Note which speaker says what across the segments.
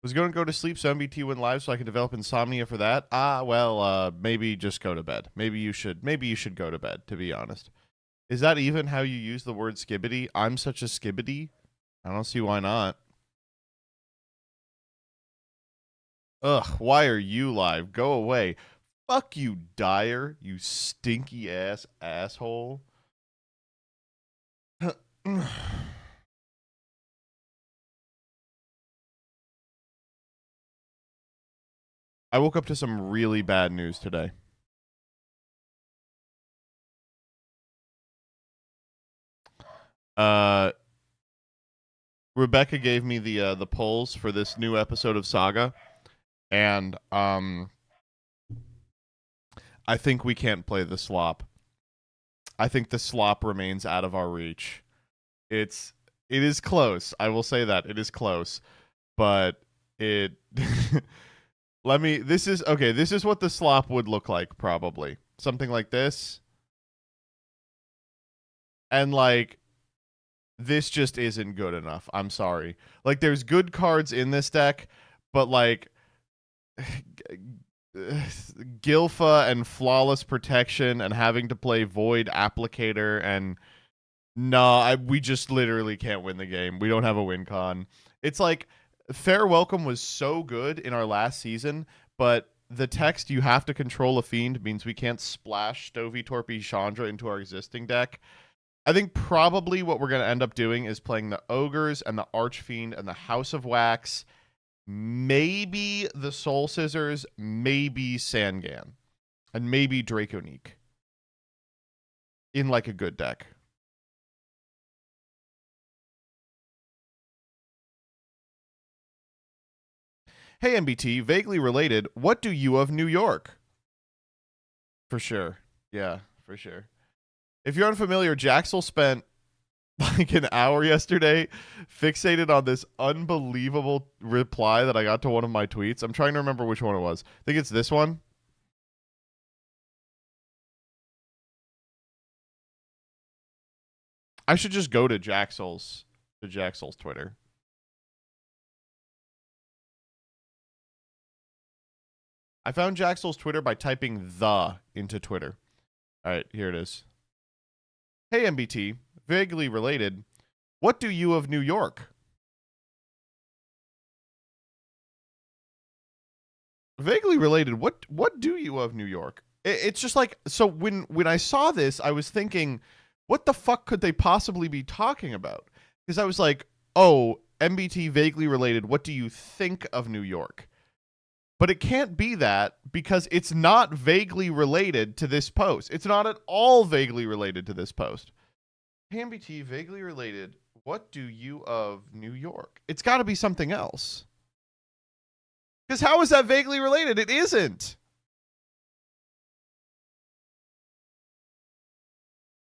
Speaker 1: Was going to go to sleep, so MBT went live so I could develop insomnia for that. Well, maybe just go to bed. Maybe you should go to bed, to be honest. Is that even how you use the word skibbity? I'm such a skibbity. I don't see why not. Ugh, why are you live? Go away. Fuck you, Dyer, you stinky ass asshole. I woke up to some really bad news today. Rebecca gave me the polls for this new episode of Saga, and I think we can't play the slop. I think the slop remains out of our reach. It is close. I will say that it is close, but it. This is okay. This is what the slop would look like, probably something like this, and like this just isn't good enough. I'm sorry. Like, there's good cards in this deck, but like Gilfa and Flawless Protection and having to play Void Applicator and we just literally can't win the game. We don't have a win con. It's like Fair Welcome was so good in our last season, but the text "you have to control a fiend" means we can't splash Stovey Torpy Chandra into our existing deck. I think probably what we're going to end up doing is playing the Ogres and the Archfiend and the House of Wax, maybe the Soul Scissors, maybe Sangan, and maybe Draconique in like a good deck. Hey, MBT, vaguely related, what do you of New York? For sure. Yeah, for sure. If you're unfamiliar, Jaxel spent like an hour yesterday fixated on this unbelievable reply that I got to one of my tweets. I'm trying to remember which one it was. I think it's this one. I should just go to Jaxel's Twitter. I found Jaxel's Twitter by typing "the" into Twitter. All right, here it is. Hey, MBT, vaguely related, what do you of New York? Vaguely related, what do you of New York? It's just like, so when I saw this, I was thinking, what the fuck could they possibly be talking about? Because I was like, oh, MBT vaguely related, what do you think of New York? But it can't be that because it's not vaguely related to this post. It's not at all vaguely related to this post. Hey, MBT, vaguely related, what do you of New York? It's got to be something else. Because how is that vaguely related? It isn't.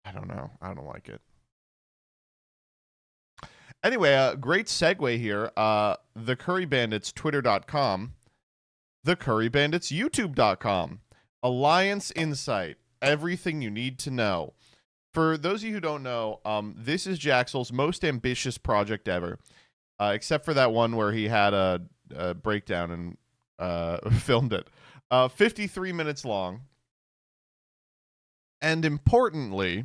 Speaker 1: I don't know. I don't like it. Anyway, great segue here. The Curry Bandits, twitter.com. The Curry Bandits, youtube.com. Alliance Insight. Everything you need to know. For those of you who don't know, this is Jaxel's most ambitious project ever. Except for that one where he had a breakdown and filmed it. 53 minutes long. And importantly,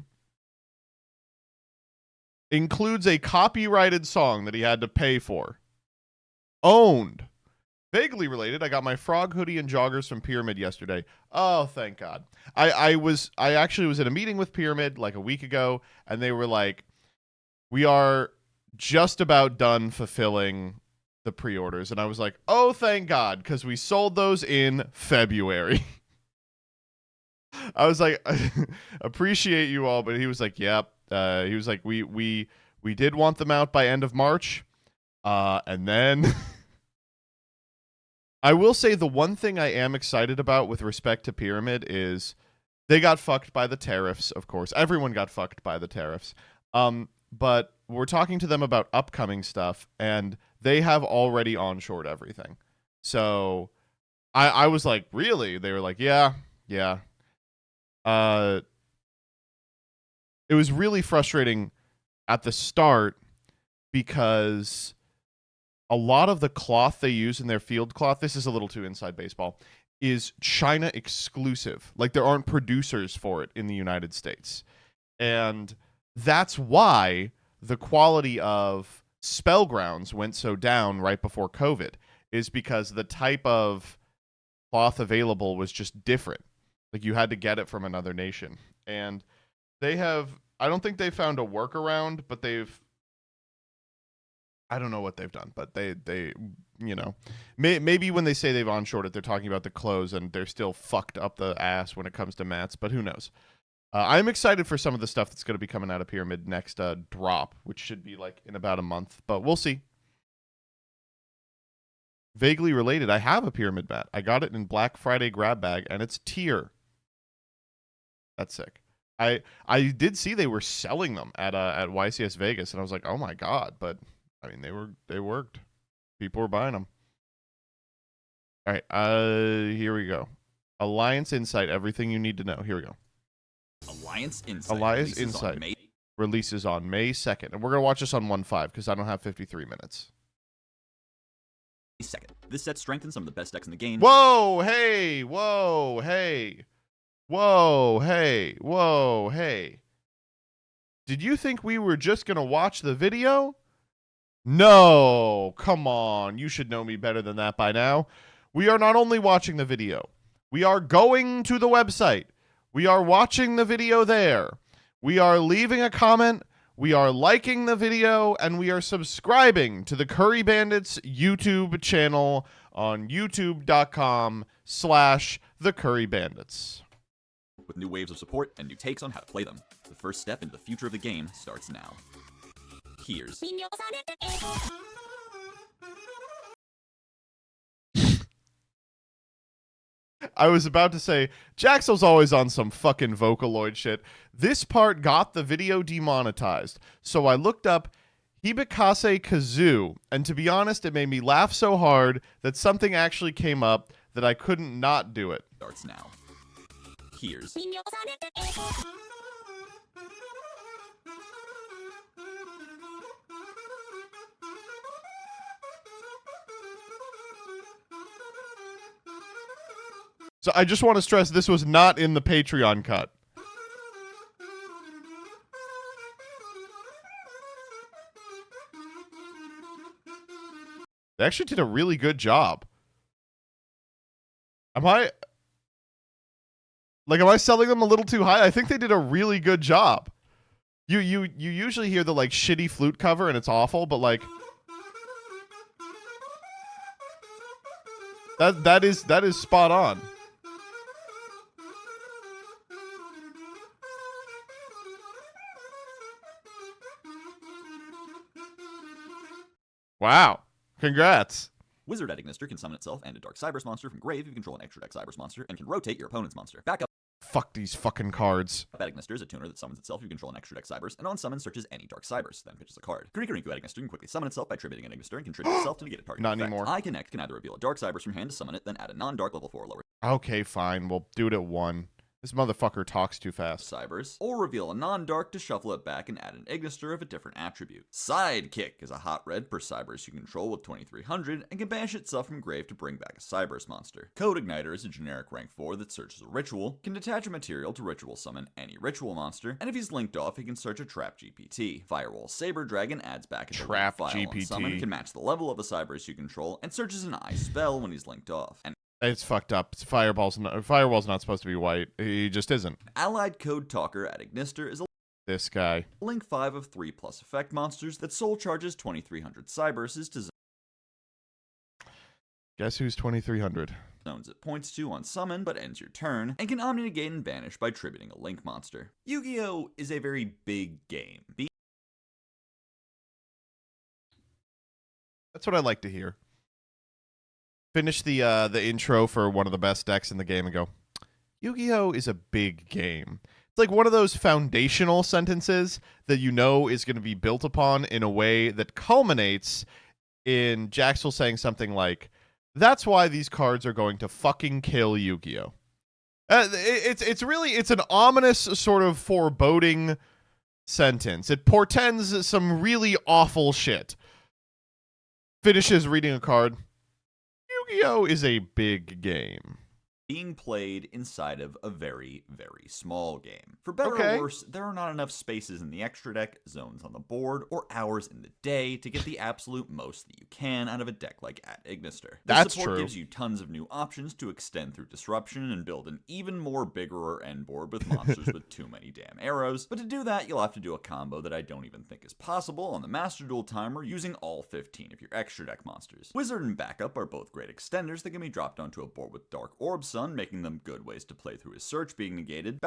Speaker 1: includes a copyrighted song that he had to pay for. Owned. Vaguely related, I got my frog hoodie and joggers from Pyramid yesterday. Oh, thank God. I actually was in a meeting with Pyramid like a week ago, and they were like, we are just about done fulfilling the pre-orders. And I was like, oh, thank God, because we sold those in February. I was like, appreciate you all, but he was like, yep. He was like, we did want them out by end of March. And then I will say the one thing I am excited about with respect to Pyramid is they got fucked by the tariffs, of course. Everyone got fucked by the tariffs. But we're talking to them about upcoming stuff, and they have already onshored everything. So I was like, really? They were like, yeah. It was really frustrating at the start because a lot of the cloth they use in their field cloth, this is a little too inside baseball, is China exclusive. Like there aren't producers for it in the United States. And that's why the quality of Spellgrounds went so down right before COVID, is because the type of cloth available was just different. Like you had to get it from another nation. And they have, I don't think they found a workaround, but I don't know what they've done, but they you know, maybe when they say they've onshored it, they're talking about the clothes and they're still fucked up the ass when it comes to mats, but who knows? I'm excited for some of the stuff that's going to be coming out of Pyramid next drop, which should be like in about a month, but we'll see. Vaguely related, I have a Pyramid mat. I got it in Black Friday grab bag, and it's tier. That's sick. I did see they were selling them at YCS Vegas, and I was like, oh my god! But I mean, they worked. People were buying them. All right, here we go. Alliance Insight, everything you need to know. Here we go.
Speaker 2: Alliance Insight.
Speaker 1: Alliance Insight releases on May 2nd, and we're gonna watch this on 1.5 because I don't have 53 minutes.
Speaker 2: Second. This set strengthens some of the best decks in the game.
Speaker 1: Whoa, hey, whoa, hey. Whoa, hey, whoa, hey. Did you think we were just going to watch the video? No, come on. You should know me better than that by now. We are not only watching the video, we are going to the website. We are watching the video there. We are leaving a comment. We are liking the video, and we are subscribing to the Curry Bandits YouTube channel on youtube.com/thecurrybandits.
Speaker 2: With new waves of support and new takes on how to play them. The first step into the future of the game starts now. Here's...
Speaker 1: I was about to say, Jaxel's always on some fucking Vocaloid shit. This part got the video demonetized, so I looked up Hibikase Kazoo, and to be honest, it made me laugh so hard that something actually came up that I couldn't not do it.
Speaker 2: Starts now. Here's...
Speaker 1: So I just want to stress this was not in the Patreon cut. They actually did a really good job. Am I selling them a little too high? I think they did a really good job. You usually hear the like shitty flute cover and it's awful, but like that is spot on. Wow. Congrats.
Speaker 2: Wizard at Ignister can summon itself and a Dark Cybers monster from grave if you control an extra deck Cybers monster, and can rotate your opponent's monster. Back up
Speaker 1: Fuck these fucking cards.
Speaker 2: at Ignister is a tuner that summons itself if you control an extra deck Cybers, and on summon searches any Dark Cybers, then pitches a card. Kuriko at Ignister can quickly summon itself by tributing an Ignister and contribute itself to negate a target
Speaker 1: Not
Speaker 2: effect.
Speaker 1: anymore.
Speaker 2: I Connect can either reveal a Dark Cybers from hand to summon it, then add a non-dark level 4 lower
Speaker 1: Okay, fine. We'll do it at 1. This motherfucker talks too fast.
Speaker 2: Cybers, or reveal a non-dark to shuffle it back and add an Ignister of a different attribute. Sidekick is a hot red per Cybers you control with 2300 and can banish itself from grave to bring back a Cybers monster. Code Igniter is a generic rank 4 that searches a ritual, can detach a material to ritual summon any ritual monster, and if he's linked off, he can search a Trap GPT. Firewall Saber Dragon adds back a
Speaker 1: Trap
Speaker 2: file
Speaker 1: GPT.
Speaker 2: on summon, can match the level of a Cybers you control, and searches an eye spell when he's linked off. And
Speaker 1: It's fucked up. Firewall's not supposed to be white. He just isn't.
Speaker 2: Allied Code Talker at Ignister is a
Speaker 1: This guy.
Speaker 2: link 5 of 3 plus effect monsters that soul charges 2300 Cyberses to
Speaker 1: Guess who's 2300?
Speaker 2: zones it points to on summon but ends your turn, and can omni-negate and banish by tributing a link monster. Yu-Gi-Oh! Is a very big game.
Speaker 1: That's what I like to hear. Finish the intro for one of the best decks in the game and go, Yu-Gi-Oh! Is a big game. It's like one of those foundational sentences that you know is going to be built upon in a way that culminates in Jaxel saying something like, that's why these cards are going to fucking kill Yu-Gi-Oh! It's an ominous sort of foreboding sentence. It portends some really awful shit. Finishes reading a card. Yu-Gi-Oh is a big game.
Speaker 2: Being played inside of a very, very small game. For better
Speaker 1: Okay.
Speaker 2: or worse, there are not enough spaces in the extra deck, zones on the board, or hours in the day to get the absolute most that you can out of a deck like Ad Ignister. This
Speaker 1: That's
Speaker 2: support
Speaker 1: true.
Speaker 2: gives you tons of new options to extend through disruption and build an even more bigger end board with monsters with too many damn arrows. But to do that, you'll have to do a combo that I don't even think is possible on the Master Duel timer using all 15 of your extra deck monsters. Wizard and Backup are both great extenders that can be dropped onto a board with Dark Orb Sun, making them good ways to play through his search being negated.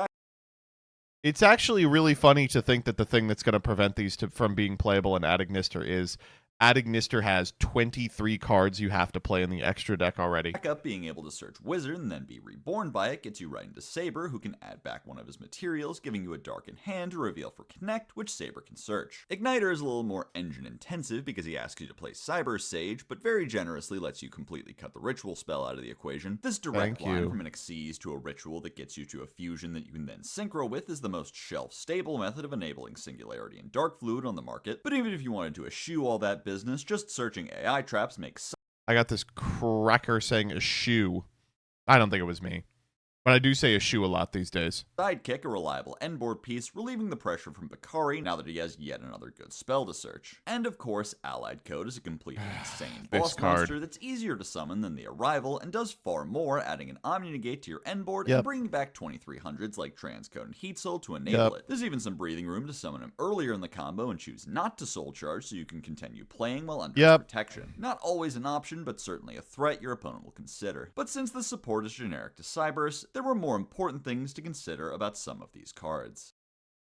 Speaker 1: It's actually really funny to think that the thing that's going to prevent these from being playable in Ad Ignister is Ad Ignister has 23 cards you have to play in the extra deck already.
Speaker 2: Backup, being able to search Wizard and then be reborn by it, gets you right into Saber, who can add back one of his materials, giving you a Dark in hand to reveal for Connect, which Saber can search. Igniter is a little more engine intensive because he asks you to play Cyber Sage, but very generously lets you completely cut the ritual spell out of the equation. This direct line from an Xyz to a ritual that gets you to a fusion that you can then synchro with is the most shelf-stable method of enabling Singularity and Dark Fluid on the market, but even if you wanted to eschew all that business, just searching AI traps makes.
Speaker 1: I got this cracker saying eschew. I don't think it was me, but I do say eschew a lot these days.
Speaker 2: Sidekick, a reliable endboard piece, relieving the pressure from Bakari now that he has yet another good spell to search. And of course, Allied Code is a completely insane boss monster that's easier to summon than the Arrival and does far more, adding an Omni Negate to your endboard and bringing back 2300s like Transcode and Heat Soul to enable it. There's even some breathing room to summon him earlier in the combo and choose not to Soul Charge so you can continue playing while under his protection. Not always an option, but certainly a threat your opponent will consider. But since the support is generic to Cyberse, there were more important things to consider about some of these cards.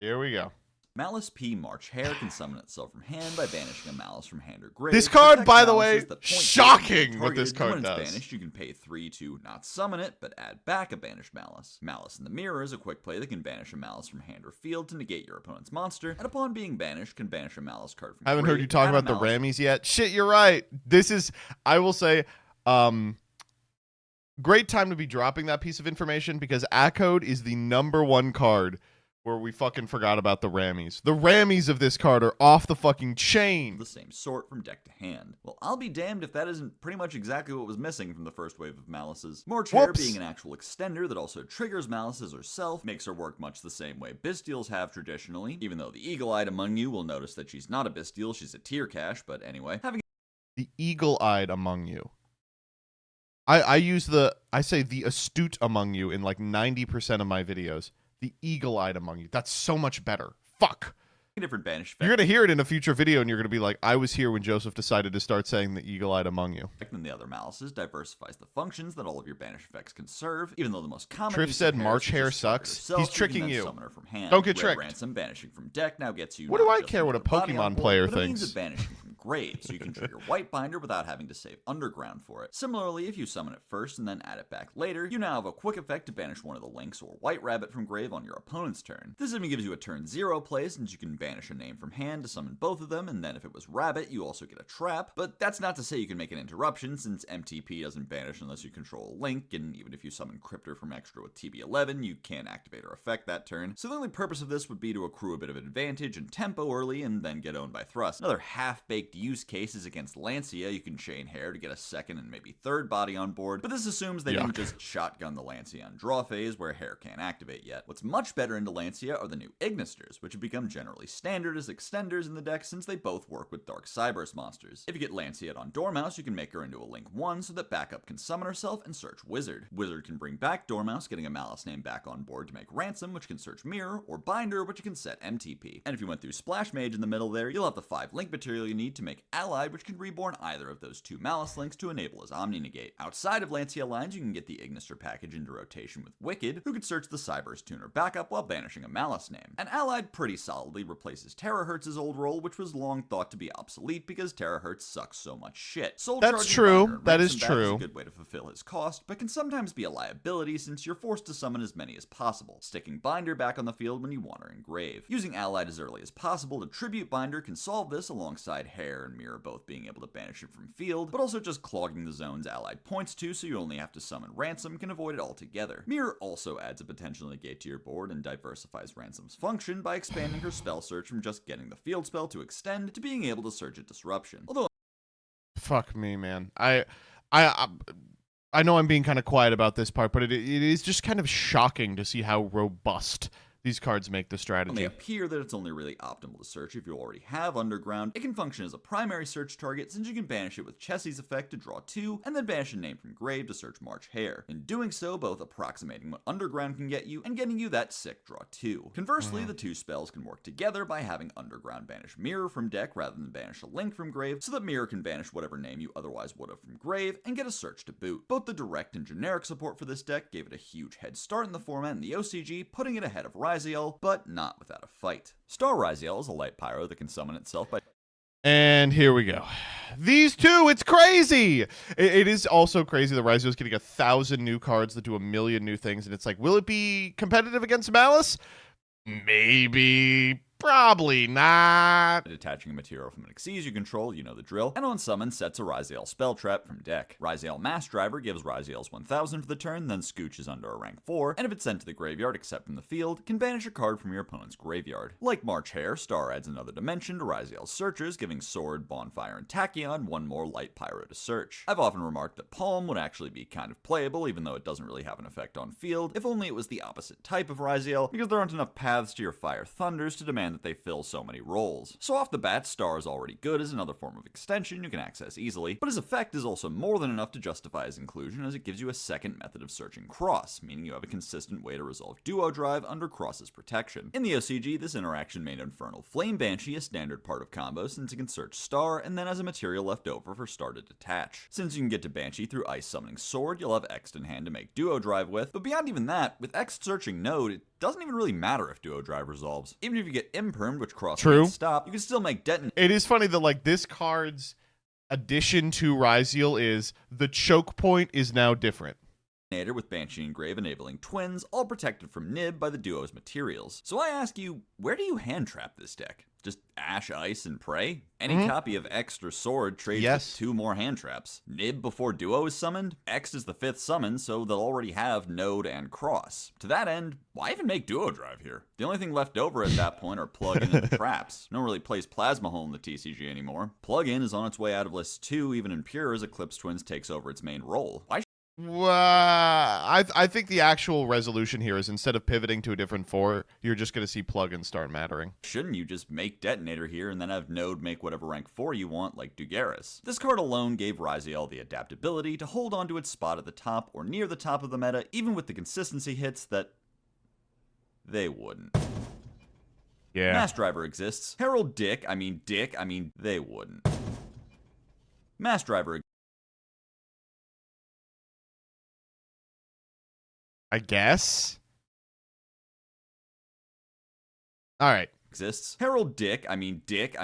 Speaker 1: Here we go.
Speaker 2: Malice P. March Hare can summon itself from hand by banishing a Malice from hand or grave.
Speaker 1: This card, by the way, shocking what this card
Speaker 2: when
Speaker 1: does.
Speaker 2: It's banished, you can pay 3 to not summon it, but add back a banished Malice. Malice in the Mirror is a quick play that can banish a Malice from hand or field to negate your opponent's monster, and upon being banished, can banish a Malice card from
Speaker 1: I haven't
Speaker 2: grave,
Speaker 1: heard you talk about the Rammies yet. Shit, you're right. This is, I will say, great time to be dropping that piece of information because Acode is the #1 card where we fucking forgot about the Rammies. The Rammies of this card are off the fucking chain.
Speaker 2: The same sort from deck to hand. Well, I'll be damned if that isn't pretty much exactly what was missing from the first wave of Malices. March Hare being an actual extender that also triggers Malices herself makes her work much the same way Bystials have traditionally, even though the eagle-eyed among you will notice that she's not a Bystial, she's a tier cache, but anyway.
Speaker 1: The eagle-eyed among you. I say the astute among you in like 90% of my videos. The eagle-eyed among you. That's so much better. Fuck.
Speaker 2: Different banish effect.
Speaker 1: You're going to hear it in a future video and you're going to be like, I was here when Joseph decided to start saying the eagle-eyed among you.
Speaker 2: Than the other Malices diversifies the functions that all of your banish effects can serve, even though the most common
Speaker 1: Triff said March Hare sucks. He's tricking you.
Speaker 2: Summon her from hand.
Speaker 1: Don't get tricked.
Speaker 2: Ransom banishing from deck now gets you.
Speaker 1: What do I care what a Pokemon player thinks?
Speaker 2: It means banishing from grave, so you can trigger White Binder without having to save Underground for it. Similarly, if you summon it first and then add it back later, you now have a quick effect to banish one of the Lynx or White Rabbit from grave on your opponent's turn. This even gives you a turn 0 play since you can banish a name from hand to summon both of them, and then if it was Rabbit, you also get a trap. But that's not to say you can make an interruption, since MTP doesn't banish unless you control a Link, and even if you summon Cryptor from extra with TB11, you can't activate or affect that turn. So the only purpose of this would be to accrue a bit of advantage and tempo early, and then get owned by Thrust. Another half-baked use case is against Lancia. You can chain Hare to get a second and maybe third body on board, but this assumes they didn't just shotgun the Lancia on draw phase where Hare can't activate yet. What's much better into Lancia are the new Ignisters, which have become generally standard as extenders in the deck since they both work with Dark Cyberse monsters. If you get Lancia on Dormouse, you can make her into a Link 1 so that Backup can summon herself and search Wizard. Wizard can bring back Dormouse, getting a Malice name back on board to make Ransom, which can search Mirror, or Binder, which can set MTP. And if you went through Splash Mage in the middle there, you'll have the 5 Link material you need to make Allied, which can reborn either of those 2 Malice links to enable his Omni Negate. Outside of Lancia lines, you can get the Ignister package into rotation with Wicked, who could search the Cyberse tuner backup while banishing a Malice name. And Allied pretty solidly replaces Terahertz's old role, which was long thought to be obsolete because Terahertz sucks so much shit.
Speaker 1: That's true. That is true.
Speaker 2: Is a good way to fulfill his cost, but can sometimes be a liability since you're forced to summon as many as possible, sticking Binder back on the field when you want her in grave. Using Allied as early as possible to tribute Binder can solve this alongside Hare and Mirror both being able to banish it from field, but also just clogging the zones Allied points to so you only have to summon Ransom can avoid it altogether. Mirror also adds a potential negate to your board and diversifies Ransom's function by expanding her spell search from just getting the field spell to extend to being able to search at disruption. Although
Speaker 1: fuck me, man. I I know I'm being kind of quiet about this part, but it is just kind of shocking to see how robust these cards make the
Speaker 2: It
Speaker 1: strategy.
Speaker 2: may appear that it's only really optimal to search if you already have Underground. It can function as a primary search target since you can banish it with Chessie's effect to draw 2, and then banish a name from grave to search March Hare. In doing so, both approximating what Underground can get you and getting you that sick draw 2. Conversely, the two spells can work together by having Underground banish Mirror from deck rather than banish a link from grave, so that Mirror can banish whatever name you otherwise would have from grave and get a search to boot. Both the direct and generic support for this deck gave it a huge head start in the format and the OCG, putting it ahead of Ryziel, but not without a fight. Star Ryziel is a light pyro that can summon itself by...
Speaker 1: And here we go. These two, it's crazy. It is also crazy that Ryziel is getting 1,000 new cards that do a million new things, and it's like, will it be competitive against Malice? Maybe. Probably not.
Speaker 2: Detaching a material from an Xyz you control, you know the drill, and on summon sets a Ryziel spell trap from deck. Ryziel Mass Driver gives Ryziel's 1000 for the turn, then scooches under a rank 4, and if it's sent to the graveyard except from the field, can banish a card from your opponent's graveyard. Like March Hare, Star adds another dimension to Ryziel's searches, giving Sword, Bonfire, and Tachyon one more light pyro to search. I've often remarked that Palm would actually be kind of playable, even though it doesn't really have an effect on field, if only it was the opposite type of Ryziel, because there aren't enough paths to your Fire Thunders to demand that they fill so many roles. So off the bat, Star is already good as another form of extension you can access easily, but his effect is also more than enough to justify his inclusion as it gives you a second method of searching Cross, meaning you have a consistent way to resolve Duo Drive under Cross's protection. In the OCG, this interaction made Infernal Flame Banshee a standard part of combo since it can search Star and then has a material left over for Star to detach. Since you can get to Banshee through Ice Summoning Sword, you'll have X in hand to make Duo Drive with, but beyond even that, with X searching Node, it doesn't even really matter if Duo Drive resolves. Even if you get Impermed, which Cross can't stop, you can still make Detonate.
Speaker 1: It is funny that like this card's addition to Ryziel is the choke point is now different.
Speaker 2: With Banshee and Grave enabling twins, all protected from Nib by the duo's materials. So I ask you, where do you hand trap this deck? Just Ash, Ice, and Pray? Any copy of Extra Sword trades with 2 more hand traps. Nib before Duo is summoned? X is the 5th summon, so they'll already have Node and Cross. To that end, why even make Duo Drive here? The only thing left over at that point are Plug-in and the traps. No one really plays Plasma Hole in the TCG anymore. Plug-in is on its way out of list 2, even in Pure, as Eclipse Twins takes over its main role. Why
Speaker 1: Well, I think the actual resolution here is instead of pivoting to a different 4, you're just going to see plugins start mattering.
Speaker 2: shouldn't you just make Detonator here and then have Node make whatever rank 4 you want, like Dugaris? This card alone gave Ryziel the adaptability to hold onto its spot at the top or near the top of the meta, even with the consistency hits that they wouldn't.
Speaker 1: Yeah.
Speaker 2: Mass Driver exists. Herald Dick, they wouldn't. Mass Driver
Speaker 1: I guess. All right.
Speaker 2: exists. Herald Dick, Heraldic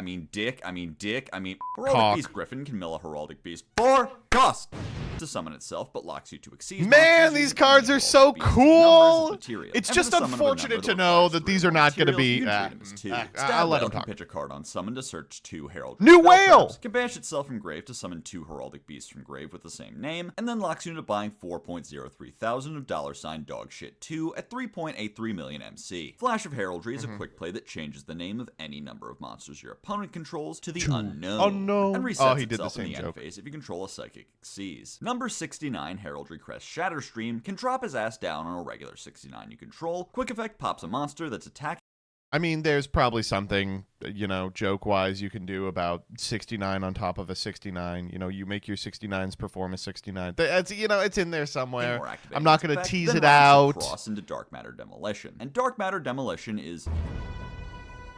Speaker 1: Cock.
Speaker 2: Beast Griffin can mill a Heraldic Beast for cost to summon itself, but locks you to Xyz.
Speaker 1: Man, these cards are so cool. It's just unfortunate to know that these are not going to be. I'll let him talk.
Speaker 2: Pitch a card on summon to search 2 Herald.
Speaker 1: New Whale
Speaker 2: Can banish itself from grave to summon 2 Heraldic Beasts from grave with the same name, and then locks you into buying 4.03 thousand of $Dogshit2 at 3.83 million MC. Flash of Heraldry is a quick play that changes the name of any number of monsters your opponent controls to the unknown. And resets
Speaker 1: he did the
Speaker 2: itself in
Speaker 1: same
Speaker 2: the end
Speaker 1: joke.
Speaker 2: phase if you control a Psychic Xyz. Number 69, Heraldry Crest Shatterstream, can drop his ass down on a regular 69 you control. Quick effect pops a monster that's attacking.
Speaker 1: I mean, there's probably something, joke-wise you can do about 69 on top of a 69. You make your 69s perform a 69. It's in there somewhere. I'm not going to tease it out.
Speaker 2: Cross into Dark Matter Demolition. And Dark Matter Demolition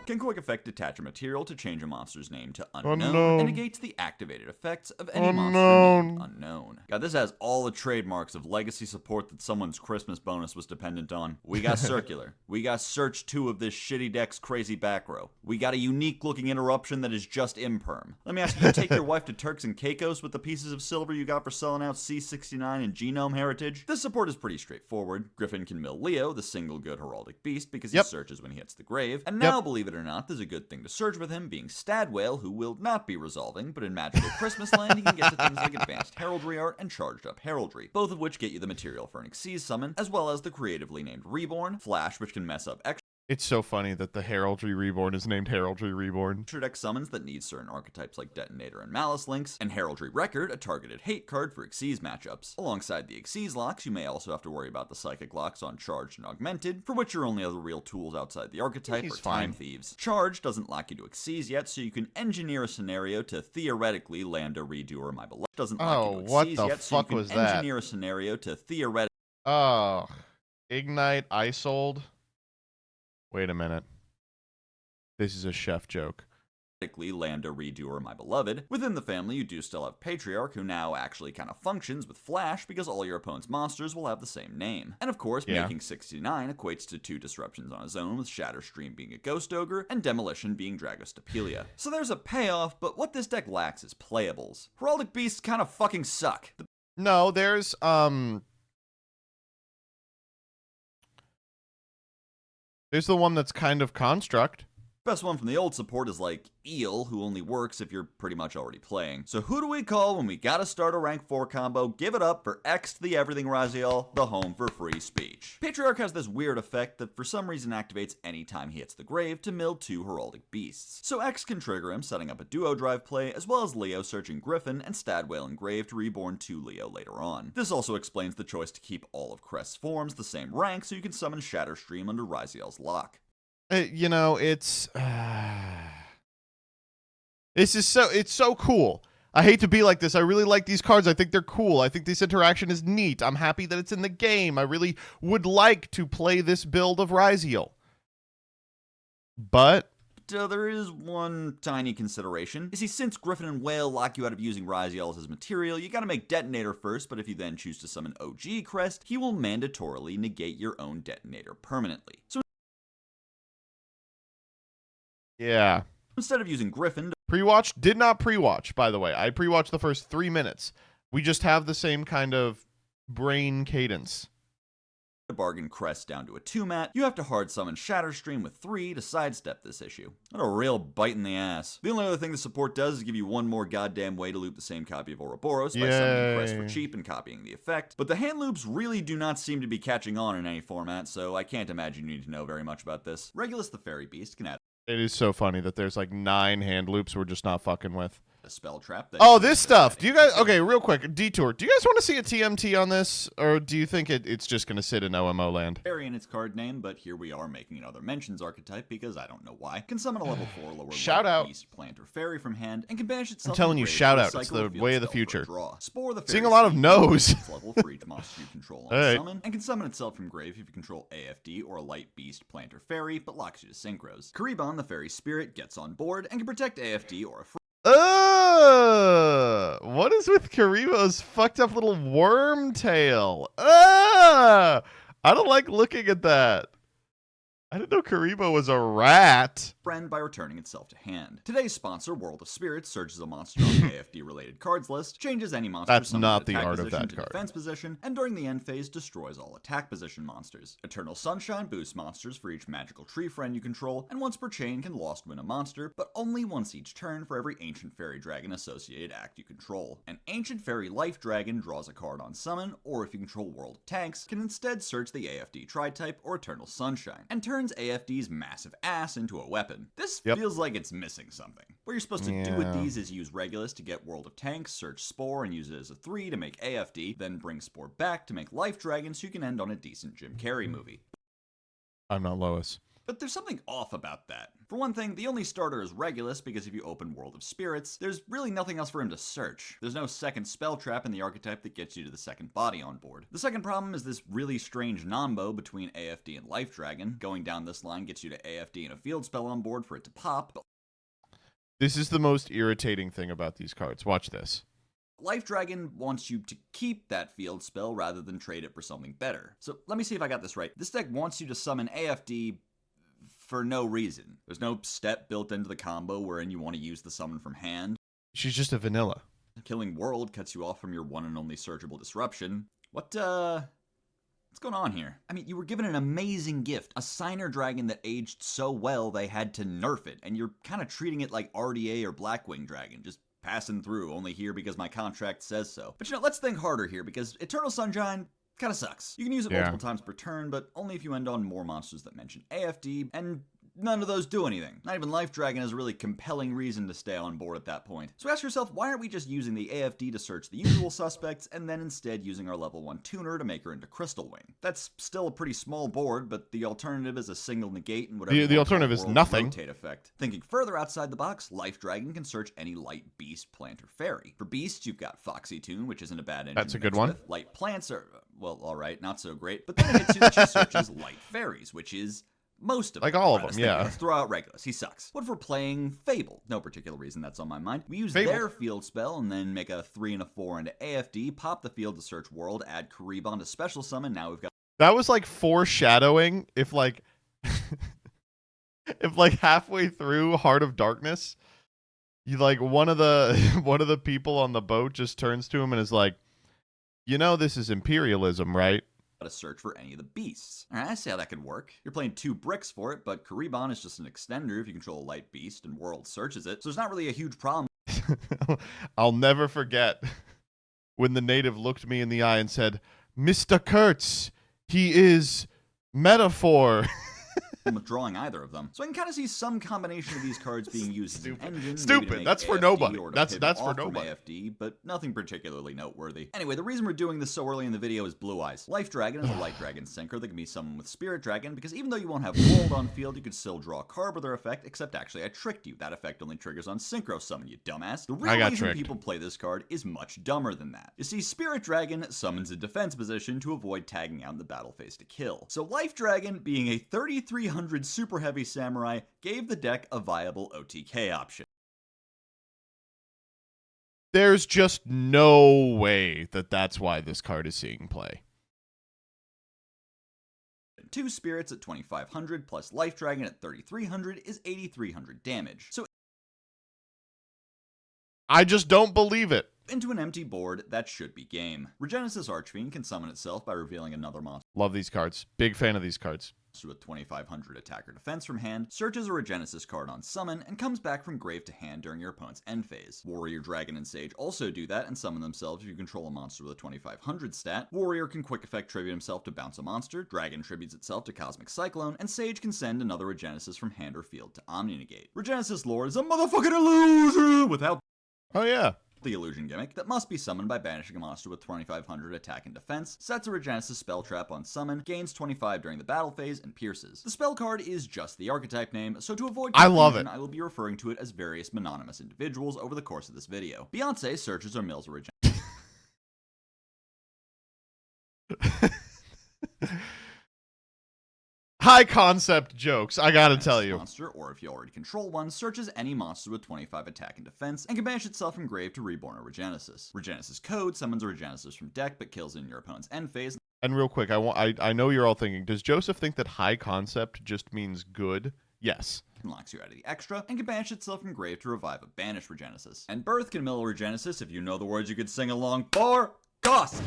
Speaker 2: can quick effect detach a material to change a monster's name to unknown, and negates the activated effects of any monster named unknown. God, this has all the trademarks of legacy support that someone's Christmas bonus was dependent on. We got Circular. We got Search 2 of this shitty deck's crazy back row. We got a unique looking interruption that is just imperm. Let me ask you to take your wife to Turks and Caicos with the pieces of silver you got for selling out C69 and Genome Heritage? This support is pretty straightforward. Griffin can mill Leo, the single good Heraldic Beast, because he searches when he hits the grave. And now, believe it or not, there's a good thing to search with him, being Stadwhale, who will not be resolving, but in Magical Christmas Land, he can get to things like Advanced Heraldry Art and Charged Up Heraldry, both of which get you the material for an Xyz summon, as well as the creatively named Reborn, Flash, which can mess up extra
Speaker 1: It's so funny that the Heraldry Reborn is named Heraldry Reborn.
Speaker 2: Deck summons that need certain archetypes like Detonator and Malice links, and Heraldry Record, a targeted hate card for Xyz matchups. Alongside the Xyz locks, you may also have to worry about the Psychic locks on Charged and Augmented, for which your only other real tools outside the archetype are Time Thieves. Charge doesn't lock you to Xyz yet, so you can engineer a scenario to theoretically land a Redoer My Beloved. Doesn't lock you to Xyz yet, so you can engineer a scenario to theoretically...
Speaker 1: Oh, Ignite, Isold. Wait a minute. This is a chef joke.
Speaker 2: Land a Redoer My Beloved. Within the family, you do still have Patriarch, who now actually kind of functions with Flash because all your opponent's monsters will have the same name. And of course, making 69 equates to 2 disruptions on his own, with Shatterstream being a Ghost Ogre and Demolition being Dragostapelia. So there's a payoff, but what this deck lacks is playables. Heraldic Beasts kind of fucking suck.
Speaker 1: No, there's the one that's kind of Construct.
Speaker 2: Best one from the old support is like Eel, who only works if you're pretty much already playing. So who do we call when we gotta start a rank 4 combo? Give it up for X the Everything Raziel, the home for free speech. Patriarch has this weird effect that for some reason activates anytime he hits the grave to mill 2 Heraldic Beasts. So X can trigger him, setting up a duo drive play, as well as Leo searching Griffin and Stadwale and Grave to reborn 2 Leo later on. This also explains the choice to keep all of Crest's forms the same rank so you can summon Shatterstream under Raziel's lock.
Speaker 1: You know, it's so cool. I hate to be like this. I really like these cards. I think they're cool. I think this interaction is neat. I'm happy that it's in the game. I really would like to play this build of Raziel. But
Speaker 2: there is one tiny consideration. You see, since Griffin and Whale lock you out of using Raziel as his material, you gotta make Detonator first, but if you then choose to summon OG Crest, he will mandatorily negate your own Detonator permanently. So
Speaker 1: yeah.
Speaker 2: Instead of using Griffin...
Speaker 1: Pre-watch? Did not pre-watch, by the way. I pre-watched the first 3 minutes. We just have the same kind of brain cadence.
Speaker 2: To bargain Crest down to a 2-mat, you have to hard summon Shatterstream with 3 to sidestep this issue. What a real bite in the ass. The only other thing the support does is give you one more goddamn way to loop the same copy of Ouroboros by summoning Crest for cheap and copying the effect, but the hand loops really do not seem to be catching on in any format, so I can't imagine you need to know very much about this. Regulus the Fairy Beast can add...
Speaker 1: It is so funny that there's like 9 hand loops we're just not fucking with.
Speaker 2: A spell trap.
Speaker 1: Oh, this stuff. Do you guys... Okay, real quick. Detour. Do you guys want to see a TMT on this? Or do you think it's just going to sit in OMO land?
Speaker 2: Fairy in its card name, but here we are making another mentions archetype because I don't know why. Can summon a level 4 lower
Speaker 1: shout out.
Speaker 2: Beast, plant, or fairy from hand, and can banish itself.
Speaker 1: I'm telling you, shout out. It's the way of the future.
Speaker 2: Spore the
Speaker 1: seeing a lot of no's.
Speaker 2: Level for each monster you control on summon, and can summon itself from grave if you control AFD or a light beast, plant, or fairy, but locks you to synchros. Karibon, the fairy spirit, gets on board and can protect AFD or a
Speaker 1: what is with Karibo's fucked up little worm tail? I don't like looking at that. I didn't know Karibo was a rat.
Speaker 2: Friend by returning itself to hand. Today's sponsor, World of Spirits, searches a monster on the AFD-related cards list, changes any monster
Speaker 1: That's
Speaker 2: summoned
Speaker 1: not
Speaker 2: at
Speaker 1: the
Speaker 2: attack
Speaker 1: art of
Speaker 2: position
Speaker 1: that
Speaker 2: to
Speaker 1: card.
Speaker 2: defense position, and during the end phase, destroys all attack position monsters. Eternal Sunshine boosts monsters for each magical tree friend you control, and once per chain can lost win a monster, but only once each turn for every Ancient Fairy Dragon associated act you control. An Ancient Fairy Life Dragon draws a card on summon, or if you control World of Tanks, can instead search the AFD Tri-Type or Eternal Sunshine, and turns AFD's massive ass into a weapon. This feels like it's missing something. What you're supposed to do with these is use Regulus to get World of Tanks, search Spore and use it as a 3 to make AFD, then bring Spore back to make Life Dragon so you can end on a decent Jim Carrey movie.
Speaker 1: I'm not Lois.
Speaker 2: But there's something off about that. For one thing, the only starter is Regulus because if you open World of Spirits, there's really nothing else for him to search. There's no second spell trap in the archetype that gets you to the second body on board. The second problem is this really strange nombo between AFD and Life Dragon. Going down this line gets you to AFD and a field spell on board for it to pop.
Speaker 1: This is the most irritating thing about these cards. Watch this.
Speaker 2: Life Dragon wants you to keep that field spell rather than trade it for something better. So let me see if I got this right. This deck wants you to summon AFD for no reason. There's no step built into the combo wherein you want to use the summon from hand.
Speaker 1: She's just a vanilla.
Speaker 2: Killing World cuts you off from your one and only searchable disruption. What's going on here? I mean, you were given an amazing gift, a Signer Dragon that aged so well they had to nerf it, and you're kind of treating it like RDA or Blackwing Dragon, just passing through, only here because my contract says so. But let's think harder here, because Eternal Sunshine, Kinda sucks. You can use it multiple times per turn, but only if you end on more monsters that mention AFD, and none of those do anything. Not even Life Dragon has a really compelling reason to stay on board at that point. So ask yourself, why aren't we just using the AFD to search the usual suspects, and then instead using our level 1 tuner to make her into Crystal Wing? That's still a pretty small board, but the alternative is a single negate and whatever
Speaker 1: the alternative is nothing.
Speaker 2: Rotate effect. Thinking further outside the box, Life Dragon can search any light beast, plant, or fairy. For beasts, you've got Foxy Tune, which isn't a bad engine.
Speaker 1: That's a good one.
Speaker 2: With. Light plants are, well, alright, not so great, but then it hits you that she searches light fairies, which is most of them.
Speaker 1: Like all of them, yeah.
Speaker 2: Let's throw out Regulus. He sucks. What if we're playing Fable? No particular reason that's on my mind. We use
Speaker 1: Fable.
Speaker 2: their field spell and then make a 3 and a 4 into AFD, pop the field to search world, add Karibon to special summon. Now we've got...
Speaker 1: That was like foreshadowing if like if like halfway through Heart of Darkness, you like one of the people on the boat just turns to him and is like, "You know this is imperialism, right?"
Speaker 2: To search for any of the beasts. Alright, I see how that could work. You're playing 2 bricks for it, but Karibon is just an extender if you control a light beast and world searches it, so there's not really a huge problem.
Speaker 1: I'll never forget when the native looked me in the eye and said, "Mr. Kurtz, he is metaphor."
Speaker 2: Withdrawing either of them. So I can kind of see some combination of these cards being used as an engine.
Speaker 1: Stupid. That's for nobody. That's for nobody.
Speaker 2: AFD, but nothing particularly noteworthy. Anyway, the reason we're doing this so early in the video is Blue Eyes. Life Dragon is a light dragon synchro that can be summoned with Spirit Dragon, because even though you won't have World on field, you could still draw a card with their effect, except actually I tricked you. That effect only triggers on Synchro Summon, you dumbass. The real reason people play this card is much dumber than that. You see, Spirit Dragon summons a defense position to avoid tagging out in the battle phase to kill. So Life Dragon, being a 3300 super heavy samurai, gave the deck a viable OTK option.
Speaker 1: There's just no way that that's why this card is seeing play.
Speaker 2: 2 spirits at 2500 plus Life Dragon at 3300 is 8300 damage. So
Speaker 1: I just don't believe it.
Speaker 2: Into an empty board, that should be game. Regenesis Archfiend can summon itself by revealing another monster.
Speaker 1: Love these cards. Big fan of these cards.
Speaker 2: With 2500 attack or defense from hand, searches a Regenesis card on summon, and comes back from grave to hand during your opponent's end phase. Warrior, Dragon, and Sage also do that and summon themselves if you control a monster with a 2500 stat. Warrior can quick effect tribute himself to bounce a monster, Dragon tributes itself to Cosmic Cyclone, and Sage can send another Regenesis from hand or field to Omni Negate. Regenesis lore is a motherfucking illusion without the illusion gimmick that must be summoned by banishing a monster with 2500 attack and defense, sets a Regenesis spell trap on summon, gains 25 during the battle phase, and pierces. The spell card is just the archetype name, so to avoid confusion,
Speaker 1: I love it.
Speaker 2: I will be referring to it as various mononymous individuals over the course of this video. Beyonce searches or mills a Regenesis.
Speaker 1: High concept jokes, I gotta tell you.
Speaker 2: Monster, or if you already control one, searches any monster with 25 attack and defense, and can banish itself from grave to reborn a Regenesis. Regenesis Code summons a Regenesis from deck, but kills it in your opponent's end phase.
Speaker 1: And real quick, I know you're all thinking, does Joseph think that high concept just means good? Yes.
Speaker 2: Locks you out of the extra, and can banish itself from grave to revive a banished Regenesis. And Birth can mill a Regenesis if you know the words you could sing along for cost.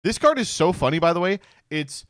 Speaker 1: This card is so funny, by the way. It's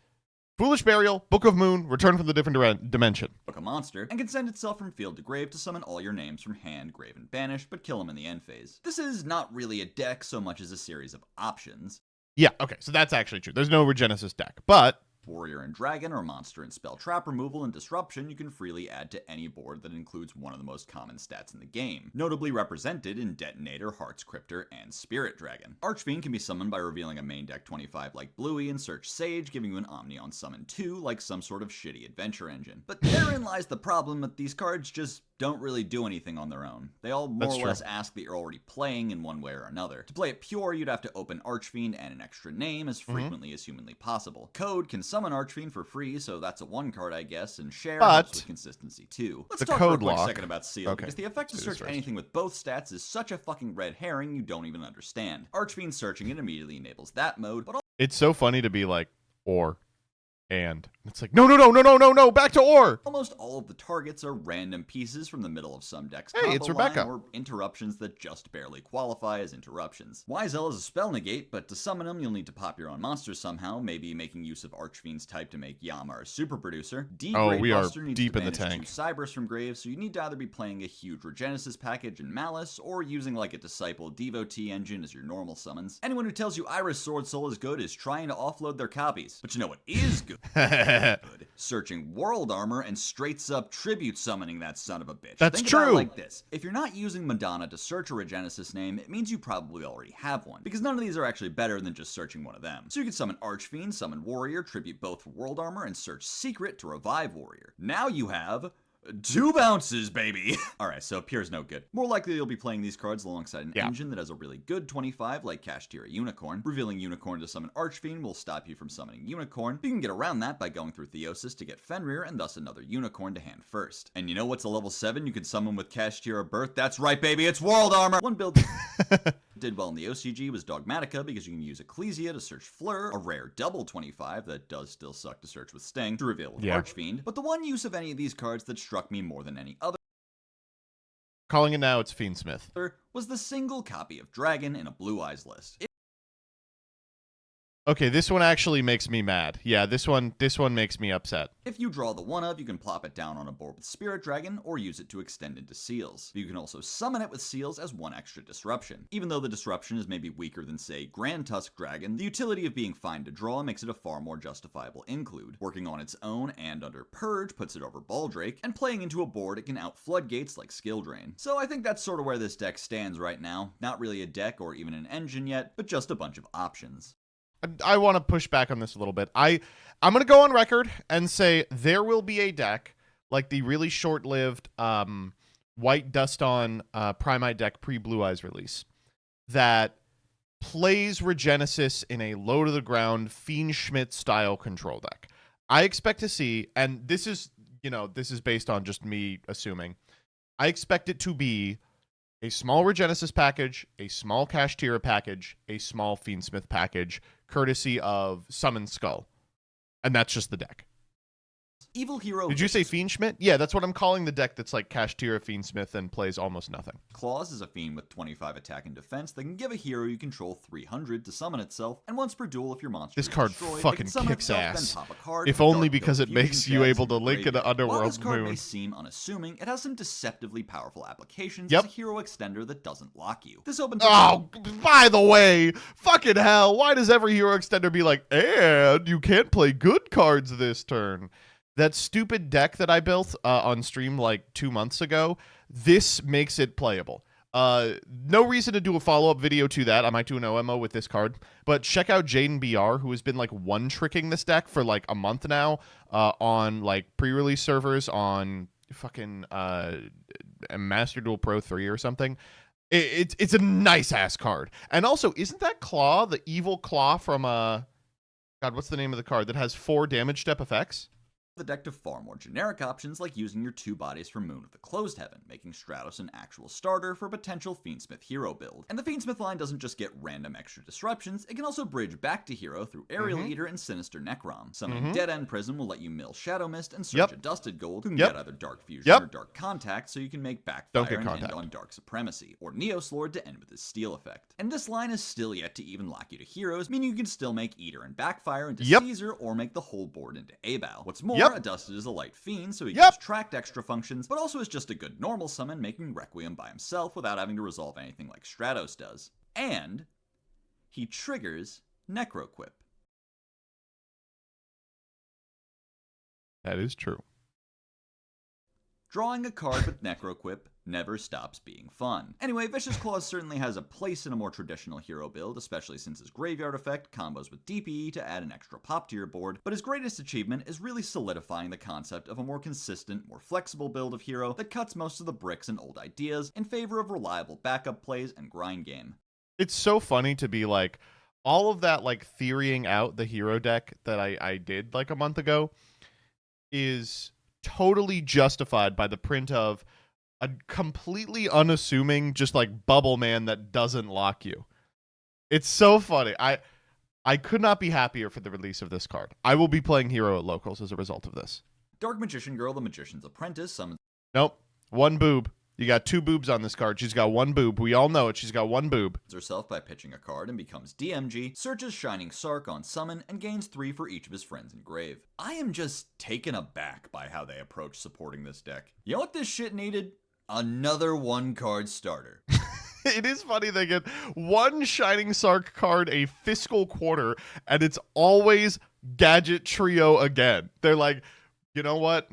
Speaker 1: Foolish Burial, Book of Moon, Return from the Different Dimension.
Speaker 2: Book a monster, and can send itself from field to grave to summon all your names from hand, grave, and banish, but kill them in the end phase. This is not really a deck so much as a series of options.
Speaker 1: Yeah, okay, so that's actually true. There's no Regenesis deck, but
Speaker 2: Warrior and Dragon, or monster and spell trap removal and disruption, you can freely add to any board that includes one of the most common stats in the game, notably represented in Detonator, Hearts Cryptor, and Spirit Dragon. Archfiend can be summoned by revealing a main deck 25 like Bluey and search Sage, giving you an Omni on summon 2 like some sort of shitty adventure engine. But therein lies the problem that these cards just don't really do anything on their own. They all more or less ask that you're already playing in one way or another. To play it pure, you'd have to open Archfiend and an extra name as frequently as humanly possible. Code can summon Archfiend for free, so that's a 1 card, I guess, and Share helps with consistency too. Let's talk for a quick second about Seal, because the effect to search anything with both stats is such a fucking red herring you don't even understand. Archfiend searching it immediately enables that mode, but
Speaker 1: it's so funny to be like, or, and, It's like, no, back to ore.
Speaker 2: Almost all of the targets are random pieces from the middle of some deck's
Speaker 1: Hey,
Speaker 2: combo
Speaker 1: it's Rebecca.
Speaker 2: line or interruptions that just barely qualify as interruptions. Wizel is a spell negate, but to summon them you'll need to pop your own monsters somehow, maybe making use of Archfiend's type to make Yama a super producer.
Speaker 1: Oh, we are
Speaker 2: Buster needs
Speaker 1: deep
Speaker 2: to
Speaker 1: in the
Speaker 2: banish
Speaker 1: tank.
Speaker 2: 2 Cybers from graves, so you need to either be playing a huge Regenesis package in Malice, or using like a Disciple Devotee engine as your normal summons. Anyone who tells you Iris Sword Soul is good is trying to offload their copies. But you know what is good? Searching World Armor and straight up tribute summoning that son of a bitch.
Speaker 1: That's
Speaker 2: Think
Speaker 1: true.
Speaker 2: About it like this. If you're not using Madonna to search a Regenesis name, it means you probably already have one, because none of these are actually better than just searching one of them. So you can summon Archfiend, summon Warrior, tribute both for World Armor, and search Secret to revive Warrior. Now you have 2 bounces, baby! Alright, so Pure's no good. More likely you'll be playing these cards alongside an engine that has a really good 25 like Kashtira Unicorn. Revealing Unicorn to summon Archfiend will stop you from summoning Unicorn. You can get around that by going through Theosis to get Fenrir and thus another Unicorn to hand first. And you know what's a level 7 you can summon with Kashtira Birth? That's right, baby, it's World Armor! One build did well in the OCG was Dogmatica because you can use Ecclesia to search Fleur, a rare double 25 that does still suck to search with Sting, to reveal with Archfiend. But the one use of any of these cards that struck me more than any other
Speaker 1: Calling it now, it's Fiendsmith.
Speaker 2: was the single copy of Dragon in a Blue Eyes list.
Speaker 1: Okay, this one actually makes me mad. Yeah, this one makes me upset.
Speaker 2: If you draw the one of, you can plop it down on a board with Spirit Dragon, or use it to extend into Seals. You can also summon it with Seals as 1 extra disruption. Even though the disruption is maybe weaker than, say, Grand Tusk Dragon, the utility of being fine to draw makes it a far more justifiable include. Working on its own and under Purge puts it over Baldrake, and playing into a board it can out Floodgates like Skill Drain. So I think that's sort of where this deck stands right now. Not really a deck or even an engine yet, but just a bunch of options.
Speaker 1: I want to push back on this a little bit. I'm going to go on record and say there will be a deck like the really short-lived White Dust on Primite deck pre-Blue Eyes release that plays Regenesis in a low-to-the-ground Fiend Schmidt style control deck. I expect to see, and this is based on just me assuming, I expect it to be a small Regenesis package, a small Kashtira package, a small Fiendsmith package, courtesy of Summon Skull. And that's just the deck.
Speaker 2: Evil Hero.
Speaker 1: Did you say Fiend Schmidt? Yeah, that's what I'm calling the deck that's like Kashtira Fiendsmith and plays almost nothing.
Speaker 2: Claws is a fiend with 25 attack and defense that can give a hero you control 300 to summon itself, and once per duel if your monster
Speaker 1: This
Speaker 2: is
Speaker 1: card
Speaker 2: destroyed,
Speaker 1: fucking
Speaker 2: it can
Speaker 1: kicks
Speaker 2: summon
Speaker 1: ass.
Speaker 2: itself, then pop a card
Speaker 1: If
Speaker 2: from
Speaker 1: only
Speaker 2: Dark
Speaker 1: because
Speaker 2: Guild
Speaker 1: it makes
Speaker 2: Fusion
Speaker 1: you
Speaker 2: Jets
Speaker 1: able to
Speaker 2: in your
Speaker 1: link into
Speaker 2: graveyard. While
Speaker 1: Underworld
Speaker 2: this card may
Speaker 1: Moon.
Speaker 2: seem unassuming, it has some deceptively powerful applications
Speaker 1: Yep.
Speaker 2: as a hero extender that doesn't lock you. This opens
Speaker 1: Oh, by the way, fucking hell, why does every hero extender be like, and you can't play good cards this turn? That stupid deck that I built on stream like 2 months ago, this makes it playable. No reason to do a follow-up video to that. I might do an OMO with this card. But check out Jaden BR, who has been like one-tricking this deck for like a month now on like pre-release servers on fucking Master Duel Pro 3 or something. It's a nice-ass card. And also, isn't that Claw, the evil Claw from... God, what's the name of the card that has 4 damage step effects?
Speaker 2: the deck to far more generic options like using your 2 bodies from Moon of the Closed Heaven, making Stratos an actual starter for a potential Fiendsmith hero build. And the Fiendsmith line doesn't just get random extra disruptions, it can also bridge back to hero through Aerial Eater and Sinister Necrom. Summoning Dead End Prism will let you mill Shadow Mist and search a Dusted Gold, who can get either Dark Fusion or Dark Contact, so you can make Backfire and end on Dark Supremacy, or Neos Lord to end with his Steel effect. And this line is still yet to even lock you to heroes, meaning you can still make Eater and Backfire into Caesar, or make the whole board into Abal. What's more, Adusted is a light fiend, so he gets tracked extra functions, but also is just a good normal summon, making Requiem by himself without having to resolve anything like Stratos does. And he triggers Necroquip.
Speaker 1: That is true.
Speaker 2: Drawing a card with Necroquip never stops being fun. Anyway, Vicious Claws certainly has a place in a more traditional hero build, especially since his graveyard effect combos with DPE to add an extra pop to your board, but his greatest achievement is really solidifying the concept of a more consistent, more flexible build of hero that cuts most of the bricks and old ideas in favor of reliable backup plays and grind game.
Speaker 1: It's so funny to be like, all of that like theorying out the hero deck that I did like a month ago is totally justified by the print of a completely unassuming, just like bubble man that doesn't lock you. It's so funny. I could not be happier for the release of this card. I will be playing Hero at locals as a result of this.
Speaker 2: Dark Magician Girl, the Magician's Apprentice, summons
Speaker 1: Nope. One boob. You got 2 boobs on this card. She's got 1 boob. We all know it. She's got 1 boob.
Speaker 2: herself by pitching a card and becomes DMG, searches Shining Sark on summon, and gains 3 for each of his friends in grave. I am just taken aback by how they approach supporting this deck. You know what this shit needed? Another 1-card starter.
Speaker 1: It is funny they get 1 Shining Sark card a fiscal quarter, and it's always Gadget Trio again. They're like, you know what?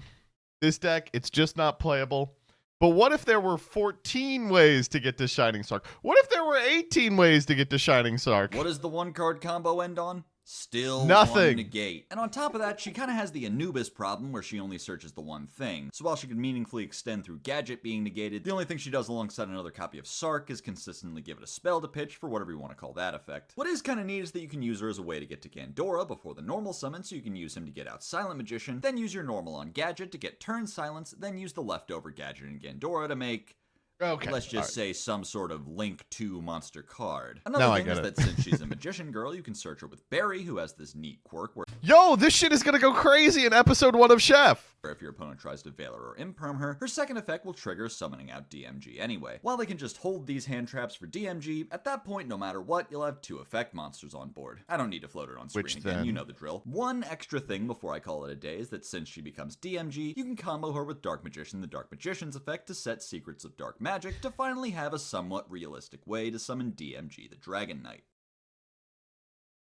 Speaker 1: This deck, it's just not playable. But what if there were 14 ways to get to Shining Sark? What if there were 18 ways to get to Shining Sark?
Speaker 2: What does the 1-card combo end on? Still
Speaker 1: Nothing.
Speaker 2: 1 negate. And on top of that, she kind of has the Anubis problem where she only searches the 1 thing. So while she can meaningfully extend through Gadget being negated, the only thing she does alongside another copy of Sark is consistently give it a spell to pitch for whatever you want to call that effect. What is kind of neat is that you can use her as a way to get to Gandora before the normal summon, so you can use him to get out Silent Magician, then use your normal on Gadget to get turn silence, then use the leftover Gadget in Gandora to make...
Speaker 1: Okay.
Speaker 2: Let's just say some sort of Link 2 monster card.
Speaker 1: Now
Speaker 2: Another
Speaker 1: I
Speaker 2: thing
Speaker 1: get
Speaker 2: is
Speaker 1: it.
Speaker 2: that since she's a magician girl, you can search her with Barry, who has this neat quirk where
Speaker 1: Yo, this shit is gonna go crazy in episode 1 of Chef.
Speaker 2: if your opponent tries to Veil her or Imperm her, her second effect will trigger summoning out DMG anyway. While they can just hold these hand traps for DMG, at that point, no matter what, you'll have 2 effect monsters on board. I don't need to float it on screen
Speaker 1: Which
Speaker 2: again,
Speaker 1: then?
Speaker 2: you know the drill. One extra thing before I call it a day is that since she becomes DMG, you can combo her with Dark Magician, the Dark Magician's effect to set Secrets of Dark Magic to finally have a somewhat realistic way to summon DMG, the Dragon Knight.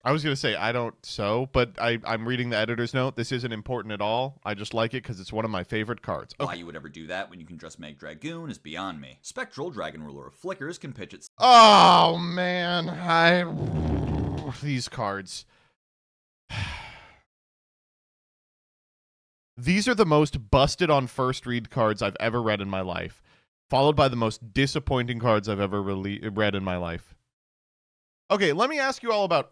Speaker 1: I was gonna say I don't but I'm reading the editor's note. This isn't important at all. I just like it because it's one of my favorite cards.
Speaker 2: Why you would ever do that when you can just make Dragoon is beyond me. Spectral, Dragon Ruler of Flickers, can pitch its...
Speaker 1: Oh man, these cards. These are the most busted on first read cards I've ever read in my life, followed by the most disappointing cards I've ever read in my life. Okay, let me ask you all about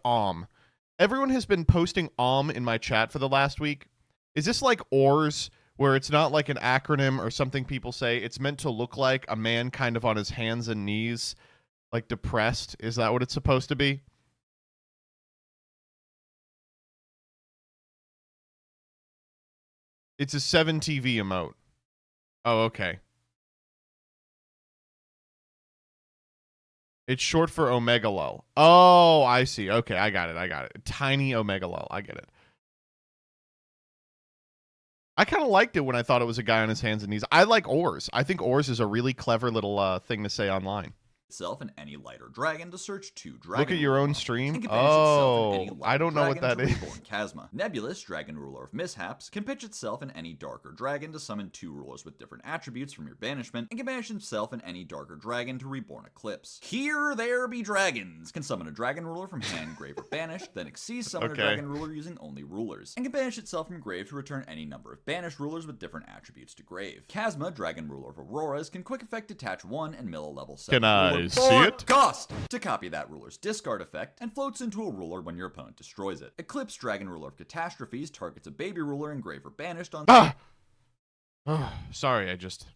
Speaker 1: Everyone has been posting in my chat for the last week. Is this like ORS, where it's not like an acronym or something people say? It's meant to look like a man kind of on his hands and knees, like depressed. Is that what it's supposed to be? It's a 7TV emote. Oh, okay. It's short for Omega Lull. Oh, I see. Okay, I got it. Tiny Omega Lull. I get it. I kind of liked it when I thought it was a guy on his hands and knees. I like ORS. I think ORS is a really clever little thing to say online.
Speaker 2: Itself and any lighter dragon to search 2 dragon.
Speaker 1: Look at your own
Speaker 2: monsters,
Speaker 1: stream.
Speaker 2: and can banish itself and any
Speaker 1: Oh,
Speaker 2: lighter
Speaker 1: I don't know what
Speaker 2: dragon
Speaker 1: that
Speaker 2: to
Speaker 1: is.
Speaker 2: Reborn Chasma. Nebulous, Dragon Ruler of Mishaps, can pitch itself and any darker dragon to summon 2 rulers with different attributes from your banishment, and can banish himself and any darker dragon to Reborn Eclipse. Here there be dragons, can summon a dragon ruler from hand, grave, or banished, then exceed summon
Speaker 1: Okay.
Speaker 2: a dragon ruler using only rulers, and can banish itself from grave to return any number of banished rulers with different attributes to grave. Chasma, Dragon Ruler of Auroras, can quick effect detach 1 and mill a level 7
Speaker 1: Can I
Speaker 2: ruler
Speaker 1: see
Speaker 2: for
Speaker 1: it?
Speaker 2: cost to copy that ruler's discard effect and floats into a ruler when your opponent destroys it. Eclipse, Dragon Ruler of Catastrophes, targets a baby ruler engraved or banished on...
Speaker 1: Oh, sorry, I just...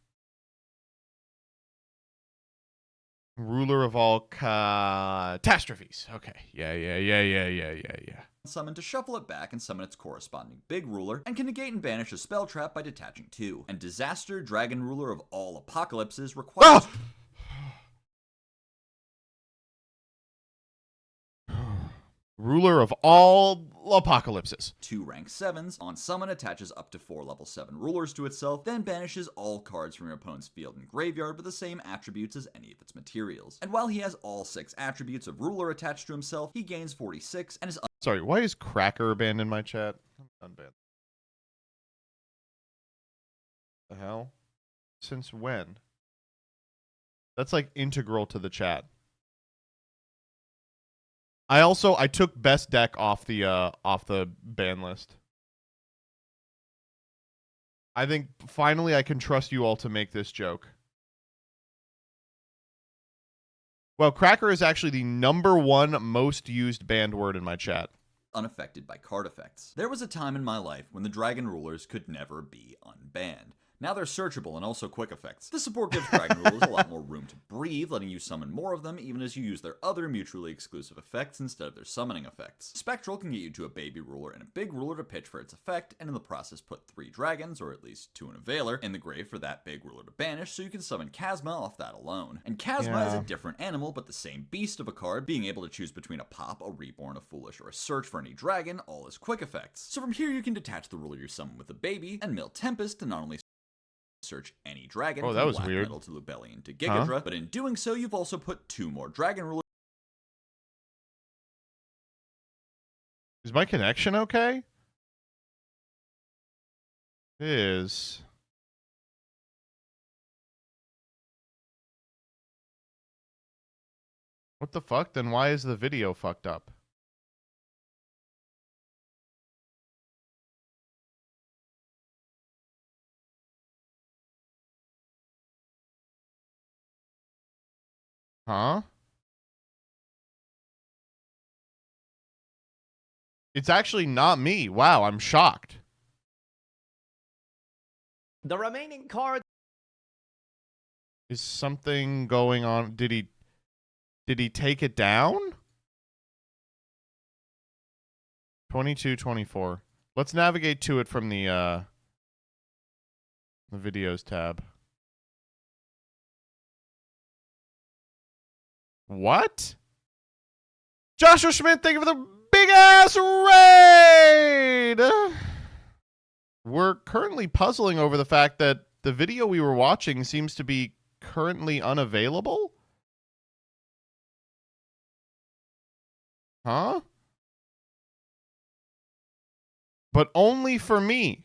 Speaker 1: Ruler of all catastrophes. Okay. Yeah.
Speaker 2: Summon to shuffle it back and summon its corresponding big ruler, and can negate and banish a spell trap by detaching 2. And Disaster, Dragon Ruler of all apocalypses, requires...
Speaker 1: Ruler of all apocalypses.
Speaker 2: 2 rank 7s. On summon, attaches up to 4 level 7 rulers to itself, then banishes all cards from your opponent's field and graveyard with the same attributes as any of its materials. And while he has all 6 attributes of ruler attached to himself, he gains 46 and is
Speaker 1: Sorry, why is Cracker banned in my chat? Unbanned. The hell? Since when? That's like integral to the chat. I took best deck off the ban list. I think finally I can trust you all to make this joke. Well, Cracker is actually the #1 most used banned word in my chat.
Speaker 2: unaffected by card effects. There was a time in my life when the Dragon Rulers could never be unbanned. Now they're searchable and also quick effects. This support gives Dragon Rulers a lot more room to breathe, letting you summon more of them even as you use their other mutually exclusive effects instead of their summoning effects. Spectral can get you to a baby ruler and a big ruler to pitch for its effect, and in the process put 3 dragons, or at least 2 in a Veiler, in the grave for that big ruler to banish, so you can summon Chasma off that alone. And Chasma is a different animal, but the same beast of a card, being able to choose between a Pop, a Reborn, a Foolish, or a Search for any dragon, all as quick effects. So from here you can detach the ruler you summon with a baby, and mill Tempest to not only search any dragon
Speaker 1: that
Speaker 2: from
Speaker 1: was
Speaker 2: Black
Speaker 1: weird.
Speaker 2: Metal to Lubellion to Gigadra, but in doing so you've also put 2 more dragon rulers.
Speaker 1: Is my connection okay? It is. What the fuck? Then why is the video fucked up? Huh? It's actually not me. Wow, I'm shocked.
Speaker 3: The remaining cards.
Speaker 1: Is something going on? Did he take it down? 22, 24. Let's navigate to it from the videos tab. What? Joshua Schmidt, thank you for the big ass raid! We're currently puzzling over the fact that the video we were watching seems to be currently unavailable. Huh? But only for me.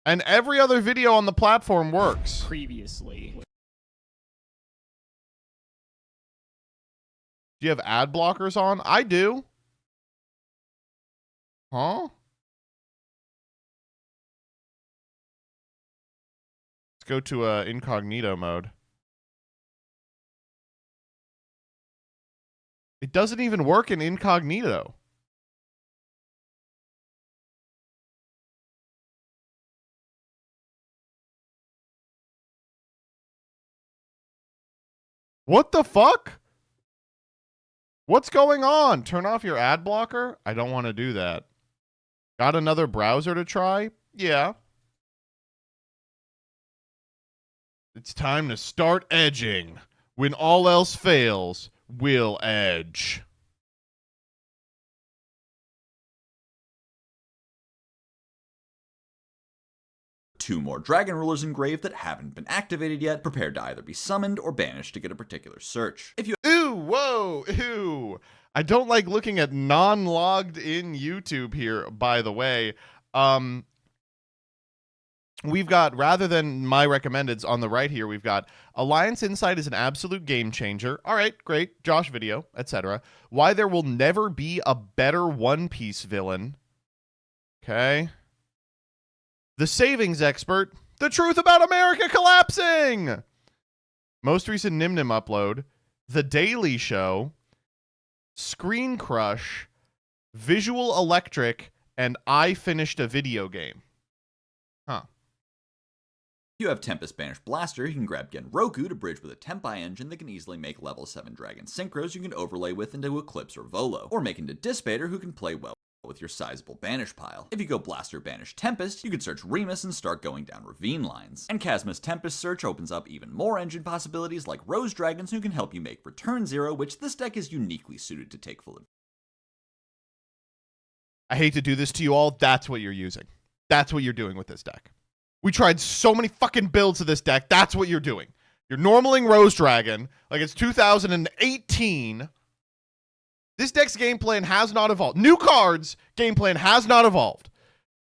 Speaker 1: And every other video on the platform works.
Speaker 3: Previously.
Speaker 1: Do you have ad blockers on? I do. Huh? Let's go to incognito mode. It doesn't even work in incognito. What the fuck? What's going on? Turn off your ad blocker? I don't want to do that. Got another browser to try? Yeah. It's time to start edging. When all else fails, we'll edge.
Speaker 2: Two more dragon rulers engraved that haven't been activated yet, prepared to either be summoned or banished to get a particular search. If you
Speaker 1: Ooh, whoa, ooh. I don't like looking at non-logged in YouTube here, by the way. We've got, rather than my recommendeds on the right here, we've got Alliance Insight is an absolute game changer. All right, great. Josh video, etc. Why there will never be a better One Piece villain. Okay. The Savings Expert. The truth about America collapsing. Most recent Nimnim upload. The Daily Show. Screen Crush. Visual Electric. And I finished a video game. Huh.
Speaker 2: If you have Tempest Banished Blaster, you can grab Genroku to bridge with a Tempai engine that can easily make level 7 Dragon Synchros you can overlay with into Eclipse or Volo, or make into Dissipator who can play well with your sizable banish pile. If you go Blaster Banish Tempest, you can search Remus and start going down Ravine lines. And Chasma's Tempest search opens up even more engine possibilities like Rose Dragons who can help you make Return Zero, which this deck is uniquely suited to take full advantage.
Speaker 1: I hate to do this to you all. That's what you're using. That's what you're doing with this deck. We tried so many fucking builds of this deck. That's what you're doing. You're normaling Rose Dragon like it's 2018. This deck's game plan has not evolved. New cards, game plan has not evolved.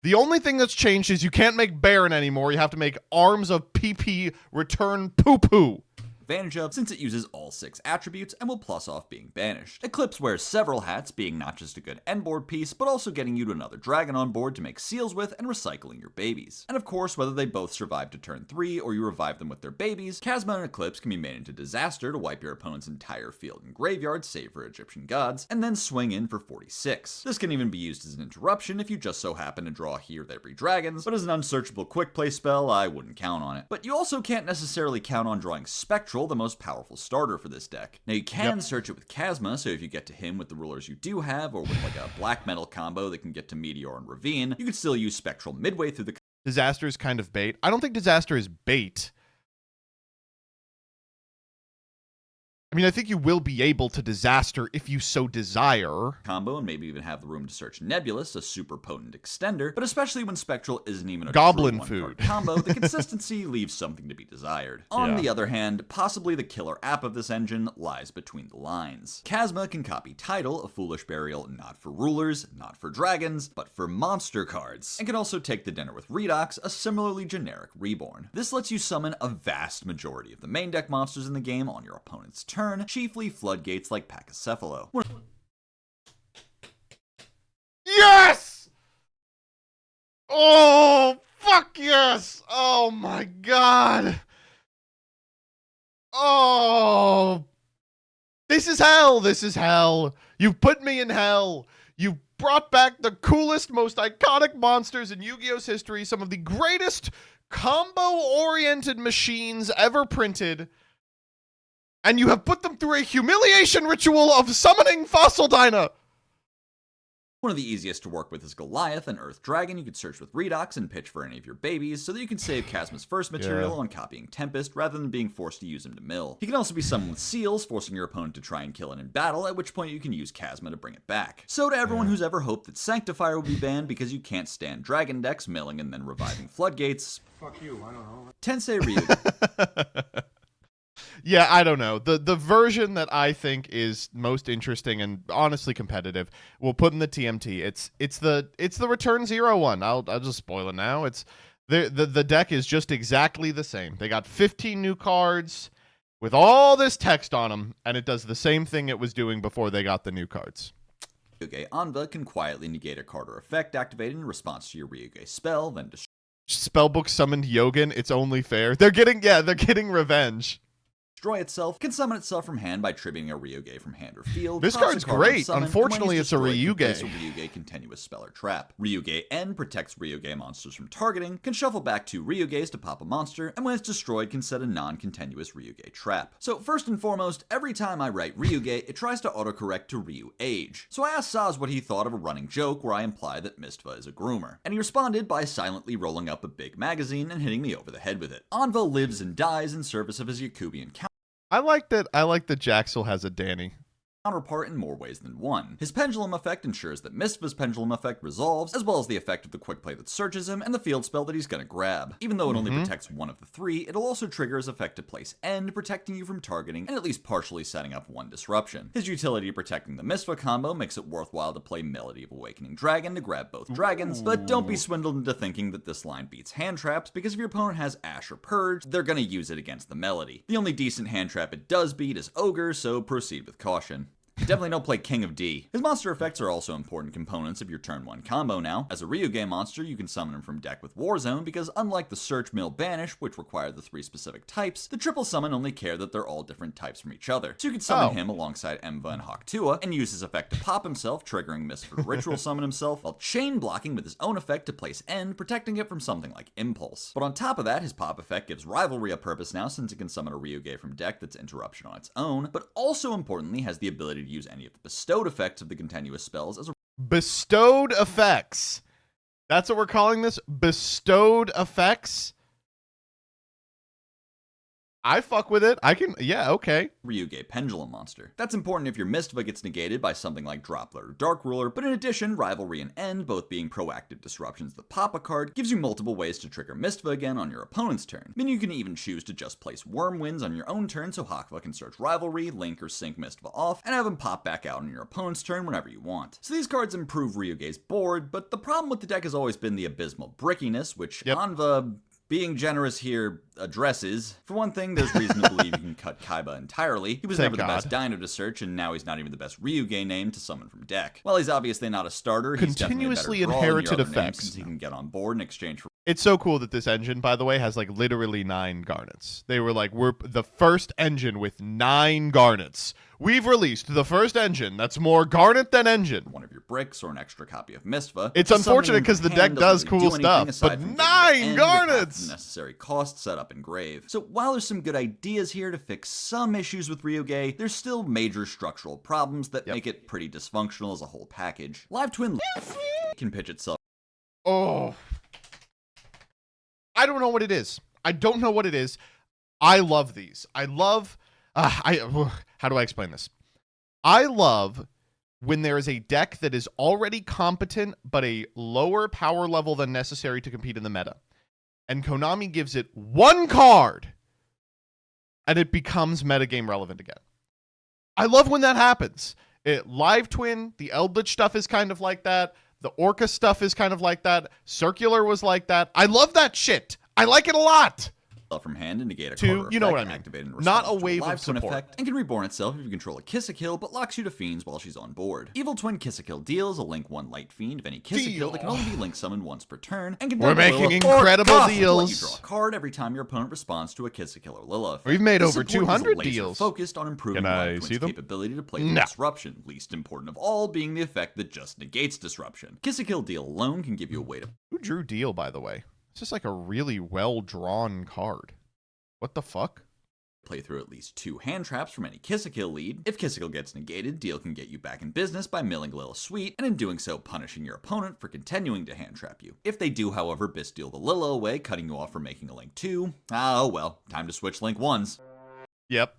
Speaker 1: The only thing that's changed is you can't make Baron anymore. You have to make Arms of PP Return Poo Poo.
Speaker 2: advantage of since it uses all 6 attributes and will plus off being banished. Eclipse wears several hats, being not just a good endboard piece, but also getting you to another dragon on board to make seals with and recycling your babies. And of course, whether they both survive to turn 3 or you revive them with their babies, Chasma and Eclipse can be made into Disaster to wipe your opponent's entire field and graveyard, save for Egyptian gods, and then swing in for 46. This can even be used as an interruption if you just so happen to draw here there be dragons, but as an unsearchable quick play spell, I wouldn't count on it. But you also can't necessarily count on drawing Spectral, the most powerful starter for this deck. Now you can search it with Chasma, so if you get to him with the rulers you do have, or with like a black metal combo that can get to Meteor and Ravine, you can still use Spectral midway through the
Speaker 1: Disaster is kind of bait. I don't think Disaster is bait. I mean, I think you will be able to Disaster if you so desire.
Speaker 2: Combo, and maybe even have the room to search Nebulous, a super potent extender, but especially when Spectral isn't even a
Speaker 1: Goblin
Speaker 2: true
Speaker 1: food
Speaker 2: one-card combo, the consistency leaves something to be desired. On the other hand, possibly the killer app of this engine lies between the lines. Chasma can copy Tidal, a foolish burial not for rulers, not for dragons, but for monster cards, and can also take the dinner with Redox, a similarly generic reborn. This lets you summon a vast majority of the main deck monsters in the game on your opponent's turn, chiefly floodgates like Pachycephalo.
Speaker 1: Yes! Oh, fuck yes! Oh my god! Oh! This is hell! This is hell! You've put me in hell! You brought back the coolest, most iconic monsters in Yu-Gi-Oh's history, some of the greatest combo-oriented machines ever printed, and you have put them through a humiliation ritual of summoning Fossil Dyna!
Speaker 2: One of the easiest to work with is Goliath, an Earth Dragon you could search with Redox and pitch for any of your babies, so that you can save Chasma's first material on copying Tempest, rather than being forced to use him to mill. He can also be summoned with Seals, forcing your opponent to try and kill it in battle, at which point you can use Chasma to bring it back. So to everyone who's ever hoped that Sanctifier would be banned because you can't stand Dragon decks milling and then reviving Floodgates,
Speaker 4: Fuck you, I don't know.
Speaker 2: Tensei Ryuga.
Speaker 1: Yeah, I don't know. The version that I think is most interesting and honestly competitive, we'll put in the TMT. It's the Return Zero one. I'll just spoil it now. It's the deck is just exactly the same. They got 15 new cards with all this text on them, and it does the same thing it was doing before they got the new cards.
Speaker 2: Ryuge Anva can quietly negate a card or effect activated in response to your Ryuge spell, then
Speaker 1: Spellbook summoned Yogan. It's only fair. They're getting revenge.
Speaker 2: destroy itself, can summon itself from hand by tributing a Ryuge from hand or field.
Speaker 1: This
Speaker 2: toss a
Speaker 1: card's
Speaker 2: card
Speaker 1: great.
Speaker 2: unsummon,
Speaker 1: Unfortunately,
Speaker 2: and
Speaker 1: it's a
Speaker 2: when he's
Speaker 1: Ryuge.
Speaker 2: destroyed, you can place a Ryuge continuous spell or trap. Ryuge N protects Ryuge monsters from targeting, can shuffle back 2 Ryuges to pop a monster, and when it's destroyed can set a non-continuous Ryuge trap. So first and foremost, every time I write Ryuge, it tries to autocorrect to Ryu Age. So I asked Saz what he thought of a running joke where I imply that Mistva is a groomer, and he responded by silently rolling up a big magazine and hitting me over the head with it. Anva lives and dies in service of his Yakubian
Speaker 1: I like that Jaxel has a Danny.
Speaker 2: counterpart in more ways than one. His pendulum effect ensures that Mistva's pendulum effect resolves, as well as the effect of the quick play that searches him and the field spell that he's gonna grab. Even though it only protects one of the 3, it'll also trigger his effect to place End, protecting you from targeting and at least partially setting up 1 disruption. His utility protecting the Mistva combo makes it worthwhile to play Melody of Awakening Dragon to grab both dragons, but don't be swindled into thinking that this line beats hand traps, because if your opponent has Ash or Purge, they're gonna use it against the Melody. The only decent hand trap it does beat is Ogre, so proceed with caution. Definitely don't play King of D. His monster effects are also important components of your turn 1 combo now. As a Ryuge monster, you can summon him from deck with Warzone, because unlike the Search, Mill, Banish, which require the 3 specific types, the triple summon only care that they're all different types from each other. So you can summon him alongside Emva and Hawktua, and use his effect to pop himself, triggering Mistva to ritual summon himself, while chain blocking with his own effect to place End, protecting it from something like Impulse. But on top of that, his pop effect gives Rivalry a purpose now, since it can summon a Ryuge from deck that's Interruption on its own, but also importantly has the ability to use any of the bestowed effects of the continuous spells as a
Speaker 1: Bestowed effects. That's what we're calling this? Bestowed effects? I fuck with it. Yeah, okay.
Speaker 2: Ryuge Pendulum monster. That's important if your Mistva gets negated by something like Droplet or Dark Ruler, but in addition, Rivalry and End, both being proactive disruptions that pop a card, gives you multiple ways to trigger Mistva again on your opponent's turn. Then you can even choose to just place Wormwinds on your own turn so Hakva can search Rivalry, Link, or Sync Mistva off, and have him pop back out on your opponent's turn whenever you want. So these cards improve Ryuge's board, but the problem with the deck has always been the abysmal brickiness, which Anva being generous here addresses. For one thing, there's reason to believe you can cut Kaiba entirely. He was
Speaker 1: Thank
Speaker 2: never the best
Speaker 1: God.
Speaker 2: dino to search, and now he's not even the best Ryuge name to summon from deck. While he's obviously not a starter, he's
Speaker 1: Continuously
Speaker 2: definitely a better draw than
Speaker 1: inherited
Speaker 2: your other names,
Speaker 1: effects.
Speaker 2: since he can get on board in exchange for
Speaker 1: It's so cool that this engine, by the way, has like literally 9 garnets. They were like, we're the first engine with 9 garnets. We've released the first engine that's more garnet than engine.
Speaker 2: one of your bricks or an extra copy of Mistva.
Speaker 1: It's
Speaker 2: Summoning
Speaker 1: unfortunate
Speaker 2: him
Speaker 1: because
Speaker 2: from
Speaker 1: the deck
Speaker 2: hand
Speaker 1: does
Speaker 2: doesn't
Speaker 1: cool
Speaker 2: really do
Speaker 1: stuff,
Speaker 2: anything aside
Speaker 1: but
Speaker 2: from getting
Speaker 1: 9
Speaker 2: the end with half
Speaker 1: garnets!
Speaker 2: the necessary costs set up in Grave. So while there's some good ideas here to fix some issues with Ryuge, there's still major structural problems that make it pretty dysfunctional as a whole package. Live Twin can pitch itself.
Speaker 1: Oh. I don't know what it is. I don't know what it is. I love these. I love... how do I explain this? I love when there is a deck that is already competent but a lower power level than necessary to compete in the meta. And Konami gives it 1 card and it becomes metagame relevant again. I love when that happens. Live Twin, the Eldritch stuff is kind of like that. The Orca stuff is kind of like that. Circular was like that. I love that shit. I like it a lot.
Speaker 2: From hand and negate a
Speaker 1: To-
Speaker 2: quarter
Speaker 1: you know
Speaker 2: effect
Speaker 1: what I mean.
Speaker 2: activated in
Speaker 1: Not
Speaker 2: response
Speaker 1: a
Speaker 2: to
Speaker 1: wave of
Speaker 2: live twin
Speaker 1: support.
Speaker 2: effect, and can reborn itself if you control a Kiss-a-Kill, but locks you to fiends while she's on board. Evil Twin Kiss-a-Kill deals a Link 1 Light Fiend of any Kiss-a-Kill that can only be Link summoned once per turn, and can
Speaker 1: We're
Speaker 2: double
Speaker 1: making
Speaker 2: Lilith or
Speaker 1: incredible
Speaker 2: Goth to let you
Speaker 1: deals.
Speaker 2: draw a card every time your opponent responds to a Kiss-a-Kill or Lilith.
Speaker 1: We've made
Speaker 2: This
Speaker 1: over
Speaker 2: support is
Speaker 1: 200
Speaker 2: laser
Speaker 1: deals.
Speaker 2: focused on improving
Speaker 1: Can I
Speaker 2: Live
Speaker 1: see
Speaker 2: Twin's
Speaker 1: them?
Speaker 2: capability to play
Speaker 1: No.
Speaker 2: disruption, least important of all being the effect that just negates disruption. Kiss-a-Kill deal alone can give you a way to
Speaker 1: Who drew Deal, by the way? It's just like a really well-drawn card. What the fuck?
Speaker 2: play through at least 2 hand traps from any Kiss-a-Kill lead. If Kiss-a-Kill gets negated, Deal can get you back in business by milling Lil Sweet, and in doing so punishing your opponent for continuing to hand trap you. If they do, however, Bis Deal the Lilo away, cutting you off from making a Link 2, oh well, time to switch Link 1s.
Speaker 1: Yep.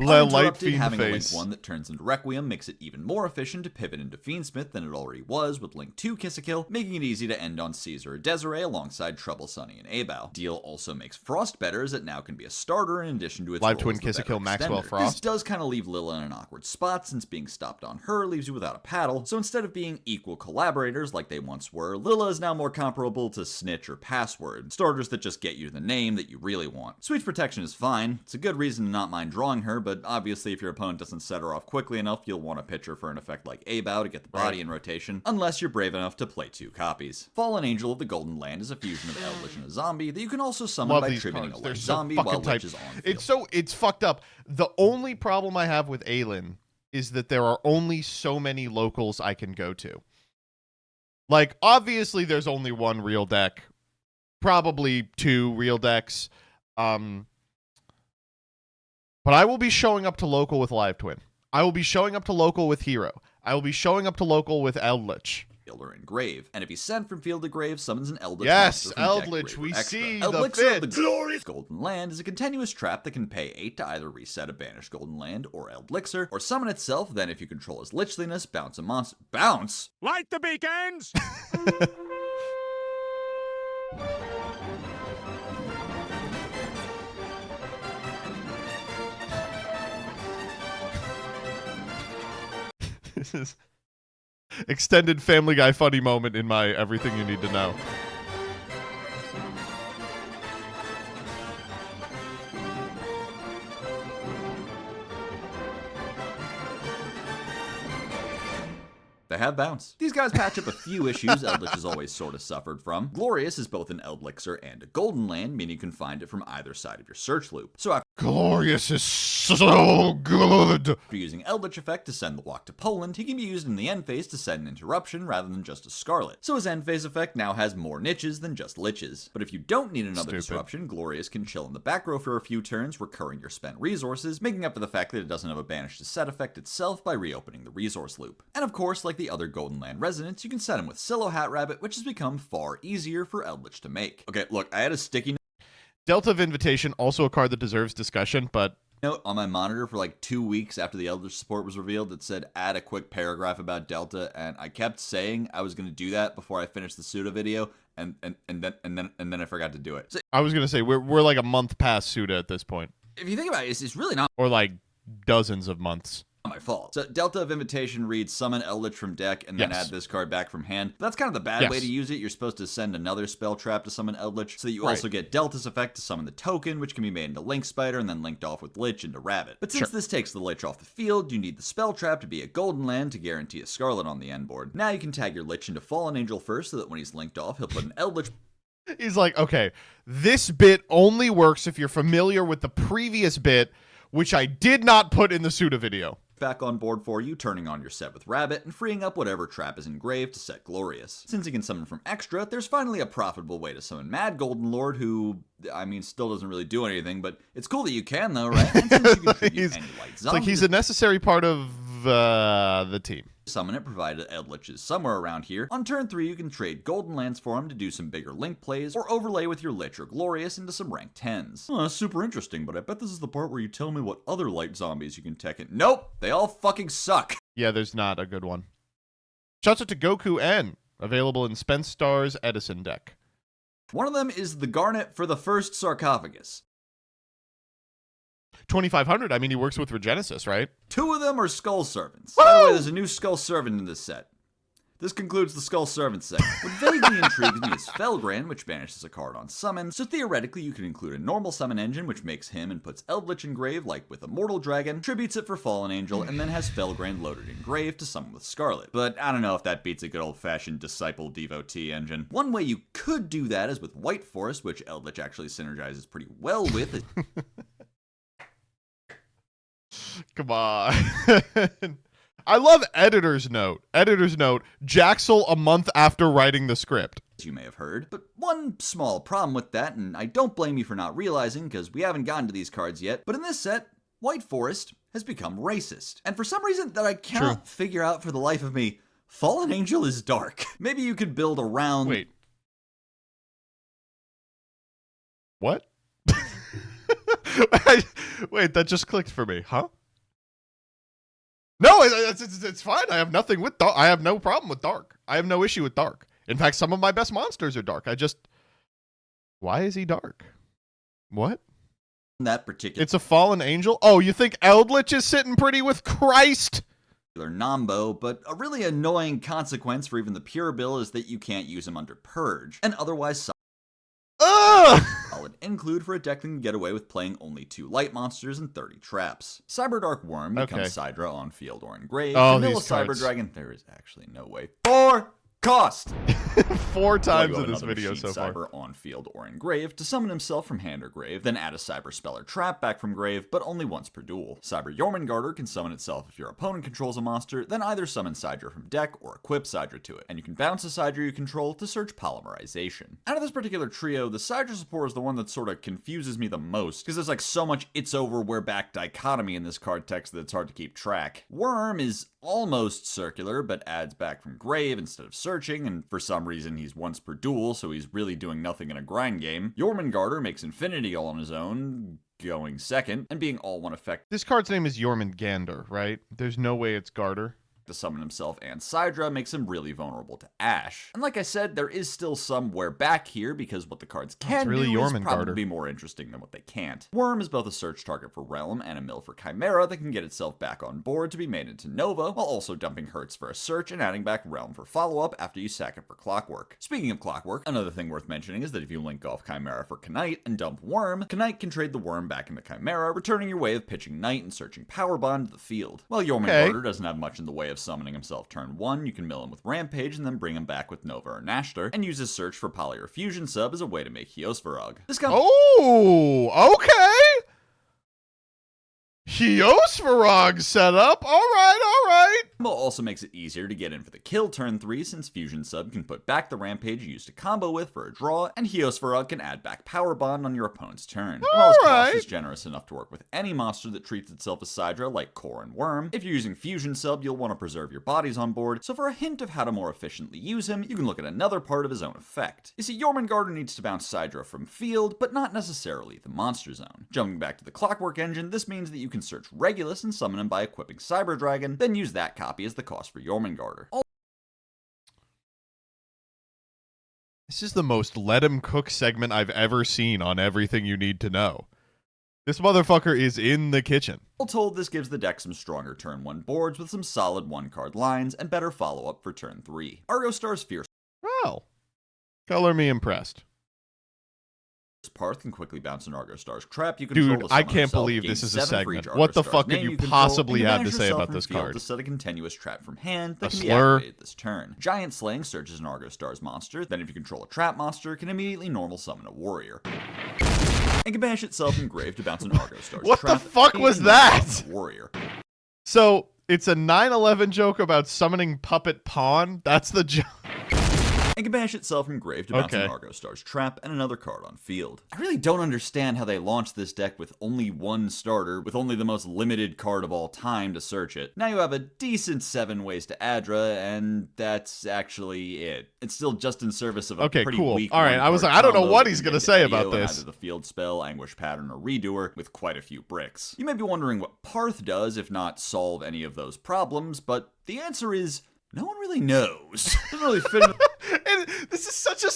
Speaker 1: Light
Speaker 2: Uninterrupted,
Speaker 1: Fiend
Speaker 2: having a Link
Speaker 1: face.
Speaker 2: 1 that turns into Requiem makes it even more efficient to pivot into Fiendsmith than it already was with Link 2 Kiss-a-Kill, making it easy to end on Caesar or Desiree alongside Trouble Sunny and Abao. Deal also makes Frost better, as it now can be a starter in addition to its
Speaker 1: Live
Speaker 2: role
Speaker 1: Twin
Speaker 2: as the
Speaker 1: Kiss-a-Kill
Speaker 2: better
Speaker 1: Maxwell
Speaker 2: extender.
Speaker 1: Frost.
Speaker 2: This does kind of leave Lila in an awkward spot, since being stopped on her leaves you without a paddle, so instead of being equal collaborators like they once were, Lila is now more comparable to Snitch or Password, starters that just get you the name that you really want. Sweet's protection is fine, it's a good reason to not mind drawing her, but obviously if your opponent doesn't set her off quickly enough, you'll want to pitch her for an effect like Abao to get the body in rotation, unless you're brave enough to play 2 copies. Fallen Angel of the Golden Land is a fusion of Eldritch and a zombie that you can also summon
Speaker 1: Love
Speaker 2: by
Speaker 1: these
Speaker 2: tributing
Speaker 1: cards.
Speaker 2: a
Speaker 1: They're
Speaker 2: light
Speaker 1: so
Speaker 2: zombie
Speaker 1: fucking
Speaker 2: while
Speaker 1: tight.
Speaker 2: Lich is on field.
Speaker 1: It's fucked up. The only problem I have with Aelin is that there are only so many locals I can go to. Like, obviously there's only one real deck. Probably 2 real decks. But I will be showing up to local with Live Twin. I will be showing up to local with Hero. I will be showing up to local with Eldritch.
Speaker 2: Field or in Grave, and if he's sent from field to Grave, summons an Eldritch
Speaker 1: Yes,
Speaker 2: monster from deck,
Speaker 1: Eldritch,
Speaker 2: Grave, or
Speaker 1: we
Speaker 2: extra.
Speaker 1: see the
Speaker 2: Elixir of
Speaker 1: fit.
Speaker 2: the glorious Golden Land is a continuous trap that can pay 8 to either reset a banished Golden Land or Eldlixir, or summon itself, then if you control his Lichliness, bounce a monster. Bounce?
Speaker 3: Light the beacons!
Speaker 1: This is extended Family Guy funny moment in my everything you need to know.
Speaker 2: They have bounce. These guys patch up a few issues Eldritch has always sort of suffered from. Glorious is both an Eldlixir and a Golden Land, meaning you can find it from either side of your search loop. So after
Speaker 1: Glorious is so good.
Speaker 2: using Eldritch effect to send the walk to Poland, he can be used in the end phase to send an interruption rather than just a Scarlet. So his end phase effect now has more niches than just liches. But if you don't need another
Speaker 1: Stupid.
Speaker 2: disruption, Glorious can chill in the back row for a few turns, recurring your spent resources, making up for the fact that it doesn't have a banish to set effect itself by reopening the resource loop. And of course, like the other Golden Land residents, you can set him with Silo Hat Rabbit, which has become far easier for Eldritch to make. Okay, look, I had a sticky
Speaker 1: Delta of Invitation, also a card that deserves discussion, but
Speaker 2: note on my monitor for like 2 weeks after the Eldritch support was revealed that said add a quick paragraph about Delta, and I kept saying I was going to do that before I finished the Suda video, and then I forgot to do it. So
Speaker 1: I was gonna say we're like a month past Suda at this point,
Speaker 2: if you think about it, it's really not
Speaker 1: or like dozens of months.
Speaker 2: Not my fault. So Delta of Invitation reads summon Eldritch from deck and then
Speaker 1: Yes.
Speaker 2: add this card back from hand. That's kind of the bad way
Speaker 1: Yes.
Speaker 2: to use it. You're supposed to send another spell trap to summon Eldritch, so that you
Speaker 1: Right.
Speaker 2: also get Delta's effect to summon the token, which can be made into Link Spider and then linked off with Lich into Rabbit. But since this takes the Lich off the field, you need the spell trap to be a golden land to guarantee a Scarlet on the end board. Now you can tag your Lich into Fallen Angel first, so that when he's linked off, he'll put an Eldritch
Speaker 1: He's like, okay, this bit only works if you're familiar with the previous bit, which I did not put in the Suda video.
Speaker 2: back on board for you, turning on your set with Rabbit, and freeing up whatever trap is engraved to set Glorious. Since he can summon from extra, there's finally a profitable way to summon Mad Golden Lord, who, I mean, still doesn't really do anything, but it's cool that you can, though, right? And since you can tribute any light
Speaker 1: It's
Speaker 2: zombie
Speaker 1: like he's a necessary part of the team.
Speaker 2: summon it, provided Eldritch is somewhere around here. On turn 3, you can trade Golden Lands for him to do some bigger Link plays, or overlay with your Lich or Glorious into some rank 10s. Oh, that's super interesting, but I bet this is the part where you tell me what other light zombies you can tech it. Nope, they all fucking suck.
Speaker 1: Yeah, there's not a good one. Shouts out to Goku N, available in Spence Star's Edison deck.
Speaker 2: One of them is the Garnet for the first sarcophagus.
Speaker 1: 2500. I mean, he works with Regenesis, right?
Speaker 2: 2 of them are Skull Servants.
Speaker 1: Woo!
Speaker 2: By the way, there's a new Skull Servant in this set. This concludes the Skull Servant segment. What vaguely intrigues me is Felgrand, which banishes a card on summon, so theoretically you can include a normal summon engine, which makes him and puts Eldritch in grave, like with Immortal Dragon, tributes it for Fallen Angel, and then has Felgrand loaded in grave to summon with Scarlet. But I don't know if that beats a good old-fashioned Disciple Devotee engine. One way you could do that is with White Forest, which Eldritch actually synergizes pretty well with.
Speaker 1: Come on. I love editor's note. Editor's note, Jaxel a month after writing the script.
Speaker 2: As you may have heard. But one small problem with that, and I don't blame you for not realizing, because we haven't gotten to these cards yet, but in this set, White Forest has become racist. And for some reason that I cannot figure out for the life of me, Fallen Angel is dark. Maybe you could build around...
Speaker 1: Wait. What? Wait, that just clicked for me, huh? No, it's fine. I have nothing with dark. I have no problem with dark. I have no issue with dark. In fact, some of my best monsters are dark. Why is he dark? What?
Speaker 2: that particular
Speaker 1: It's a fallen angel? Oh, you think Eldritch is sitting pretty with Christ?
Speaker 2: Nombo, but a really annoying consequence for even the pure bill is that you can't use him under Purge, and otherwise
Speaker 1: Ugh!
Speaker 2: solid include for a deck that can get away with playing only 2 light monsters and 30 traps. Cyberdark Worm becomes Sidra on field or in grave.
Speaker 1: Oh,
Speaker 2: Vanilla
Speaker 1: these
Speaker 2: Cyber
Speaker 1: cards.
Speaker 2: Dragon, there is actually no way. 4 cost!
Speaker 1: 4 times
Speaker 2: Logo
Speaker 1: in this
Speaker 2: another
Speaker 1: video
Speaker 2: machine
Speaker 1: so far.
Speaker 2: Cyber on field or in grave to summon himself from hand or grave, then add a Cyber Spell or Trap back from grave, but only once per duel. Cyber Jormungandr can summon itself if your opponent controls a monster, then either summon Sidra from deck or equip Sidra to it, and you can bounce a Sidra you control to search Polymerization. Out of this particular trio, the Sidra support is the one that sort of confuses me the most, because there's like so much it's over, we're back dichotomy in this card text that it's hard to keep track. Worm is almost circular, but adds back from grave instead of searching, and for some reason he's once per duel, so he's really doing nothing in a grind game. Jormungandr makes Infinity all on his own, going second, and being all one effect
Speaker 1: This card's name is Jormungandr, right? There's no way it's Garter.
Speaker 2: to summon himself, and Sidra makes him really vulnerable to Ash. And like I said, there is still some wear back here, because what the cards can
Speaker 1: really
Speaker 2: do is
Speaker 1: Jormungandr.
Speaker 2: probably more interesting than what they can't. Worm is both a search target for Realm and a mill for Chimera that can get itself back on board to be made into Nova, while also dumping Hertz for a search and adding back Realm for follow-up after you sack it for Clockwork. Speaking of Clockwork, another thing worth mentioning is that if you link off Chimera for Knight and dump Worm, Knight can trade the Worm back into Chimera, returning your way of pitching Knight and searching Power Bond to the field. While Jormungandr doesn't have much in the way of summoning himself turn 1, you can mill him with Rampage and then bring him back with Nova or Nashter, and use his search for Poly or Fusion sub as a way to make Hyosvarog. This comes
Speaker 1: Oh, okay. Hyosvarog setup. All right.
Speaker 2: combo also makes it easier to get in for the kill turn 3, since Fusion sub can put back the Rampage you used to combo with for a draw, and Hyosvarog can add back Power Bond on your opponent's turn. While his cost
Speaker 1: Alright.
Speaker 2: is generous enough to work with any monster that treats itself as Sidra, like Core and Worm, if you're using Fusion sub, you'll want to preserve your bodies on board, so for a hint of how to more efficiently use him, you can look at another part of his own effect. You see, Jormungandr needs to bounce Sidra from field, but not necessarily the monster zone. Jumping back to the Clockwork engine, this means that you can search Regulus and summon him by equipping Cyber Dragon, then use that copy as the cost for Jormungandr.
Speaker 1: This is the most let him cook segment I've ever seen on Everything You Need to Know. This motherfucker is in the kitchen.
Speaker 2: All told, this gives the deck some stronger turn 1 boards with some solid 1-card lines and better follow-up for turn 3. Argo Star's Fierce
Speaker 1: Oh. Color me impressed.
Speaker 2: Parth can quickly bounce an Argo Star's trap. You control
Speaker 1: Dude,
Speaker 2: the
Speaker 1: I
Speaker 2: summon
Speaker 1: can't
Speaker 2: herself,
Speaker 1: believe
Speaker 2: gain
Speaker 1: this is a
Speaker 2: 7 for each
Speaker 1: segment.
Speaker 2: Argo
Speaker 1: What the
Speaker 2: Star's
Speaker 1: fuck could
Speaker 2: name
Speaker 1: you
Speaker 2: control,
Speaker 1: possibly
Speaker 2: and
Speaker 1: have to
Speaker 2: banish
Speaker 1: say
Speaker 2: yourself
Speaker 1: about
Speaker 2: from
Speaker 1: this
Speaker 2: field
Speaker 1: card?
Speaker 2: to set a continuous trap from hand that
Speaker 1: A
Speaker 2: can be
Speaker 1: slur?
Speaker 2: activated this turn. Giant Slaying searches an Argo Star's monster, then if you control a trap monster, can immediately normal summon a warrior. And can banish itself from grave to bounce an Argo Star's
Speaker 1: What
Speaker 2: trap.
Speaker 1: the fuck was that?
Speaker 2: Warrior.
Speaker 1: So, it's a 9/11 joke about summoning Puppet Pawn? That's the joke.
Speaker 2: And can banish itself from grave to bounce an
Speaker 1: Okay.
Speaker 2: Argo Star's trap and another card on field. I really don't understand how they launched this deck with only one starter, with only the most limited card of all time to search it. Now you have a decent 7 ways to Adra, and that's actually it. It's still just in service of a
Speaker 1: Okay,
Speaker 2: pretty
Speaker 1: cool.
Speaker 2: weak
Speaker 1: All right, I was
Speaker 2: one-card
Speaker 1: like, I don't know
Speaker 2: combo
Speaker 1: what
Speaker 2: that
Speaker 1: he's
Speaker 2: can
Speaker 1: gonna
Speaker 2: get
Speaker 1: say
Speaker 2: Edio
Speaker 1: about
Speaker 2: in
Speaker 1: this.
Speaker 2: Either the field spell, Anguish Pattern, or Redoer with quite a few bricks. You may be wondering what Parth does if not solve any of those problems, but the answer is no one really knows. Doesn't really fit in.
Speaker 1: And this is such a...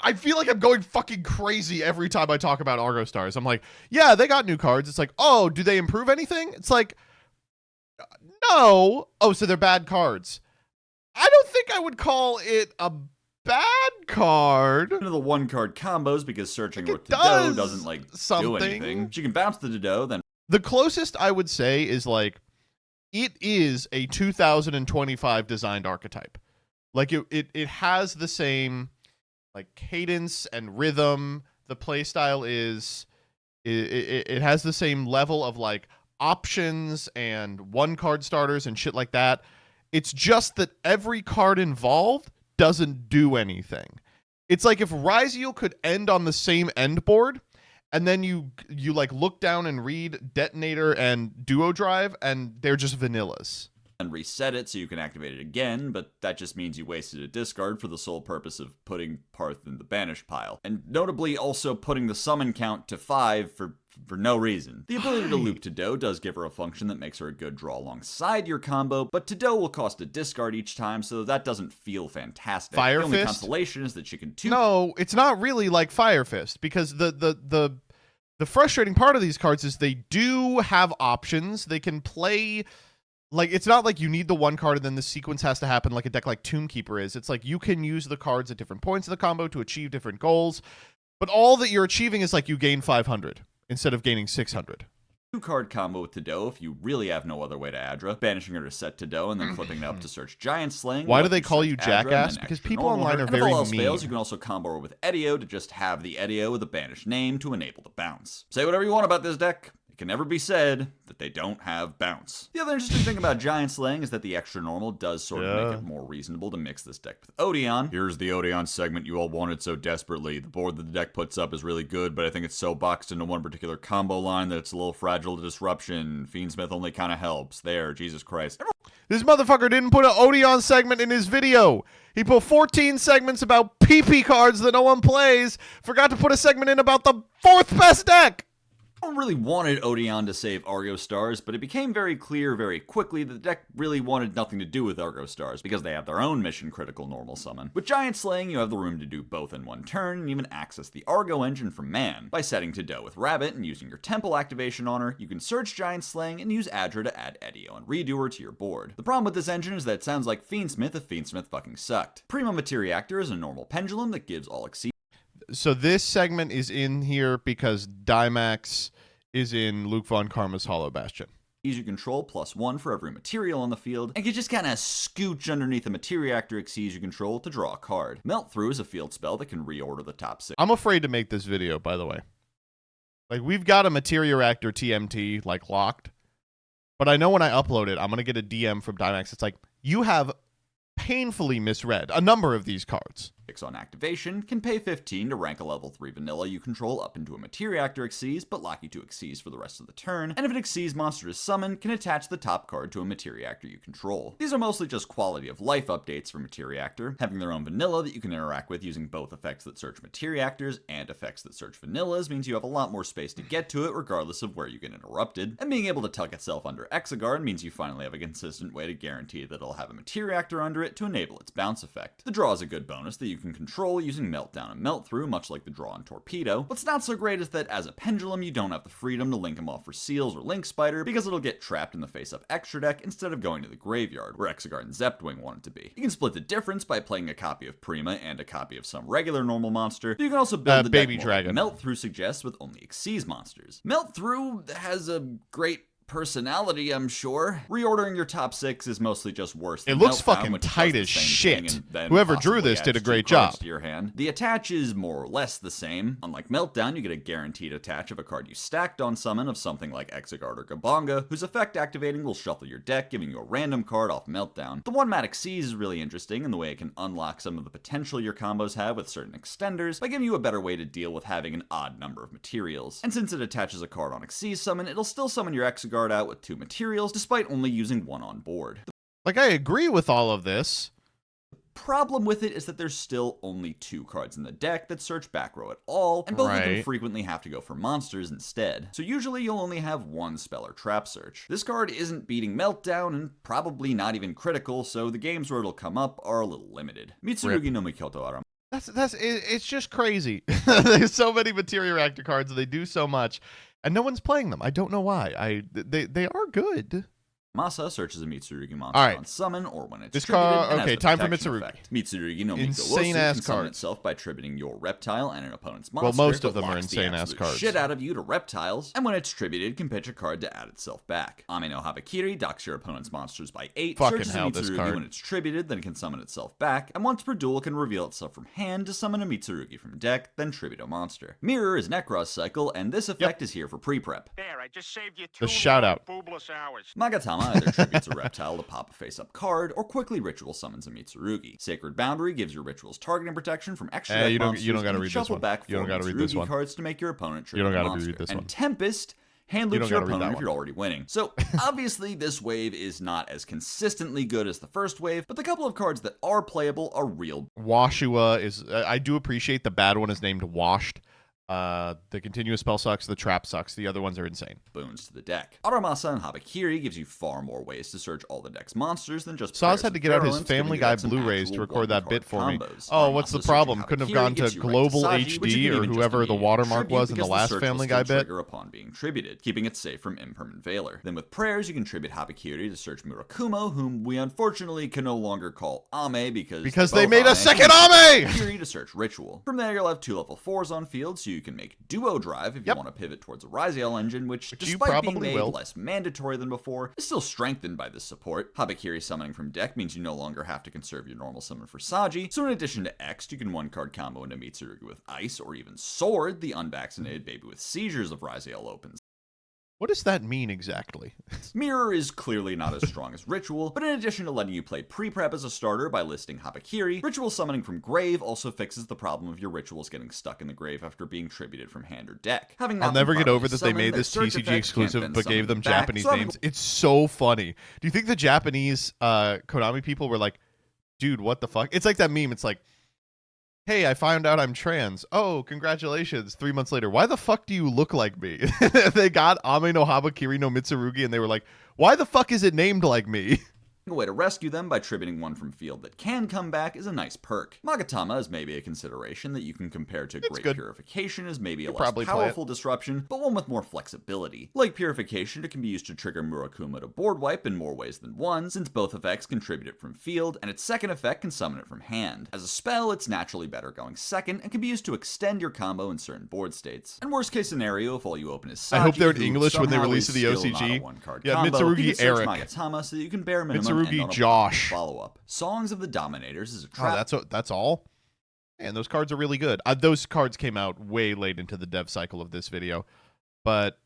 Speaker 1: I feel like I'm going fucking crazy every time I talk about Argo Stars. I'm like, yeah, they got new cards. It's like, oh, do they improve anything? It's like, no. Oh, so they're bad cards. I don't think I would call it a bad card.
Speaker 2: Into the 1-card combos because searching
Speaker 1: Like,
Speaker 2: with
Speaker 1: it
Speaker 2: Dido
Speaker 1: does
Speaker 2: doesn't like do
Speaker 1: something.
Speaker 2: anything. She can bounce the Dido, then
Speaker 1: The closest I would say is like, it is a 2025 designed archetype. Like it has the same like cadence and rhythm. The playstyle is it has the same level of like options and 1-card starters and shit like that. It's just that every card involved doesn't do anything. It's like if Ryziel could end on the same end board, and then you like look down and read Detonator and Duo Drive, and they're just vanillas.
Speaker 2: and reset it so you can activate it again, but that just means you wasted a discard for the sole purpose of putting Parth in the banish pile. And notably also putting the summon count to 5 for no reason. The ability to loop Tido does give her a function that makes her a good draw alongside your combo, but Tido will cost a discard each time, so that doesn't feel fantastic.
Speaker 1: Fire
Speaker 2: the only
Speaker 1: Fist?
Speaker 2: consolation is that she can
Speaker 1: No, it's not really like Fire Fist, because the frustrating part of these cards is they do have options. They can play... Like, it's not like you need the one card and then the sequence has to happen like a deck like Tomb Keeper is. It's like you can use the cards at different points of the combo to achieve different goals, but all that you're achieving is like you gain 500 instead of gaining 600.
Speaker 2: 2-card combo with Tido if you really have no other way to Adra, banishing her to set Tido and then flipping it up to search Giant Slaying.
Speaker 1: Why
Speaker 2: will
Speaker 1: do
Speaker 2: let
Speaker 1: they call
Speaker 2: search
Speaker 1: you
Speaker 2: Adra
Speaker 1: jackass?
Speaker 2: and then
Speaker 1: Because
Speaker 2: extra
Speaker 1: people
Speaker 2: normal
Speaker 1: online
Speaker 2: her.
Speaker 1: are
Speaker 2: And if
Speaker 1: very
Speaker 2: all else
Speaker 1: mean.
Speaker 2: fails, you can also combo her with Edio to just have the Edio with a banished name to enable the bounce. Say whatever you want about this deck. It can never be said that they don't have bounce. The other interesting thing about Giant Slaying is that the extra normal does sort of make it more reasonable to mix this deck with Odeon. Here's the Odeon segment you all wanted so desperately. The board that the deck puts up is really good, but I think it's so boxed into one particular combo line that it's a little fragile to disruption. Fiendsmith only kind of helps. There, Jesus Christ.
Speaker 1: This motherfucker didn't put an Odeon segment in his video. He put 14 segments about PP cards that no one plays. Forgot to put a segment in about the 4th best deck.
Speaker 2: No one really wanted Odeon to save Argo Stars, but it became very clear very quickly that the deck really wanted nothing to do with Argo Stars because they have their own mission critical normal summon. With Giant Slaying, you have the room to do both in one turn and even access the Argo engine from man. By setting Tido with Rabbit and using your Temple activation on her, you can search Giant Slaying and use Adra to add Edio and Redoer to your board. The problem with this engine is that it sounds like Fiendsmith if Fiendsmith fucking sucked. Prima Materiactor is a normal pendulum that gives all exceed.
Speaker 1: So this segment is in here because Dimax is in Luke Von Karma's Hollow Bastion.
Speaker 2: You control +1 for every material on the field, and you just kind of scooch underneath a Materiactor Exceeds you control to draw a card. Melt Through is a field spell that can reorder the top 6.
Speaker 1: I'm afraid to make this video, by the way. Like, we've got a Materiactor TMT, like, locked. But I know when I upload it, I'm going to get a DM from Dimax. It's like, you have painfully misread a number of these cards.
Speaker 2: On activation, can pay 15 to rank a level 3 vanilla you control up into a Materiactor Exceeds, but lock you to Exceeds for the rest of the turn, and if an Exceeds monster is summoned, can attach the top card to a Materiactor you control. These are mostly just quality of life updates for Materiactor, having their own vanilla that you can interact with using both effects that search Materiactors and effects that search vanillas means you have a lot more space to get to it regardless of where you get interrupted, and being able to tuck itself under Exegard means you finally have a consistent way to guarantee that it'll have a Materiactor under it to enable its bounce effect. The draw is a good bonus that you you can control using Meltdown and Melt Through, much like the Draw and Torpedo. What's not so great is that as a pendulum, you don't have the freedom to link them off for Seals or Link Spider, because it'll get trapped in the face-up extra deck instead of going to the graveyard, where Exegard and Zeptwing want it to be. You can split the difference by playing a copy of Prima and a copy of some regular normal monster. You can also build the
Speaker 1: Baby
Speaker 2: deck
Speaker 1: Dragon.
Speaker 2: Melt Through suggests with only Xyz monsters. Melt Through has a great personality, I'm sure. Reordering your top 6 is mostly just worse than
Speaker 1: It looks
Speaker 2: Meltdown,
Speaker 1: fucking
Speaker 2: which does
Speaker 1: tight
Speaker 2: the
Speaker 1: as
Speaker 2: same
Speaker 1: shit.
Speaker 2: thing and then
Speaker 1: Whoever drew
Speaker 2: possibly
Speaker 1: this did a
Speaker 2: adds
Speaker 1: great
Speaker 2: 2 cards
Speaker 1: job.
Speaker 2: to your hand. The attach is more or less the same. Unlike Meltdown, you get a guaranteed attach of a card you stacked on summon of something like Exegard or Gabonga, whose effect activating will shuffle your deck, giving you a random card off Meltdown. The one-matic Xyz is really interesting in the way it can unlock some of the potential your combos have with certain extenders by giving you a better way to deal with having an odd number of materials. And since it attaches a card on a Xyz summon, it'll still summon your Exegard out with 2 materials, despite only using 1 on board.
Speaker 1: Like, I agree with all of this.
Speaker 2: Problem with it is that there's still only 2 cards in the deck that search back row at all, and both of them
Speaker 1: Right.
Speaker 2: frequently have to go for monsters instead. So usually you'll only have 1 spell or trap search. This card isn't beating Meltdown, and probably not even critical, so the games where it'll come up are a little limited. Mitsurugi no Mikoto Arama.
Speaker 1: It's just crazy. There's so many Materia Reactor cards, and they do so much, and no one's playing them. I don't know why. They are good.
Speaker 2: Masa searches a Mitsurugi monster
Speaker 1: All right.
Speaker 2: on summon or when it's
Speaker 1: This
Speaker 2: tributed,
Speaker 1: card-
Speaker 2: and has
Speaker 1: okay,
Speaker 2: the
Speaker 1: time for
Speaker 2: protection
Speaker 1: Mitsurugi.
Speaker 2: effect. Mitsurugi no Mikowosu
Speaker 1: Insane-ass
Speaker 2: can summon
Speaker 1: cards.
Speaker 2: itself by tributing your reptile and an opponent's
Speaker 1: Well,
Speaker 2: monster.
Speaker 1: most of
Speaker 2: but
Speaker 1: them are
Speaker 2: locks the
Speaker 1: insane-ass
Speaker 2: absolute
Speaker 1: cards.
Speaker 2: shit out of you to reptiles, and when it's tributed, can pitch a card to add itself back. Ame no Habakiri docks your opponent's monsters by 8,
Speaker 1: Fucking
Speaker 2: searches
Speaker 1: hell,
Speaker 2: a
Speaker 1: this
Speaker 2: Mitsurugi
Speaker 1: card.
Speaker 2: when it's tributed, then can summon itself back, and once per duel can reveal itself from hand to summon a Mitsurugi from deck, then tribute a monster. Mirror is Necros cycle, and this effect is here for pre-prep.
Speaker 4: There, I just saved you 2
Speaker 1: shout out.
Speaker 4: boobless hours.
Speaker 2: Magatama either tributes a reptile to pop a face-up card, or quickly ritual summons a Mitsurugi. Sacred Boundary gives your rituals targeting protection from extra deck
Speaker 1: you don't
Speaker 2: monsters,
Speaker 1: gotta
Speaker 2: and
Speaker 1: read this
Speaker 2: shuffle
Speaker 1: one.
Speaker 2: back
Speaker 1: You don't
Speaker 2: 4
Speaker 1: gotta read this
Speaker 2: Mitsurugi
Speaker 1: one.
Speaker 2: cards to make your opponent
Speaker 1: You
Speaker 2: tribute
Speaker 1: don't
Speaker 2: a
Speaker 1: gotta
Speaker 2: monster.
Speaker 1: read this
Speaker 2: And
Speaker 1: one.
Speaker 2: Tempest hand
Speaker 1: You
Speaker 2: loops
Speaker 1: don't
Speaker 2: your
Speaker 1: gotta read
Speaker 2: opponent
Speaker 1: that
Speaker 2: if you're already winning. So obviously this wave is not as consistently good as the first wave, but the couple of cards that are playable are real
Speaker 1: Washua is. I do appreciate the bad one is named Washed. The continuous spell sucks. The trap sucks. The other ones are insane.
Speaker 2: boons to the deck. Aramasa and Habakiri gives you far more ways to search all the deck's monsters than just
Speaker 1: Saz
Speaker 2: prayers
Speaker 1: had to
Speaker 2: and
Speaker 1: get out his
Speaker 2: virulence, giving
Speaker 1: Family
Speaker 2: your
Speaker 1: Guy
Speaker 2: deck some
Speaker 1: Blu-rays to
Speaker 2: actual
Speaker 1: record that
Speaker 2: one-card
Speaker 1: bit for me.
Speaker 2: combos.
Speaker 1: Oh, what's the
Speaker 2: Aramasa
Speaker 1: problem?
Speaker 2: searching
Speaker 1: Couldn't have
Speaker 2: Habakiri
Speaker 1: gone to
Speaker 2: gets you right
Speaker 1: Global
Speaker 2: Saji, which
Speaker 1: HD
Speaker 2: you can
Speaker 1: or
Speaker 2: even just
Speaker 1: whoever the
Speaker 2: immediately
Speaker 1: watermark
Speaker 2: tribute
Speaker 1: was in the
Speaker 2: because
Speaker 1: last
Speaker 2: search will
Speaker 1: Family
Speaker 2: still
Speaker 1: Guy bit.
Speaker 2: trigger upon being tributed, keeping it safe from impermanent Veiler. Then with prayers, you can tribute Habakiri to search Murakumo, whom we unfortunately can no longer call Ame because
Speaker 1: They
Speaker 2: both
Speaker 1: made a
Speaker 2: Ame.
Speaker 1: second Ame!
Speaker 2: Habakiri to search Ritual. From there, you'll have 2 level 4s on field, so you can make Duo Drive if you
Speaker 1: Yep.
Speaker 2: want to pivot towards a Ryziel engine, which
Speaker 1: you
Speaker 2: despite being
Speaker 1: probably
Speaker 2: made
Speaker 1: will.
Speaker 2: less mandatory than before, is still strengthened by this support. Habakiri summoning from deck means you no longer have to conserve your normal summon for Saji, so in addition to X, you can 1-card combo into Mitsurugi with Ice, or even Sword, the unvaccinated baby with seizures of Ryziel opens.
Speaker 1: What does that mean exactly?
Speaker 2: Mirror is clearly not as strong as Ritual, but in addition to letting you play pre-prep as a starter by listing Habakiri, Ritual summoning from Grave also fixes the problem of your Rituals getting stuck in the grave after being tributed from hand or deck. Having not
Speaker 1: I'll
Speaker 2: been
Speaker 1: never get
Speaker 2: properly
Speaker 1: over that they
Speaker 2: summoned,
Speaker 1: made
Speaker 2: their
Speaker 1: this
Speaker 2: search
Speaker 1: TCG
Speaker 2: effects can't
Speaker 1: exclusive
Speaker 2: then
Speaker 1: but
Speaker 2: summon
Speaker 1: gave them
Speaker 2: back,
Speaker 1: Japanese
Speaker 2: so having
Speaker 1: names. It's so funny. Do you think the Japanese Konami people were like, dude, what the fuck? It's like that meme. It's like, hey, I found out I'm trans. Oh, congratulations. 3 months later, why the fuck do you look like me? They got Ame no Habakiri no Mitsurugi, and they were like, why the fuck is it named like me?
Speaker 2: A way to rescue them by tributing one from field that can come back is a nice perk. Magatama is maybe a consideration that you can compare to Great
Speaker 1: good.
Speaker 2: Purification as maybe a less
Speaker 1: probably play it.
Speaker 2: powerful disruption, but one with more flexibility. Like Purification, it can be used to trigger Murakuma to board wipe in more ways than one, since both effects contribute it from field, and its second effect can summon it from hand. As a spell, it's naturally better going second, and can be used to extend your combo in certain board states. And worst case scenario, if all you open is Saji,
Speaker 1: I hope they're in
Speaker 2: who
Speaker 1: English when they
Speaker 2: somehow
Speaker 1: release
Speaker 2: is
Speaker 1: the
Speaker 2: still not a
Speaker 1: OCG.
Speaker 2: one-card
Speaker 1: Yeah,
Speaker 2: combo,
Speaker 1: Mitsurugi
Speaker 2: you can search
Speaker 1: Eric.
Speaker 2: Magatama so that you can bare minimum
Speaker 1: Mitsurugi
Speaker 2: end on a
Speaker 1: Josh.
Speaker 2: follow-up. Songs of the Dominators is a
Speaker 1: Oh,
Speaker 2: trap.
Speaker 1: that's all? Man, those cards are really good. Those cards came out way late into the dev cycle of this video, but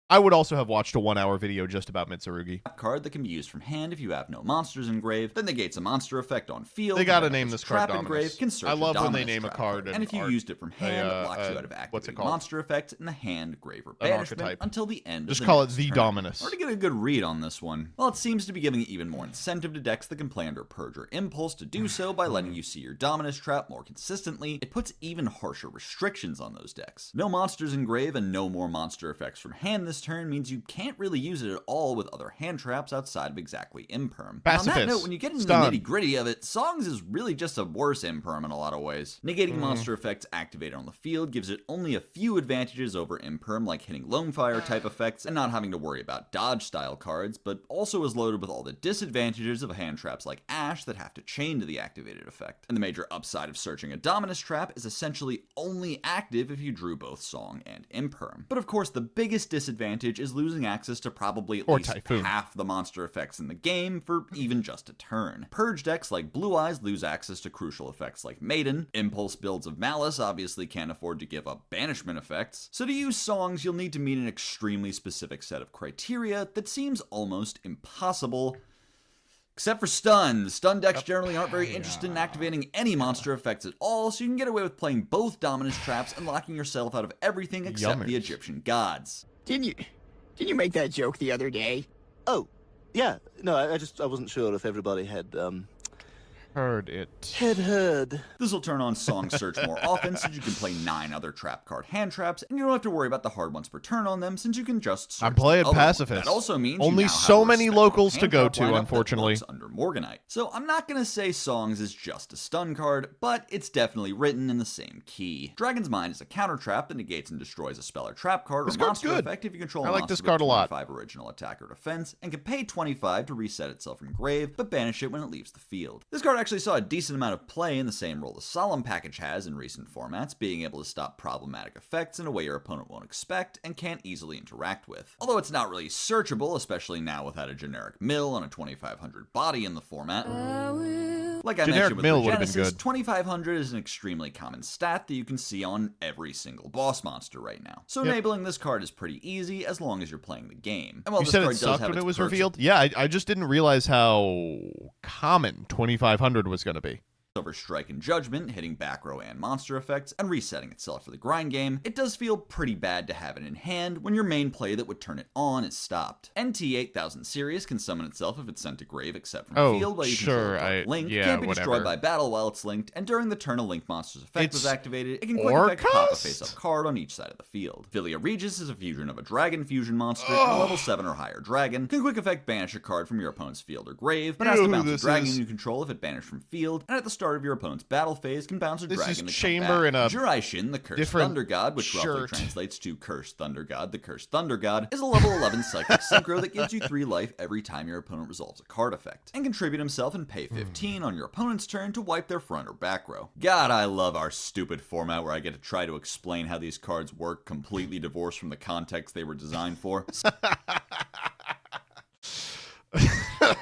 Speaker 1: I would also have watched a 1-hour video just about Mitsurugi.
Speaker 2: Card that can be used from hand if you have no monsters in grave, then negates a monster effect on field.
Speaker 1: They gotta
Speaker 2: and
Speaker 1: name
Speaker 2: if
Speaker 1: this
Speaker 2: it's
Speaker 1: card
Speaker 2: trapped in
Speaker 1: Dominus.
Speaker 2: grave, can search
Speaker 1: I love
Speaker 2: a
Speaker 1: when they
Speaker 2: Dominus
Speaker 1: name a
Speaker 2: trap
Speaker 1: card
Speaker 2: and
Speaker 1: an
Speaker 2: if you
Speaker 1: art-
Speaker 2: used it from hand, it locks you out of
Speaker 1: what's it
Speaker 2: activating
Speaker 1: called?
Speaker 2: monster effect in the hand, grave, or banishment
Speaker 1: archetype.
Speaker 2: until the end
Speaker 1: Just
Speaker 2: of the
Speaker 1: call it
Speaker 2: next
Speaker 1: the
Speaker 2: turn.
Speaker 1: Dominus.
Speaker 2: Hard to get a good read on this one. Well, it seems to be giving even more incentive to decks that can play under Purge or Impulse to do so by letting you see your Dominus trap more consistently. It puts even harsher restrictions on those decks. No monsters in grave and no more monster effects from hand this this turn means you can't really use it at all with other hand traps outside of exactly Imperm. And on
Speaker 1: Pacifist.
Speaker 2: that note, when you get into
Speaker 1: Stun.
Speaker 2: the nitty-gritty of it, Songs is really just a worse Imperm in a lot of ways. Negating monster effects activated on the field gives it only a few advantages over Imperm, like hitting Lone Fire type effects and not having to worry about dodge style cards, but also is loaded with all the disadvantages of hand traps like Ash that have to chain to the activated effect. And the major upside of searching a Dominus trap is essentially only active if you drew both Song and Imperm. But of course, the biggest disadvantage is losing access to probably at least
Speaker 1: Typhoon.
Speaker 2: half the monster effects in the game for even just a turn. Purge decks like Blue Eyes lose access to crucial effects like Maiden. Impulse builds of Malice obviously can't afford to give up banishment effects. So to use Songs, you'll need to meet an extremely specific set of criteria that seems almost impossible. Except for stun. Stun decks generally aren't very interested in activating any monster effects at all, so you can get away with playing both Dominus traps and locking yourself out of everything except the Egyptian gods.
Speaker 5: Didn't you make that joke the other day?
Speaker 6: Oh, yeah. No, I wasn't sure if everybody had
Speaker 1: Heard it.
Speaker 6: heard.
Speaker 2: This will turn on Song Search more often since you can play 9 other trap card hand traps, and you don't have to worry about the hard ones per turn on them since you can just search
Speaker 1: I'm playing
Speaker 2: the other
Speaker 1: Pacifist.
Speaker 2: one. That also means you
Speaker 1: Only
Speaker 2: now have
Speaker 1: so
Speaker 2: a
Speaker 1: many
Speaker 2: respectable
Speaker 1: locals to
Speaker 2: hand
Speaker 1: go
Speaker 2: trap
Speaker 1: to,
Speaker 2: lineup that
Speaker 1: unfortunately.
Speaker 2: works under Morganite. So I'm not going to say Songs is just a stun card, but it's definitely written in the same key. Dragon's Mind is a counter trap that negates and destroys a spell or trap card
Speaker 1: This
Speaker 2: or
Speaker 1: card's
Speaker 2: monster
Speaker 1: good.
Speaker 2: effect if you control a
Speaker 1: I like
Speaker 2: monster
Speaker 1: this
Speaker 2: with
Speaker 1: card a lot.
Speaker 2: 25 original attack or defense, and can pay 25 to reset itself from grave, but banish it when it leaves the field. This card actually saw a decent amount of play in the same role the Solemn package has in recent formats, being able to stop problematic effects in a way your opponent won't expect and can't easily interact with. Although it's not really searchable, especially now without a generic mill on a 2500 body in the format. Like I
Speaker 1: Generic
Speaker 2: mentioned with
Speaker 1: mill
Speaker 2: the
Speaker 1: would've been
Speaker 2: Genesis,
Speaker 1: good.
Speaker 2: 2500 is an extremely common stat that you can see on every single boss monster right now. So enabling this card is pretty easy as long as you're playing the game. And while
Speaker 1: You
Speaker 2: this
Speaker 1: said
Speaker 2: card
Speaker 1: it
Speaker 2: does
Speaker 1: sucked
Speaker 2: have
Speaker 1: when
Speaker 2: its
Speaker 1: it was
Speaker 2: perks-
Speaker 1: revealed? Yeah, I just didn't realize how common 2500 was going to be.
Speaker 2: over Strike and Judgment, hitting back row and monster effects, and resetting itself for the grind game, it does feel pretty bad to have it in hand when your main play that would turn it on is stopped. NT8000 Sirius can summon itself if it's sent to grave except from
Speaker 1: Oh,
Speaker 2: field while you
Speaker 1: sure,
Speaker 2: control a Link,
Speaker 1: yeah,
Speaker 2: can't be
Speaker 1: whatever.
Speaker 2: destroyed by battle while it's linked, and during the turn a Link monster's effect was
Speaker 1: It's
Speaker 2: activated, it can quick effect pop a
Speaker 1: Orcust?
Speaker 2: face-up card on each side of the field. Filia Regis is a fusion of a dragon fusion monster and a level 7 or higher dragon, can quick effect banish a card from your opponent's field or grave, but has to
Speaker 1: Ew,
Speaker 2: bounce a
Speaker 1: this
Speaker 2: dragon
Speaker 1: is-
Speaker 2: you control if it banished from field, and at the start of your opponent's battle phase can bounce a
Speaker 1: This
Speaker 2: dragon
Speaker 1: is
Speaker 2: to
Speaker 1: Chamber
Speaker 2: come back.
Speaker 1: in a
Speaker 2: Jirai Shin, the Cursed
Speaker 1: different
Speaker 2: Thunder God, which roughly
Speaker 1: shirt.
Speaker 2: translates to Cursed Thunder God, the Cursed Thunder God, is a level 11 Cyclic Synchro that gives you 3 life every time your opponent resolves a card effect, and contribute himself and pay 15 on your opponent's turn to wipe their front or back row. God, I love our stupid format where I get to try to explain how these cards work completely divorced from the context they were designed for.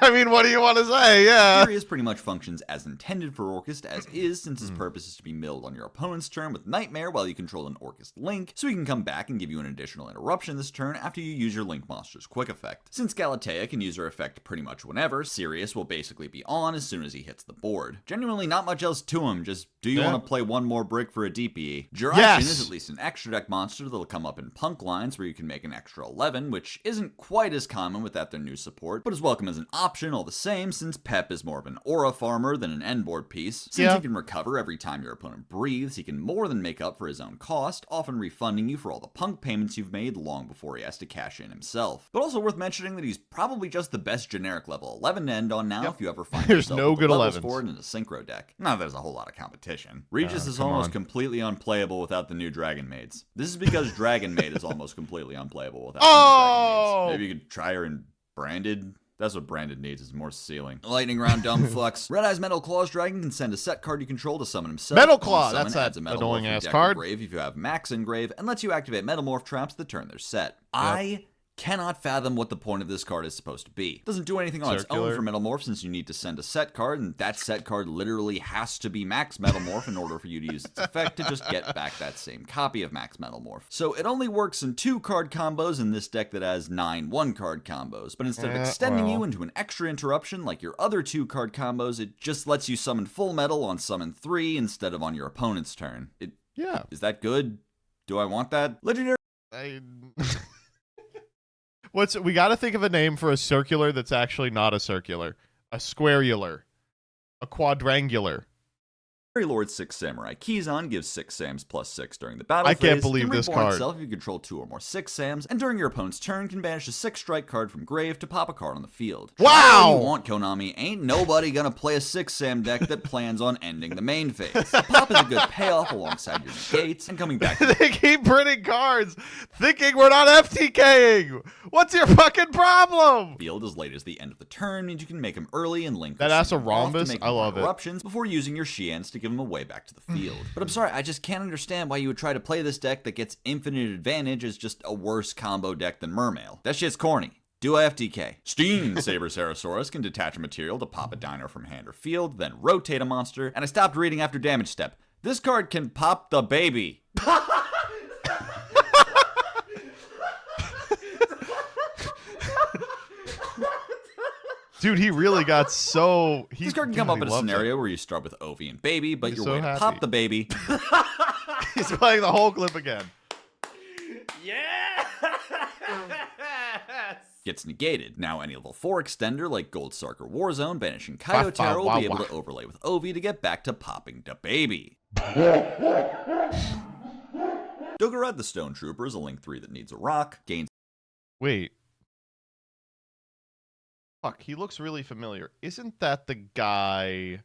Speaker 1: I mean, what do you want to say? Yeah.
Speaker 2: Furious pretty much functions as intended for Orcust as is, since his purpose is to be milled on your opponent's turn with Nightmare while you control an Orcust Link, so he can come back and give you an additional interruption this turn after you use your Link monster's quick effect. Since Galatea can use her effect pretty much whenever, Sirius will basically be on as soon as he hits the board. Genuinely not much else to him, just do you
Speaker 1: Yeah.
Speaker 2: want to play one more brick for a DPE? Jiraishin
Speaker 1: Yes.
Speaker 2: is at least an extra deck monster that'll come up in punk lines where you can make an extra 11, which isn't quite as common without their new support, but is welcome as an option all the same, since Pep is more of an aura farmer than an end board piece. Since
Speaker 1: Yeah.
Speaker 2: he can recover every time your opponent breathes, he can more than make up for his own cost, often refunding you for all the punk payments you've made long before he has to cash in himself. But also worth mentioning that he's probably just the best generic level 11 to end on now if you ever find
Speaker 1: There's
Speaker 2: yourself
Speaker 1: no
Speaker 2: with the
Speaker 1: good
Speaker 2: levels
Speaker 1: 11s.
Speaker 2: for it in a synchro deck. Not that there's a whole lot of competition. Regis is
Speaker 1: come
Speaker 2: almost
Speaker 1: on.
Speaker 2: completely unplayable without the new Dragon Maids. This is because Dragon Maid is almost completely unplayable without the new
Speaker 1: Oh!
Speaker 2: Dragon Maids. Maybe you could try her in Branded. That's what Branded needs, is more ceiling. Lightning Round Dumb Flux. Red Eye's Metal Claws Dragon can send a set card you control to summon himself.
Speaker 1: Metal
Speaker 2: On
Speaker 1: Claw,
Speaker 2: summon,
Speaker 1: that's
Speaker 2: adds
Speaker 1: that
Speaker 2: a Metamorph
Speaker 1: annoying
Speaker 2: from
Speaker 1: ass
Speaker 2: deck or
Speaker 1: card.
Speaker 2: grave if you have Max in grave, and lets you activate Metamorph traps the turn they're set. I cannot fathom what the point of this card is supposed to be. It doesn't do anything on its
Speaker 1: Circular.
Speaker 2: own for Metamorph since you need to send a set card, and that set card literally has to be Max Metamorph in order for you to use its effect to just get back that same copy of Max Metamorph. So it only works in 2 card combos in this deck that has 9 1-card combos, but instead of extending you into an extra interruption like your other 2 card combos, it just lets you summon Full Metal on summon 3 instead of on your opponent's turn.
Speaker 1: Yeah.
Speaker 2: Is that good? Do I want that? Legendary
Speaker 1: We got to think of a name for a circular that's actually not a circular. A squarular. A quadrangular.
Speaker 2: Fairy Lord 6 Samurai Kizan gives 6 Sams plus 6 during the battle
Speaker 1: I can't
Speaker 2: phase.
Speaker 1: believe
Speaker 2: Can
Speaker 1: this
Speaker 2: reborn
Speaker 1: card.
Speaker 2: itself if you control 2 or more 6 Sams, and during your opponent's turn can banish a 6 strike card from grave to pop a card on the field.
Speaker 1: Wow!
Speaker 2: Try all you want, Konami. Ain't nobody gonna play a 6 Sam deck that plans on ending the main phase. The pop is a good payoff alongside your negates and coming back to
Speaker 1: They keep printing cards, thinking we're not FTKing. What's your fucking problem?
Speaker 2: field as late as the end of the turn means you can make him early and link
Speaker 1: That
Speaker 2: or
Speaker 1: ass
Speaker 2: send
Speaker 1: a
Speaker 2: him off to
Speaker 1: rhombus?
Speaker 2: make
Speaker 1: I
Speaker 2: him
Speaker 1: love it.
Speaker 2: eruptions before using your Shians to give him a way back to the field. But I'm sorry, I just can't understand why you would try to play this deck that gets infinite advantage as just a worse combo deck than Mermail. That shit's corny. Do a FTK. Steen Saber Sarasaurus can detach a material to pop a dino from hand or field, then rotate a monster, and I stopped reading after damage step. This card can pop the baby.
Speaker 1: Dude, he really got so...
Speaker 2: This card can come up in a scenario where you start with Ovi and baby, but
Speaker 1: He's
Speaker 2: your
Speaker 1: so
Speaker 2: way to
Speaker 1: happy.
Speaker 2: pop the baby
Speaker 1: He's playing the whole clip again.
Speaker 3: Yeah.
Speaker 2: gets negated. Now any level 4 extender like Gold Sark or Warzone banishing
Speaker 1: Wah,
Speaker 2: Kaido Terror will
Speaker 1: wah,
Speaker 2: be able
Speaker 1: wah.
Speaker 2: to overlay with Ovi to get back to popping the baby. Dogorad the Stone Trooper is a Link 3 that needs a rock, gains
Speaker 1: Wait. Fuck, he looks really familiar. Isn't that the guy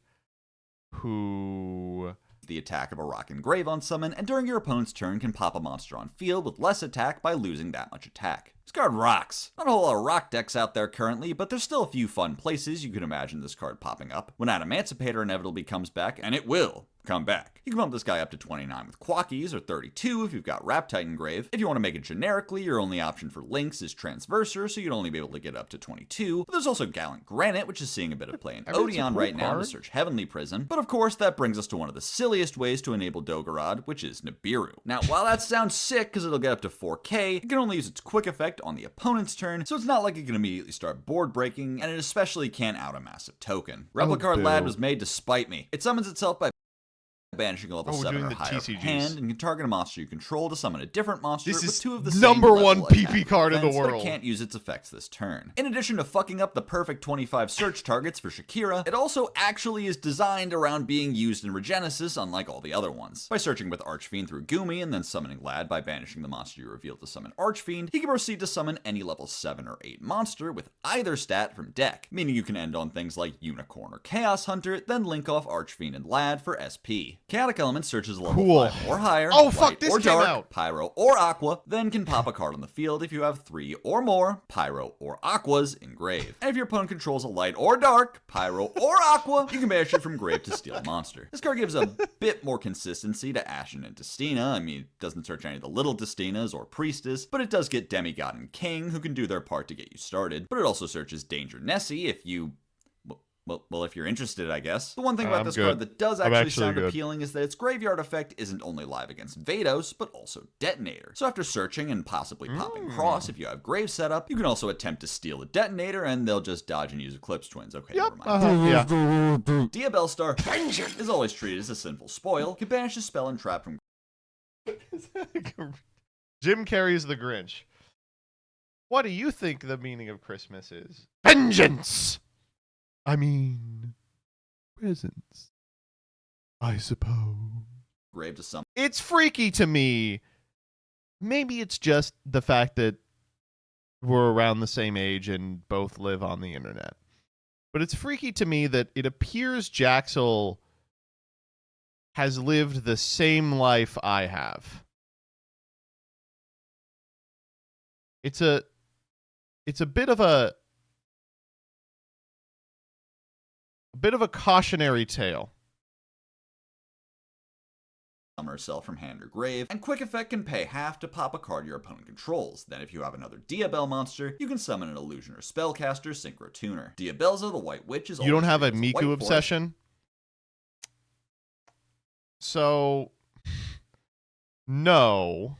Speaker 1: who...
Speaker 2: the attack of a rock and grave on summon, and during your opponent's turn can pop a monster on field with less attack by losing that much attack. This card rocks. Not a whole lot of rock decks out there currently, but there's still a few fun places you can imagine this card popping up. When Adamantipator inevitably comes back, and it will come back. You can bump this guy up to 29 with Quackies, or 32 if you've got Rap Titan Grave. If you want to make it generically, your only option for links is Transversor, so you'd only be able to get up to 22. But there's also Gallant Granite, which is seeing a bit of play in
Speaker 1: Everett's a
Speaker 2: Odeon
Speaker 1: cool
Speaker 2: right now to
Speaker 1: card.
Speaker 2: search Heavenly Prison. But of course, that brings us to one of the silliest ways to enable Dogorad, which is Nibiru. Now, while that sounds sick because it'll get up to 4k, it can only use its quick effect on the opponent's turn, so it's not like it can immediately start board breaking, and it especially can't out a massive token. Replicard Lad
Speaker 1: boo.
Speaker 2: was made to spite me. It summons itself by banishing a level
Speaker 1: Oh, we're
Speaker 2: 7
Speaker 1: doing
Speaker 2: or
Speaker 1: the
Speaker 2: higher
Speaker 1: TCGs.
Speaker 2: hand and can target a monster you control to summon a different monster
Speaker 1: This
Speaker 2: with
Speaker 1: is
Speaker 2: 2 of the
Speaker 1: number
Speaker 2: same
Speaker 1: one
Speaker 2: level
Speaker 1: PP
Speaker 2: attack
Speaker 1: card in the
Speaker 2: defense, but
Speaker 1: world.
Speaker 2: it can't use its effects this turn. In addition to fucking up the perfect 25 search targets for Shakira, it also actually is designed around being used in Regenesis unlike all the other ones. By searching with Archfiend through Gumi and then summoning Lad by banishing the monster you reveal to summon Archfiend, he can proceed to summon any level 7 or 8 monster with either stat from deck, meaning you can end on things like Unicorn or Chaos Hunter, then link off Archfiend and Lad for SP. Chaotic Element searches a level
Speaker 1: Cool.
Speaker 2: 5 or higher,
Speaker 1: Oh, fuck,
Speaker 2: light
Speaker 1: this
Speaker 2: or
Speaker 1: came
Speaker 2: dark,
Speaker 1: out.
Speaker 2: pyro or aqua, then can pop a card on the field if you have 3 or more pyro or aquas in grave. And if your opponent controls a light or dark, pyro or aqua, you can banish it from grave to steal a monster. This card gives a bit more consistency to Ashen and Destina. I mean, it doesn't search any of the little Destinas or Priestess, but it does get Demigod and King, who can do their part to get you started. But it also searches Danger Nessie if you... Well, if you're interested, I guess. The one thing about
Speaker 1: I'm
Speaker 2: this
Speaker 1: good.
Speaker 2: card that does
Speaker 1: I'm
Speaker 2: actually
Speaker 1: actually
Speaker 2: sound
Speaker 1: good.
Speaker 2: appealing is that its graveyard effect isn't only live against Vados, but also Detonator. So after searching and possibly popping Cross, if you have Grave set up, you can also attempt to steal a Detonator, and they'll just dodge and use Eclipse Twins. Okay,
Speaker 1: Yep.
Speaker 2: never mind.
Speaker 1: Yeah.
Speaker 2: Dia Bellstar is always treated as a sinful spoil, can banish a spell and trap from
Speaker 1: Jim Carrey's the Grinch. What do you think the meaning of Christmas is? Vengeance! I mean, presents. I suppose.
Speaker 2: grave to summon.
Speaker 1: It's freaky to me. Maybe it's just the fact that we're around the same age and both live on the internet. But it's freaky to me that it appears Jaxel has lived the same life I have. It's a bit of a cautionary tale.
Speaker 2: Summon herself from hand or grave, and quick effect can pay half to pop a card your opponent controls. Then if you have another Diabell monster, you can summon an illusion or spellcaster Synchro Tuner. Diabelza, the White Witch, is
Speaker 1: You don't
Speaker 2: always
Speaker 1: have a
Speaker 2: treated as
Speaker 1: Miku
Speaker 2: white forest.
Speaker 1: obsession? So, no.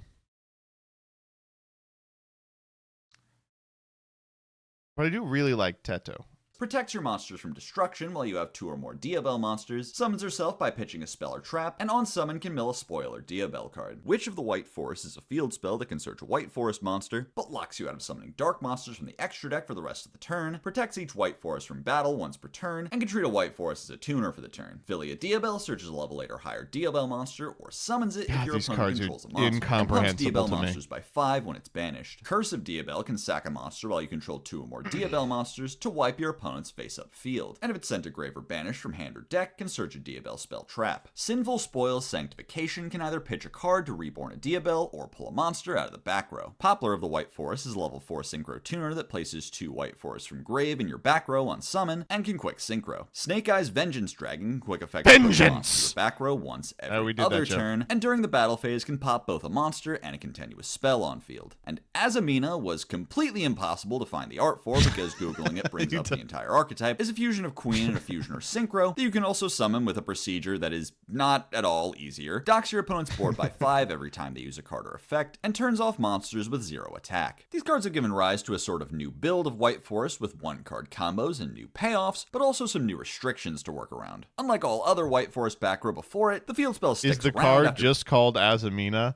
Speaker 1: But I do really like Teto.
Speaker 2: protects your monsters from destruction while you have 2 or more Diabell monsters, summons herself by pitching a spell or trap, and on summon can mill a spoil or Diabell card. Witch of the White Forest is a field spell that can search a White Forest monster, but locks you out of summoning dark monsters from the extra deck for the rest of the turn, protects each White Forest from battle once per turn, and can treat a White Forest as a tuner for the turn. Filia Diabell searches a level 8 or higher Diabell monster, or summons it if your
Speaker 1: these
Speaker 2: opponent
Speaker 1: cards are
Speaker 2: controls a monster, and pumps
Speaker 1: incomprehensible
Speaker 2: Diabell
Speaker 1: to me.
Speaker 2: monsters by 5 when it's banished. Curse of Diabell can sack a monster while you control 2 or more Diabell monsters to wipe your opponent's face-up field, and if it's sent to grave or banished from hand or deck, can search a Diabell spell trap. Sinful Spoil's Sanctification can either pitch a card to reborn a Diabell or pull a monster out of the back row. Poplar of the White Forest is a level 4 synchro tuner that places 2 White Forests from grave in your back row on summon and can quick synchro. Snake Eyes Vengeance Dragon can quick effect
Speaker 1: Vengeance!
Speaker 2: the back row once every
Speaker 1: we did
Speaker 2: other
Speaker 1: that joke.
Speaker 2: turn, and during the battle phase can pop both a monster and a continuous spell on field. And Azamina was completely impossible to find the art for because googling it brings up the entire archetype, is a fusion of Queen and a fusion or synchro that you can also summon with a procedure that is not at all easier, docks your opponent's board by 5 every time they use a card or effect, and turns off monsters with 0 attack. These cards have given rise to a sort of new build of White Forest with 1-card combos and new payoffs, but also some new restrictions to work around. Unlike all other White Forest back row before it, the field spell sticks
Speaker 1: Is the
Speaker 2: around
Speaker 1: card
Speaker 2: after
Speaker 1: just called Azamina?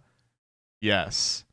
Speaker 1: Yes.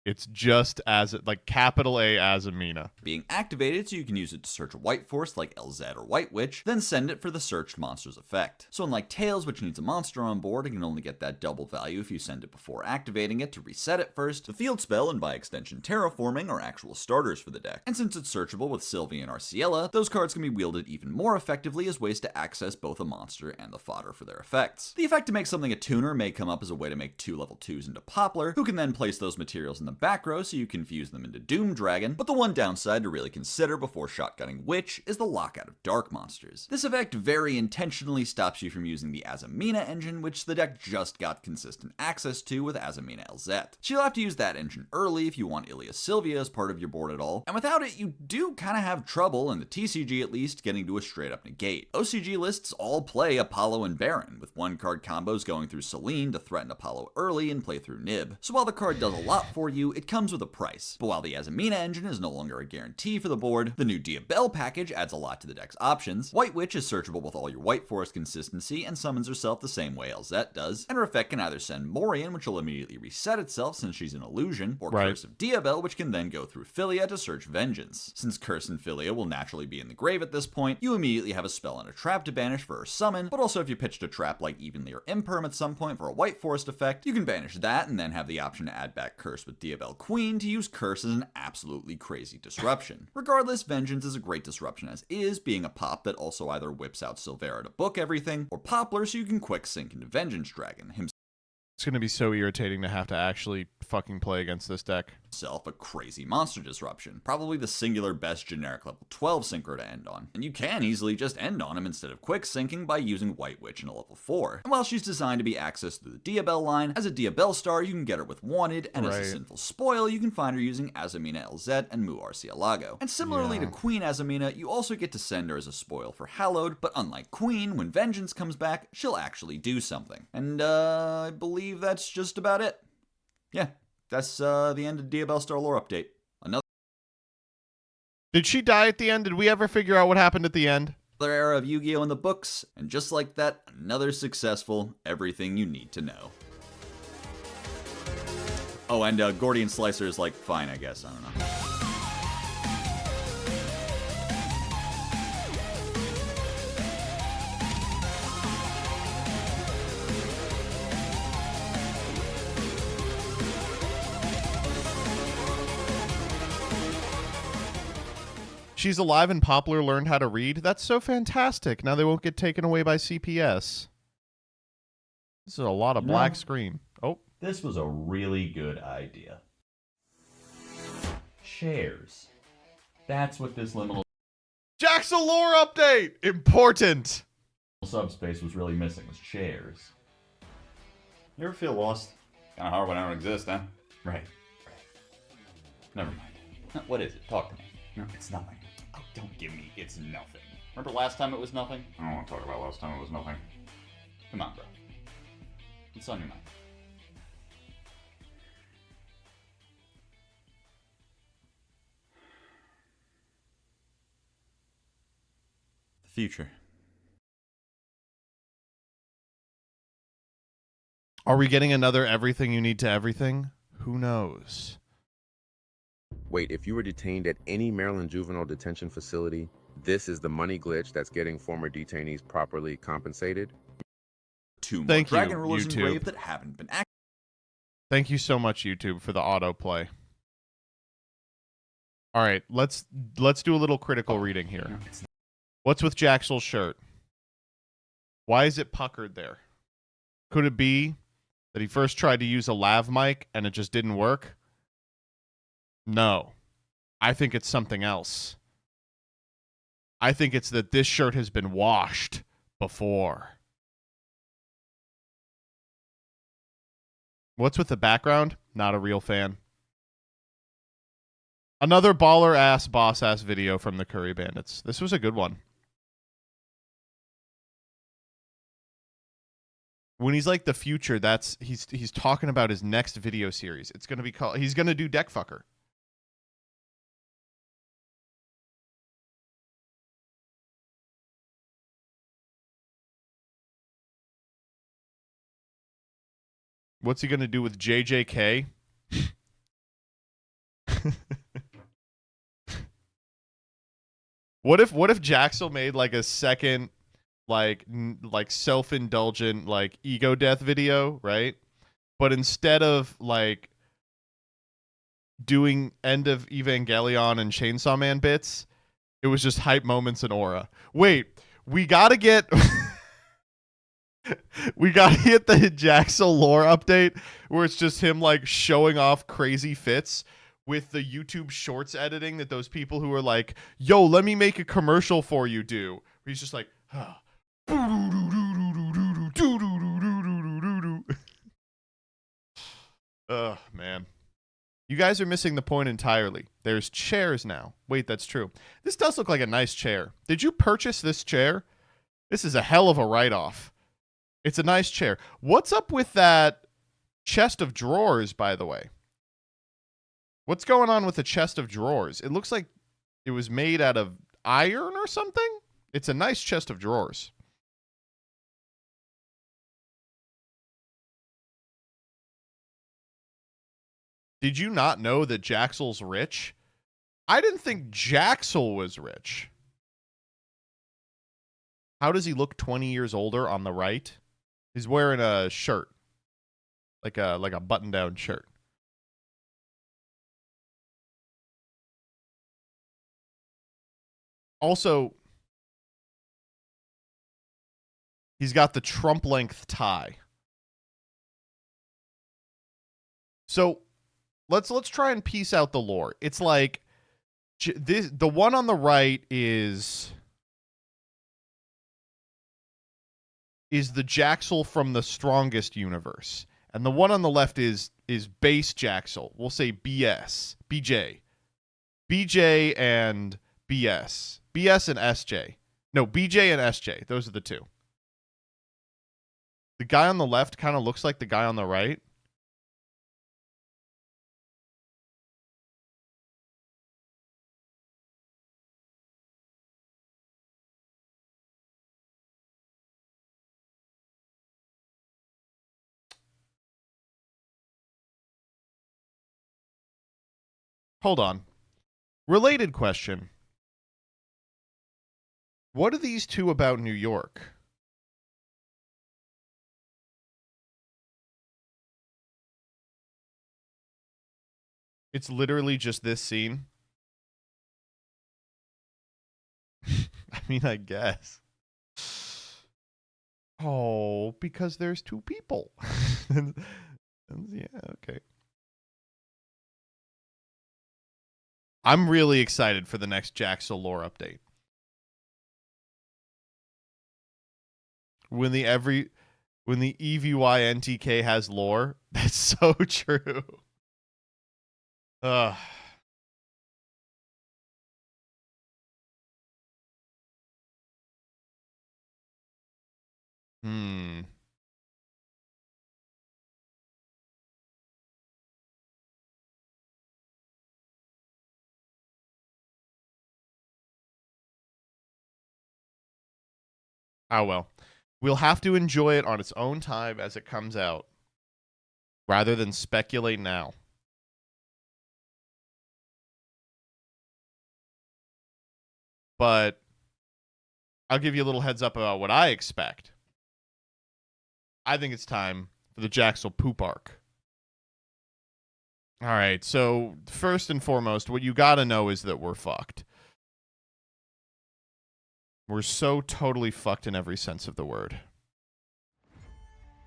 Speaker 1: It's just as like capital A Azamina.
Speaker 2: being activated, so you can use it to search a White Forest like LZ or White Witch, then send it for the searched monster's effect. So unlike Tails, which needs a monster on board and can only get that double value if you send it before activating it to reset it first, the field spell and by extension terraforming are actual starters for the deck. And since it's searchable with Sylvie and Arciella, those cards can be wielded even more effectively as ways to access both a monster and the fodder for their effects. The effect to make something a tuner may come up as a way to make 2 level 2s into Poplar, who can then place those materials in the back row so you can fuse them into Doom Dragon, but the one downside to really consider before shotgunning Witch is the lockout of dark monsters. This effect very intentionally stops you from using the Azamina engine, which the deck just got consistent access to with Azamina LZ. So you'll have to use that engine early if you want Ilia Sylvia as part of your board at all, and without it you do kinda have trouble, in the TCG at least, getting to a straight up negate. OCG lists all play Apollo and Baron, with 1-card combos going through Selene to threaten Apollo early and play through Nib. So while the card does a lot for you, it comes with a price. But while the Azamina engine is no longer a guarantee for the board, the new Diabell package adds a lot to the deck's options. White Witch is searchable with all your White Forest consistency and summons herself the same way LZ does, and her effect can either send Morian, which will immediately reset itself since she's an illusion, or
Speaker 1: Right.
Speaker 2: Curse of Diabell, which can then go through Filia to search Vengeance. Since Curse and Filia will naturally be in the grave at this point, you immediately have a spell and a trap to banish for her summon, but also if you pitched a trap like Evenly or Imperm at some point for a White Forest effect, you can banish that and then have the option to add back Curse with Diabell Queen to use Curse as an absolutely crazy disruption. Regardless, Vengeance is a great disruption as is, being a pop that also either whips out Silvera to book everything, or Poplar so you can quick sync into Vengeance Dragon,
Speaker 1: It's gonna be so irritating to have to actually fucking play against this deck.
Speaker 2: himself a crazy monster disruption. Probably the singular best generic level 12 synchro to end on. And you can easily just end on him instead of quick syncing by using White Witch in a level 4. And while she's designed to be accessed through the Diabell line, as a Diabell star you can get her with Wanted, and as a
Speaker 1: Right.
Speaker 2: Sinful Spoil you can find her using Azamina LZ and Mu Arcielago. And similarly to Queen Azamina, you also get to send her as a spoil for Hallowed, but unlike Queen, when Vengeance comes back, she'll actually do something. And I believe that's just about it. Yeah. That's the end of Diabell Star Lore update. Another
Speaker 1: Did she die at the end? Did we ever figure out what happened at the end?
Speaker 2: era of Yu-Gi-Oh! In the books, and just like that, another successful everything you need to know. Oh, and Gordian Slicer is like, fine, I guess, I don't know.
Speaker 1: She's alive and Poplar learned how to read? That's so fantastic. Now they won't get taken away by CPS. This is a lot of black screen. Oh.
Speaker 3: This was a really good idea. Chairs. That's what this liminal
Speaker 1: Jackson lore update! Important!
Speaker 3: subspace was really missing, was chairs.
Speaker 7: You ever feel lost? Kind of hard when I don't exist, huh?
Speaker 3: Right.
Speaker 7: Never mind. What is it? Talk to me.
Speaker 3: No, it's nothing.
Speaker 7: Oh, don't give me it's nothing. Remember last time it was nothing? I don't want to talk about last time it was nothing. Come on, bro. What's on your mind?
Speaker 2: future.
Speaker 1: Are we getting another everything you need to everything? Who knows?
Speaker 8: Wait, if you were detained at any Maryland juvenile detention facility, this is the money glitch that's getting former detainees properly compensated?
Speaker 2: 2 more
Speaker 1: Thank you,
Speaker 2: dragon rulers
Speaker 1: YouTube.
Speaker 2: engraved that haven't been activated.
Speaker 1: Thank you so much, YouTube, for the autoplay. All right, let's do a little critical reading here. What's with Jaxel's shirt? Why is it puckered there? Could it be that he first tried to use a lav mic and it just didn't work? No. I think it's something else. I think it's that this shirt has been washed before. What's with the background? Not a real fan. Another baller ass boss ass video from the Curry Bandits. This was a good one. When he's like the future, that's he's talking about his next video series. It's gonna be called. He's gonna do Deckfucker. What's he gonna do with JJK? What if Jaxel made like a second like self-indulgent like ego death video, right? But instead of like doing end of Evangelion and Chainsaw Man bits, it was just hype moments and aura. Wait, we gotta get we gotta get the Jaxel lore update where it's just him like showing off crazy fits with the YouTube Shorts editing that those people who are like, yo, let me make a commercial for you do. Where he's just like, ugh, man. You guys are missing the point entirely. There's chairs now. Wait, that's true. This does look like a nice chair. Did you purchase this chair? This is a hell of a write-off. It's a nice chair. What's up with that chest of drawers, by the way? What's going on with the chest of drawers? It looks like it was made out of iron or something. It's a nice chest of drawers. Did you not know that Jaxel's rich? I didn't think Jaxel was rich. How does he look 20 years older on the right? He's wearing a shirt. Like a button-down shirt. Also, he's got the Trump length tie. So let's try and piece out the lore. It's like the one on the right is the Jaxel from the Strongest universe, and the one on the left is base Jaxel. We'll say BJ and BS and SJ. No, BJ and SJ. Those are the two. The guy on the left kind of looks like the guy on the right. Hold on. Related question. What are these two about New York? It's literally just this scene. I mean, I guess. Oh, because there's two people. Yeah, okay. I'm really excited for the next Jaxel lore update. When the EVY has lore, that's so true. Ugh. Hmm. Oh, well. We'll have to enjoy it on its own time as it comes out, rather than speculate now. But I'll give you a little heads up about what I expect. I think it's time for the Jaxel poop arc. All right, so first and foremost, what you gotta know is that we're fucked. We're so totally fucked in every sense of the word.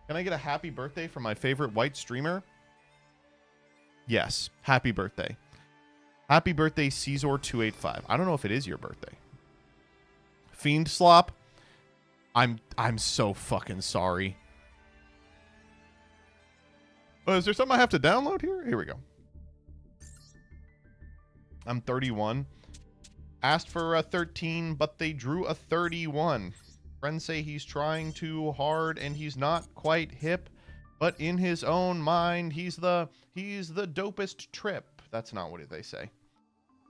Speaker 1: Can I get a happy birthday from my favorite white streamer? Yes, happy birthday. Happy birthday, Caesar285. I don't know if it is your birthday. Fiend Slop, I'm so fucking sorry. Oh, is there something I have to download here? Here we go. I'm 31. Asked for a 13, but they drew a 31. Friends say he's trying too hard and he's not quite hip, but in his own mind, he's the dopest trip. That's not what they say.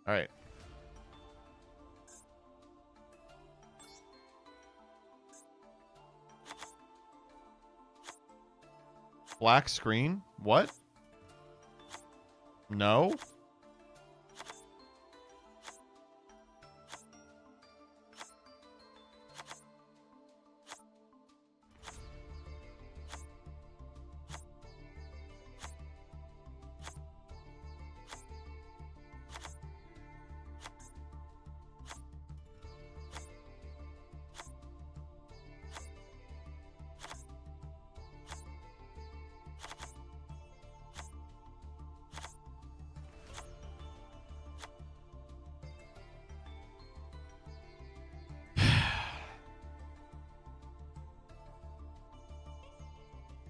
Speaker 1: All right. Black screen? What? No?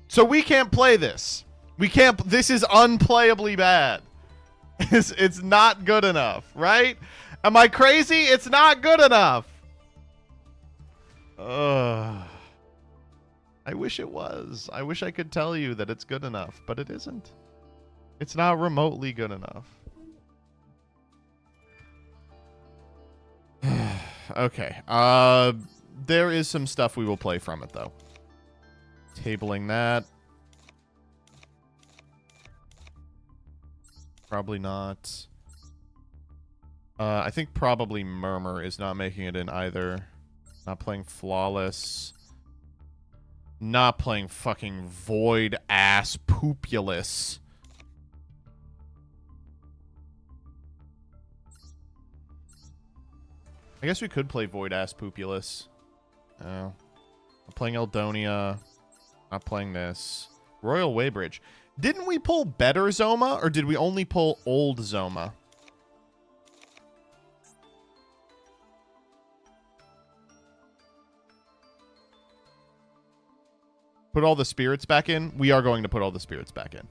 Speaker 1: So we can't play this. We can't. This is unplayably bad. It's not good enough, right? Am I crazy? It's not good enough. I wish it was. I wish I could tell you that it's good enough, but it isn't. It's not remotely good enough. Okay. There is some stuff we will play from it, though. Tabling that. Probably not. I think probably Murmur is not making it in either. Not playing Flawless. Not playing fucking Void ass Poopulous. I guess we could play Void ass Poopulous. I'm playing Eldonia. Not playing this. Royal Waybridge. Didn't we pull better Zoma, or did we only pull old Zoma? Put all the spirits back in? We are going to put all the spirits back in.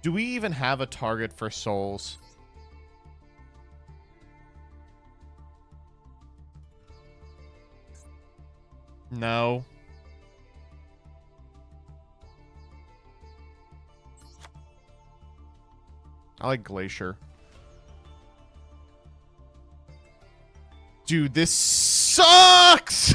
Speaker 1: Do we even have a target for souls? No. I like Glacier. Dude, this sucks!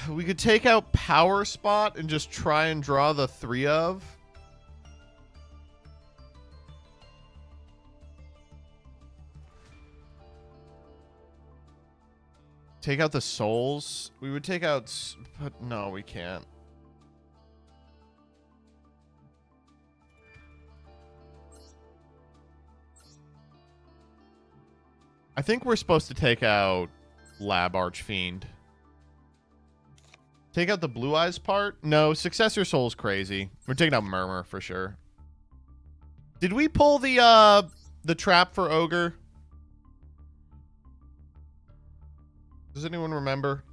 Speaker 1: We could take out Power Spot and just try and draw the 3 of. Take out the souls. We would take out... But no, we can't. I think we're supposed to take out Lab Archfiend. Take out the Blue Eyes part? No, Successor Soul's crazy. We're taking out Murmur for sure. Did we pull the trap for Ogre? Does anyone remember?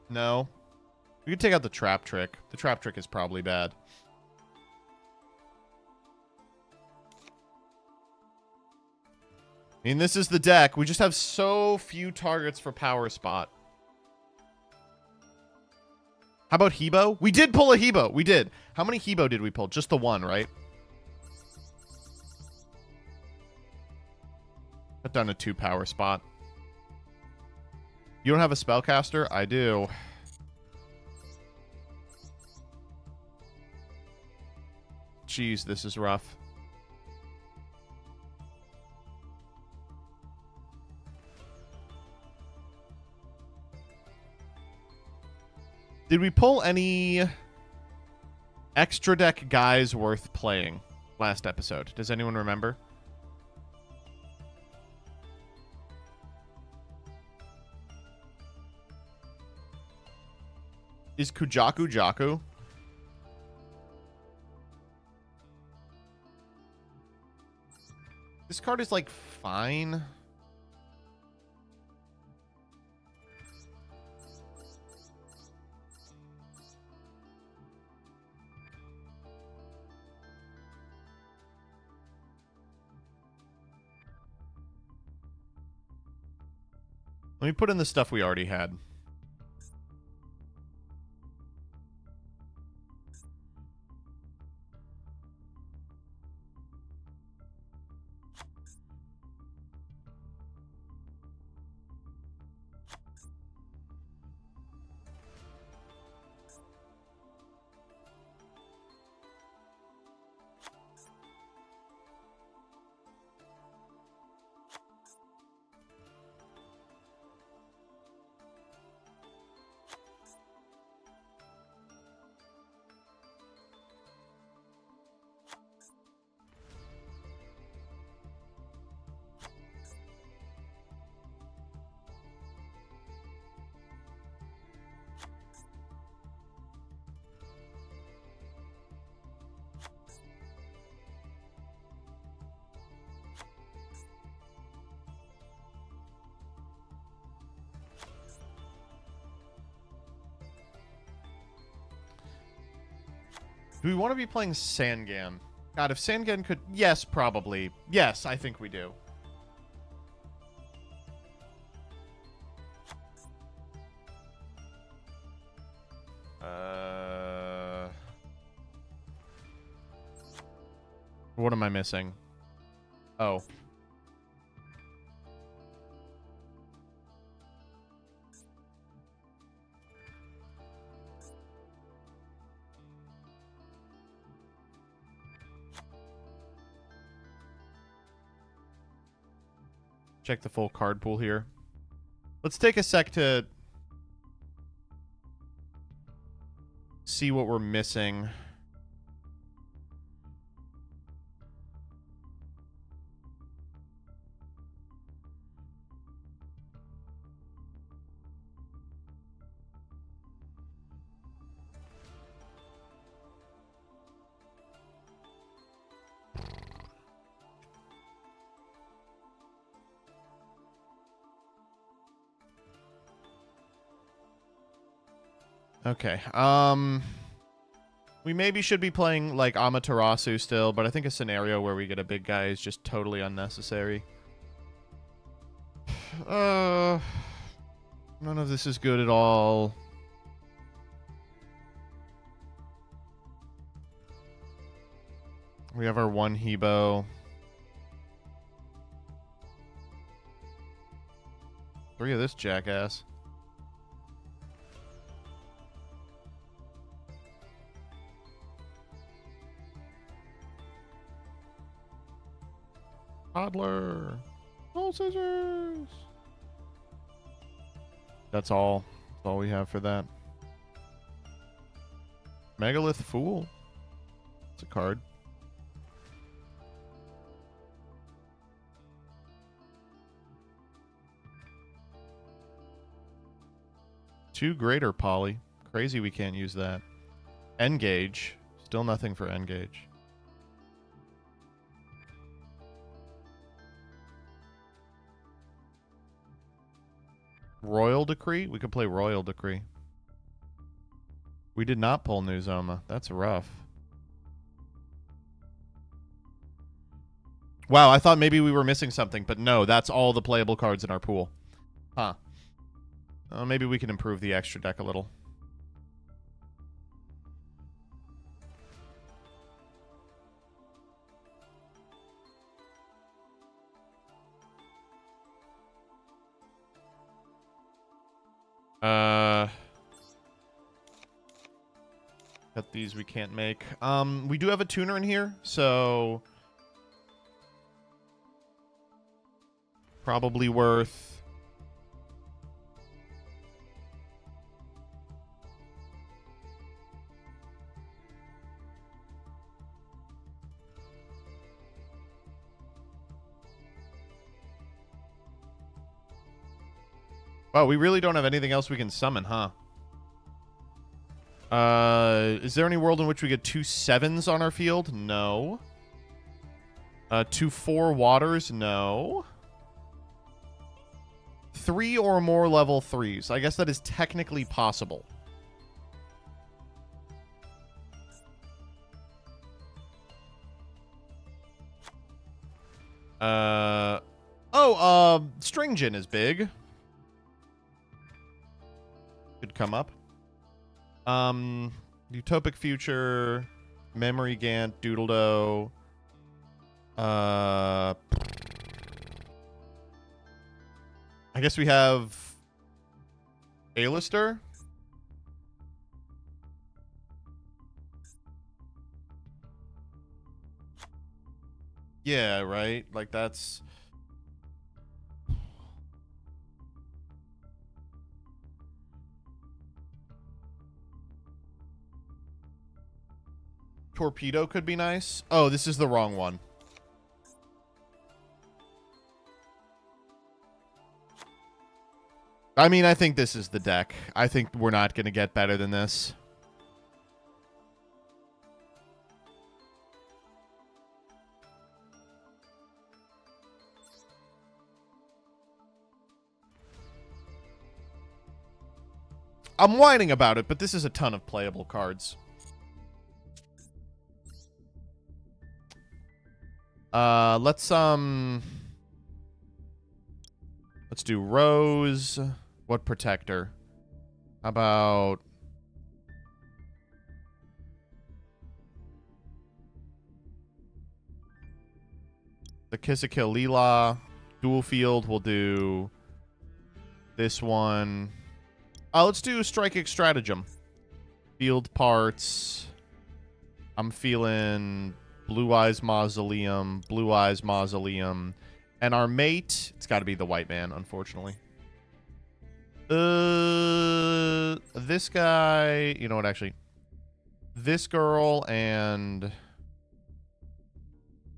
Speaker 1: No. We could take out the trap trick. The trap trick is probably bad. I mean, this is the deck. We just have so few targets for Power Spot. How about Hebo? We did pull a Hebo. We did. How many Hebo did we pull? Just the one, right? Cut down to 2 Power Spot. You don't have a Spellcaster? I do. Jeez, this is rough. Did we pull any extra deck guys worth playing last episode? Does anyone remember? Is Kujaku Jaku? This card is like fine. Let me put in the stuff we already had. Do we want to be playing Sangan? God, if Sangan could... Yes, probably. Yes, I think we do. What am I missing? Oh. Check the full card pool here. Let's take a sec to see what we're missing. Okay. We maybe should be playing like Amaterasu still, but I think a scenario where we get a big guy is just totally unnecessary. None of this is good at all. We have our one Hebo. 3 of this jackass. Toddler. Oh, scissors. That's all. That's all we have for that. Megalith Fool. It's a card. Two greater poly. Crazy we can't use that. Engage. Still nothing for engage. Royal Decree? We could play Royal Decree. We did not pull New Zoma. That's rough. Wow, I thought maybe we were missing something, but no, that's all the playable cards in our pool. Huh. Maybe we can improve the extra deck a little. Cut these we can't make. We do have a tuner in here, so probably worth wow, we really don't have anything else we can summon, huh? Is there any world in which we get 2 7s on our field? No. 2 4 waters? No. 3 or more level 3s. I guess that is technically possible. Stringin is big. Could come up. Utopic Future, Memory Gant, Doodledo. I guess we have A-lister. Yeah, right? Like that's Torpedo could be nice. Oh, this is the wrong one. I mean, I think this is the deck. I think we're not going to get better than this. I'm whining about it, but this is a ton of playable cards. Let's do Rose. What protector? How about the Kiss-a-Kill Leela? Dual field, we'll do this one. Let's do Strike Stratagem. Field parts. I'm feeling Blue Eyes Mausoleum, Blue Eyes Mausoleum. And our mate, it's got to be the white man, unfortunately. This guy, you know what, actually. This girl and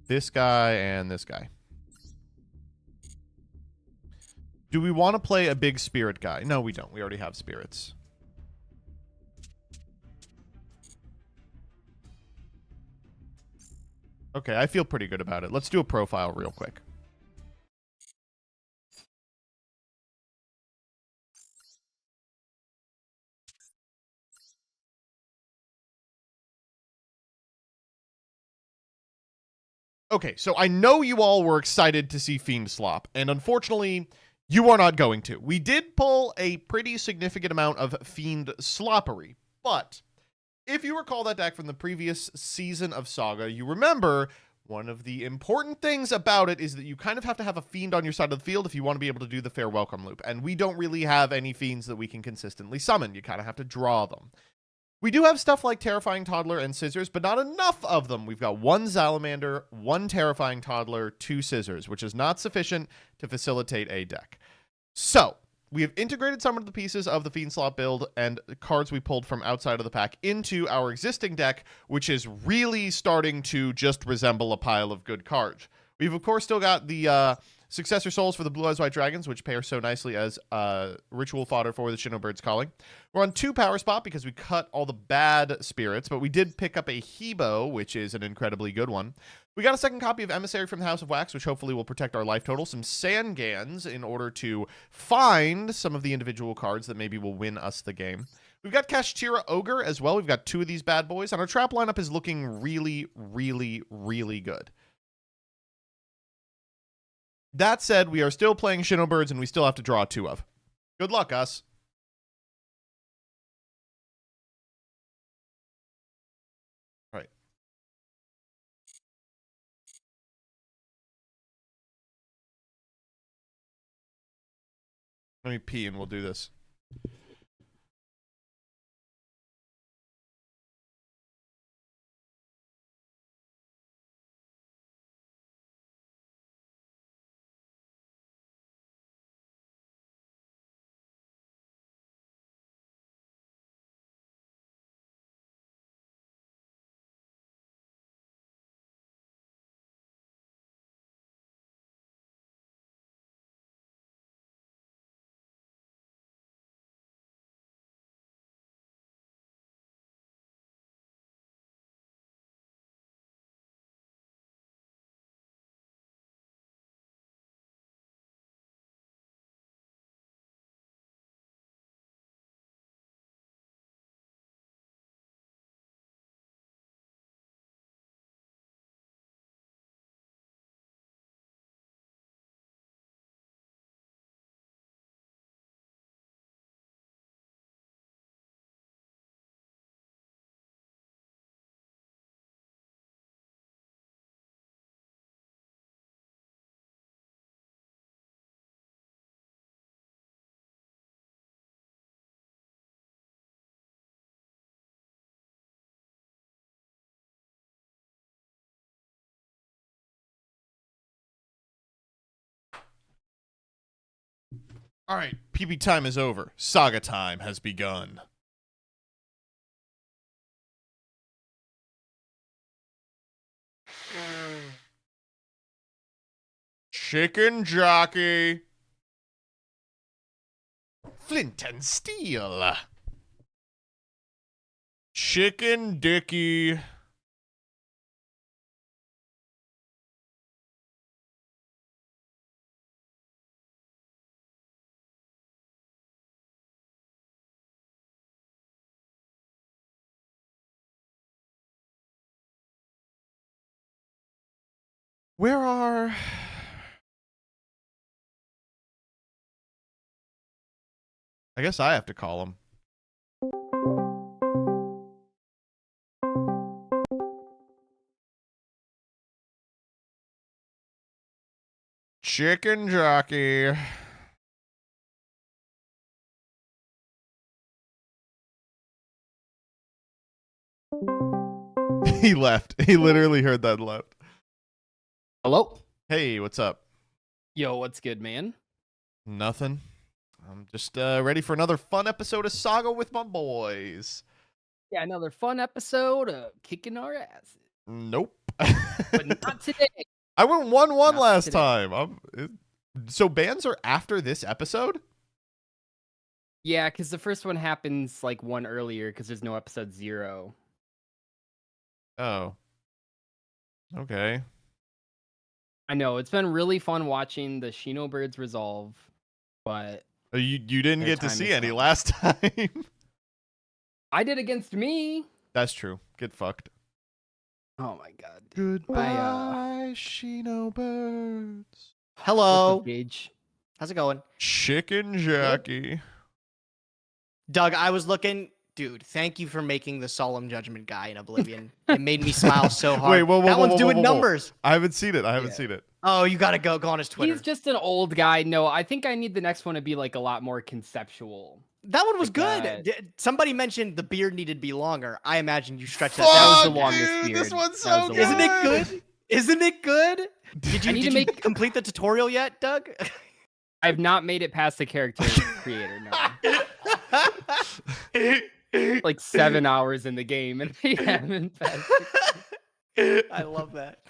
Speaker 1: this guy and this guy. Do we want to play a big spirit guy? No, we don't. We already have spirits. Okay, I feel pretty good about it. Let's do a profile real quick. okay, so I know you all were excited to see Fiend Slop, and unfortunately, you are not going to. We did pull a pretty significant amount of Fiend Sloppery, but if you recall that deck from the previous season of Saga, you remember one of the important things about it is that you kind of have to have a Fiend on your side of the field if you want to be able to do the Fair Welcome loop, and we don't really have any Fiends that we can consistently summon. You kind of have to draw them. We do have stuff like Terrifying Toddler and Scissors, but not enough of them. We've got 1 Salamander, 1 Terrifying Toddler, 2 Scissors, which is not sufficient to facilitate a deck. So, we have integrated some of the pieces of the Fiend Slot build and cards we pulled from outside of the pack into our existing deck, which is really starting to just resemble a pile of good cards. We've, of course, still got the Successor Souls for the Blue Eyes White Dragons, which pair so nicely as ritual fodder for the Shinobird's Calling. We're on 2 Power Spot because we cut all the bad spirits, but we did pick up a Hebo, which is an incredibly good one. We got a second copy of Emissary from the House of Wax, which hopefully will protect our life total. Some Sangans in order to find some of the individual cards that maybe will win us the game. We've got Kashtira Ogre as well. We've got 2 of these bad boys, and our trap lineup is looking really, really, really good. That said, we are still playing Shinobirds, and we still have to draw 2 of. Good luck, us. All right. Let me pee, and we'll do this. All right, PB time is over. Saga time has begun. Chicken Jockey. Flint and Steel. Chicken Dicky. Where are... I guess I have to call him. Chicken Jockey. He left. He literally heard that and left.
Speaker 9: Hello?
Speaker 1: Hey, what's up?
Speaker 9: Yo, what's good, man?
Speaker 1: Nothing. I'm just ready for another fun episode of Saga with my boys.
Speaker 9: Yeah, another fun episode of kicking our asses.
Speaker 1: Nope.
Speaker 9: But not today.
Speaker 1: I went 1-1
Speaker 9: Not
Speaker 1: last
Speaker 9: today.
Speaker 1: time. So bans are after this episode?
Speaker 9: Yeah, because the first one happens like one earlier because there's no episode 0.
Speaker 1: Oh. Okay.
Speaker 9: I know, it's been really fun watching the Shinobirds resolve, but
Speaker 1: You didn't
Speaker 9: Their
Speaker 1: get to
Speaker 9: time
Speaker 1: see
Speaker 9: is
Speaker 1: any
Speaker 9: up.
Speaker 1: last time.
Speaker 9: I did against me.
Speaker 1: That's true. Get fucked.
Speaker 9: Oh my god. Dude.
Speaker 1: Goodbye, Shino birds.
Speaker 10: Hello.
Speaker 9: Gage.
Speaker 10: How's it going?
Speaker 1: Chicken Jackie.
Speaker 10: Doug, I was looking. Dude, thank you for making the Solemn Judgment guy in Oblivion. It made me smile so hard.
Speaker 1: Wait, whoa,
Speaker 10: that one's doing
Speaker 1: whoa.
Speaker 10: numbers.
Speaker 1: I haven't seen it. I haven't seen it.
Speaker 10: Oh, you gotta go on his Twitter.
Speaker 9: He's just an old guy. No, I think I need the next one to be like a lot more conceptual.
Speaker 10: That one was
Speaker 9: Like
Speaker 10: good.
Speaker 9: that.
Speaker 10: Somebody mentioned the beard needed to be longer. I imagine you stretched that.
Speaker 9: That was
Speaker 1: Fuck,
Speaker 9: the longest
Speaker 1: dude,
Speaker 9: beard.
Speaker 1: this one's
Speaker 9: That was
Speaker 1: so
Speaker 9: the
Speaker 1: good.
Speaker 10: Isn't it good? Isn't it good? Did
Speaker 9: I
Speaker 10: you,
Speaker 9: need
Speaker 10: did
Speaker 9: to
Speaker 10: you
Speaker 9: make-
Speaker 10: complete the tutorial yet, Doug?
Speaker 9: I've not made it past the character creator. No. Like 7 hours in the game, and I haven't passed it.
Speaker 10: I love that.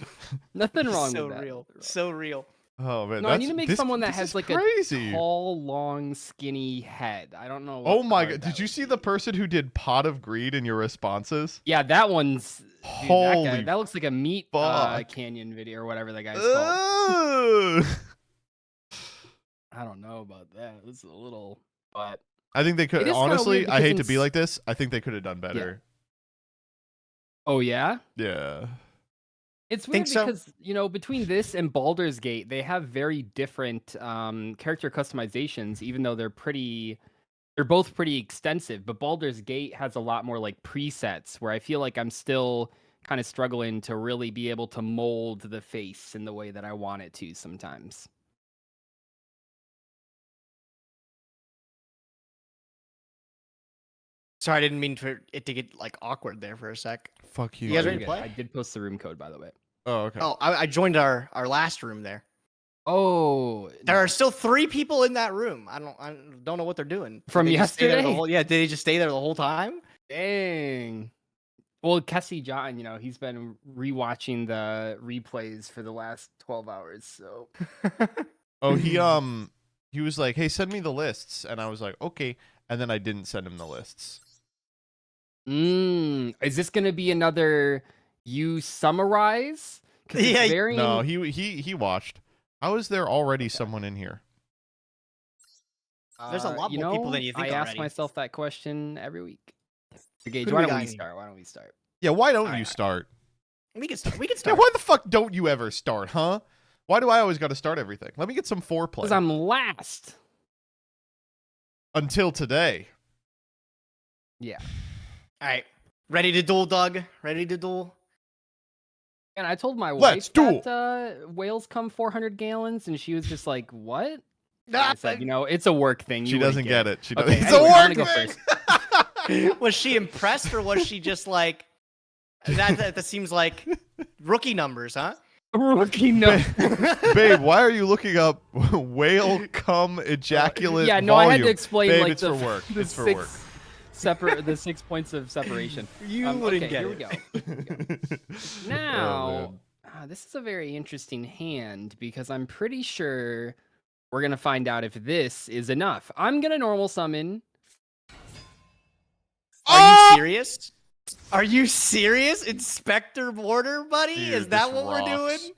Speaker 9: Nothing wrong
Speaker 10: So
Speaker 9: with that.
Speaker 10: real. So real.
Speaker 1: Oh man,
Speaker 9: No, I need to make
Speaker 1: this-
Speaker 9: someone that
Speaker 1: this
Speaker 9: has
Speaker 1: is
Speaker 9: like
Speaker 1: crazy.
Speaker 9: a tall, long, skinny head. I don't know.
Speaker 1: Oh
Speaker 9: what
Speaker 1: my
Speaker 9: card
Speaker 1: god!
Speaker 9: that
Speaker 1: Did you
Speaker 9: would
Speaker 1: see
Speaker 9: be.
Speaker 1: the person who did Pot of Greed in your responses?
Speaker 9: Yeah, that one's. Dude,
Speaker 1: Holy
Speaker 9: that looks like a meat
Speaker 1: fuck.
Speaker 9: canyon video or whatever that guy's called.
Speaker 1: Ugh.
Speaker 9: I don't know about that. It's a little, but
Speaker 1: I think they could.
Speaker 9: It is kinda
Speaker 1: Honestly,
Speaker 9: weird
Speaker 1: I hate to
Speaker 9: because
Speaker 1: be
Speaker 9: in
Speaker 1: like this. I think they could have done better.
Speaker 9: oh yeah.
Speaker 1: Yeah.
Speaker 9: It's
Speaker 10: Think
Speaker 9: weird
Speaker 10: so?
Speaker 9: because between this and Baldur's Gate, they have very different character customizations, even though they're both pretty extensive. But Baldur's Gate has a lot more like presets, where I feel like I'm still kind of struggling to really be able to mold the face in the way that I want it to sometimes.
Speaker 10: Sorry, I didn't mean for it to get like awkward there for a sec.
Speaker 1: Fuck you.
Speaker 10: You guys
Speaker 1: dude.
Speaker 10: ready to play?
Speaker 9: I did post the room code, by the way.
Speaker 1: Oh okay.
Speaker 10: Oh, I joined our last room there.
Speaker 9: Oh,
Speaker 10: There are still 3 people in that room. I don't know what they're doing. Did
Speaker 9: From
Speaker 10: they just stay there the
Speaker 9: yesterday?
Speaker 10: whole- yeah, did they just stay there the whole time?
Speaker 9: dang. Well, Kessie John, he's been rewatching the replays for the last 12 hours. So
Speaker 1: Oh he was like, hey, send me the lists, and I was like, okay, and then I didn't send him the lists.
Speaker 9: is this gonna be another you summarize? 'Cause it's
Speaker 10: Yeah,
Speaker 9: varying-
Speaker 1: No, he watched. How is there already someone in here?
Speaker 10: There's a lot more people than you think
Speaker 9: I ask
Speaker 10: already.
Speaker 9: myself that question every week. Okay,
Speaker 10: Who do
Speaker 9: why
Speaker 10: we
Speaker 9: don't
Speaker 10: got
Speaker 9: we
Speaker 10: in here?
Speaker 9: start? Why don't we start?
Speaker 1: Yeah, why don't
Speaker 10: Alright,
Speaker 1: you start?
Speaker 10: We can start. We can
Speaker 1: Yeah,
Speaker 10: start.
Speaker 1: why the fuck don't you ever start, huh? Why do I always got to start everything? Let me get some
Speaker 9: Because
Speaker 1: foreplay.
Speaker 9: I'm last.
Speaker 1: Until today.
Speaker 9: Yeah.
Speaker 10: All right. Ready to duel, Doug? Ready to duel?
Speaker 9: And I told my
Speaker 1: Let's
Speaker 9: wife
Speaker 1: duel.
Speaker 9: that whales come 400 gallons, and she was just like, "What?" And
Speaker 10: Nah,
Speaker 9: I said, it's a work thing.
Speaker 1: She
Speaker 9: You wouldn't
Speaker 1: doesn't get it. She
Speaker 9: Okay,
Speaker 1: doesn't. It's
Speaker 9: anyway,
Speaker 1: a
Speaker 9: I'm
Speaker 1: work
Speaker 9: gonna go
Speaker 1: thing.
Speaker 9: first.
Speaker 10: was she impressed or was she just like that seems like rookie numbers, huh?
Speaker 9: Rookie no.
Speaker 1: Babe, why are you looking up whale cum ejaculate
Speaker 9: Yeah, no,
Speaker 1: volume?
Speaker 9: I had to explain
Speaker 1: Babe,
Speaker 9: like
Speaker 1: it's
Speaker 9: the
Speaker 1: for work.
Speaker 9: the
Speaker 1: It's for
Speaker 9: six
Speaker 1: work.
Speaker 9: the 6 points of separation.
Speaker 10: You wouldn't
Speaker 9: okay,
Speaker 10: get
Speaker 9: here
Speaker 10: it.
Speaker 9: we go.
Speaker 1: Oh,
Speaker 9: Now,
Speaker 1: man.
Speaker 9: this is a very interesting hand because I'm pretty sure we're gonna find out if this is enough. I'm gonna normal summon.
Speaker 10: Are you serious? Are you serious? Inspector Mortar, buddy?
Speaker 1: Dude,
Speaker 10: is that
Speaker 1: this
Speaker 10: what we're
Speaker 1: rocks.
Speaker 10: doing?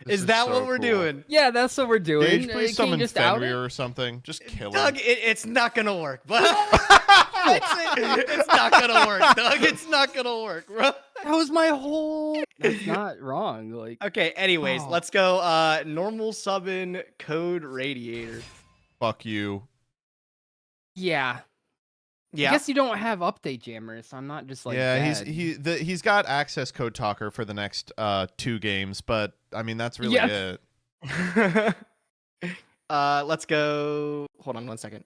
Speaker 1: This
Speaker 10: Is that
Speaker 1: so
Speaker 10: what we're
Speaker 1: cool.
Speaker 10: doing?
Speaker 9: Yeah, that's what we're doing.
Speaker 1: Gage,
Speaker 9: Can
Speaker 1: please
Speaker 9: you
Speaker 1: summon
Speaker 9: just out
Speaker 1: Fenrir
Speaker 9: it?
Speaker 1: or something. Just kill him.
Speaker 10: Doug, it's not gonna work, but it's not gonna work, Doug. It's not gonna work, bro.
Speaker 9: That was my whole. That's not wrong. Like,
Speaker 10: Okay, anyways,
Speaker 9: Oh.
Speaker 10: let's go normal summon code radiator.
Speaker 1: Fuck you.
Speaker 9: yeah. I
Speaker 10: Yeah.
Speaker 9: guess you don't have update jammers, so I'm not just like.
Speaker 1: Yeah,
Speaker 9: dead.
Speaker 1: he's got access code talker for the next 2 games, but I mean that's really
Speaker 9: Yeah.
Speaker 1: it.
Speaker 10: Let's go. Hold on 1 second.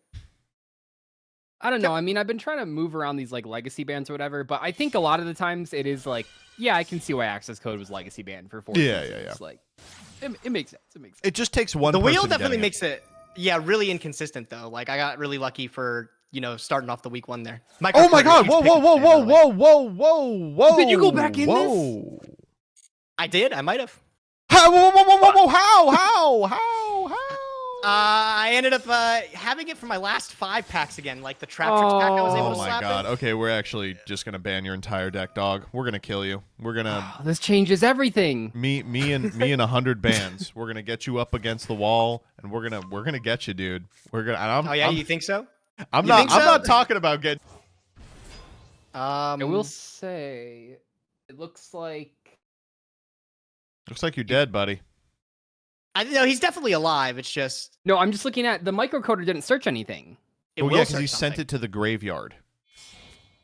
Speaker 9: I don't know. I mean, I've been trying to move around these like legacy bands or whatever, but I think a lot of the times it is like, yeah, I can see why access code was legacy band for 4
Speaker 1: Yeah,
Speaker 9: seasons.
Speaker 1: yeah, yeah.
Speaker 9: Like, it makes sense. It makes sense.
Speaker 1: It just takes one.
Speaker 10: The wheel
Speaker 1: person
Speaker 10: definitely
Speaker 1: getting
Speaker 10: makes it, really inconsistent though. Like I got really lucky for starting off the week 1 there.
Speaker 1: Oh my god!
Speaker 10: Huge
Speaker 1: Whoa!
Speaker 10: pick
Speaker 1: Whoa!
Speaker 10: up
Speaker 1: Whoa!
Speaker 10: there, by
Speaker 1: Whoa!
Speaker 10: the way.
Speaker 1: Whoa! Whoa! Whoa! Whoa!
Speaker 9: Did you go back in this?
Speaker 1: Whoa!
Speaker 10: I did. I might have.
Speaker 1: How? Whoa! Whoa! Whoa! Whoa! Whoa! How?
Speaker 10: I ended up having it for my last 5 packs again, like the trap tricks pack I was able
Speaker 1: Oh
Speaker 10: to
Speaker 1: my
Speaker 10: slap
Speaker 1: god!
Speaker 10: in.
Speaker 1: Okay, we're actually just gonna ban your entire deck, dog. We're gonna kill you. We're gonna
Speaker 9: Oh, this changes everything.
Speaker 1: me and 100 bands. We're gonna get you up against the wall, and we're gonna get you, dude. We're gonna. And
Speaker 10: Oh yeah,
Speaker 1: I'm,
Speaker 10: you think so?
Speaker 1: I'm
Speaker 10: you
Speaker 1: not.
Speaker 10: think
Speaker 1: I'm
Speaker 10: so?
Speaker 1: not talking about getting.
Speaker 9: I will say, it looks like
Speaker 1: Looks like you're dead, buddy.
Speaker 10: I know he's definitely alive. It's just
Speaker 9: No, I'm just looking at the microcoder didn't search anything.
Speaker 10: it
Speaker 1: Oh
Speaker 10: will
Speaker 1: yeah, because
Speaker 10: search
Speaker 1: he sent
Speaker 10: something.
Speaker 1: it to the graveyard.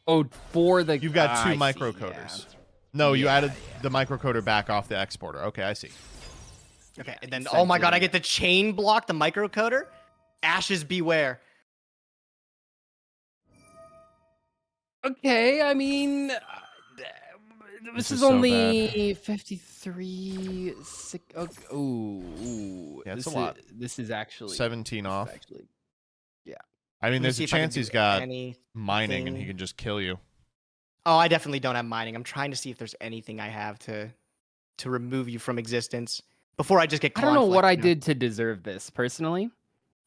Speaker 9: Oh, for the
Speaker 1: You've got two
Speaker 9: I see,
Speaker 1: microcoders. No, you added the microcoder back off the exporter. Okay, I see.
Speaker 10: Okay, and then
Speaker 9: Sent
Speaker 10: oh my
Speaker 9: it
Speaker 10: god, I
Speaker 9: in.
Speaker 10: get the chain block, the microcoder. Ashes beware.
Speaker 9: Okay, I mean, this is
Speaker 1: so
Speaker 9: only 53. Ooh,
Speaker 1: Yeah, it's
Speaker 9: this
Speaker 1: a lot.
Speaker 9: This is actually
Speaker 1: 17
Speaker 9: this is
Speaker 1: off.
Speaker 9: Actually,
Speaker 1: I mean,
Speaker 10: Let me
Speaker 1: there's
Speaker 10: see
Speaker 1: a
Speaker 10: if I can
Speaker 1: chance
Speaker 10: do
Speaker 1: he's got
Speaker 10: anything.
Speaker 1: mining and he can just kill you.
Speaker 10: Oh, I definitely don't have mining. I'm trying to see if there's anything I have to remove you from existence before I just get
Speaker 9: I don't know what I
Speaker 10: conflict, you know?
Speaker 9: did to deserve this personally.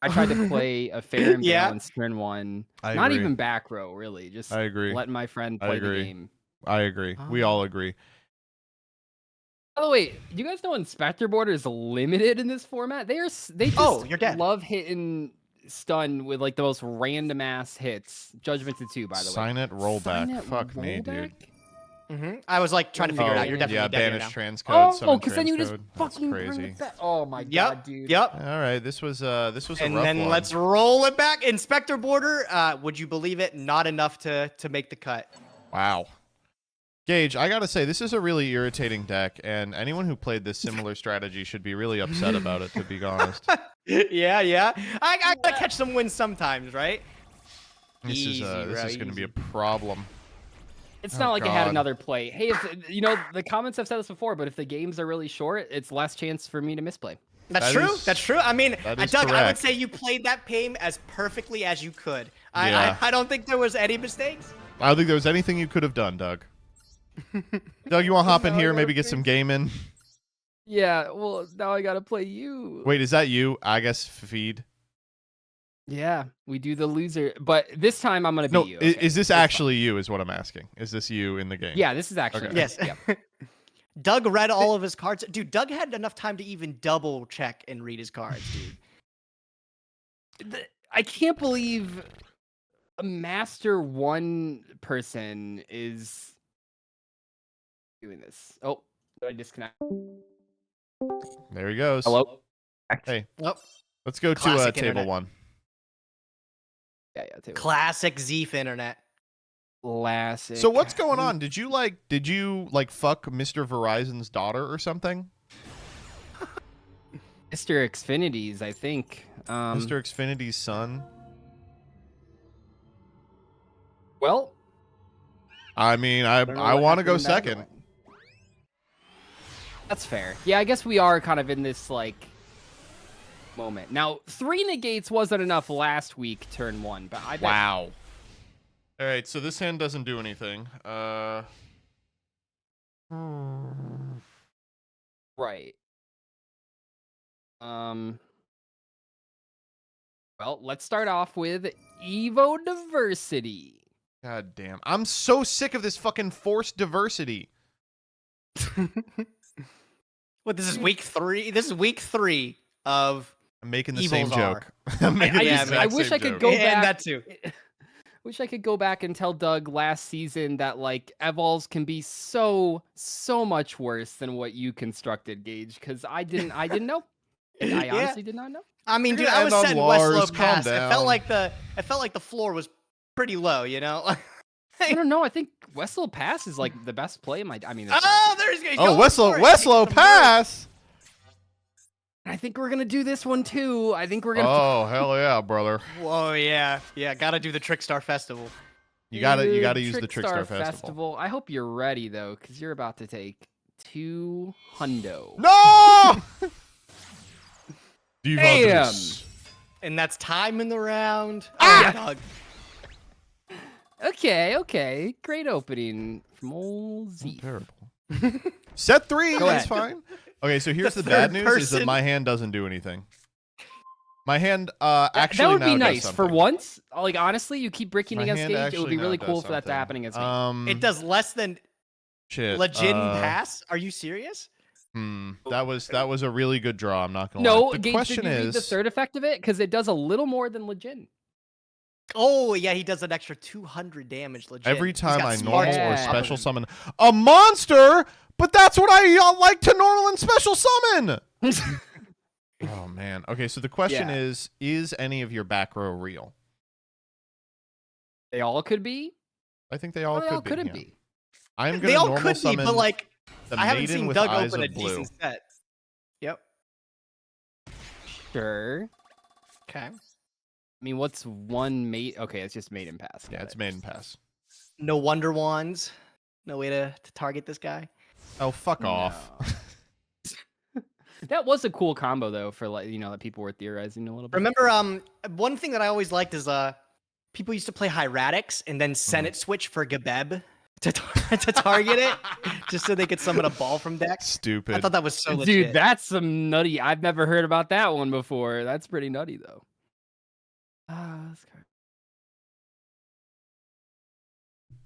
Speaker 9: I tried to play a fair and
Speaker 10: Yeah.
Speaker 9: balanced turn one.
Speaker 1: I
Speaker 9: Not
Speaker 1: agree.
Speaker 9: even back row, really. Just
Speaker 1: I agree.
Speaker 9: letting my friend
Speaker 1: I
Speaker 9: play the
Speaker 1: agree.
Speaker 9: game.
Speaker 1: I agree. We all agree.
Speaker 9: By the way, you guys know Inspector Border is limited in this format? They just
Speaker 10: you're dead.
Speaker 9: love hitting stun with like the most random ass hits. Judgment to 2, by the way.
Speaker 1: Sign it, rollback.
Speaker 9: Sign it,
Speaker 1: Fuck me,
Speaker 9: rollback?
Speaker 1: dude.
Speaker 10: I was like trying to figure it
Speaker 1: Oh,
Speaker 10: out. You're definitely
Speaker 1: yeah,
Speaker 10: dead here
Speaker 1: banished
Speaker 10: now.
Speaker 1: transcode. summon
Speaker 9: because then you just
Speaker 1: transcode. That's
Speaker 9: fucking bring
Speaker 1: crazy.
Speaker 9: it back. Oh my god,
Speaker 10: Yep.
Speaker 9: dude.
Speaker 10: Yep.
Speaker 1: All right, this was a
Speaker 10: And
Speaker 1: rough
Speaker 10: then
Speaker 1: one.
Speaker 10: let's roll it back. Inspector Border, would you believe it? Not enough to make the cut.
Speaker 1: Wow. Gage, I gotta say, this is a really irritating deck, and anyone who played this similar strategy should be really upset about it, to be honest.
Speaker 10: yeah. I gotta catch some wins sometimes, right?
Speaker 1: This
Speaker 10: Easy,
Speaker 1: is
Speaker 10: bro,
Speaker 1: going to be a
Speaker 10: easy.
Speaker 1: problem.
Speaker 9: It's
Speaker 1: Oh,
Speaker 9: not like it had
Speaker 1: God.
Speaker 9: another play. Hey, if you know, the comments have said this before, but if the games are really short, it's less chance for me to misplay.
Speaker 10: That's
Speaker 1: That
Speaker 10: true.
Speaker 1: is-
Speaker 10: That's true. I mean,
Speaker 1: that is
Speaker 10: Doug, I would
Speaker 1: correct.
Speaker 10: say you played that game as perfectly as you could.
Speaker 1: Yeah.
Speaker 10: I don't think there was any mistakes.
Speaker 1: I don't think there was anything you could have done, Doug. Doug, you want to hop in
Speaker 9: Now I
Speaker 1: here,
Speaker 9: gotta
Speaker 1: maybe get some
Speaker 9: face-
Speaker 1: game in?
Speaker 9: Yeah, well, now I gotta play you.
Speaker 1: Wait, is that you? I guess feed.
Speaker 9: Yeah, we do the loser, but this time I'm gonna
Speaker 1: No,
Speaker 9: beat you.
Speaker 1: is
Speaker 9: okay?
Speaker 1: this
Speaker 9: It's fine.
Speaker 1: actually you? Is what I'm asking. Is this you in the game?
Speaker 9: Yeah, this is actually
Speaker 1: Okay.
Speaker 9: me.
Speaker 10: Yes.
Speaker 9: Yeah.
Speaker 10: Doug read all of his cards. Dude, Doug had enough time to even double check and read his cards, dude.
Speaker 9: I can't believe a Master 1 person is doing this. Oh, did I disconnect?
Speaker 1: There he goes.
Speaker 9: Hello?
Speaker 1: Hey,
Speaker 10: Oh,
Speaker 1: let's go to
Speaker 10: Classic
Speaker 1: table
Speaker 10: internet.
Speaker 1: one.
Speaker 9: Yeah, table.
Speaker 10: classic Zeef internet.
Speaker 9: Classic.
Speaker 1: So what's going on? Did you like fuck Mr. Verizon's daughter or something?
Speaker 9: Mr. Xfinities, I think.
Speaker 1: Mr. Xfinity's son?
Speaker 9: Well,
Speaker 1: I mean,
Speaker 9: don't know
Speaker 1: I
Speaker 9: what
Speaker 1: want to
Speaker 9: happened
Speaker 1: go
Speaker 9: in that
Speaker 1: second.
Speaker 9: drawing. That's fair. Yeah, I guess we are kind of in this like moment. Now, 3 negates wasn't enough last week, turn 1, but I bet
Speaker 1: Wow. All right, so this hand doesn't do anything.
Speaker 9: right. Well, let's start off with Evo Diversity.
Speaker 1: God damn. I'm so sick of this fucking forced diversity.
Speaker 10: What, this is week 3? This is week 3 of
Speaker 1: I'm making the
Speaker 10: Evils
Speaker 1: same
Speaker 10: are.
Speaker 1: joke. I'm making the
Speaker 10: yeah,
Speaker 1: exact
Speaker 10: man.
Speaker 9: I wish
Speaker 1: same
Speaker 9: I could
Speaker 1: joke.
Speaker 9: go
Speaker 10: and
Speaker 9: back.
Speaker 10: that too.
Speaker 9: Wish I could go back and tell Doug last season that like Evols can be so much worse than what you constructed, Gage, because I didn't know. I
Speaker 10: Yeah.
Speaker 9: honestly did not know.
Speaker 10: I mean,
Speaker 1: You're
Speaker 10: dude,
Speaker 1: gonna
Speaker 10: I was
Speaker 1: end on
Speaker 10: setting
Speaker 1: Lars,
Speaker 10: Westlow
Speaker 1: calm
Speaker 10: pass. It
Speaker 1: down.
Speaker 10: felt like the floor was pretty low, you know?
Speaker 9: I don't know. I think Westlow Pass is like the best play in my. I mean, it's-
Speaker 10: Oh, there's he's
Speaker 1: Oh,
Speaker 10: going
Speaker 1: Westlow
Speaker 10: for it.
Speaker 1: Westlow pass.
Speaker 9: I think we're gonna do this one too. I think we're gonna.
Speaker 1: Oh, hell yeah, brother.
Speaker 10: Whoa, yeah, gotta do the Trickstar Festival.
Speaker 1: You gotta
Speaker 9: Dude,
Speaker 1: use the Trickstar
Speaker 9: Trickstar
Speaker 1: Festival.
Speaker 9: I hope you're ready though, because you're about to take 2 hundo.
Speaker 1: No!
Speaker 9: Damn!
Speaker 10: And that's time in the round.
Speaker 9: Ah!
Speaker 10: Oh, Doug.
Speaker 9: Okay. Great opening from old Z.
Speaker 1: Terrible. Set 3
Speaker 9: Go
Speaker 1: is
Speaker 9: ahead.
Speaker 1: fine. Okay, so here's
Speaker 10: The
Speaker 1: the bad
Speaker 10: third
Speaker 1: news: is that
Speaker 10: person.
Speaker 1: my hand doesn't do anything. My hand
Speaker 9: That
Speaker 1: actually
Speaker 9: would
Speaker 1: now
Speaker 9: be
Speaker 1: does
Speaker 9: nice for
Speaker 1: something.
Speaker 9: once. Like honestly, you keep bricking
Speaker 1: My
Speaker 9: against
Speaker 1: hand
Speaker 9: Gage. It
Speaker 1: actually
Speaker 9: would be
Speaker 1: now
Speaker 9: really
Speaker 1: does
Speaker 9: cool for that to
Speaker 1: something.
Speaker 9: happen against me.
Speaker 10: It does less than
Speaker 1: Shit.
Speaker 10: Legend pass. Are you serious?
Speaker 1: That was a really good draw. I'm not gonna
Speaker 9: No,
Speaker 1: lie. The
Speaker 9: Gage,
Speaker 1: question
Speaker 9: did you read the
Speaker 1: is,
Speaker 9: third effect of it? Because it does a little more than Legend.
Speaker 10: Oh yeah, he does an extra 200 damage. Legit.
Speaker 1: Every
Speaker 10: He's
Speaker 1: time
Speaker 10: got
Speaker 1: I
Speaker 10: smart
Speaker 1: normal or
Speaker 9: Yeah.
Speaker 1: special summon a monster, but that's what I like to normal and special summon. Oh man. Okay, so the question
Speaker 9: Yeah.
Speaker 1: is any of your back row real?
Speaker 9: They all could be.
Speaker 1: I think they all
Speaker 9: They all
Speaker 1: could be.
Speaker 9: couldn't
Speaker 1: yeah.
Speaker 9: be.
Speaker 1: I'm gonna
Speaker 10: They all
Speaker 1: normal
Speaker 10: could be,
Speaker 1: summon
Speaker 10: but like
Speaker 1: the
Speaker 10: I haven't
Speaker 1: maiden
Speaker 10: seen
Speaker 1: with
Speaker 10: Doug
Speaker 1: eyes
Speaker 10: open a
Speaker 1: of blue.
Speaker 10: decent set. Yep.
Speaker 9: Sure.
Speaker 10: Okay.
Speaker 9: I mean, what's one mate? Okay, it's just maiden pass.
Speaker 1: Yeah,
Speaker 9: Got
Speaker 1: it's
Speaker 9: it.
Speaker 1: maiden pass.
Speaker 10: No Wonder Wands. No way to target this guy.
Speaker 1: Oh, fuck off.
Speaker 9: No. That was a cool combo though, for like that people were theorizing a little bit.
Speaker 10: Remember, one thing that I always liked is people used to play Hieratics and then Senate switch for Gabeb to target it, just so they could summon a ball from deck.
Speaker 1: Stupid.
Speaker 10: I thought that was so legit.
Speaker 9: Dude, that's some nutty. I've never heard about that one before. That's pretty nutty though.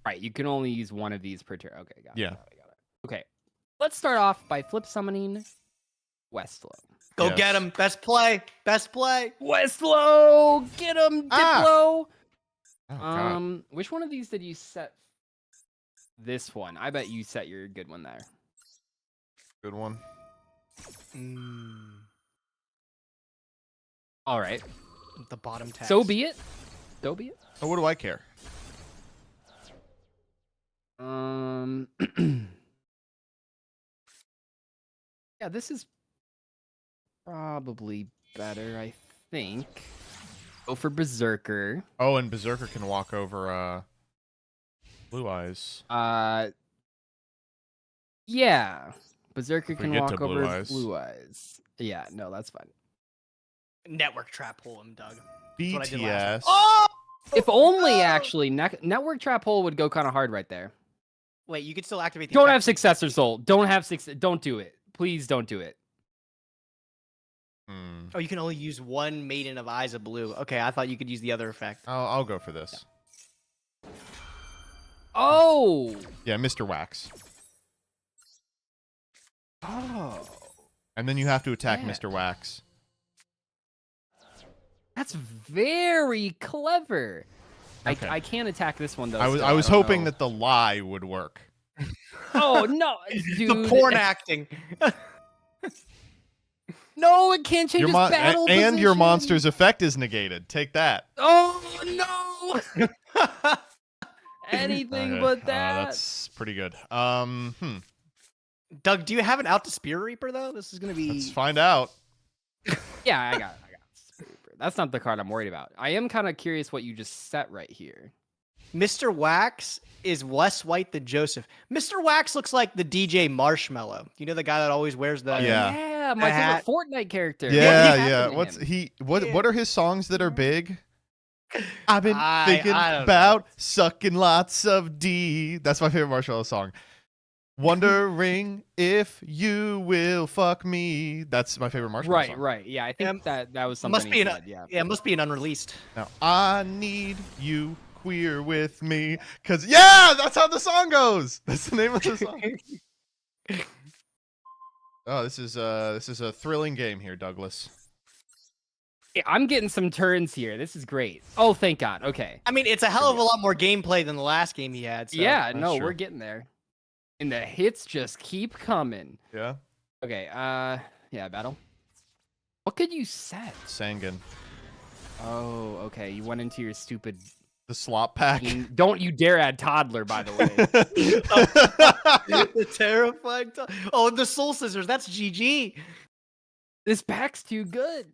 Speaker 9: Right, you can only use one of these per turn. Okay, got it.
Speaker 1: Yeah.
Speaker 9: Got it. Okay, let's start off by flip summoning Westlow.
Speaker 10: Go
Speaker 1: Yes.
Speaker 10: get him. Best play. Best play.
Speaker 9: Westlow, get him,
Speaker 1: Ah!
Speaker 9: Diplo.
Speaker 1: Oh, God.
Speaker 9: Which one of these did you set? This one. I bet you set your good one there.
Speaker 1: Good one.
Speaker 9: All right.
Speaker 10: The bottom text.
Speaker 9: So be it. So be it.
Speaker 1: Oh, what do I care?
Speaker 9: Yeah, this is probably better, I think. Go for Berserker.
Speaker 1: Oh, and Berserker can walk over Blue Eyes.
Speaker 9: Yeah. Berserker
Speaker 1: If we
Speaker 9: can
Speaker 1: get
Speaker 9: walk
Speaker 1: to Blue
Speaker 9: over
Speaker 1: Eyes.
Speaker 9: Blue Eyes. Yeah, no, that's fine.
Speaker 10: Network trap hole him, Doug. That's what I did last
Speaker 1: BTS.
Speaker 10: time. Oh!
Speaker 9: If only actually Network Trap Hole would go kind of hard right there.
Speaker 10: Wait, you could still activate the
Speaker 9: Don't
Speaker 10: effect
Speaker 9: have
Speaker 10: from-
Speaker 9: Successor Soul. Don't do it. Please don't do it.
Speaker 1: Hmm.
Speaker 10: Oh, you can only use one Maiden of Eyes of Blue. Okay, I thought you could use the other effect.
Speaker 1: I'll go for this.
Speaker 9: Oh.
Speaker 1: Yeah, Mr. Wax.
Speaker 9: Oh.
Speaker 1: And then you have to attack
Speaker 9: Yeah.
Speaker 1: Mr. Wax.
Speaker 9: That's very clever.
Speaker 1: Okay.
Speaker 9: I can't attack this one though.
Speaker 1: I was
Speaker 9: still,
Speaker 1: was
Speaker 9: don't
Speaker 1: hoping
Speaker 9: know.
Speaker 1: that the lie would work.
Speaker 9: Oh no, dude!
Speaker 10: The porn acting.
Speaker 9: No, it can't change
Speaker 1: Your
Speaker 9: his
Speaker 1: mon-
Speaker 9: battle
Speaker 1: and your
Speaker 9: position.
Speaker 1: monster's effect is negated. Take that.
Speaker 9: Oh no! Anything
Speaker 1: Okay,
Speaker 9: but that.
Speaker 1: that's pretty good.
Speaker 10: Doug, do you have an out to Spear Reaper though? This is gonna be.
Speaker 1: Let's find out.
Speaker 9: Yeah, I got it. That's not the card I'm worried about. I am kind of curious what you just set right here.
Speaker 10: Mr. Wax is less white than Joseph. Mr. Wax looks like the DJ Marshmallow. You know the guy that always wears the.
Speaker 1: Yeah.
Speaker 9: Yeah, my
Speaker 10: hat.
Speaker 9: favorite Fortnite character.
Speaker 1: Yeah,
Speaker 9: What
Speaker 1: yeah.
Speaker 9: happened to
Speaker 1: What's
Speaker 9: him?
Speaker 1: he? What?
Speaker 10: Yeah.
Speaker 1: What are his songs that are big? I've been
Speaker 10: I
Speaker 1: thinking
Speaker 10: don't know.
Speaker 1: about sucking lots of D. That's my favorite Marshmallow song. Wondering if you will fuck me. That's my favorite Marshmallow
Speaker 9: Right,
Speaker 1: song.
Speaker 9: right. Yeah, I think
Speaker 10: Um,
Speaker 9: that was something.
Speaker 10: Must
Speaker 9: he
Speaker 10: be an.
Speaker 9: said, yeah.
Speaker 10: Yeah, it must be an unreleased.
Speaker 1: Now I need you queer with me, cause yeah, that's how the song goes. That's the name of the song. Oh, this is a thrilling game here, Douglas.
Speaker 9: Yeah, I'm getting some turns here. This is great. Oh, thank God. Okay.
Speaker 10: I mean, it's a hell of a lot more gameplay than the last game he had. So.
Speaker 9: Yeah,
Speaker 1: that's
Speaker 9: no,
Speaker 1: true.
Speaker 9: we're getting there. And the hits just keep coming.
Speaker 1: Yeah,
Speaker 9: Okay, yeah, battle. What could you set?
Speaker 1: Sangan,
Speaker 9: Oh, okay. You went into your stupid.
Speaker 1: the slop pack.
Speaker 9: Don't you dare add toddler, by the way.
Speaker 10: The terrifying. Oh, the Soul Scissors. That's GG.
Speaker 9: This pack's too good.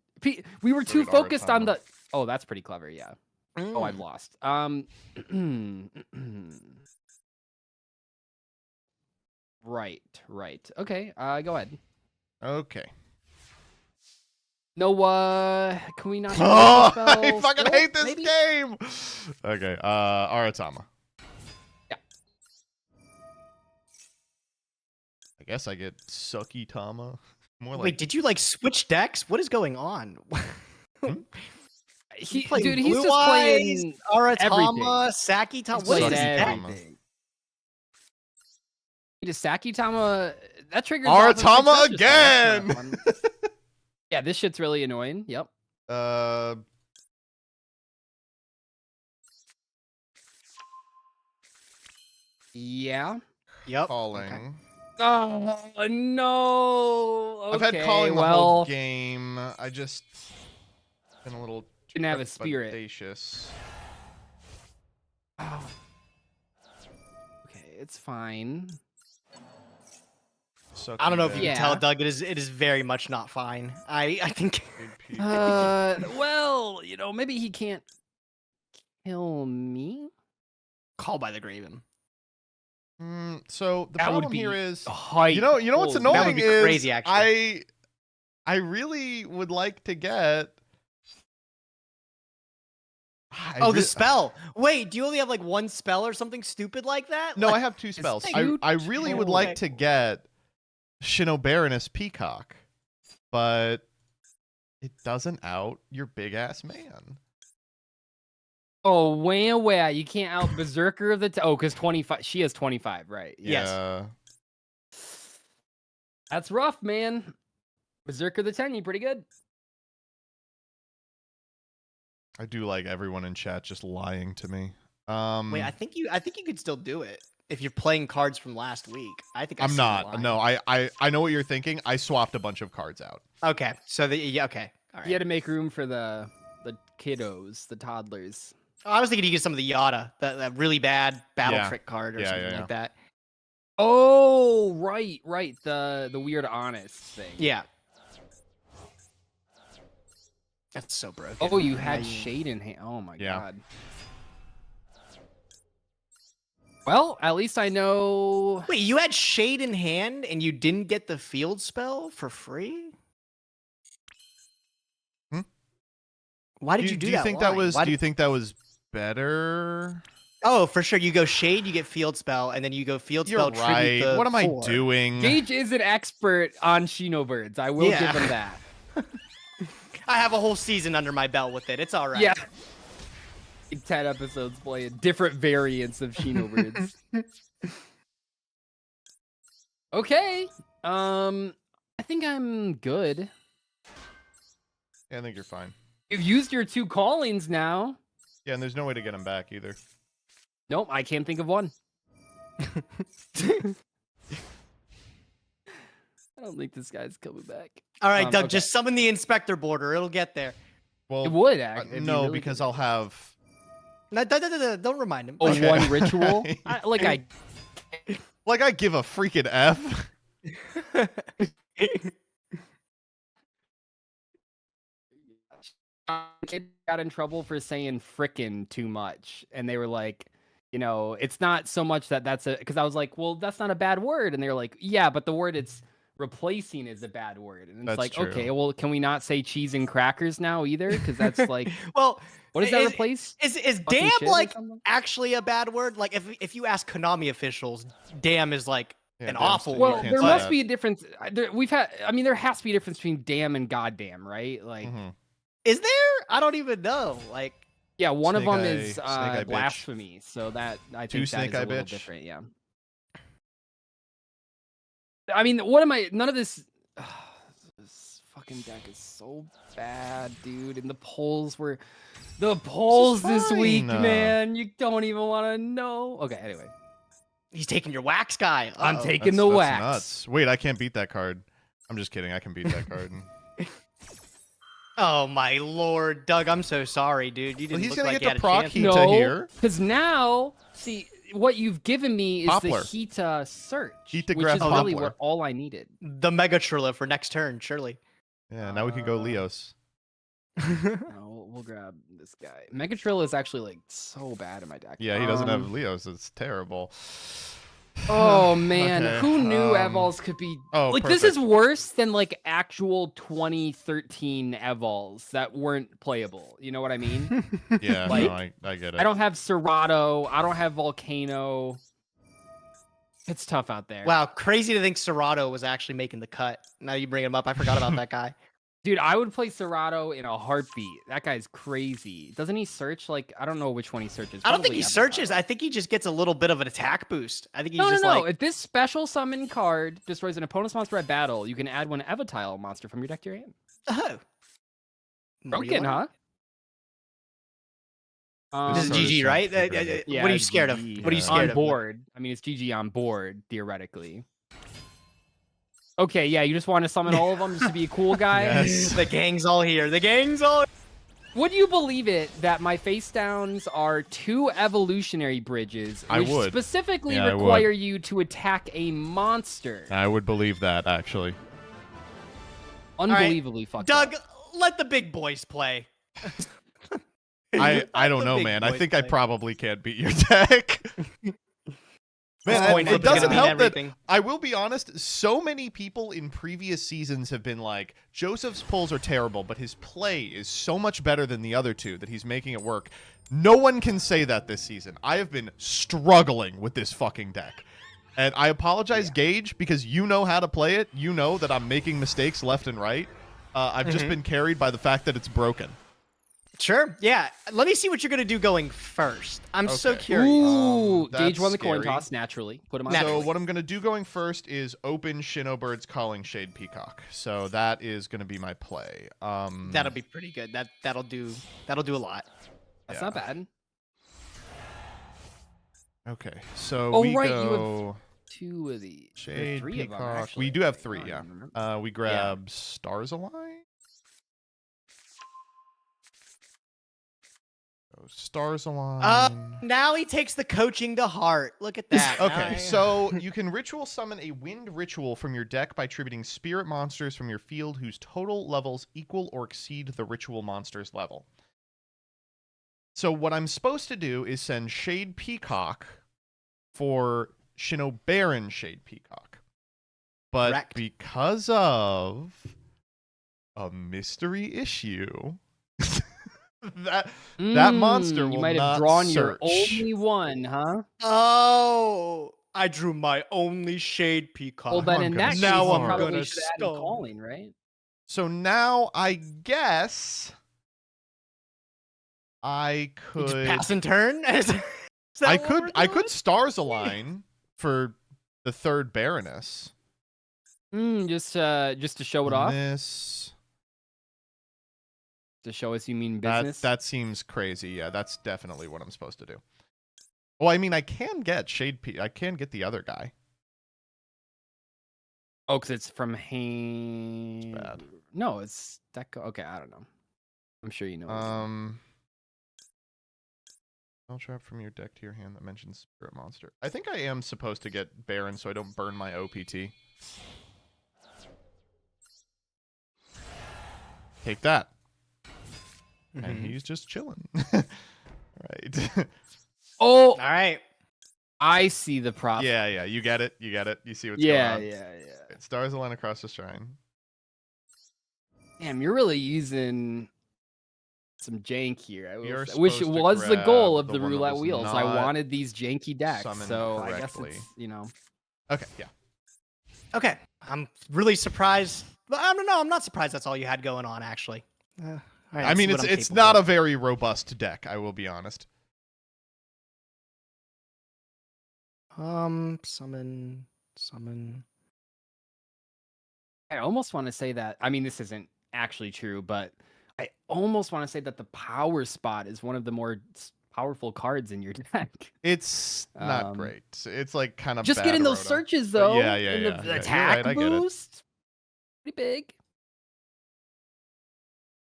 Speaker 9: We were too
Speaker 1: Look at our
Speaker 9: focused on
Speaker 1: timer.
Speaker 9: the. Oh, that's pretty clever. Yeah. Oh, I've lost. Right. Okay. Go ahead.
Speaker 1: Okay.
Speaker 9: No. Can we not? do
Speaker 1: Oh,
Speaker 9: spell
Speaker 1: I fucking
Speaker 9: still?
Speaker 1: hate this
Speaker 9: Maybe?
Speaker 1: game. Okay, Aratama.
Speaker 9: Yeah.
Speaker 1: I guess I get Sucky Tama. More like
Speaker 10: Wait, did you like switch decks? What is going on?
Speaker 9: He,
Speaker 10: playing
Speaker 9: dude, he's
Speaker 10: Blue
Speaker 9: just
Speaker 10: Eyes,
Speaker 9: playing
Speaker 10: Aratama, Saki Tama.
Speaker 9: He's
Speaker 10: What is
Speaker 9: playing
Speaker 10: this deck?
Speaker 9: everything. Just Saki Tama. That triggers.
Speaker 1: Aratama
Speaker 9: off of Successor Soul. That's
Speaker 1: again!
Speaker 9: not fun. Yeah, this shit's really annoying. Yep. Yeah.
Speaker 10: Yep.
Speaker 1: Calling.
Speaker 9: Oh no.
Speaker 1: I've had
Speaker 9: Okay,
Speaker 1: calling the
Speaker 9: well,
Speaker 1: whole game. I just been a little
Speaker 9: didn't have a spirit.
Speaker 1: trepidatious.
Speaker 9: Oh. Okay, it's fine.
Speaker 10: I don't know if you
Speaker 9: Yeah.
Speaker 10: can tell, Doug. It is very much not fine. I think.
Speaker 9: Well, maybe he can't kill me.
Speaker 10: Call by the Graven.
Speaker 1: So the
Speaker 9: That would
Speaker 1: problem here
Speaker 9: be
Speaker 1: is,
Speaker 9: hype.
Speaker 1: you know what's
Speaker 9: Holy-
Speaker 1: annoying
Speaker 10: That would be
Speaker 1: is
Speaker 10: crazy, actually.
Speaker 1: I really would like to get.
Speaker 10: The spell. Wait, do you only have like one spell or something stupid like that?
Speaker 1: No,
Speaker 10: Like-
Speaker 1: I have 2 spells.
Speaker 9: two?
Speaker 1: I really would like to get Shinobaroness Peacock, but it doesn't out your big ass man.
Speaker 9: Oh, where you can't out Berserker of the because 25. She has 25, right?
Speaker 10: Yes.
Speaker 1: Yeah.
Speaker 9: That's rough, man. Berserker the 10, you pretty good.
Speaker 1: I do like everyone in chat just lying to me.
Speaker 10: Wait, I think you could still do it if you're playing cards from last week. I think
Speaker 1: I'm
Speaker 10: see the
Speaker 1: not.
Speaker 10: line.
Speaker 1: No, I know what you're thinking. I swapped a bunch of cards out.
Speaker 10: Okay, so okay, all right.
Speaker 9: You had to make room for the kiddos, the toddlers.
Speaker 10: I was thinking you get some of the Yada, that really bad battle
Speaker 1: Yeah.
Speaker 10: trick card or
Speaker 1: Yeah,
Speaker 10: something
Speaker 1: yeah,
Speaker 10: like that.
Speaker 9: Oh, right. The weird honest thing.
Speaker 10: Yeah. That's so broken.
Speaker 9: Oh, you
Speaker 10: Now
Speaker 9: had shade in hand. Oh my
Speaker 1: Yeah.
Speaker 9: god. Well, at least I know.
Speaker 10: Wait, you had shade in hand and you didn't get the field spell for free? Why did you do
Speaker 1: do
Speaker 10: that?
Speaker 1: you think
Speaker 10: Why?
Speaker 1: that was?
Speaker 10: Why
Speaker 1: Do you
Speaker 10: did-
Speaker 1: think that was better?
Speaker 10: Oh, for sure. You go shade, you get field spell, and then you go field
Speaker 1: You're
Speaker 10: spell.
Speaker 1: right.
Speaker 10: Tribute the
Speaker 1: What am I
Speaker 10: 4.
Speaker 1: doing?
Speaker 9: Gage is an expert on Shinobirds. I will
Speaker 10: Yeah.
Speaker 9: give him that.
Speaker 10: I have a whole season under my belt with it. It's all right.
Speaker 9: Yeah. 10 episodes playing different variants of Shinobirds. Okay. I think I'm good.
Speaker 1: Yeah, I think you're fine.
Speaker 9: You've used your 2 callings now.
Speaker 1: Yeah, and there's no way to get him back either.
Speaker 9: Nope, I can't think of one. I don't think this guy's coming back.
Speaker 10: All right, Doug,
Speaker 9: okay.
Speaker 10: just summon the inspector border. It'll get there.
Speaker 1: Well,
Speaker 9: It would actually.
Speaker 1: no, because I'll have.
Speaker 10: No, don't remind him.
Speaker 9: Oh,
Speaker 1: Okay.
Speaker 9: one ritual. I
Speaker 1: Like I give a freaking F.
Speaker 9: kid got in trouble for saying frickin' too much, and they were like, it's not so much that's because I was like, well, that's not a bad word, and they were like, yeah, but the word it's replacing is a bad word, and it's
Speaker 1: That's
Speaker 9: like,
Speaker 1: true.
Speaker 9: okay, well, can we not say cheese and crackers now either? Because that's like,
Speaker 10: Well,
Speaker 9: what does that replace?
Speaker 10: Is
Speaker 9: Fucking
Speaker 10: damn
Speaker 9: shit or
Speaker 10: like
Speaker 9: something?
Speaker 10: actually a bad word? Like if you ask Konami officials, damn is like
Speaker 1: Yeah,
Speaker 10: an
Speaker 1: damn
Speaker 10: awful
Speaker 1: You
Speaker 9: Well,
Speaker 10: word.
Speaker 1: can't
Speaker 9: there
Speaker 1: say
Speaker 9: must
Speaker 1: that.
Speaker 9: be a difference. There has to be a difference between damn and goddamn, right? Like,
Speaker 1: Mhm.
Speaker 10: Is there? I don't even know. Like
Speaker 9: yeah, one of
Speaker 1: Snake
Speaker 9: them
Speaker 1: eye-
Speaker 9: is
Speaker 1: snake eye bitch.
Speaker 9: blasphemy, so that I
Speaker 1: Two
Speaker 9: think that
Speaker 1: snake
Speaker 9: is a
Speaker 1: eye
Speaker 9: little
Speaker 1: bitch.
Speaker 9: different. Yeah. I mean, what am I? None of this. This fucking deck is so bad, dude. And the polls this week,
Speaker 1: fine.
Speaker 9: man. You don't even want to know. Okay, anyway,
Speaker 10: he's taking your wax guy.
Speaker 9: I'm
Speaker 10: Uh-oh.
Speaker 9: taking
Speaker 1: That's
Speaker 9: the wax.
Speaker 1: nuts. Wait, I can't beat that card. I'm just kidding. I can beat that card.
Speaker 10: Oh my lord, Doug, I'm so sorry, dude. You
Speaker 1: Well,
Speaker 10: didn't
Speaker 1: he's
Speaker 10: look
Speaker 1: gonna
Speaker 10: like
Speaker 1: get
Speaker 10: you had
Speaker 1: the
Speaker 10: a
Speaker 1: proc
Speaker 10: chance.
Speaker 1: heat.
Speaker 9: No,
Speaker 1: here.
Speaker 9: because now, see, what you've given me is
Speaker 1: Poplar.
Speaker 9: the Hita search,
Speaker 1: Hita
Speaker 9: which
Speaker 1: grab
Speaker 9: is really
Speaker 1: Poplar.
Speaker 9: what all I needed.
Speaker 10: The Mega Trilla for next turn, surely.
Speaker 1: Yeah, now we can go
Speaker 9: Uh,
Speaker 1: Leos.
Speaker 9: No, we'll grab this guy. Megatrill is actually like so bad in my deck.
Speaker 1: Yeah, he doesn't have Leos. It's terrible.
Speaker 9: Oh man,
Speaker 1: Okay,
Speaker 9: who knew Evols could be like this is
Speaker 1: perfect.
Speaker 9: worse than like actual 2013 Evols that weren't playable. You know what I mean?
Speaker 1: Yeah,
Speaker 9: Like,
Speaker 1: no, I get it.
Speaker 9: I don't have Serato, I don't have Volcano. It's tough out there.
Speaker 10: Wow, crazy to think Serato was actually making the cut. Now you bring him up. I forgot about that guy.
Speaker 9: Dude, I would play Serato in a heartbeat. That guy's crazy. Doesn't he search like I don't know which one he searches.
Speaker 10: I don't think
Speaker 9: Probably
Speaker 10: he
Speaker 9: Avatar.
Speaker 10: searches. I think he just gets a little bit of an attack boost. I think he's
Speaker 9: No,
Speaker 10: just
Speaker 9: no.
Speaker 10: like
Speaker 9: If this special summon card destroys an opponent's monster at battle, you can add one Evatile monster from your deck to your hand.
Speaker 10: oh.
Speaker 9: Broken, huh?
Speaker 10: This is
Speaker 1: Sorry,
Speaker 10: GG,
Speaker 1: sorry.
Speaker 10: right?
Speaker 9: Yeah,
Speaker 10: What are you scared of?
Speaker 9: GG.
Speaker 10: What are you
Speaker 1: Yeah.
Speaker 10: scared
Speaker 9: On
Speaker 10: of?
Speaker 9: board. I mean, it's GG on board, theoretically. Okay, yeah, you just want to summon all of them just to be a cool guy?
Speaker 1: Yes.
Speaker 10: The gang's all here. The gang's all.
Speaker 9: Would you believe it that my face downs are 2 evolutionary bridges,
Speaker 1: I
Speaker 9: which
Speaker 1: would.
Speaker 9: specifically
Speaker 1: Yeah, I would.
Speaker 9: require you to attack a monster?
Speaker 1: I would believe that, actually.
Speaker 9: Unbelievably fucked
Speaker 10: Doug,
Speaker 9: up.
Speaker 10: let the big boys play.
Speaker 1: I don't
Speaker 10: The
Speaker 1: know,
Speaker 10: big
Speaker 1: man. I
Speaker 10: boys
Speaker 1: think I
Speaker 10: play.
Speaker 1: probably can't beat your deck.
Speaker 10: This
Speaker 1: Man,
Speaker 10: coin
Speaker 1: it
Speaker 10: flip is gonna
Speaker 1: doesn't
Speaker 10: mean
Speaker 1: help
Speaker 10: everything.
Speaker 1: that I will be honest. So many people in previous seasons have been like, Joseph's pulls are terrible, but his play is so much better than the other two that he's making it work. No one can say that this season. I have been struggling with this fucking deck. And I apologize, Gage, because you know how to play it. You know that I'm making mistakes left and right. I've just been carried by the fact that it's broken.
Speaker 10: Sure. Yeah. Let me see what you're gonna do going first. I'm so
Speaker 1: Okay.
Speaker 10: curious.
Speaker 9: Ooh,
Speaker 1: that's
Speaker 9: Gage won the coin
Speaker 1: scary.
Speaker 9: toss naturally. Put him on.
Speaker 1: So
Speaker 10: Naturally.
Speaker 1: what I'm going to do going first is open Shinobird's Calling Shade Peacock. So that is going to be my play.
Speaker 10: That'll be pretty good. That'll do a lot.
Speaker 9: That's
Speaker 1: yeah.
Speaker 9: not bad.
Speaker 1: Okay, so
Speaker 9: Oh,
Speaker 1: we
Speaker 9: right, you
Speaker 1: go
Speaker 9: 2 of these. Or
Speaker 1: Shade
Speaker 9: 3 of them,
Speaker 1: Peacock.
Speaker 9: actually.
Speaker 1: We do have
Speaker 9: I
Speaker 1: 3,
Speaker 9: don't
Speaker 1: yeah.
Speaker 9: even remember.
Speaker 1: We grab Stars Align. So Stars Align.
Speaker 10: Now he takes the coaching to heart. Look at that.
Speaker 1: Okay, so you can ritual summon a wind ritual from your deck by tributing spirit monsters from your field whose total levels equal or exceed the ritual monster's level. So what I'm supposed to do is send Shade Peacock for Shinobaron Shade Peacock. But
Speaker 10: Correct.
Speaker 1: because of a mystery issue, that monster will
Speaker 9: You might
Speaker 1: not
Speaker 9: have drawn
Speaker 1: search.
Speaker 9: your only one, huh?
Speaker 10: Oh, I drew my only shade peacock.
Speaker 9: Well, then
Speaker 1: I'm
Speaker 9: in
Speaker 1: gonna
Speaker 9: that case,
Speaker 10: Now
Speaker 9: you
Speaker 10: I'm
Speaker 9: probably
Speaker 10: gonna
Speaker 9: should have added
Speaker 10: stone.
Speaker 9: calling, right?
Speaker 1: So now I guess I
Speaker 10: You just
Speaker 1: could
Speaker 10: pass and turn. Is that
Speaker 1: I
Speaker 10: what
Speaker 1: could
Speaker 10: we're
Speaker 1: I
Speaker 10: doing?
Speaker 1: could Stars Align for the 3rd Baroness.
Speaker 9: Just to show it
Speaker 1: And
Speaker 9: off.
Speaker 1: This
Speaker 9: To show us you mean business.
Speaker 1: that seems crazy. Yeah, that's definitely what I'm supposed to do. Well, I mean, I can get I can get the other guy.
Speaker 9: Oh, because it's from hand.
Speaker 1: bad.
Speaker 9: No, it's that. Okay, I don't know. I'm sure you know. what you mean.
Speaker 1: Spell trap from your deck to your hand that mentions Spirit Monster. I think I am supposed to get Baron so I don't burn my OPT. Take that. And he's just chilling. Right.
Speaker 9: Oh,
Speaker 10: All right.
Speaker 9: I see the problem.
Speaker 1: Yeah, you get it. You see what's
Speaker 9: Yeah,
Speaker 1: going on.
Speaker 9: yeah.
Speaker 1: It Stars Align across the shrine.
Speaker 9: Damn, you're really using some jank here. I
Speaker 1: You're
Speaker 9: wish it
Speaker 1: supposed to
Speaker 9: was the goal
Speaker 1: grab
Speaker 9: of
Speaker 1: the
Speaker 9: the
Speaker 1: one that
Speaker 9: roulette
Speaker 1: was
Speaker 9: wheels. I
Speaker 1: not
Speaker 9: wanted these janky decks,
Speaker 1: summoned
Speaker 9: so I guess
Speaker 1: correctly.
Speaker 9: it's, you know.
Speaker 1: Okay, yeah.
Speaker 10: Okay. I'm really surprised. I don't know. I'm not surprised that's all you had going on, actually. All right,
Speaker 1: I
Speaker 10: let's
Speaker 1: mean,
Speaker 10: see what I'm
Speaker 1: it's
Speaker 10: capable
Speaker 1: not
Speaker 10: of.
Speaker 1: a very robust deck, I will be honest.
Speaker 10: Summon.
Speaker 9: I almost want to say that. I mean, this isn't actually true, but I almost want to say that the power spot is one of the more powerful cards in your deck.
Speaker 1: It's not
Speaker 9: Um,
Speaker 1: great. It's like kind of
Speaker 9: Just
Speaker 1: bad
Speaker 9: getting those
Speaker 1: Rhoda.
Speaker 9: searches
Speaker 1: But
Speaker 9: though.
Speaker 1: yeah,
Speaker 9: and
Speaker 1: yeah.
Speaker 9: the
Speaker 1: You're
Speaker 9: attack
Speaker 1: right, I get it.
Speaker 9: boost. Pretty big.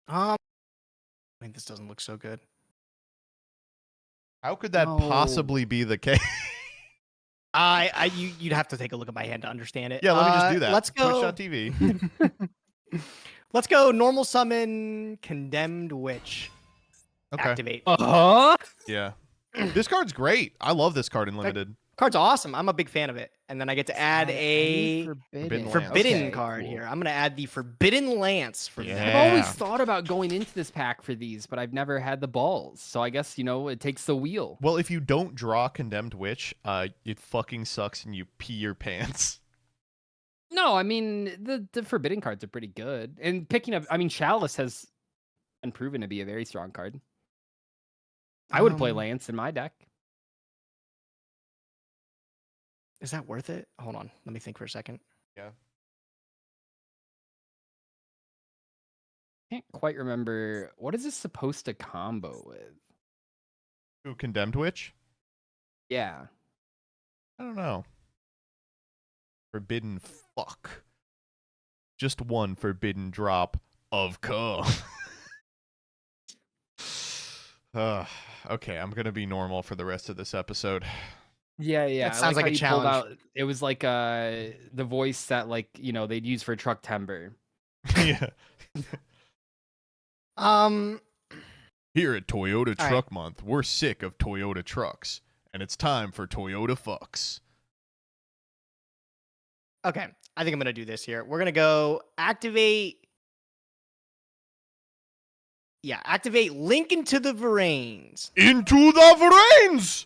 Speaker 10: I mean, this doesn't look so good.
Speaker 1: How could that
Speaker 9: No.
Speaker 1: possibly be the case?
Speaker 10: You'd have to take a look at my hand to understand it.
Speaker 1: Yeah, let me just do that.
Speaker 10: Let's go.
Speaker 1: Twitch.tv.
Speaker 10: Let's go. Normal summon Condemned Witch.
Speaker 1: Okay.
Speaker 10: Activate.
Speaker 1: Yeah. This card's great. I love this card in limited.
Speaker 10: Card's awesome. I'm a big fan of it. And then I get to add a
Speaker 1: Forbidden Lance.
Speaker 10: forbidden
Speaker 9: Okay,
Speaker 10: card
Speaker 9: cool.
Speaker 10: here. I'm gonna add the Forbidden Lance for
Speaker 1: Yeah.
Speaker 10: that.
Speaker 9: I've always thought about going into this pack for these, but I've never had the balls. So I guess, you know, it takes the wheel.
Speaker 1: Well, if you don't draw Condemned Witch, it fucking sucks and you pee your pants.
Speaker 9: No, I mean, the forbidden cards are pretty good. And picking up, I mean, Chalice has been proven to be a very strong card. I would play Lance in my deck.
Speaker 10: Is that worth it? Hold on. Let me think for a second.
Speaker 9: Can't quite remember. What is this supposed to combo with?
Speaker 1: Who, Condemned Witch?
Speaker 9: Yeah.
Speaker 1: I don't know. Forbidden fuck. Just one forbidden drop of cum. Okay, I'm gonna be normal for the rest of this episode.
Speaker 9: Yeah, yeah.
Speaker 10: That
Speaker 9: I
Speaker 10: sounds like
Speaker 9: how
Speaker 10: a
Speaker 9: you pulled
Speaker 10: challenge.
Speaker 9: out. It was like the voice that like they'd use for Truck Timber.
Speaker 1: Yeah. Here at Toyota
Speaker 10: All
Speaker 1: Truck
Speaker 10: right.
Speaker 1: Month, we're sick of Toyota trucks, and it's time for Toyota fucks.
Speaker 10: Okay, I think I'm gonna do this here. We're gonna go activate. Yeah, activate Link into the Verains.
Speaker 1: Into the Verains!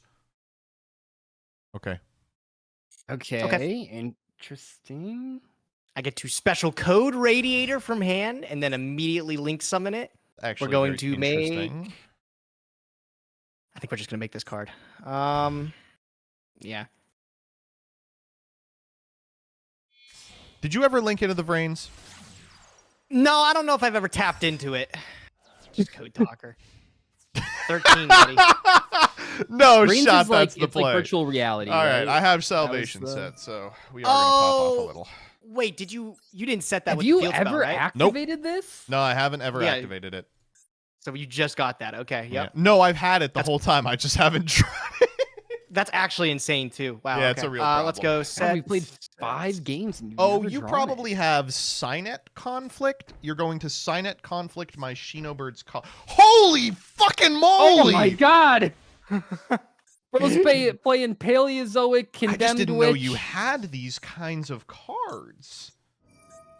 Speaker 1: Okay.
Speaker 9: Okay. Interesting.
Speaker 10: I get to special code Radiator from hand, and then immediately Link summon it.
Speaker 1: Actually,
Speaker 10: We're going
Speaker 1: very
Speaker 10: to make.
Speaker 1: interesting.
Speaker 10: I think we're just gonna make this card. Yeah.
Speaker 1: Did you ever link into the Verains?
Speaker 10: No, I don't know if I've ever tapped into it. Just Code Talker. 13, buddy.
Speaker 1: No
Speaker 9: Brains
Speaker 1: shot.
Speaker 9: is like,
Speaker 1: That's the
Speaker 9: it's
Speaker 1: play.
Speaker 9: like virtual reality.
Speaker 1: All right, I have
Speaker 9: That
Speaker 1: Salvation
Speaker 9: was the-
Speaker 1: set, so we are gonna pop off a
Speaker 10: Oh,
Speaker 1: little.
Speaker 10: wait, did you didn't set that
Speaker 9: Have
Speaker 10: with
Speaker 9: you
Speaker 10: the field spell,
Speaker 9: ever
Speaker 10: right?
Speaker 9: activated this?
Speaker 1: No, I haven't ever
Speaker 10: Yeah.
Speaker 1: activated it.
Speaker 10: So you just got that. Okay,
Speaker 1: Yeah.
Speaker 10: yep.
Speaker 1: No, I've had it the whole time. I just haven't tried.
Speaker 10: That's actually insane too. Wow.
Speaker 1: Yeah,
Speaker 10: okay.
Speaker 1: it's a real
Speaker 10: Let's
Speaker 1: problem.
Speaker 10: go.
Speaker 9: God,
Speaker 10: Set.
Speaker 9: we played 5 games and you've
Speaker 1: Oh,
Speaker 9: never
Speaker 1: you
Speaker 9: drawn
Speaker 1: probably
Speaker 9: it.
Speaker 1: have Signet Conflict. You're going to Signet Conflict my Shinobird's call. Holy fucking moly!
Speaker 9: Oh my god! Bro's playing Paleozoic
Speaker 1: I
Speaker 9: Condemned
Speaker 1: just didn't
Speaker 9: Witch.
Speaker 1: know you had these kinds of cards.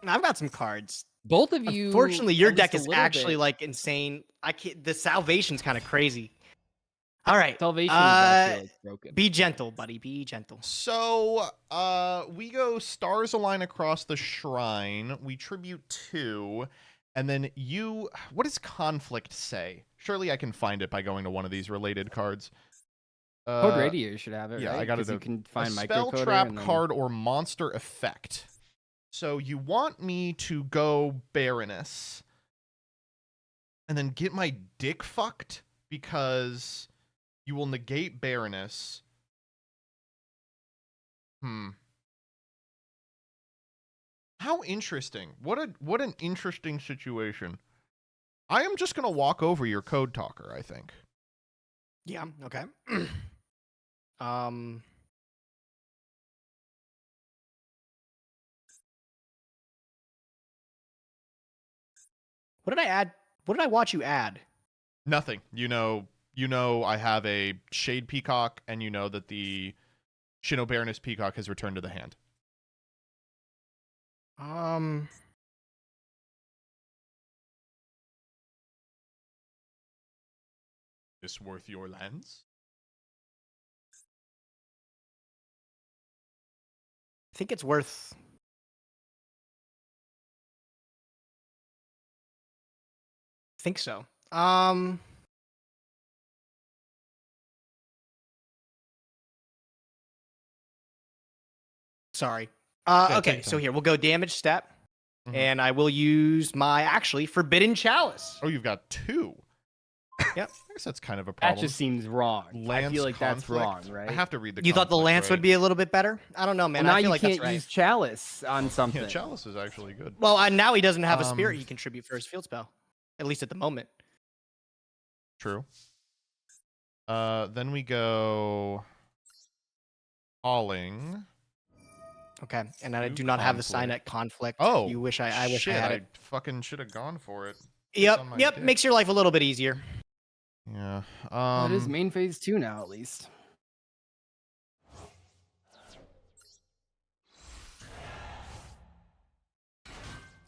Speaker 10: I've got some cards.
Speaker 9: Both of you.
Speaker 10: Unfortunately, your
Speaker 9: at
Speaker 10: deck
Speaker 9: least
Speaker 10: is
Speaker 9: a little
Speaker 10: actually
Speaker 9: bit.
Speaker 10: like insane. I can't. The Salvation's kind of crazy. All right.
Speaker 9: Salvation is actually like, broken.
Speaker 10: Be gentle, buddy. Be gentle.
Speaker 1: So, we go Stars Align Across the Shrine. We tribute 2. And then you... What does Conflict say? Surely I can find it by going to one of these related cards.
Speaker 9: Code Radiator should have it.
Speaker 1: yeah,
Speaker 9: right?
Speaker 1: I got it.
Speaker 9: 'Cause you can find
Speaker 1: a spell
Speaker 9: microcoder
Speaker 1: trap
Speaker 9: and then...
Speaker 1: card or monster effect. So you want me to go Baroness and then get my dick fucked because you will negate Baroness. How interesting. What an interesting situation. I am just going to walk over your Code Talker, I think.
Speaker 10: Yeah. Okay. What did I add? What did I watch you add?
Speaker 1: Nothing. You know I have a Shade Peacock, and you know that the Shino Baroness Peacock has returned to the hand. This worth your lands?
Speaker 10: I think it's worth. I think so. Sorry.
Speaker 1: Yeah,
Speaker 10: Okay,
Speaker 1: take
Speaker 10: so
Speaker 1: time.
Speaker 10: here we'll go damage step,
Speaker 1: Mhm.
Speaker 10: and I will use my actually Forbidden Chalice.
Speaker 1: Oh, you've got 2.
Speaker 10: Yep.
Speaker 1: I guess that's kind of a
Speaker 9: That
Speaker 1: problem.
Speaker 9: just seems wrong. I
Speaker 1: Lance
Speaker 9: feel like that's
Speaker 1: Conflict?
Speaker 9: wrong, right?
Speaker 1: I have to read the
Speaker 10: You thought the
Speaker 1: conflict,
Speaker 10: lance would
Speaker 1: right?
Speaker 10: be a little bit better? I don't know, man.
Speaker 9: Well, now
Speaker 10: I feel
Speaker 9: you
Speaker 10: like
Speaker 9: can't
Speaker 10: that's right.
Speaker 9: use Chalice on something.
Speaker 1: Yeah, Chalice is actually good.
Speaker 10: Well, now he doesn't have a spirit
Speaker 1: Um,
Speaker 10: he can tribute for his field spell, at least at the moment.
Speaker 1: True. Then we go Calling.
Speaker 10: Okay, and I
Speaker 1: New
Speaker 10: do not have the
Speaker 1: conflict.
Speaker 10: Signet conflict.
Speaker 1: Oh,
Speaker 10: you wish I wish I
Speaker 1: shit,
Speaker 10: had it.
Speaker 1: fucking should have gone for it.
Speaker 10: Yep,
Speaker 1: on my
Speaker 10: yep.
Speaker 1: dick.
Speaker 10: Makes your life a little bit easier.
Speaker 1: Yeah.
Speaker 9: Well, it is main phase 2 now, at least.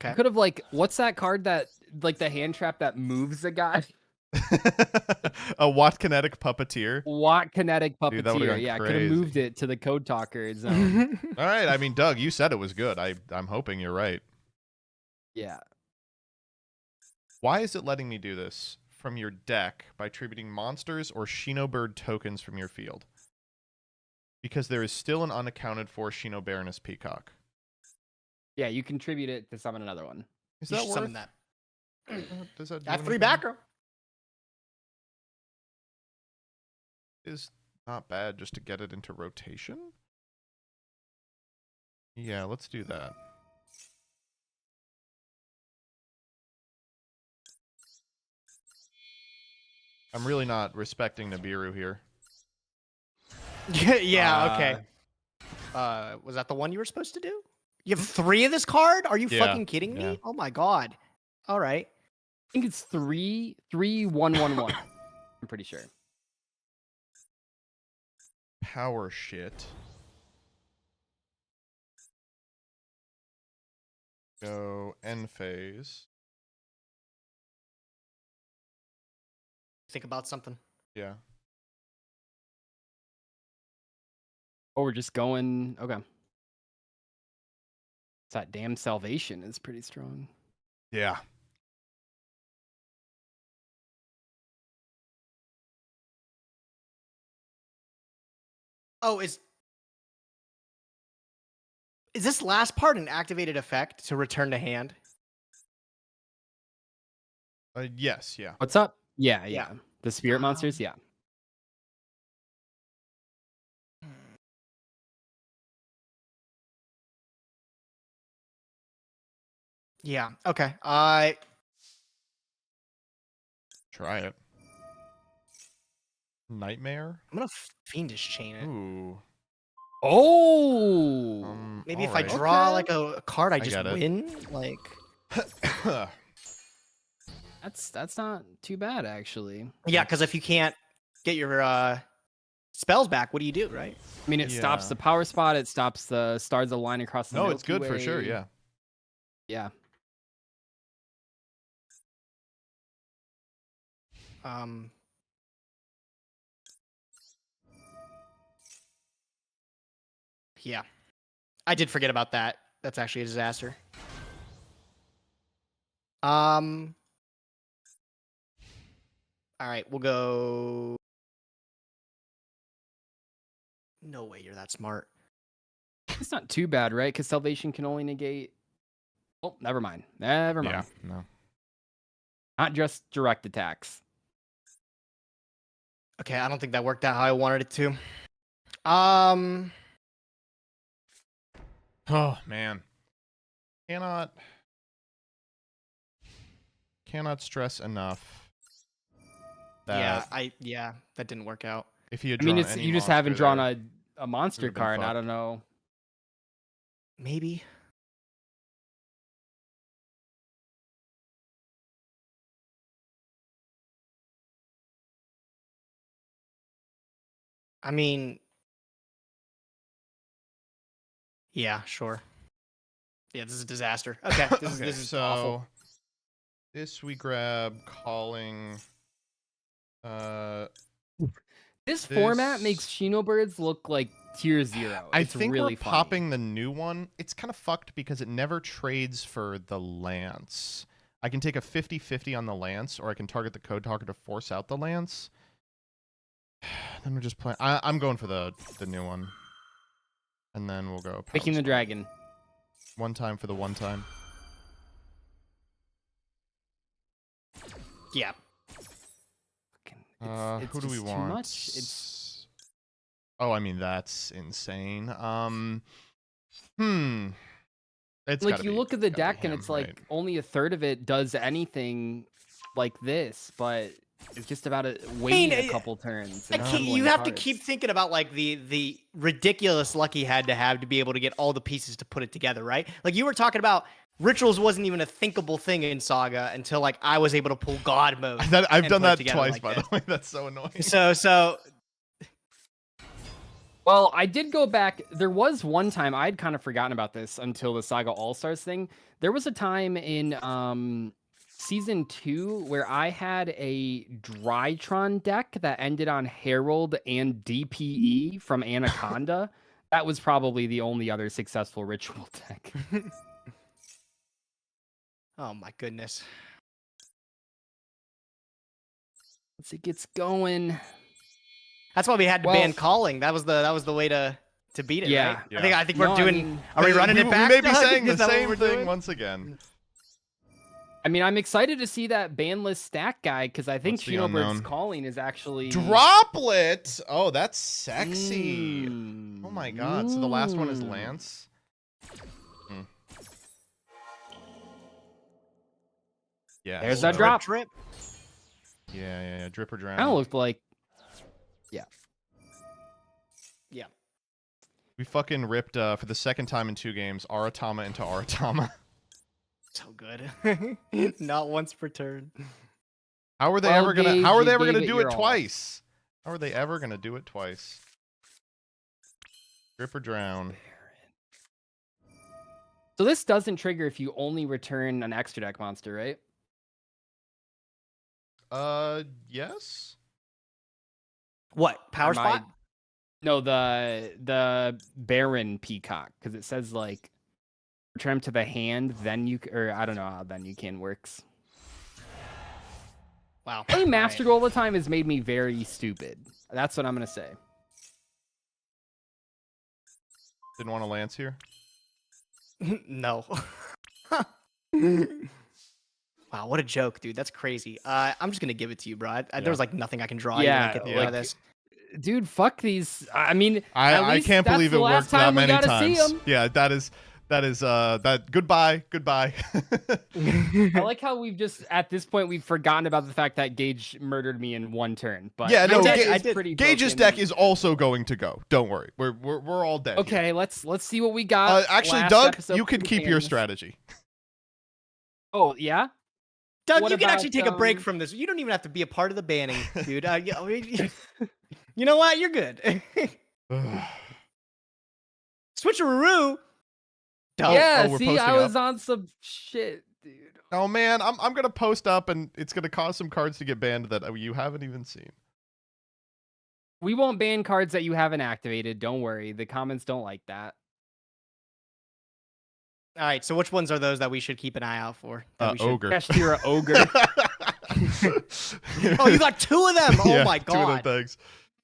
Speaker 10: Okay.
Speaker 9: Could have like, what's that card that like the hand trap that moves the guy?
Speaker 1: A Watt Kinetic Puppeteer.
Speaker 9: Watt Kinetic
Speaker 1: Dude, that would've
Speaker 9: Puppeteer.
Speaker 1: gone
Speaker 9: Yeah, could have
Speaker 1: crazy.
Speaker 9: moved it to the Code Talker zone.
Speaker 1: All right. I mean, Doug, you said it was good. I'm hoping you're right.
Speaker 9: Yeah.
Speaker 1: Why is it letting me do this from your deck by tributing monsters or Shinobird tokens from your field? Because there is still an unaccounted for Shino Baroness Peacock.
Speaker 9: Yeah, you contribute it to summon another one.
Speaker 1: Is
Speaker 10: You
Speaker 1: that
Speaker 10: should
Speaker 1: worth?
Speaker 10: summon that.
Speaker 1: Does that do
Speaker 10: I have 3
Speaker 1: anything?
Speaker 10: back row.
Speaker 1: is not bad just to get it into rotation. Yeah, let's do that. I'm really not respecting Nibiru here.
Speaker 10: Yeah, okay. Was that the one you were supposed to do? You have 3 of this card? Are you
Speaker 1: Yeah,
Speaker 10: fucking kidding me?
Speaker 1: yeah.
Speaker 10: Oh my god. All right.
Speaker 9: I think it's 3-3-1-1-1. I'm pretty sure.
Speaker 1: Power shit. Go end phase.
Speaker 10: Think about something.
Speaker 1: Yeah.
Speaker 9: Oh, we're just going. Okay. That damn salvation is pretty strong.
Speaker 1: Yeah.
Speaker 10: Oh, is this last part an activated effect to return to hand?
Speaker 1: Yes, yeah.
Speaker 9: What's up? Yeah.
Speaker 10: Yeah.
Speaker 9: The spirit monsters, yeah.
Speaker 10: Yeah. Okay.
Speaker 1: Try it. Nightmare?
Speaker 10: I'm gonna fiendish chain it.
Speaker 1: Ooh.
Speaker 9: Oh.
Speaker 10: Maybe if I
Speaker 1: alright.
Speaker 10: draw
Speaker 9: Okay.
Speaker 10: like a card, I just
Speaker 1: get it.
Speaker 10: win. Like
Speaker 9: That's not too bad actually.
Speaker 10: yeah, because if you can't get your spells back, what do you do, right?
Speaker 9: I mean, it stops
Speaker 1: Yeah.
Speaker 9: the power spot. It stops the stars align across the.
Speaker 1: No, it's
Speaker 9: Milky
Speaker 1: good for sure,
Speaker 9: Way.
Speaker 1: yeah.
Speaker 9: Yeah.
Speaker 10: Yeah. I did forget about that. That's actually a disaster. All right, we'll go. No way you're that smart.
Speaker 9: It's not too bad, right? Because salvation can only negate. Oh, never mind. Never mind.
Speaker 1: Yeah, no.
Speaker 9: Not just direct attacks.
Speaker 10: Okay, I don't think that worked out how I wanted it to.
Speaker 1: Oh man. Cannot stress enough that
Speaker 10: that didn't work out.
Speaker 1: if you had
Speaker 9: I mean,
Speaker 1: drawn
Speaker 9: it's
Speaker 1: any
Speaker 9: you just haven't
Speaker 1: monster
Speaker 9: drawn
Speaker 1: there,
Speaker 9: a monster
Speaker 1: would've been
Speaker 9: card. I
Speaker 1: fucked.
Speaker 9: don't know.
Speaker 10: Maybe. I mean, yeah, sure. Yeah, this is a disaster. Okay, this is
Speaker 1: so
Speaker 10: awful.
Speaker 1: this we grab calling.
Speaker 9: This format
Speaker 1: This-
Speaker 9: makes Xenobirds look like tier 0.
Speaker 1: I
Speaker 9: It's
Speaker 1: think
Speaker 9: really
Speaker 1: we're
Speaker 9: funny.
Speaker 1: popping the new one. It's kind of fucked because it never trades for the lance. I can take a 50-50 on the lance, or I can target the code talker to force out the lance. Then we're just playing. I'm going for the new one, and then we'll go.
Speaker 9: Picking the dragon.
Speaker 1: One time for the one time.
Speaker 10: Yeah.
Speaker 9: It's
Speaker 1: Who do we
Speaker 9: just too
Speaker 1: want?
Speaker 9: much. It's
Speaker 1: Oh, I mean that's insane. It's
Speaker 9: like
Speaker 1: gotta
Speaker 9: you
Speaker 1: be-
Speaker 9: look at the
Speaker 1: gotta be
Speaker 9: deck and
Speaker 1: him,
Speaker 9: it's like
Speaker 1: right?
Speaker 9: only a third of it does anything like this, but it's just about to wait
Speaker 10: mean,
Speaker 9: a couple turns.
Speaker 10: I
Speaker 9: and
Speaker 10: can't-
Speaker 9: assembling
Speaker 10: you have to
Speaker 9: cards.
Speaker 10: keep thinking about like the ridiculous luck he had to be able to get all the pieces to put it together, right? Like you were talking about, rituals wasn't even a thinkable thing in Saga until like I was able to pull God mode.
Speaker 1: I've
Speaker 10: and
Speaker 1: done
Speaker 10: put it
Speaker 1: that
Speaker 10: together
Speaker 1: twice,
Speaker 10: like
Speaker 1: by
Speaker 10: this.
Speaker 1: the way. That's so annoying.
Speaker 10: So
Speaker 9: Well, I did go back. There was one time I'd kind of forgotten about this until the Saga All Stars thing. There was a time in season 2 where I had a Drytron deck that ended on Herald and DPE from Anaconda. That was probably the only other successful ritual deck.
Speaker 10: oh my goodness.
Speaker 9: Once it gets going.
Speaker 10: That's why we had to
Speaker 9: Well-
Speaker 10: ban calling. That was the way to beat it,
Speaker 9: Yeah.
Speaker 10: right?
Speaker 1: Yeah.
Speaker 10: I think
Speaker 9: No,
Speaker 10: we're
Speaker 9: I
Speaker 10: doing.
Speaker 9: mean-
Speaker 10: are we running
Speaker 1: we,
Speaker 10: it back?
Speaker 1: We may be
Speaker 10: Doug?
Speaker 1: saying the
Speaker 10: Is that what
Speaker 1: same
Speaker 10: we're
Speaker 1: thing
Speaker 10: doing?
Speaker 1: once again.
Speaker 9: I mean, I'm excited to see that ban list stack guy because I think
Speaker 1: What's the
Speaker 9: Shinobird's
Speaker 1: unknown?
Speaker 9: calling is actually
Speaker 1: Droplet. Oh, that's sexy. Oh my god. So the last one is
Speaker 9: Mm.
Speaker 1: Lance. Hmm. Yeah.
Speaker 9: There's
Speaker 1: so-
Speaker 9: that drop.
Speaker 10: Drip.
Speaker 1: Yeah. Drip or drown.
Speaker 9: Kind of looked like
Speaker 10: Yeah.
Speaker 1: We fucking ripped for the second time in 2 games Aratama into Aratama.
Speaker 10: So good. Not once per turn.
Speaker 1: How are they
Speaker 9: Well,
Speaker 1: ever gonna?
Speaker 9: Gage,
Speaker 1: How are
Speaker 9: you
Speaker 1: they ever
Speaker 9: gave
Speaker 1: gonna
Speaker 9: it
Speaker 1: do
Speaker 9: your
Speaker 1: it
Speaker 9: all.
Speaker 1: twice? How are they ever gonna do it twice? Drip or drown.
Speaker 9: so. This doesn't trigger if you only return an extra deck monster, right?
Speaker 1: Yes.
Speaker 10: What? Power
Speaker 9: Am I-
Speaker 10: spot?
Speaker 9: No, the Baron Peacock because it says like return him to the hand, then you or I don't know how then you can works.
Speaker 10: Wow.
Speaker 9: Playing Master
Speaker 10: Alright.
Speaker 9: Duel all the time has made me very stupid. That's what I'm gonna say.
Speaker 1: Didn't want to Lance here.
Speaker 10: No. Wow, what a joke, dude. That's crazy. I'm just gonna give it to you, bro.
Speaker 1: Yeah.
Speaker 10: There's like nothing I can draw.
Speaker 9: Yeah,
Speaker 10: you can
Speaker 1: like-
Speaker 10: like this.
Speaker 9: Dude, fuck these. I mean, at
Speaker 1: I
Speaker 9: least
Speaker 1: can't
Speaker 9: that's
Speaker 1: believe
Speaker 9: the
Speaker 1: it
Speaker 9: last
Speaker 1: worked that
Speaker 9: time we
Speaker 1: many
Speaker 9: gotta
Speaker 1: times.
Speaker 9: see 'em.
Speaker 1: Yeah, that is that. Goodbye.
Speaker 9: I like how we've just at this point we've forgotten about the fact that Gage murdered me in 1 turn. But
Speaker 1: Yeah,
Speaker 9: my
Speaker 1: no,
Speaker 9: deck
Speaker 1: Ga-
Speaker 9: is pretty
Speaker 1: Gage's
Speaker 9: broken.
Speaker 1: deck is also going to go. Don't worry, we're all dead. here.
Speaker 9: Okay. Let's see what we got.
Speaker 1: Actually,
Speaker 9: last
Speaker 1: Doug,
Speaker 9: episode
Speaker 1: you can
Speaker 9: for
Speaker 1: keep your
Speaker 9: fans.
Speaker 1: strategy.
Speaker 9: Oh yeah.
Speaker 10: Doug,
Speaker 9: What
Speaker 10: you can actually
Speaker 9: about,
Speaker 10: take a break
Speaker 9: um,
Speaker 10: from this. You don't even have to be a part of the banning, dude. You know what? You're good. Switcheroo. Doug.
Speaker 9: yeah.
Speaker 1: we're
Speaker 9: See,
Speaker 1: posting
Speaker 9: I was
Speaker 1: up?
Speaker 9: on some shit, dude.
Speaker 1: Oh man, I'm gonna post up and it's gonna cause some cards to get banned that you haven't even seen.
Speaker 9: We won't ban cards that you haven't activated. Don't worry. The comments don't like that.
Speaker 10: All right. So which ones are those that we should keep an eye out for? That we should...
Speaker 1: Ogre.
Speaker 9: Kashira Ogre.
Speaker 10: Oh, you got 2 of them. Oh
Speaker 1: Yeah,
Speaker 10: my
Speaker 1: 2 of
Speaker 10: god.
Speaker 1: them things.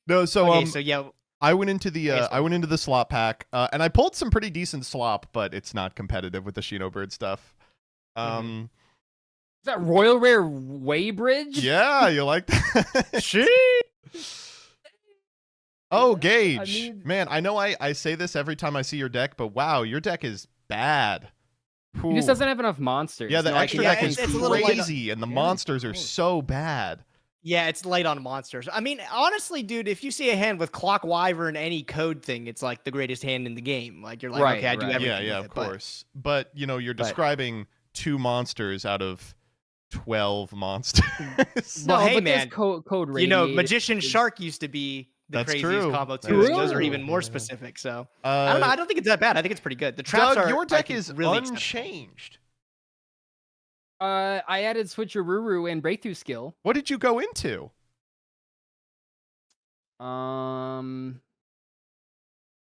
Speaker 1: No, so
Speaker 10: Okay, so yeah.
Speaker 1: I went into the
Speaker 10: Okay, so-
Speaker 1: I went into the slop pack and I pulled some pretty decent slop, but it's not competitive with the Shinobird stuff.
Speaker 10: Mm-hmm.
Speaker 9: Is that Royal Rare Waybridge?
Speaker 1: Yeah, you like that?
Speaker 10: She.
Speaker 1: Oh,
Speaker 9: Yeah,
Speaker 1: Gage.
Speaker 9: I mean-
Speaker 1: Man, I know I say this every time I see your deck, but wow, your deck is bad.
Speaker 9: He just doesn't have enough monsters.
Speaker 1: Yeah, the
Speaker 9: No, I
Speaker 1: extra
Speaker 9: can-
Speaker 1: deck is
Speaker 10: it's a little light on-
Speaker 1: crazy, and the monsters are so bad.
Speaker 10: Yeah, it's light on monsters. I mean, honestly, dude, if you see a hand with Clock Wyvern any code thing, it's like the greatest hand in the game. Like you're like,
Speaker 9: Right,
Speaker 10: okay, I do
Speaker 9: right.
Speaker 10: everything.
Speaker 1: Yeah,
Speaker 10: with
Speaker 1: of
Speaker 10: it, but-
Speaker 1: course. But you know, you're
Speaker 10: but-
Speaker 1: describing 2 monsters out of 12 monsters.
Speaker 9: No,
Speaker 10: Well, hey,
Speaker 9: but there's
Speaker 10: man,
Speaker 9: code
Speaker 10: You know,
Speaker 9: Radiated
Speaker 10: Magician
Speaker 9: is-
Speaker 10: Shark used to be the
Speaker 1: That's
Speaker 10: craziest
Speaker 1: true.
Speaker 10: combo
Speaker 1: That
Speaker 10: too.
Speaker 1: is
Speaker 10: And those are
Speaker 1: true.
Speaker 10: even more
Speaker 1: Yeah.
Speaker 10: specific. So I don't know. I don't think it's that bad. I think it's pretty good. The traps
Speaker 1: Doug,
Speaker 10: are.
Speaker 1: your
Speaker 10: I
Speaker 1: deck
Speaker 10: think,
Speaker 1: is
Speaker 10: really exceptional.
Speaker 1: unchanged.
Speaker 9: I added Switcheroo and Breakthrough Skill.
Speaker 1: What did you go into?
Speaker 9: I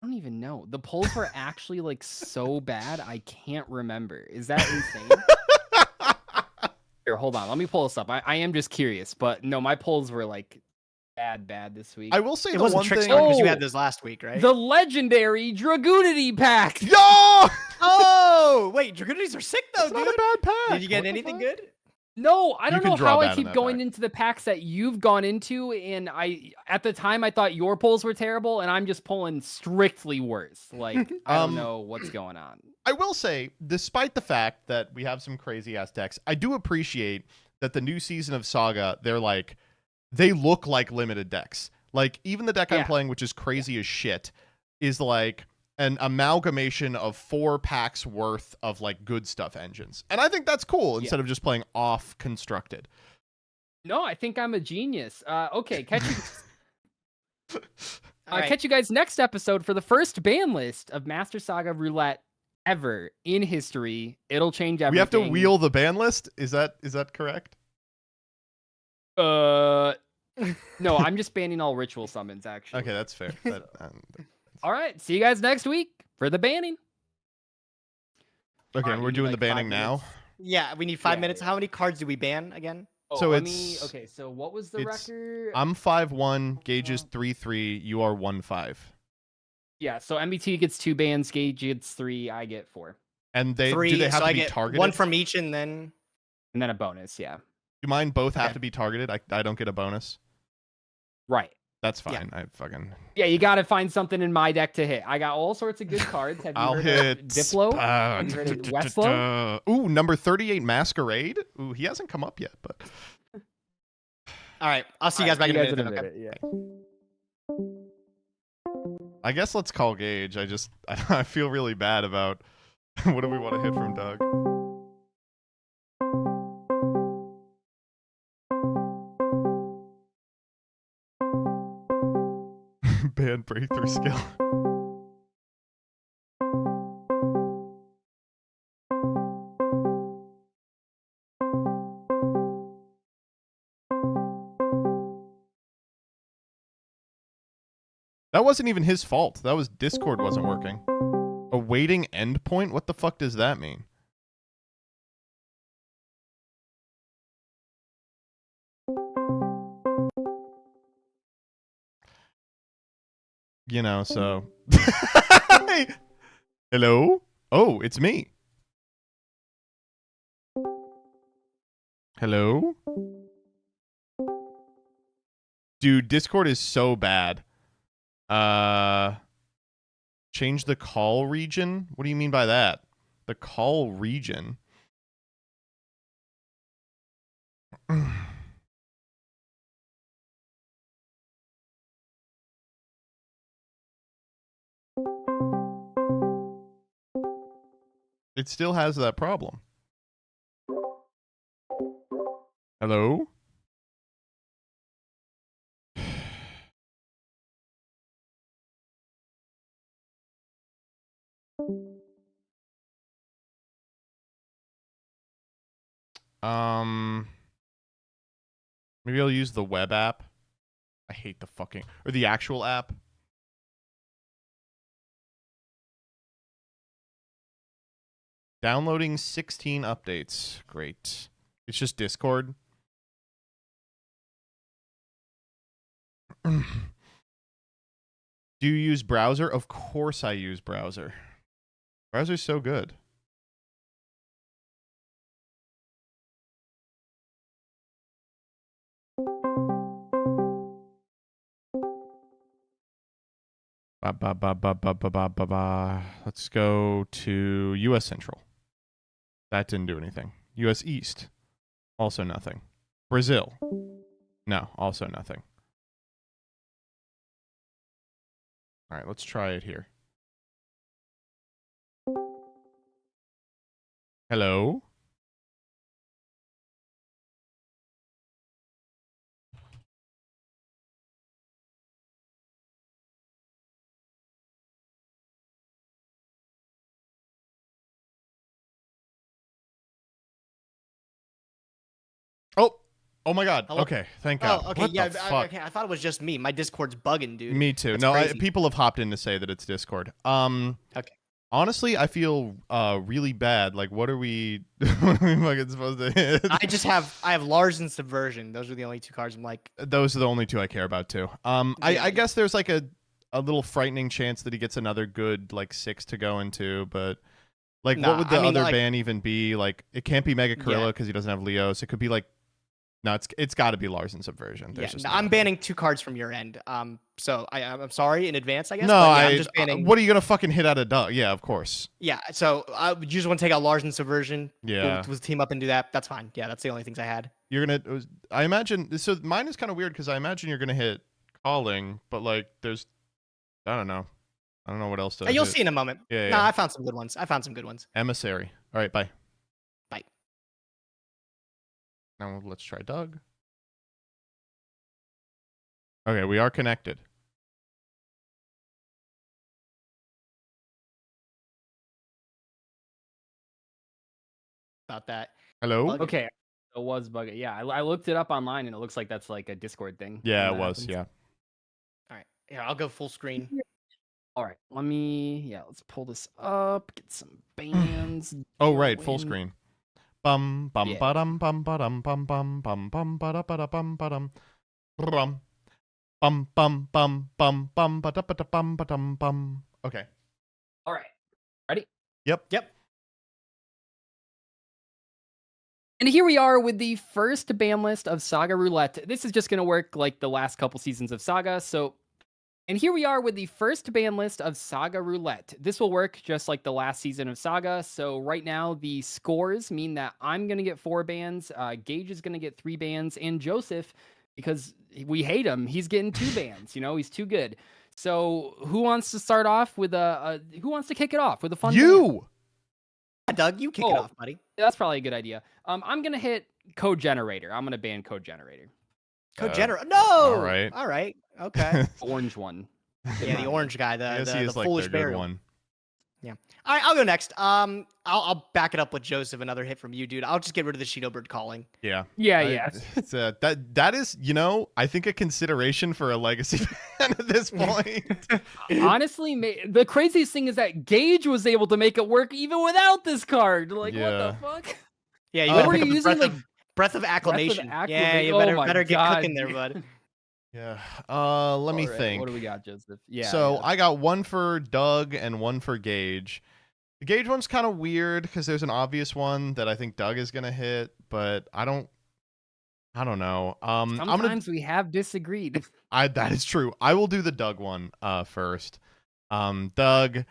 Speaker 9: don't even know. The polls were actually like so bad, I can't remember. Is that insane? Here, hold on. Let me pull this up. I am just curious, but no, my polls were like bad this week.
Speaker 1: I will say
Speaker 10: It
Speaker 1: the
Speaker 10: wasn't
Speaker 1: one
Speaker 10: Trick
Speaker 1: thing.
Speaker 10: Star because you
Speaker 9: Oh!
Speaker 10: had this last week, right?
Speaker 9: The legendary Dragoonity pack.
Speaker 1: Yo!
Speaker 10: Oh wait, Dragonities are sick though,
Speaker 1: That's
Speaker 10: dude.
Speaker 1: not a bad pack.
Speaker 10: Did you get
Speaker 1: What the
Speaker 10: anything
Speaker 1: fuck?
Speaker 10: good?
Speaker 9: No, I don't
Speaker 1: can
Speaker 9: know
Speaker 1: draw
Speaker 9: how I
Speaker 1: bad in
Speaker 9: keep
Speaker 1: that
Speaker 9: going
Speaker 1: pack.
Speaker 9: into the packs that you've gone into, and I at the time I thought your polls were terrible, and I'm just pulling strictly worse. Like I don't know what's going on.
Speaker 1: I will say, despite the fact that we have some crazy ass decks, I do appreciate that the new season of Saga, they look like limited decks. Like even the deck I'm
Speaker 9: Yeah.
Speaker 1: playing, which is crazy as shit, is like an amalgamation of 4 packs worth of like good stuff engines. And I think that's cool instead of just playing off constructed.
Speaker 9: No, I think I'm a genius. Okay,
Speaker 10: All right.
Speaker 9: catch you guys next episode for the first ban list of Master Saga Roulette ever in history. It'll change everything.
Speaker 1: We have to wheel the ban list. Is that correct?
Speaker 9: No, I'm just banning all ritual summons. Actually.
Speaker 1: Okay, that's fair.
Speaker 9: All right. See you guys next week for the banning.
Speaker 1: Okay,
Speaker 9: Alright,
Speaker 1: and
Speaker 9: we
Speaker 1: we're
Speaker 9: need,
Speaker 1: doing
Speaker 9: like,
Speaker 1: the
Speaker 9: 5
Speaker 1: banning now.
Speaker 9: minutes.
Speaker 10: Yeah, we need 5
Speaker 9: Yeah,
Speaker 10: minutes.
Speaker 9: yeah.
Speaker 10: How many cards do we ban again?
Speaker 9: Oh,
Speaker 1: So
Speaker 9: let
Speaker 1: it's-
Speaker 9: me. Okay, so what was the
Speaker 1: it's-
Speaker 9: record?
Speaker 1: I'm 5-1, Gage is 3-3, you are 1-5.
Speaker 9: Yeah, so MBT gets 2 bans, Gage gets 3, I get 4.
Speaker 1: And they
Speaker 10: 3.
Speaker 1: do they have
Speaker 10: so
Speaker 1: to
Speaker 10: I
Speaker 1: be
Speaker 10: get
Speaker 1: targeted?
Speaker 10: one from each, and then
Speaker 9: and then a bonus. Yeah.
Speaker 1: Do mine both have
Speaker 10: Okay.
Speaker 1: to be targeted? I don't get a bonus.
Speaker 9: Right.
Speaker 1: That's
Speaker 10: Yeah.
Speaker 1: fine. I fucking.
Speaker 9: Yeah, you got to find something in my deck to hit. I got all sorts of good cards. Have you
Speaker 1: I'll
Speaker 9: heard
Speaker 1: hit
Speaker 9: of Diplo? Have you heard of Westlo?
Speaker 1: Ooh, number 38 Masquerade. Ooh, he hasn't come up yet, but
Speaker 10: All right, I'll see you guys back in a minute.
Speaker 9: in a
Speaker 10: then, okay?
Speaker 9: minute. Yeah.
Speaker 1: I guess let's call Gage. I feel really bad about what do we want to hit from Doug. Band breakthrough skill. That wasn't even his fault. That was Discord wasn't working. Awaiting endpoint? What the fuck does that mean? You know, so. Hello? Oh, it's me. Hello? Dude, Discord is so bad. Change the call region? What do you mean by that? The call region? It still has that problem. Hello? Maybe I'll use the web app. I hate the fucking or the actual app. Downloading 16 updates. Great. It's just Discord. Do you use browser? Of course I use browser. Browser's so good. Let's go to US Central. That didn't do anything. US East. Also nothing. Brazil. No, also nothing. All right, let's try it here. Hello? Oh my god.
Speaker 10: Hello?
Speaker 1: Okay, thank God.
Speaker 10: Oh, okay,
Speaker 1: What
Speaker 10: yeah.
Speaker 1: the fuck?
Speaker 10: Okay, I thought it was just me. My Discord's bugging, dude.
Speaker 1: Me too.
Speaker 10: That's
Speaker 1: No,
Speaker 10: crazy.
Speaker 1: people have hopped in to say that it's Discord.
Speaker 10: Okay.
Speaker 1: Honestly, I feel really bad. Like, what are we fucking supposed to hit?
Speaker 10: I have Lars and Subversion. Those are the only two cards I'm like.
Speaker 1: Those are the only two I care about too. I guess there's like a little frightening chance that he gets another good like 6 to go into, but like
Speaker 10: Nah,
Speaker 1: what would the
Speaker 10: I mean,
Speaker 1: other
Speaker 10: like-
Speaker 1: ban even be? Like it can't be Mega Corilla
Speaker 10: Yeah.
Speaker 1: because he doesn't have Leos. It could be like no, it's got to be Lars and Subversion.
Speaker 10: Yeah,
Speaker 1: There's just
Speaker 10: no,
Speaker 1: no
Speaker 10: I'm
Speaker 1: way.
Speaker 10: banning 2 cards from your end. So I'm sorry in advance, I guess.
Speaker 1: No,
Speaker 10: but yeah, I'm just banning.
Speaker 1: what are you gonna fucking hit out of dog? Yeah, of course.
Speaker 10: Yeah, so you just want to take out Lars and Subversion.
Speaker 1: Yeah.
Speaker 10: Was team up and do that. That's fine. Yeah, that's the only things I had.
Speaker 1: You're gonna. I imagine. So mine is kind of weird because I imagine you're gonna hit calling, but like there's, I don't know what else to.
Speaker 10: You'll
Speaker 1: hit.
Speaker 10: see in a moment.
Speaker 1: Yeah,
Speaker 10: Nah,
Speaker 1: yeah.
Speaker 10: I found some good ones.
Speaker 1: Emissary. All right, bye.
Speaker 10: Bye.
Speaker 1: Now let's try Doug. Okay, we are connected.
Speaker 10: About that.
Speaker 1: Hello.
Speaker 10: Bug-
Speaker 9: Okay. It was bugging. Yeah, I looked it up online and it looks like that's like a Discord thing.
Speaker 1: Yeah,
Speaker 9: when
Speaker 1: it
Speaker 9: that
Speaker 1: was.
Speaker 9: happens.
Speaker 1: Yeah.
Speaker 10: All right. Here, I'll go full screen.
Speaker 9: All right. Let's pull this up. Get some bands.
Speaker 1: Oh right, full
Speaker 9: going.
Speaker 1: screen. Bum bum
Speaker 9: Yeah.
Speaker 1: ba-dum bum ba-dum bum bum bum bum ba-da ba-da bum ba-dum. Bum bum bum bum bum bum ba-da ba-da bum ba-dum bum. Okay.
Speaker 9: All right. Ready?
Speaker 1: Yep.
Speaker 10: Yep.
Speaker 9: And here we are with the first ban list of Saga Roulette. This is just going to work like the last couple seasons of Saga. And here we are with the first ban list of Saga Roulette. This will work just like the last season of Saga. So right now the scores mean that I'm going to get 4 bans, Gage is going to get 3 bans, and Joseph, because we hate him, he's getting 2 bans. You know, he's too good. So who wants to start off with who wants to kick it off with a fun ban?
Speaker 1: You!
Speaker 10: Yeah, Doug, you kick it off, buddy.
Speaker 9: That's probably a good idea. I'm going to hit Code Generator. I'm going to ban Code Generator.
Speaker 10: Code Generator. No!
Speaker 1: All right.
Speaker 10: All right. Okay.
Speaker 9: Orange one.
Speaker 10: Yeah, the orange guy,
Speaker 1: I guess he
Speaker 10: the
Speaker 1: is like
Speaker 10: foolish
Speaker 1: their good
Speaker 10: burial.
Speaker 1: one.
Speaker 10: Yeah. All right, I'll go next. I'll back it up with Joseph. Another hit from you, dude. I'll just get rid of the Shido Bird calling.
Speaker 1: Yeah.
Speaker 9: Yeah.
Speaker 1: It's, that is, you know, I think a consideration for a legacy fan at this point.
Speaker 9: Honestly, the craziest thing is that Gage was able to make it work even without this card. Like, what the fuck?
Speaker 10: Yeah, you
Speaker 9: What
Speaker 10: better
Speaker 9: were
Speaker 10: pick
Speaker 9: you
Speaker 10: up
Speaker 9: using,
Speaker 10: the breath of acclamation. Yeah, you
Speaker 9: Oh
Speaker 10: better
Speaker 9: my
Speaker 10: get
Speaker 9: God.
Speaker 10: cooking there, bud.
Speaker 1: Yeah. Let me think.
Speaker 9: What do we got, Joseph? Yeah.
Speaker 1: So I got one for Doug and one for Gage. The Gage one's kind of weird because there's an obvious one that I think Doug is gonna hit, but I don't know.
Speaker 9: Sometimes we have disagreed.
Speaker 1: That is true. I will do the Doug one first. Doug.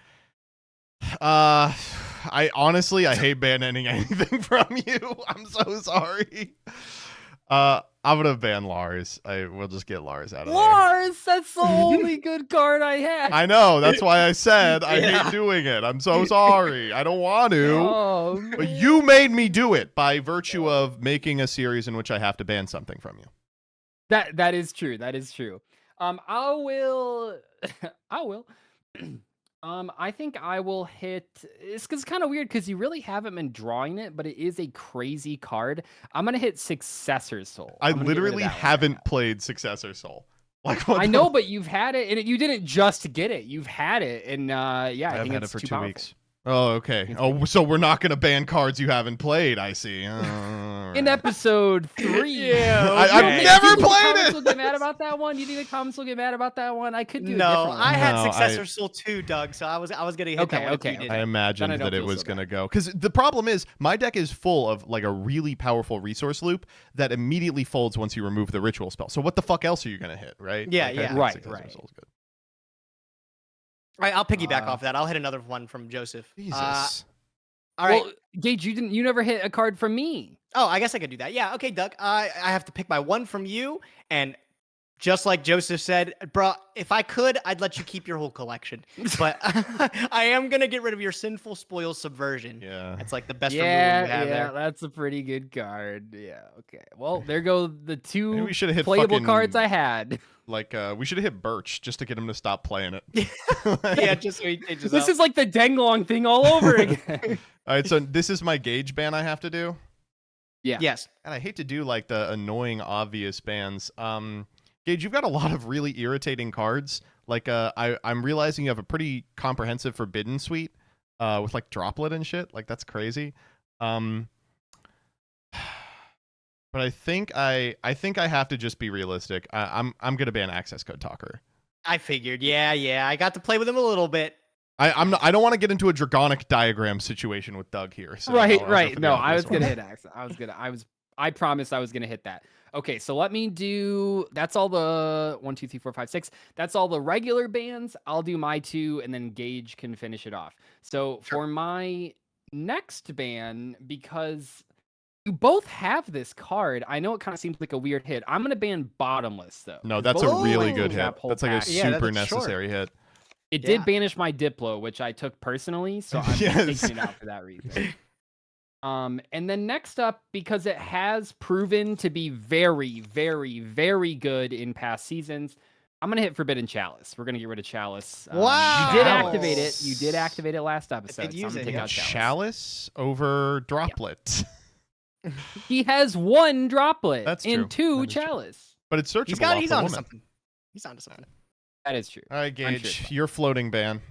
Speaker 1: I honestly hate banning anything from you. I'm so sorry. I'm gonna ban Lars. We'll just get Lars out of there.
Speaker 9: Lars, that's the only good card I had.
Speaker 1: I know. That's why I said I hate doing it. I'm so sorry. I don't want to.
Speaker 9: Oh,
Speaker 1: But you made me do it by virtue of making a series in which I have to ban something from you.
Speaker 9: That is true. That is true. I will. I think I will hit. It's kind of weird because you really haven't been drawing it, but it is a crazy card. I'm gonna hit Successor Soul.
Speaker 1: I
Speaker 9: I'm gonna get rid of
Speaker 1: literally
Speaker 9: that one.
Speaker 1: haven't played Successor Soul. Like what
Speaker 9: I
Speaker 1: the-
Speaker 9: know, but you've had it, and you didn't just get it. You've had it, and yeah, I
Speaker 1: I've
Speaker 9: think
Speaker 1: had it
Speaker 9: it's
Speaker 1: for
Speaker 9: too
Speaker 1: 2
Speaker 9: powerful.
Speaker 1: weeks. Oh, okay. Oh, so we're not gonna ban cards you haven't played. I see.
Speaker 9: In episode 3.
Speaker 10: Yeah,
Speaker 1: I've
Speaker 10: okay.
Speaker 1: never
Speaker 9: Do you think the
Speaker 1: played
Speaker 9: comments
Speaker 1: it.
Speaker 9: will get mad about that one? Do you think the comments will get mad about that one? I could do a
Speaker 10: No,
Speaker 9: different one.
Speaker 10: I had
Speaker 1: No,
Speaker 10: Successor Soul 2, Doug, so I was gonna hit that one if you didn't.
Speaker 1: I imagined
Speaker 9: Then I don't
Speaker 1: that it
Speaker 9: feel
Speaker 1: was
Speaker 9: so
Speaker 1: going to
Speaker 9: bad.
Speaker 1: go. Because the problem is, my deck is full of like a really powerful resource loop that immediately folds once you remove the ritual spell. So what the fuck else are you going to hit, right?
Speaker 10: Yeah,
Speaker 1: Like, I
Speaker 10: yeah.
Speaker 1: think
Speaker 9: Right,
Speaker 1: Successor
Speaker 9: right.
Speaker 1: Soul's good.
Speaker 10: All right, I'll piggyback off that. I'll hit another one from Joseph.
Speaker 1: Jesus.
Speaker 10: All right.
Speaker 9: Well, Gage, you never hit a card from me.
Speaker 10: Oh, I guess I could do that. Yeah, okay, Doug. I have to pick my one from you, and just like Joseph said, bro, if I could, I'd let you keep your whole collection. But I am gonna get rid of your Sinful Spoil Subversion.
Speaker 1: Yeah.
Speaker 10: That's like the best removal you have there.
Speaker 9: That's a pretty good card. Yeah, okay. Well, there go the
Speaker 1: Maybe
Speaker 9: two
Speaker 1: we should have hit
Speaker 9: playable
Speaker 1: fucking,
Speaker 9: cards I had.
Speaker 1: Like, we should have hit Birch just to get him to stop playing it.
Speaker 10: Yeah, just so he changes
Speaker 9: This
Speaker 10: up.
Speaker 9: is like the Denglong thing all over again.
Speaker 1: All right, so this is my Gage ban I have to do.
Speaker 9: Yeah.
Speaker 10: Yes.
Speaker 1: And I hate to do like the annoying obvious bans. Gage, you've got a lot of really irritating cards. Like I'm realizing you have a pretty comprehensive Forbidden suite with like Droplet and shit. Like that's crazy. But I think I have to just be realistic. I'm gonna ban Access Code Talker.
Speaker 10: I figured. Yeah. I got to play with him a little bit.
Speaker 1: I don't want to get into a Dragonic diagram situation with Doug here. So
Speaker 9: right.
Speaker 1: I'll go for the
Speaker 9: No, I
Speaker 1: obvious
Speaker 9: was gonna
Speaker 1: one.
Speaker 9: hit accent. I promised I was gonna hit that. Okay, so let me do. That's all the 1, 2, 3, 4, 5, 6. That's all the regular bands. I'll do my 2, and then Gage can finish it off. So for my next ban, because you both have this card, I know it kind of seems like a weird hit. I'm gonna ban Bottomless though.
Speaker 1: No, that's a
Speaker 9: Both
Speaker 1: really
Speaker 9: lands
Speaker 1: good hit.
Speaker 9: trap whole
Speaker 1: That's like a
Speaker 9: pack.
Speaker 10: Yeah,
Speaker 1: super
Speaker 10: that's short.
Speaker 1: necessary hit.
Speaker 9: It
Speaker 10: Yeah.
Speaker 9: did banish my Diplo, which I took personally, so I'm
Speaker 1: Yes.
Speaker 9: taking it out for that reason. And then next up, because it has proven to be very, very, very good in past seasons, I'm gonna hit Forbidden Chalice. We're gonna get rid of Chalice.
Speaker 10: Wow.
Speaker 9: You did activate it. You did activate it last episode.
Speaker 10: did
Speaker 9: So I'm
Speaker 10: use
Speaker 9: gonna
Speaker 10: it,
Speaker 9: take
Speaker 10: yeah.
Speaker 9: out Chalice.
Speaker 1: Chalice over Droplet.
Speaker 9: He has 1 Droplet
Speaker 1: That's
Speaker 9: and
Speaker 1: true.
Speaker 9: 2
Speaker 1: That is true.
Speaker 9: Chalice.
Speaker 1: But it's searchable
Speaker 10: He's
Speaker 1: off
Speaker 10: onto
Speaker 1: the woman.
Speaker 10: something. He's onto something.
Speaker 9: That is true.
Speaker 1: All right,
Speaker 9: I'm
Speaker 1: Gage,
Speaker 9: sure.
Speaker 1: your floating ban.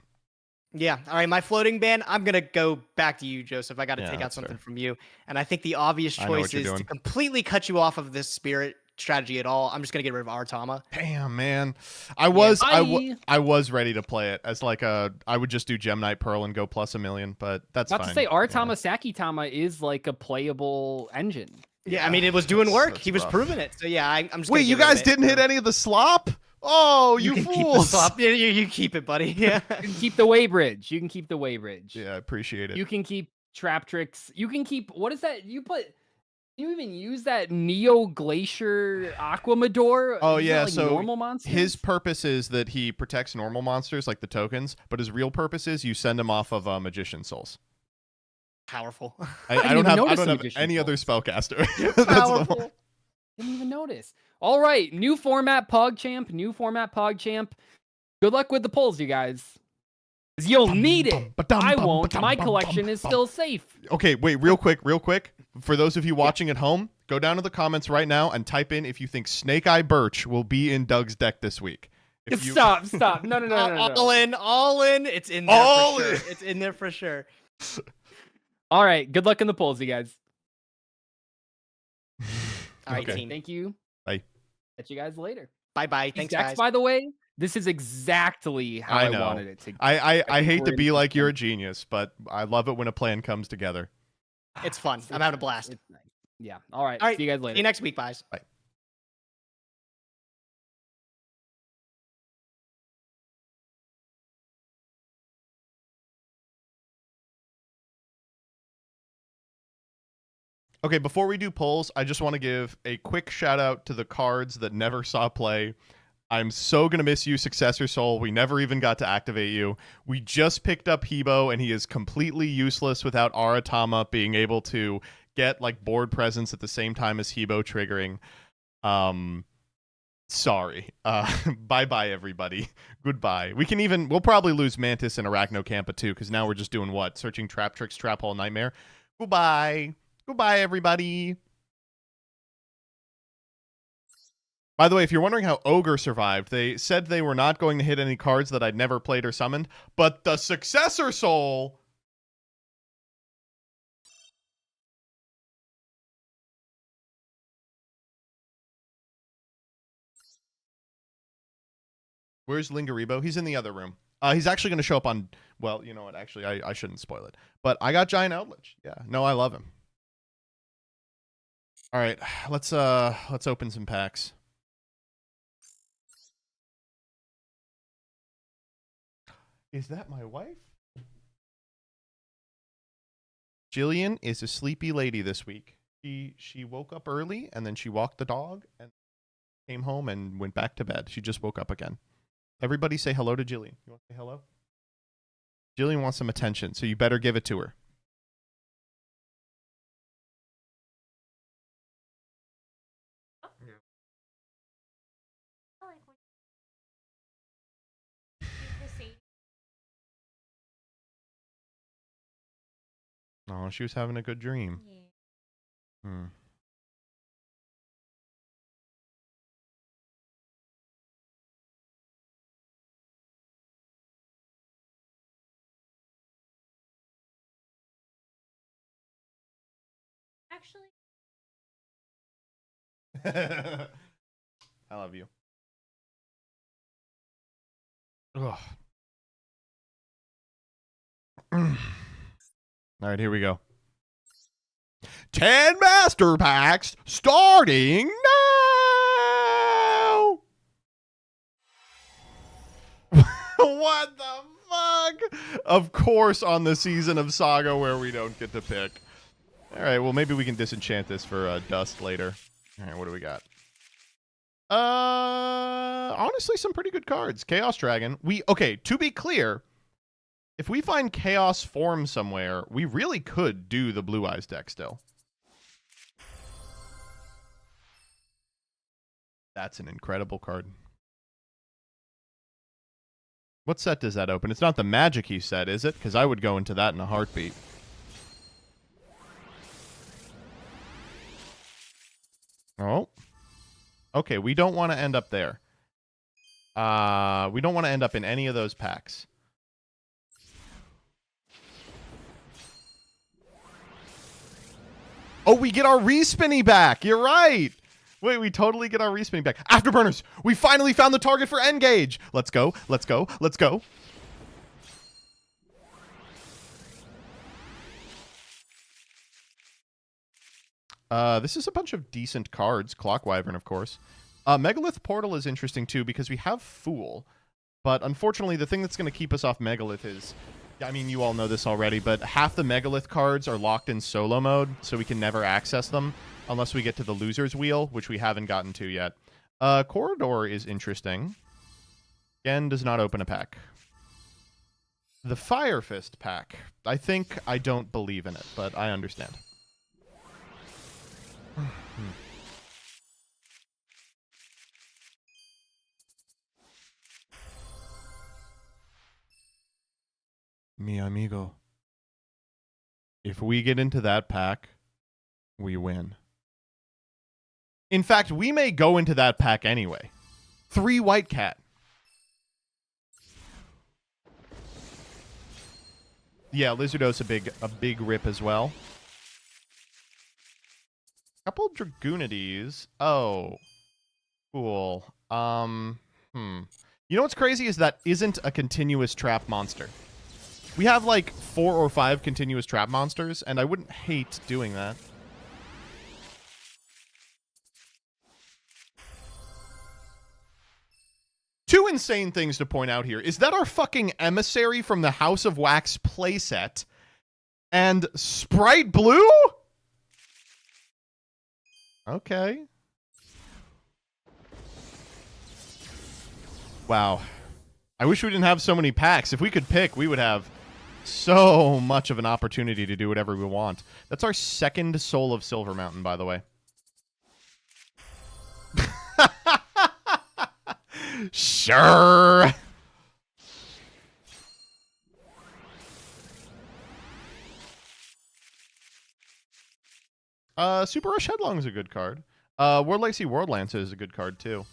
Speaker 10: Yeah. All right. My floating ban. I'm gonna go back to you, Joseph. I got to
Speaker 1: Yeah,
Speaker 10: take out
Speaker 1: that's
Speaker 10: something
Speaker 1: fair.
Speaker 10: from you, and I think the obvious
Speaker 1: I know what
Speaker 10: choice
Speaker 1: you're
Speaker 10: is to
Speaker 1: doing.
Speaker 10: completely cut you off of this spirit strategy at all. I'm just gonna get rid of Aratama.
Speaker 1: Damn, man. I was
Speaker 9: bye.
Speaker 1: I was ready to play it as like I would just do Gem Knight Pearl and go plus 1,000,000, but that's
Speaker 9: Not
Speaker 1: fine.
Speaker 9: to say
Speaker 1: Yeah.
Speaker 9: Aratama Sakitama is like a playable engine.
Speaker 10: Yeah, I mean, it was doing work.
Speaker 1: that's
Speaker 10: He was
Speaker 1: rough.
Speaker 10: proving it. So yeah, I'm just.
Speaker 1: Wait,
Speaker 10: gonna
Speaker 1: you
Speaker 10: get rid of
Speaker 1: guys
Speaker 10: it.
Speaker 1: didn't hit any of the slop? Oh, you
Speaker 10: can keep the
Speaker 1: fools.
Speaker 10: swap. Yeah, you keep it, buddy. Yeah.
Speaker 9: You can keep the Waybridge. You can keep the Waybridge.
Speaker 1: Yeah, I appreciate it.
Speaker 9: You can keep Trap Tricks. You can keep, what is that? You even use that Neo Glacier Aquamador?
Speaker 1: Oh,
Speaker 9: Isn't
Speaker 1: yeah,
Speaker 9: that, like,
Speaker 1: so
Speaker 9: normal monsters?
Speaker 1: His purpose is that he protects normal monsters like the tokens, but his real purpose is you send him off of Magician Souls.
Speaker 10: Powerful.
Speaker 1: I
Speaker 9: didn't
Speaker 1: don't
Speaker 9: even
Speaker 1: have
Speaker 9: notice the
Speaker 1: any
Speaker 9: Magician
Speaker 1: other
Speaker 9: Souls.
Speaker 1: spellcaster. That's the
Speaker 9: Powerful.
Speaker 1: one.
Speaker 9: Didn't even notice. All right, new format PogChamp. New format PogChamp. Good luck with the polls, you guys. 'Cause you'll need it. I won't. My collection is still safe.
Speaker 1: Okay, wait, real quick. For those of you watching at home, go down to the comments right now and type in if you think Snake Eye Birch will be in Doug's deck this week. If you...
Speaker 9: Stop. No.
Speaker 10: All in. It's in there
Speaker 1: All
Speaker 10: for sure.
Speaker 1: in.
Speaker 10: It's in there for sure.
Speaker 9: All right, good luck in the polls, you guys.
Speaker 10: All right,
Speaker 1: Okay.
Speaker 10: team.
Speaker 9: Thank you.
Speaker 1: Bye.
Speaker 9: Catch you guys later.
Speaker 10: Bye.
Speaker 9: These
Speaker 10: Thanks,
Speaker 9: decks,
Speaker 10: guys.
Speaker 9: by the way, this is exactly how I
Speaker 1: know.
Speaker 9: wanted it to.
Speaker 1: I
Speaker 9: think
Speaker 1: hate
Speaker 9: we're
Speaker 1: to
Speaker 9: in
Speaker 1: be like
Speaker 9: something.
Speaker 1: you're a genius, but I love it when a plan comes together.
Speaker 10: It's fun. I'm having a blast.
Speaker 9: It's nice. Yeah. All right.
Speaker 10: All right.
Speaker 9: See you guys
Speaker 10: See
Speaker 9: later.
Speaker 10: you next week, guys.
Speaker 1: Bye. Okay, before we do polls, I just want to give a quick shout out to the cards that never saw play. I'm so going to miss you, Successor Soul. We never even got to activate you. We just picked up Hebo, and he is completely useless without Aratama being able to get like board presence at the same time as Hebo triggering. Sorry. Bye-bye, everybody. Goodbye. We'll probably lose Mantis and Arachnocampa too, because now we're just doing what? Searching Trap Tricks, Trap Hole, Nightmare. Goodbye. Goodbye, everybody. By the way, if you're wondering how Ogre survived, they said they were not going to hit any cards that I'd never played or summoned, but the Successor Soul... Where's Lingaribo? He's in the other room. He's actually going to show up on... Well, you know what? Actually, I shouldn't spoil it. But I got Giant Outlich. Yeah. No, I love him. All right. Let's open some packs. Is that my wife? Jillian is a sleepy lady this week. She woke up early and then she walked the dog and came home and went back to bed. She just woke up again. Everybody say hello to Jillian. You want to say hello? Jillian wants some attention, so you better give it to her. Oh, she was having a good dream. Hmm.
Speaker 11: Actually,
Speaker 1: I love you. Ugh. All right, here we go. 10 master packs starting now. What the fuck? Of course, on the season of Saga where we don't get to pick. All right, well, maybe we can disenchant this for Dust later. All right, what do we got? Honestly, some pretty good cards. Chaos Dragon. Okay, to be clear, if we find Chaos Form somewhere, we really could do the Blue Eyes deck still. That's an incredible card. What set does that open? It's not the Magic Key set, is it? Because I would go into that in a heartbeat. Oh. Okay, we don't want to end up there. We don't want to end up in any of those packs. Oh, we get our respinny back. You're right. Wait, we totally get our respinning back. Afterburners! We finally found the target for Engage! Let's go, let's go, let's go. This is a bunch of decent cards. Clock Wyvern, of course. Megalith Portal is interesting, too, because we have Fool. But unfortunately, the thing that's going to keep us off Megalith is... I mean, you all know this already, but half the Megalith cards are locked in solo mode, so we can never access them unless we get to the Loser's Wheel, which we haven't gotten to yet. Corridor is interesting. Again, does not open a pack. The Fire Fist pack. I don't believe in it, but I understand. Mi amigo. If we get into that pack, we win. In fact, we may go into that pack anyway. 3 White Cat. Yeah, Lizardos a big rip as well. Couple Dragoonides. Oh. Cool. You know what's crazy is that isn't a continuous trap monster. We have like 4 or 5 continuous trap monsters, and I wouldn't hate doing that. Two insane things to point out here is that our fucking Emissary from the House of Wax playset and Sprite Blue? Okay. Wow. I wish we didn't have so many packs. If we could pick, we would have so much of an opportunity to do whatever we want. That's our second Soul of Silver Mountain, by the way. Sure. Super Rush Headlong is a good card. World Legacy Worldlancer is a good card, too.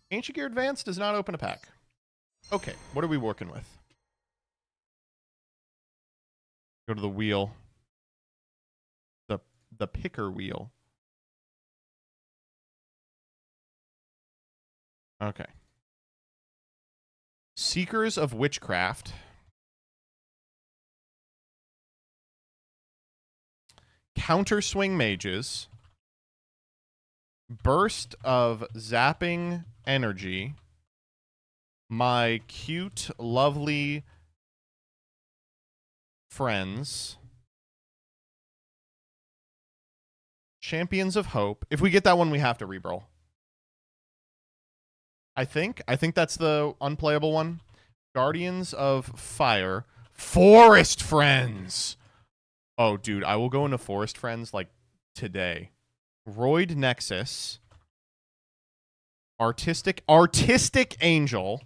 Speaker 1: Ancient Gear Advance does not open a pack. Okay, what are we working with? Go to the wheel. The picker wheel. Okay. Seekers of Witchcraft. Counter Swing Mages. Burst of Zapping Energy. My cute, lovely friends. Champions of Hope. If we get that one, we have to reroll. I think that's the unplayable one. Guardians of Fire. Forest Friends. Oh, dude, I will go into Forest Friends like today. Roid Nexus. Artistic Angel.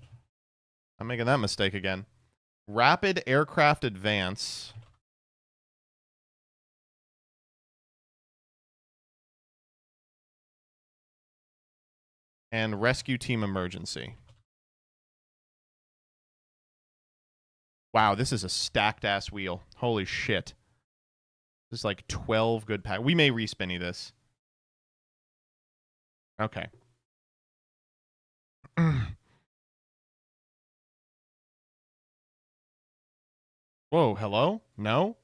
Speaker 1: I'm making that mistake again. Rapid Aircraft Advance. And Rescue Team Emergency. Wow, this is a stacked-ass wheel. Holy shit. This is like 12 good packs. We may respinny this. Okay. Whoa, hello? No?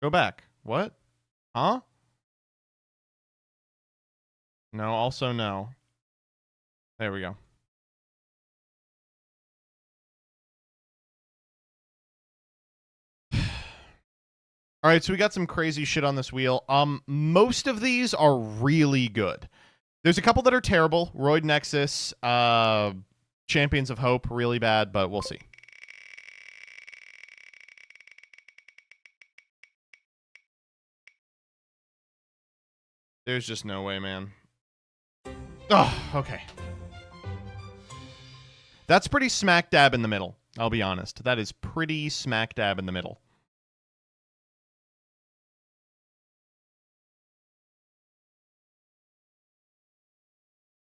Speaker 1: Go back. What? Huh? No, also no. There we go. All right, so we got some crazy shit on this wheel. Most of these are really good. There's a couple that are terrible. Roid Nexus, Champions of Hope, really bad, but we'll see. There's just no way, man. Oh, okay. That's pretty smack dab in the middle, I'll be honest. That is pretty smack dab in the middle.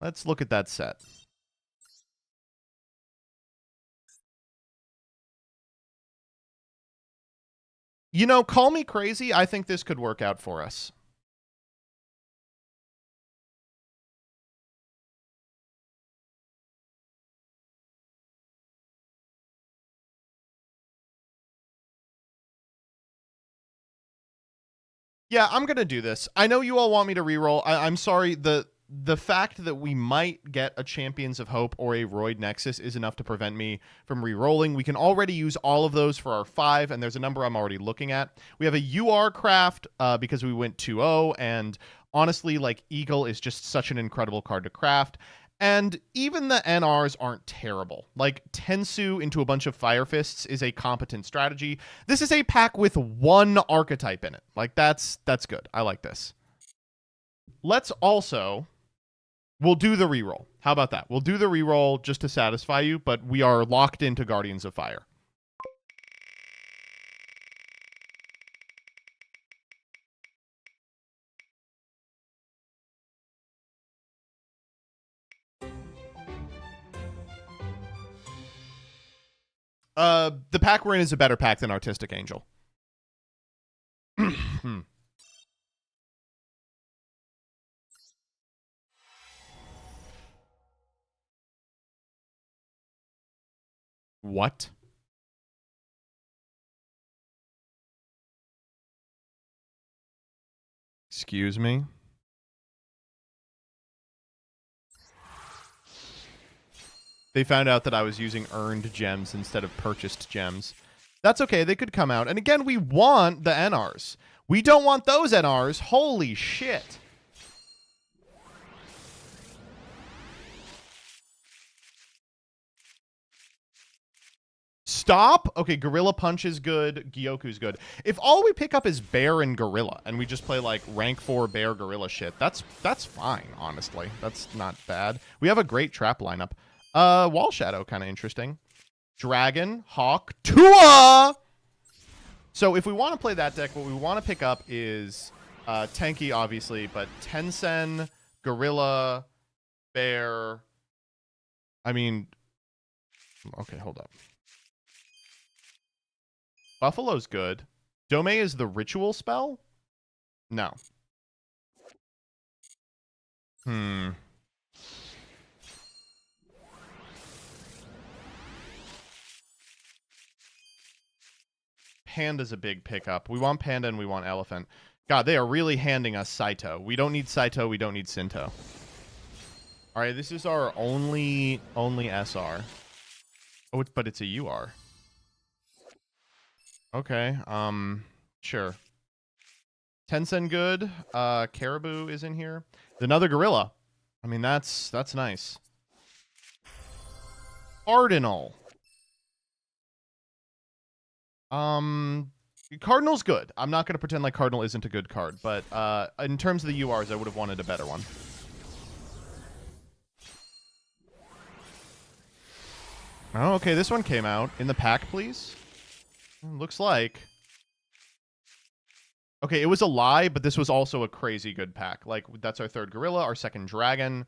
Speaker 1: Let's look at that set. You know, call me crazy. I think this could work out for us. Yeah, I'm gonna do this. I know you all want me to reroll. I'm sorry. The fact that we might get a Champions of Hope or a Roid Nexus is enough to prevent me from rerolling. We can already use all of those for our 5, and there's a number I'm already looking at. We have a UR craft because we went 2-0, and honestly, like, Eagle is just such an incredible card to craft. And even the NRs aren't terrible. Like, Tensu into a bunch of Fire Fists is a competent strategy. This is a pack with 1 archetype in it. Like, that's good. I like this. Let's also... We'll do the reroll. How about that? We'll do the reroll just to satisfy you, but we are locked into Guardians of Fire. The pack we're in is a better pack than Artistic Angel. What? Excuse me? They found out that I was using earned gems instead of purchased gems. That's okay. They could come out. And again, we want the NRs. We don't want those NRs. Holy shit. Stop? Okay, Gorilla Punch is good. Gyoku's good. If all we pick up is Bear and Gorilla, and we just play, like, rank 4 Bear Gorilla shit, that's fine, honestly. That's not bad. We have a great trap lineup. Wall Shadow, kind of interesting. Dragon, Hawk, Tua! So if we want to play that deck, what we want to pick up is Tenki, obviously, but Tensen, Gorilla, Bear. I mean, okay, hold up. Buffalo's good. Dome is the ritual spell? No. Panda's a big pickup. We want Panda and we want Elephant. God, they are really handing us Saito. We don't need Saito. We don't need Sinto. All right, this is our only SR. Oh, but it's a UR. Okay, sure. Tencent good. Caribou is in here. Another Gorilla. I mean, that's nice. Cardinal. Cardinal's good. I'm not going to pretend like Cardinal isn't a good card, but in terms of the URs, I would have wanted a better one. Oh, okay, this one came out. In the pack, please. Looks like. Okay, it was a lie, but this was also a crazy good pack. Like, that's our 3rd Gorilla, our 2nd Dragon.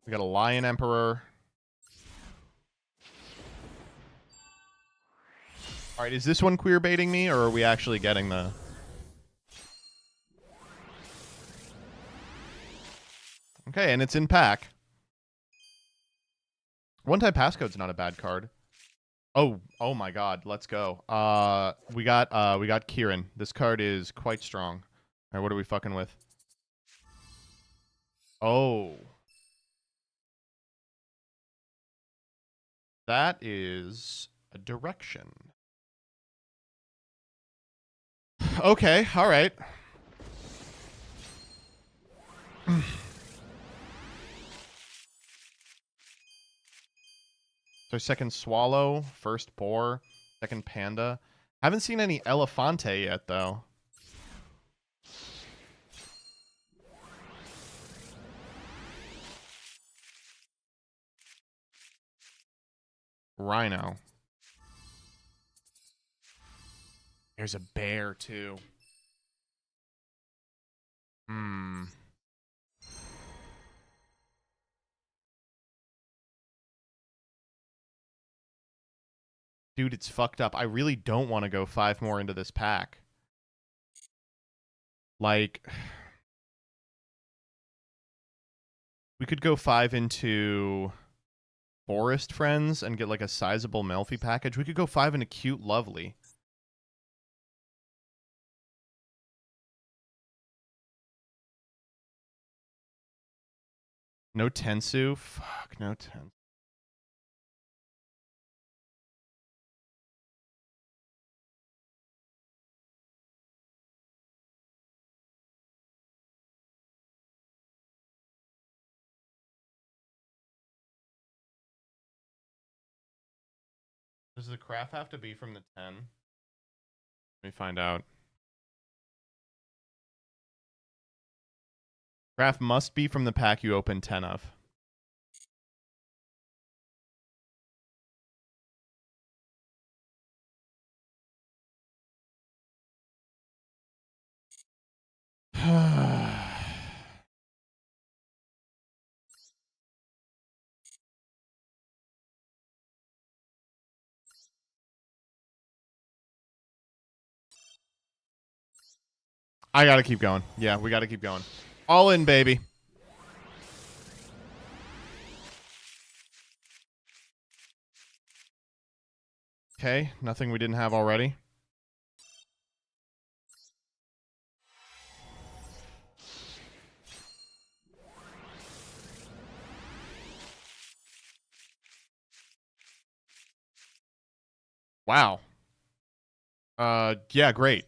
Speaker 1: We got a Lion Emperor. All right, is this one queer baiting me, or are we actually getting the... Okay, and it's in pack. One-time passcode's not a bad card. Oh my god, let's go. We got Kieran. This card is quite strong. All right, what are we fucking with? Oh. That is a direction. Okay, all right. So 2nd Swallow, 1st Boar, 2nd Panda. Haven't seen any Elefante yet, though. Rhino. There's a bear, too. Dude, it's fucked up. I really don't want to go 5 more into this pack. Like, we could go 5 into Forest Friends and get like a sizable Melfi package. We could go 5 into Cute Lovely. No Tensu? Fuck, no Tensu. Does the craft have to be from the 10? Let me find out. Craft must be from the pack you open 10 of. I gotta keep going. Yeah, we gotta keep going. All in, baby. Okay, nothing we didn't have already. Wow. Yeah, great.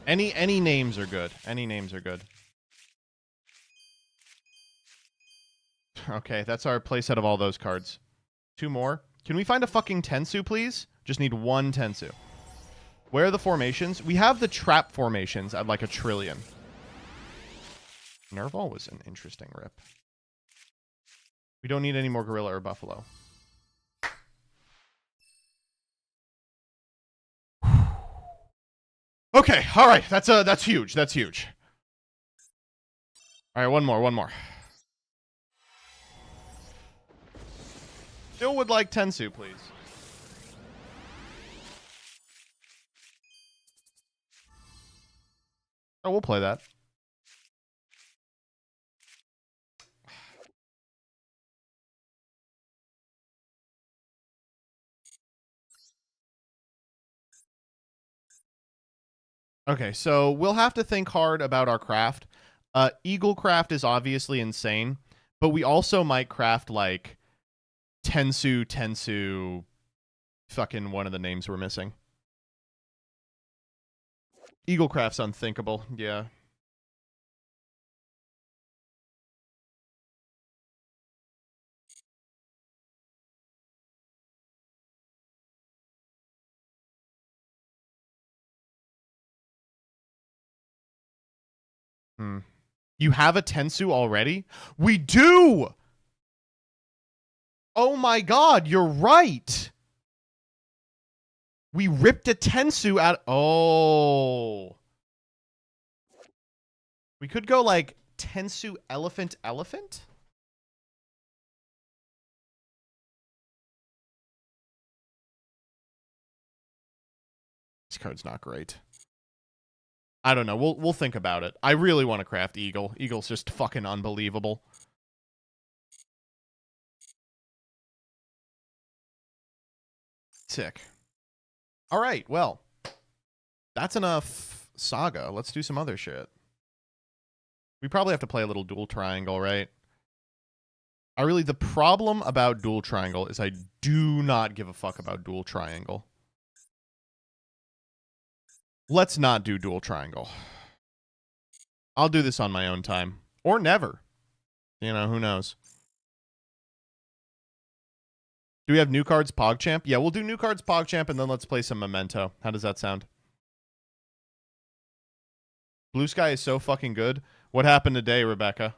Speaker 1: Any names are good. Any names are good. Okay, that's our playset of all those cards. 2 more. Can we find a fucking Tensu, please? Just need 1 Tensu. Where are the formations? We have the trap formations at like 1 trillion. Nerval was an interesting rip. We don't need any more Gorilla or Buffalo. Okay, all right. That's huge. That's huge. All right, one more. Still would like Tensu, please. Oh, we'll play that. Okay, so we'll have to think hard about our craft. Eagle craft is obviously insane, but we also might craft like Tensu, fucking one of the names we're missing. Eagle craft's unthinkable, yeah. You have a Tensu already? We do! Oh my god, you're right! We ripped a Tensu out. Oh. We could go like Tensu Elephant. This card's not great. I don't know. We'll think about it. I really want to craft Eagle. Eagle's just fucking unbelievable. Sick. All right, well, that's enough Saga. Let's do some other shit. We probably have to play a little Dual Triangle, right? The problem about Dual Triangle is I do not give a fuck about Dual Triangle. Let's not do Dual Triangle. I'll do this on my own time. Or never. You know, who knows? Do we have new cards PogChamp? Yeah, we'll do new cards PogChamp and then let's play some Memento. How does that sound? Blue Sky is so fucking good. What happened today, Rebecca?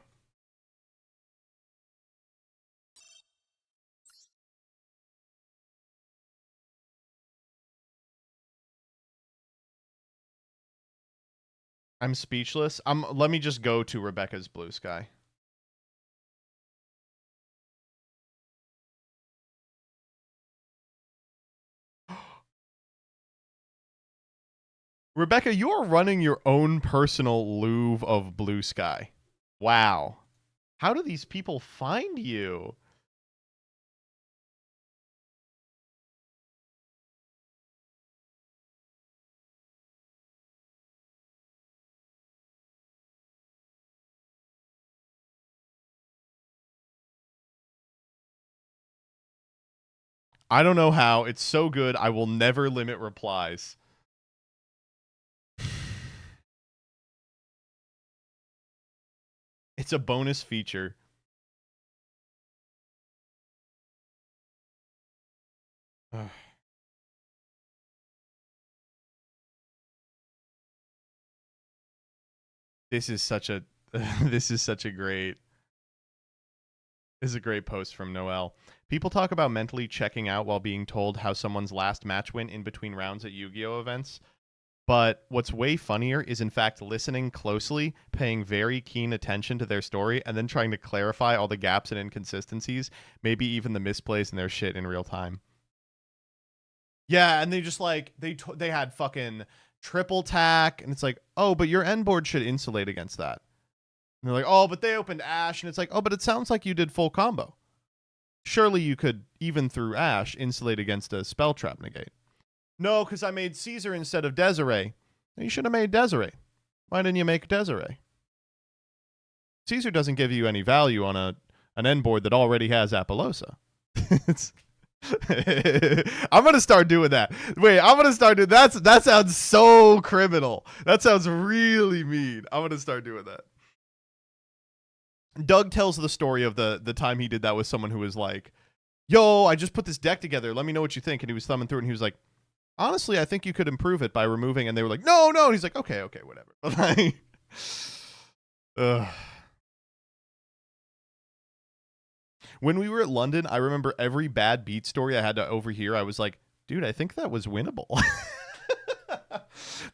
Speaker 1: I'm speechless. Let me just go to Rebecca's Blue Sky. Rebecca, you are running your own personal Louvre of Blue Sky. Wow. How do these people find you? I don't know how. It's so good. I will never limit replies. It's a bonus feature. This is such a this is such a great This is a great post from Noel. People talk about mentally checking out while being told how someone's last match went in between rounds at Yu-Gi-Oh events. But what's way funnier is, in fact, listening closely, paying very keen attention to their story, and then trying to clarify all the gaps and inconsistencies, maybe even the misplays in their shit in real time. Yeah, and they just like, they had fucking triple tack, and it's like, oh, but your end board should insulate against that. And they're like, oh, but they opened Ash, and it's like, oh, but it sounds like you did full combo. Surely you could, even through Ash, insulate against a spell trap negate. No, because I made Caesar instead of Desiree. You should have made Desiree. Why didn't you make Desiree? Caesar doesn't give you any value on an end board that already has Apollosa. I'm going to start doing that. Wait, I'm going to start doing that. That sounds so criminal. That sounds really mean. I'm going to start doing that. Doug tells the story of the time he did that with someone who was like, yo, I just put this deck together. Let me know what you think. And he was thumbing through it, and he was like, honestly, I think you could improve it by removing. And they were like, no. And he's like, okay, whatever. When we were at London, I remember every bad beat story I had to overhear. I was like, dude, I think that was winnable.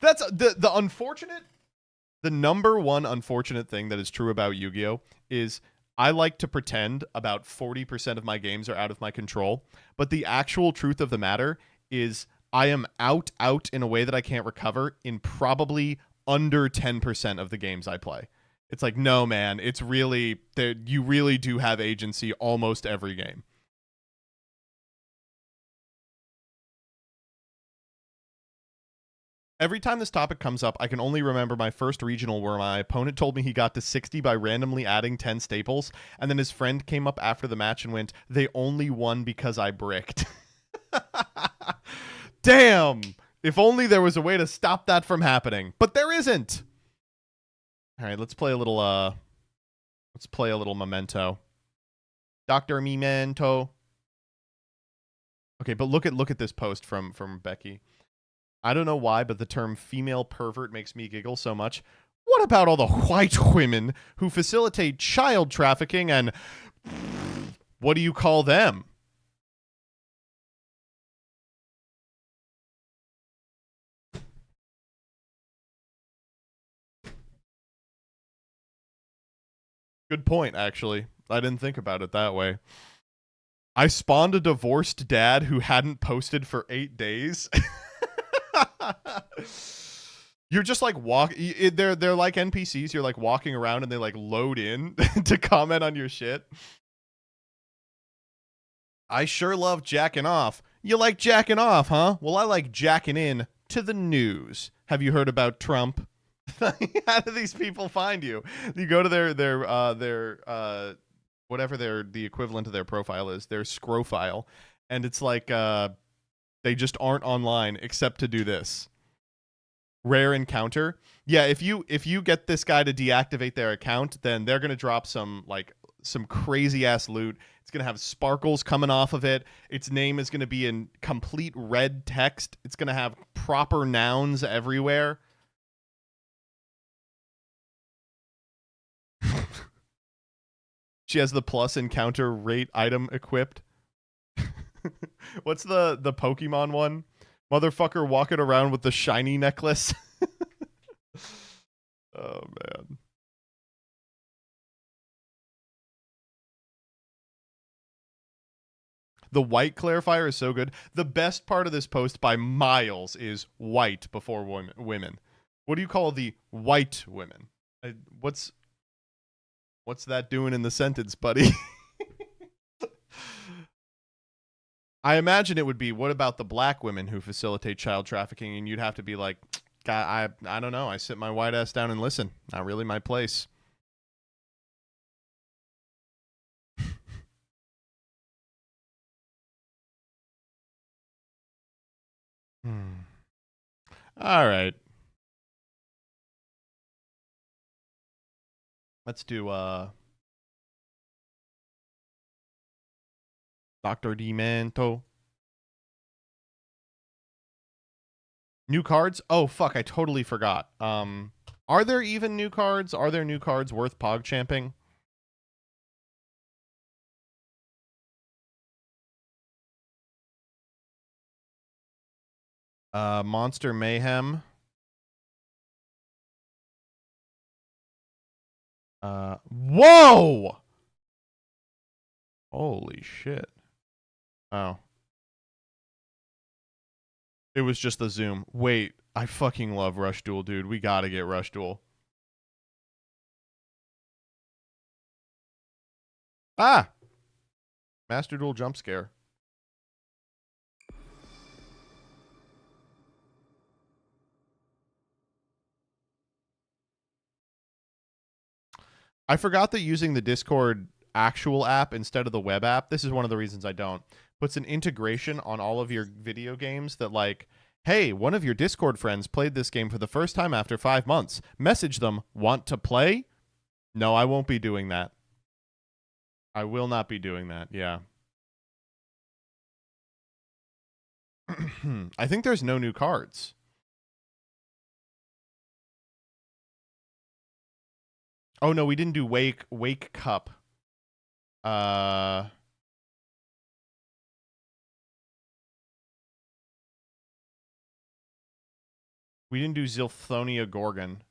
Speaker 1: That's the unfortunate. The number one unfortunate thing that is true about Yu-Gi-Oh! Is I like to pretend about 40% of my games are out of my control. But the actual truth of the matter is I am out in a way that I can't recover in probably under 10% of the games I play. It's like, no, man, it's really, you really do have agency almost every game. Every time this topic comes up, I can only remember my first regional where my opponent told me he got to 60 by randomly adding 10 staples, and then his friend came up after the match and went, they only won because I bricked. Damn! If only there was a way to stop that from happening. But there isn't! Alright, let's play a little Memento. Dr. Memento. Okay, but look at this post from Becky. I don't know why, but the term female pervert makes me giggle so much. What about all the white women who facilitate child trafficking and what do you call them? Good point, actually. I didn't think about it that way. I spawned a divorced dad who hadn't posted for 8 days. You're just like they're like NPCs. You're like walking around and they like load in to comment on your shit. I sure love jacking off. You like jacking off, huh? Well, I like jacking in to the news. Have you heard about Trump? How do these people find you? You go to their whatever the equivalent of their profile is, their scrofile, and it's like they just aren't online except to do this. Rare encounter. Yeah, if you get this guy to deactivate their account, then they're gonna drop some crazy ass loot. It's gonna have sparkles coming off of it. Its name is gonna be in complete red text. It's gonna have proper nouns everywhere. She has the plus encounter rate item equipped. What's the Pokemon one? Motherfucker walking around with the shiny necklace. Oh, man. The white clarifier is so good. The best part of this post by miles is white before women. What do you call the white women? What's that doing in the sentence, buddy? I imagine it would be, what about the black women who facilitate child trafficking? And you'd have to be like, God, I don't know. I sit my white ass down and listen. Not really my place. All right. Let's do Dr. Demento. New cards? Oh fuck, I totally forgot. Are there even new cards? Are there new cards worth PogChamping? Monster Mayhem. Whoa! Holy shit. Oh. It was just the zoom. Wait, I fucking love Rush Duel, dude. We gotta get Rush Duel. Ah! Master Duel jump scare. I forgot that using the Discord actual app instead of the web app, this is one of the reasons I don't, puts an integration on all of your video games that like, hey, one of your Discord friends played this game for the first time after 5 months. Message them, want to play? No, I won't be doing that. I will not be doing that, yeah. I think there's no new cards. Oh no, we didn't do Wake Cup. We didn't do Zilthonia Gorgon.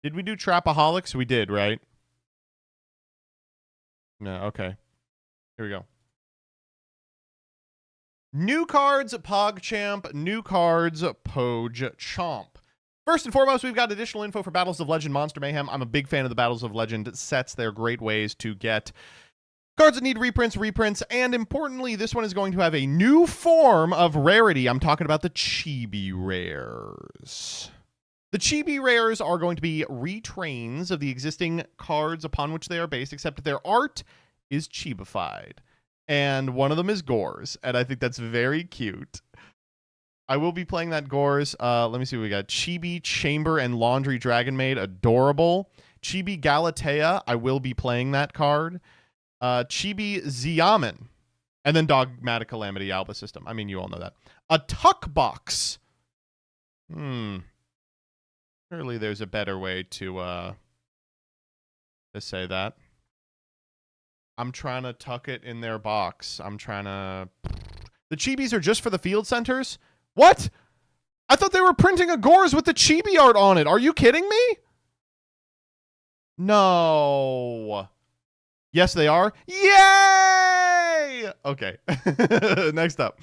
Speaker 1: Did we do Trapaholics? We did, right? No, okay. Here we go. New cards, PogChamp. New cards, PogChamp. First and foremost, we've got additional info for Battles of Legend Monster Mayhem. I'm a big fan of the Battles of Legend sets. They're great ways to get cards that need reprints, and importantly, this one is going to have a new form of rarity. I'm talking about the Chibi Rares. The Chibi Rares are going to be retrains of the existing cards upon which they are based, except that their art is chibified. And one of them is Gores, and I think that's very cute. I will be playing that Gores. Let me see what we got. Chibi Chamber and Laundry Dragon Maid, adorable. Chibi Galatea, I will be playing that card. Chibi Xiamen, and then Dogmatic Calamity Alba System. I mean, you all know that. A Tuck Box. Surely there's a better way to say that. I'm trying to tuck it in their box. I'm trying to... The Chibis are just for the field centers? What? I thought they were printing a Gores with the Chibi art on it. Are you kidding me? No. Yes, they are. Yay! Okay. Next up.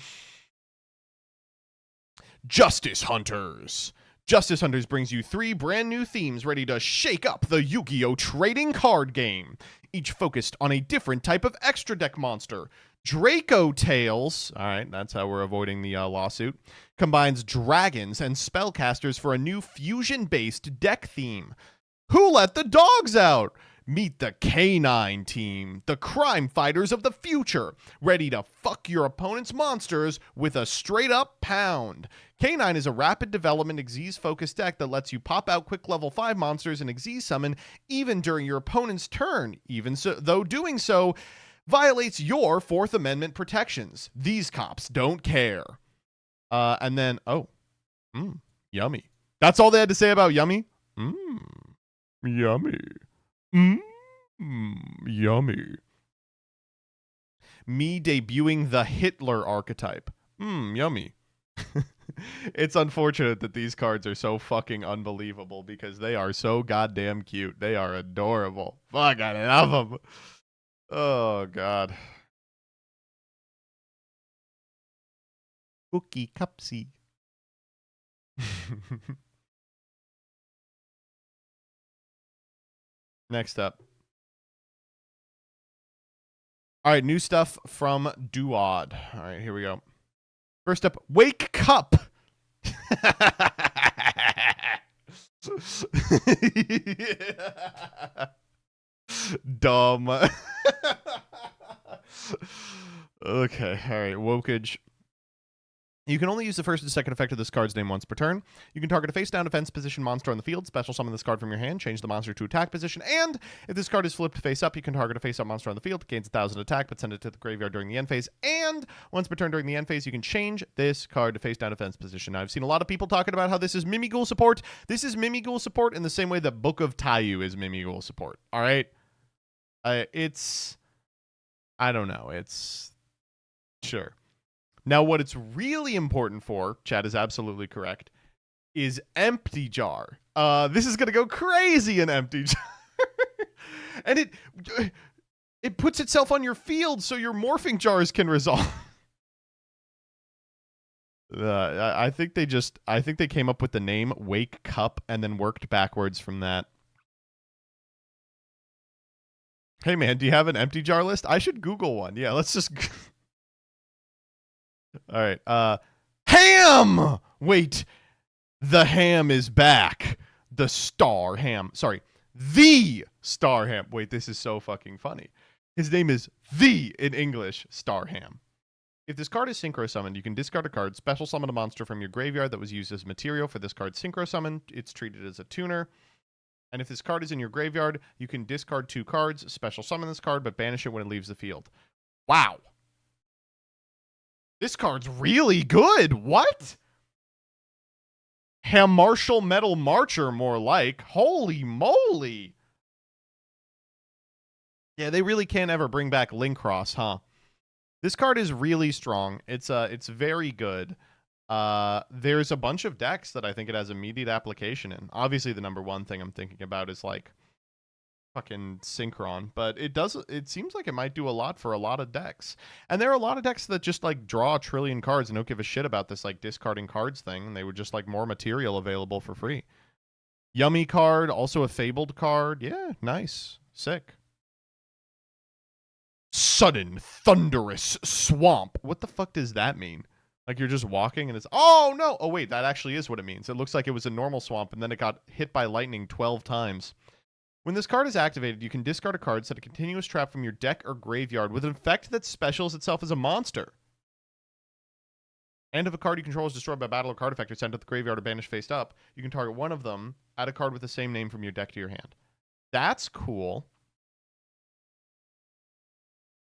Speaker 1: Justice Hunters. Justice Hunters brings you 3 brand new themes ready to shake up the Yu-Gi-Oh! Trading card game, each focused on a different type of extra deck monster. Draco Tales, all right, that's how we're avoiding the lawsuit, combines dragons and spellcasters for a new fusion-based deck theme. Who let the dogs out? Meet the K9 team, the crime fighters of the future, ready to fuck your opponent's monsters with a straight-up pound. K9 is a rapid development Xyz-focused deck that lets you pop out quick level 5 monsters and Xyz summon even during your opponent's turn, even so, though doing so violates your 4th Amendment protections. These cops don't care. And then, yummy. That's all they had to say about yummy? Yummy. Yummy. Me debuting the Hitler archetype. Yummy. It's unfortunate that these cards are so fucking unbelievable because they are so goddamn cute. They are adorable. Fuck, I love them. Oh, God. Cookie Cupsy. Next up. All right, new stuff from Duod. All right, here we go. First up, Wake Cup. Dumb. Okay, all right, Wokage. You can only use the first and second effect of this card's name once per turn. You can target a face-down defense position monster on the field, special summon this card from your hand, change the monster to attack position, and if this card is flipped face-up, you can target a face-up monster on the field, gains 1,000 attack, but send it to the graveyard during the end phase, and once per turn during the end phase, you can change this card to face-down defense position. Now, I've seen a lot of people talking about how this is Mimighoul support. This is Mimighoul support in the same way that Book of Taiyu is Mimighoul support, all right? It's... I don't know. It's... Sure. Now, what it's really important for, Chad is absolutely correct, is Empty Jar. This is going to go crazy in Empty Jar. And it puts itself on your field so your morphing jars can resolve. I think they came up with the name Wake Cup and then worked backwards from that. Hey, man, do you have an Empty Jar list? I should Google one. Yeah, let's just... All right. Ham! Wait. The ham is back. The Star Ham. Sorry. The Star Ham. Wait, this is so fucking funny. His name is the, in English, Star Ham. If this card is synchro summoned, you can discard a card, special summon a monster from your graveyard that was used as material for this card's synchro summon. It's treated as a tuner. And if this card is in your graveyard, you can discard 2 cards, special summon this card, but banish it when it leaves the field. Wow. This card's really good. What? Martial Metal Marcher, more like. Holy moly. Yeah, they really can't ever bring back Linkross, huh? This card is really strong. It's very good. There's a bunch of decks that I think it has immediate application in. Obviously, the number one thing I'm thinking about is like fucking Synchron, but it seems like it might do a lot for a lot of decks. And there are a lot of decks that just like draw a trillion cards and don't give a shit about this like discarding cards thing, and they would just like more material available for free. Yummy card, also a Fabled card. Yeah, nice. Sick. Sudden Thunderous Swamp. What the fuck does that mean? Like you're just walking and it's... Oh, no! Oh, wait, that actually is what it means. It looks like it was a normal swamp and then it got hit by lightning 12 times. When this card is activated, you can discard a card, set a continuous trap from your deck or graveyard with an effect that specials itself as a monster. And if a card you control is destroyed by battle or card effect or sent to the graveyard or banished face up, you can target one of them, add a card with the same name from your deck to your hand. That's cool.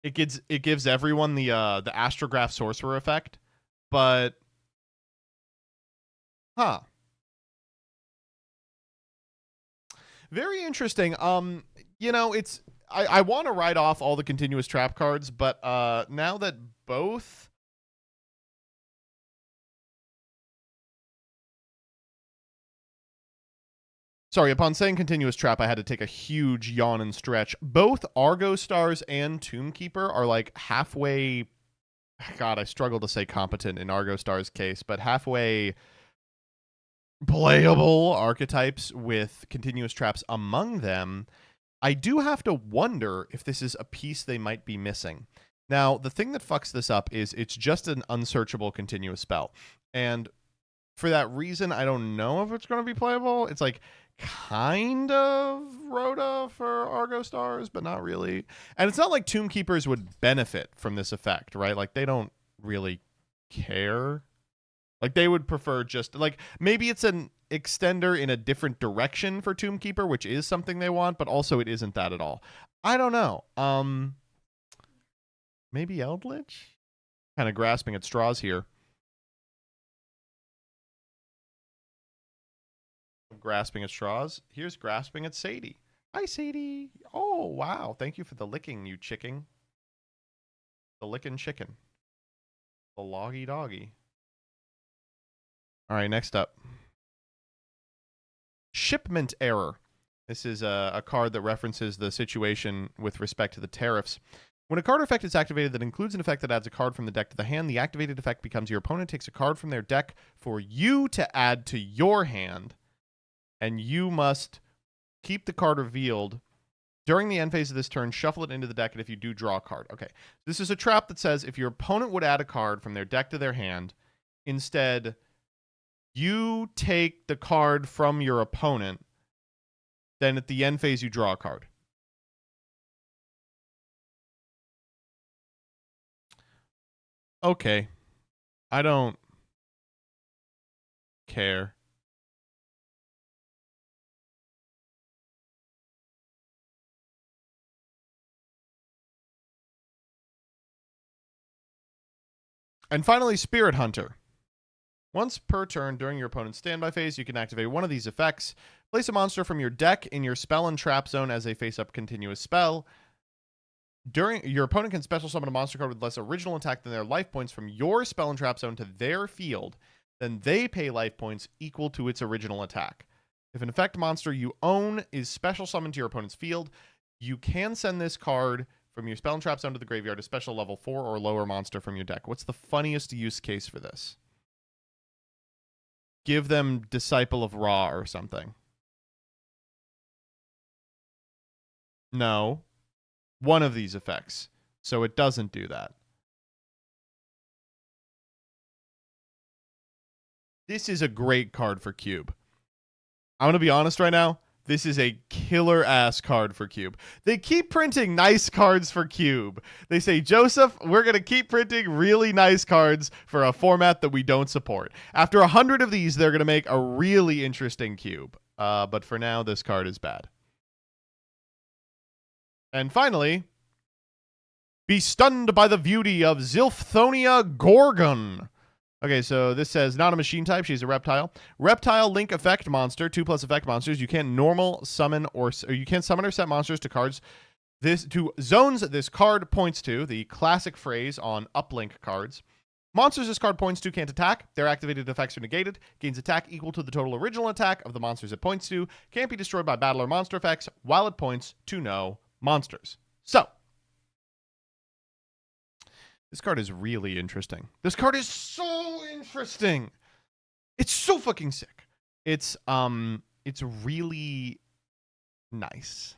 Speaker 1: It gives everyone the Astrograph Sorcerer effect, but... Huh. Very interesting. You know, it's I want to write off all the continuous trap cards, but now that both Sorry, upon saying continuous trap, I had to take a huge yawn and stretch. Both Argo Stars and Tombkeeper are like halfway... God, I struggle to say competent in Argo Stars' case, but halfway playable archetypes with continuous traps among them. I do have to wonder if this is a piece they might be missing. Now, the thing that fucks this up is it's just an unsearchable continuous spell. And for that reason, I don't know if it's going to be playable. It's like kind of Rhoda for Argo Stars, but not really. And it's not like Tombkeepers would benefit from this effect, right? Like, they don't really care. Like, they would prefer just... Like, maybe it's an extender in a different direction for Tombkeeper, which is something they want, but also it isn't that at all. I don't know. Maybe Eldritch? Kind of grasping at straws here. Grasping at straws. Here's grasping at Sadie. Hi, Sadie. Oh, wow. Thank you for the licking, you chicken. The licking chicken. The loggy doggy. All right, next up. Shipment Error. This is a card that references the situation with respect to the tariffs. When a card effect is activated that includes an effect that adds a card from the deck to the hand, the activated effect becomes your opponent takes a card from their deck for you to add to your hand, and you must keep the card revealed. During the end phase of this turn, shuffle it into the deck, and if you do, draw a card. Okay, this is a trap that says if your opponent would add a card from their deck to their hand, instead, you take the card from your opponent, then at the end phase, you draw a card. Okay. I don't care. And finally, Spirit Hunter. Once per turn during your opponent's standby phase, you can activate one of these effects. Place a monster from your deck in your spell and trap zone as a face-up continuous spell. During your opponent can special summon a monster card with less original attack than their life points from your spell and trap zone to their field. Then they pay life points equal to its original attack. If an effect monster you own is special summoned to your opponent's field, you can send this card from your spell and trap zone to the graveyard, a special level 4 or lower monster from your deck. What's the funniest use case for this? Give them Disciple of Ra or something. No. One of these effects. So it doesn't do that. This is a great card for Cube. I'm going to be honest right now. This is a killer ass card for Cube. They keep printing nice cards for Cube. They say, Joseph, we're going to keep printing really nice cards for a format that we don't support. After 100 of these, they're going to make a really interesting Cube. But for now, this card is bad. And finally, be stunned by the beauty of Zilfthonia Gorgon. Okay, so this says not a machine type. She's a reptile. Reptile link effect monster. 2+ effect monsters. You can't normal summon or you can't summon or set monsters to cards. This to zones this card points to. The classic phrase on uplink cards. Monsters this card points to can't attack. Their activated effects are negated. Gains attack equal to the total original attack of the monsters it points to. Can't be destroyed by battle or monster effects while it points to no monsters. So this card is really interesting. This card is so interesting. It's so fucking sick. It's really nice.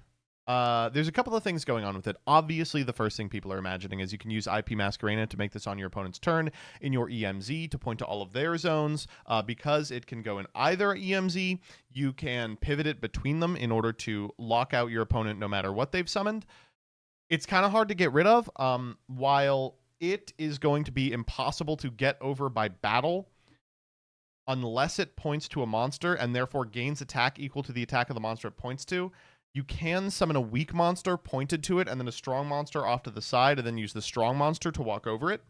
Speaker 1: There's a couple of things going on with it. Obviously, the first thing people are imagining is you can use IP Masquerena to make this on your opponent's turn in your EMZ to point to all of their zones. Because it can go in either EMZ, you can pivot it between them in order to lock out your opponent no matter what they've summoned. It's kind of hard to get rid of, while it is going to be impossible to get over by battle unless it points to a monster and therefore gains attack equal to the attack of the monster it points to. You can summon a weak monster pointed to it and then a strong monster off to the side and then use the strong monster to walk over it.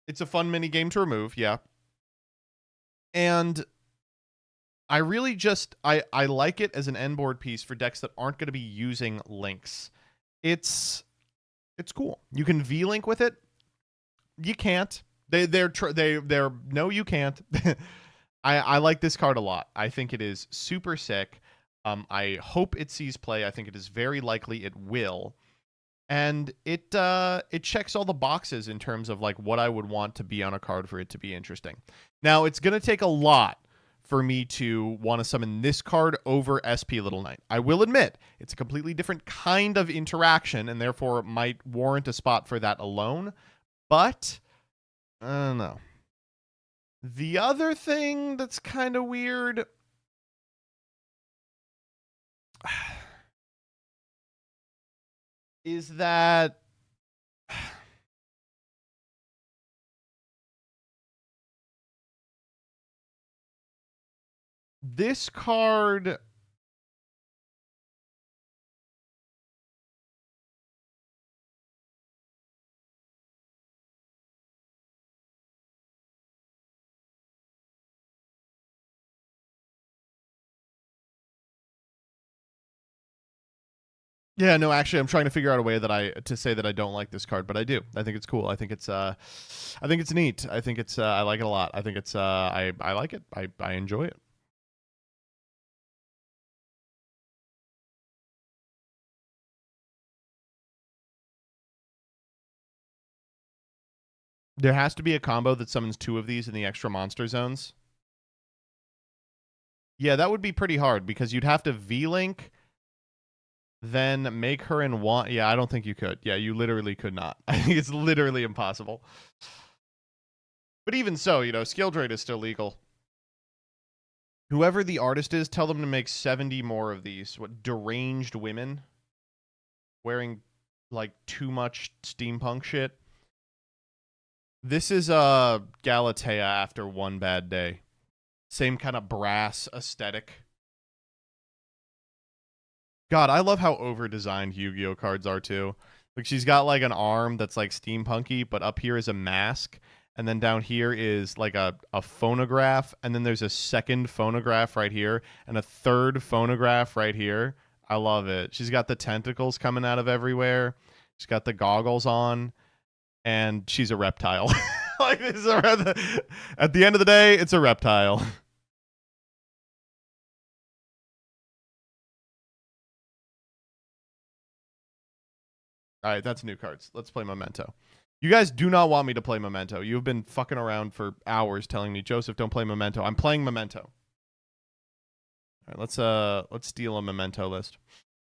Speaker 1: It's a fun mini game to remove, yeah. And I really just I like it as an end board piece for decks that aren't going to be using links. It's cool. You can V-Link with it. You can't. They're no, you can't. I like this card a lot. I think it is super sick. I hope it sees play. I think it is very likely it will. And it checks all the boxes in terms of like what I would want to be on a card for it to be interesting. Now, it's going to take a lot for me to want to summon this card over SP Little Knight. I will admit, it's a completely different kind of interaction and therefore might warrant a spot for that alone. But, I don't know. The other thing that's kind of weird is that this card yeah, no, actually I'm trying to figure out a way that to say that I don't like this card, but I do. I think it's cool. I think it's neat. I think it's I like it a lot. I think it's I like it. I enjoy it. There has to be a combo that summons 2 of these in the extra monster zones. Yeah, that would be pretty hard because you'd have to V-Link, then make her in one. Yeah, I don't think you could. Yeah, you literally could not. I think it's literally impossible. But even so, you know, skill trade is still legal. Whoever the artist is, tell them to make 70 more of these. What, deranged women wearing like too much steampunk shit? This is Galatea after one bad day. Same kind of brass aesthetic. God, I love how over-designed Yu-Gi-Oh cards are too. Like she's got like an arm that's like steampunky, but up here is a mask, and then down here is like a phonograph, and then there's a second phonograph right here, and a third phonograph right here. I love it. She's got the tentacles coming out of everywhere. She's got the goggles on, and she's a reptile. Like this is at the end of the day, it's a reptile. All right, that's new cards. Let's play Memento. You guys do not want me to play Memento. You've been fucking around for hours telling me, Joseph, don't play Memento. I'm playing Memento. All right, let's steal a Memento list.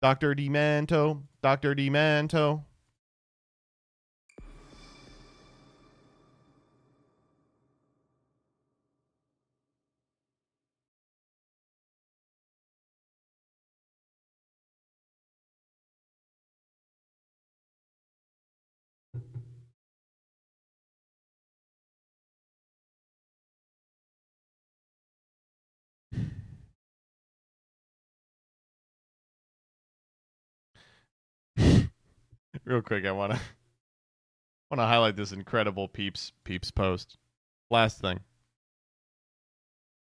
Speaker 1: Dr. Demento, Dr. Demento. Real quick, I wanna highlight this incredible peeps post. Last thing.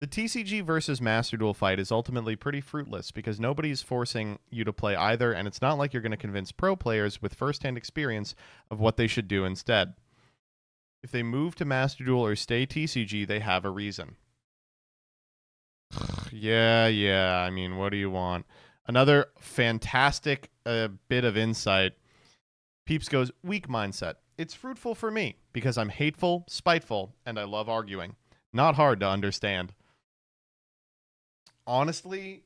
Speaker 1: The TCG versus Master Duel fight is ultimately pretty fruitless because nobody's forcing you to play either, and it's not like you're going to convince pro players with first-hand experience of what they should do instead. If they move to Master Duel or stay TCG, they have a reason. Yeah, I mean, what do you want? Another fantastic bit of insight. Peeps goes, weak mindset. It's fruitful for me because I'm hateful, spiteful, and I love arguing. Not hard to understand. Honestly,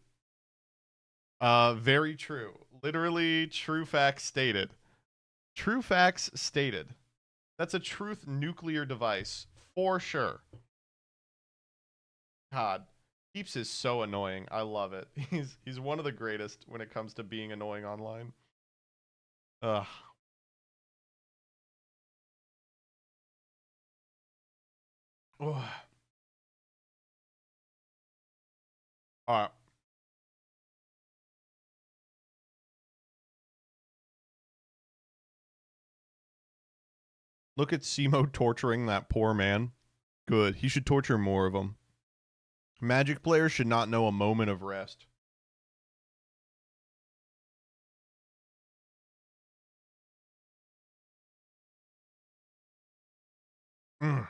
Speaker 1: very true. Literally, true facts stated. True facts stated. That's a truth nuclear device for sure. God, Peeps is so annoying. I love it. He's one of the greatest when it comes to being annoying online. Ugh. Ugh. All right. Look at Simo torturing that poor man. Good. He should torture more of them. Magic players should not know a moment of rest. Mm.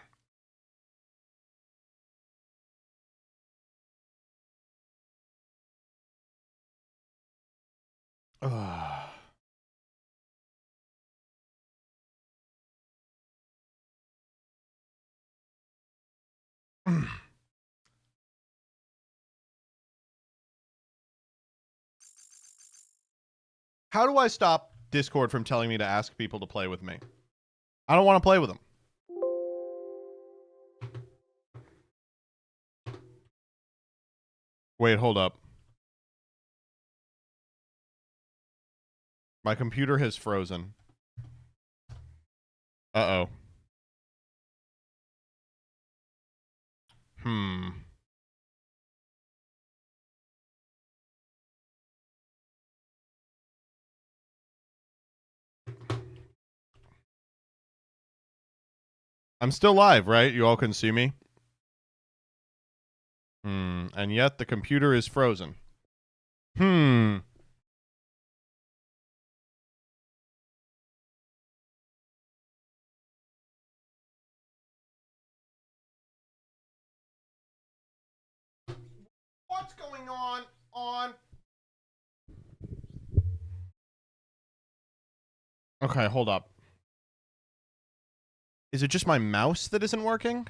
Speaker 1: Ugh. How do I stop Discord from telling me to ask people to play with me? I don't want to play with them. Wait, hold up. My computer has frozen. Uh-oh. I'm still live, right? You all can see me? And yet the computer is frozen. What's going on? Okay, hold up. Is it just my mouse that isn't working?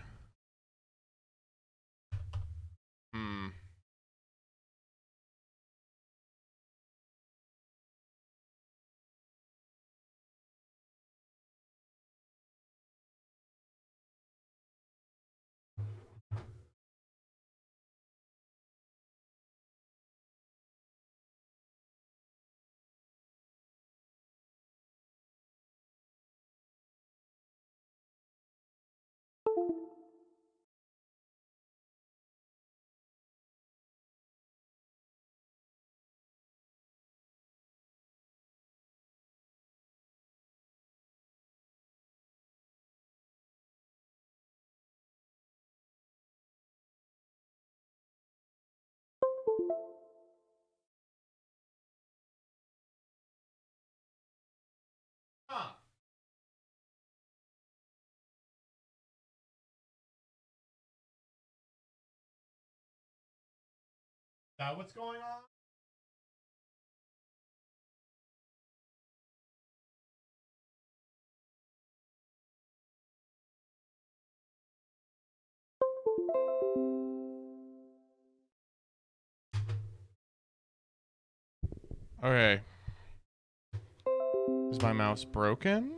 Speaker 1: that what's going on? Okay. Is my mouse broken?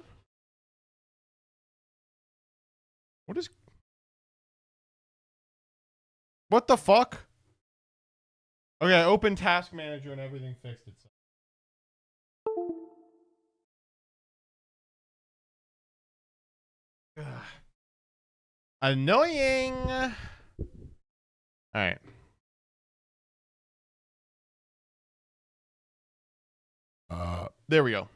Speaker 1: What the fuck? Okay, I opened Task Manager and everything fixed itself. Ugh. Annoying. All right. There we go.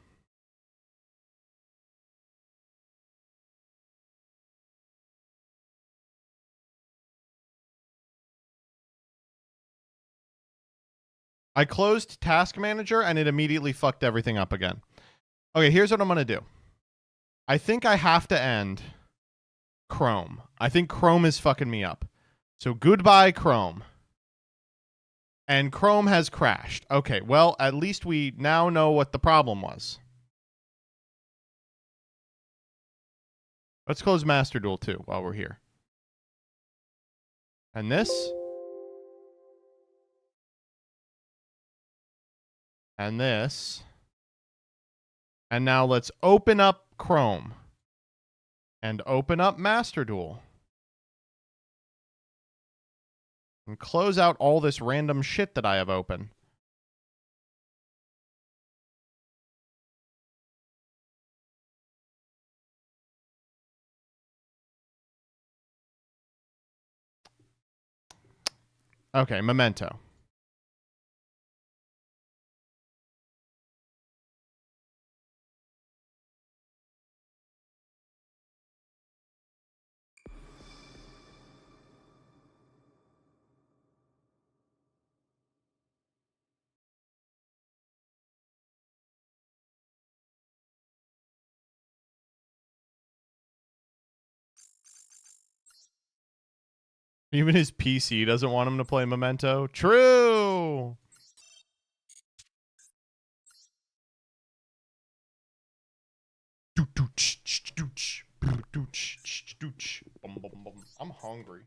Speaker 1: I closed Task Manager and it immediately fucked everything up again. Okay, here's what I'm going to do. I think I have to end Chrome. I think Chrome is fucking me up. So goodbye, Chrome. And Chrome has crashed. Okay, well, at least we now know what the problem was. Let's close Master Duel too while we're here. And this. And this. And now let's open up Chrome. And open up Master Duel. And close out all this random shit that I have open. Okay, Memento. Even his PC doesn't want him to play Memento. True. I'm hungry.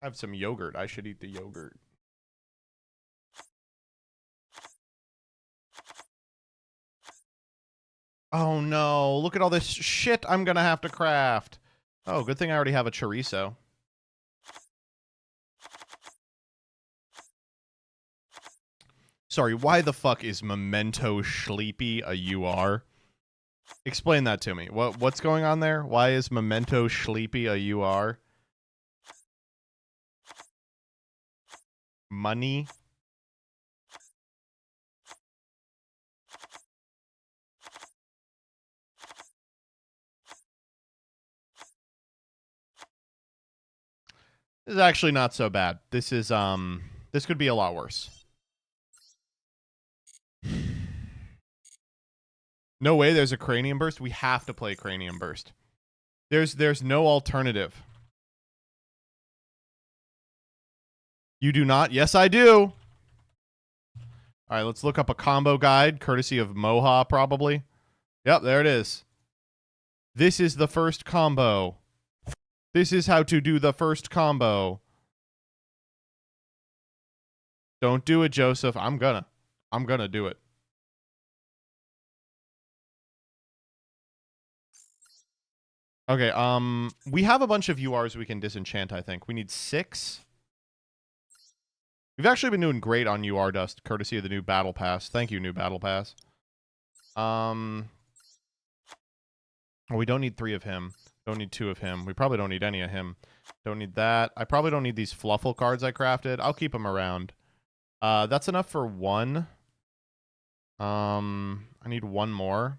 Speaker 1: I have some yogurt. I should eat the yogurt. Oh no, look at all this shit I'm gonna have to craft. Oh, good thing I already have a chorizo. Sorry, why the fuck is Memento Sleepy a UR? Explain that to me. What's going on there? Why is Memento Sleepy a UR? Money? This is actually not so bad. This is this could be a lot worse. No way there's a Cranium Burst. We have to play Cranium Burst. There's no alternative. You do not? Yes, I do. All right, let's look up a combo guide, courtesy of Moha, probably. Yep, there it is. This is the first combo. This is how to do the first combo. Don't do it, Joseph. I'm gonna do it. Okay, we have a bunch of URs we can disenchant, I think. We need 6. We've actually been doing great on UR Dust, courtesy of the new Battle Pass. Thank you, new Battle Pass. Oh, we don't need 3 of him. Don't need 2 of him. We probably don't need any of him. Don't need that. I probably don't need these Fluffle cards I crafted. I'll keep them around. That's enough for 1. I need 1 more.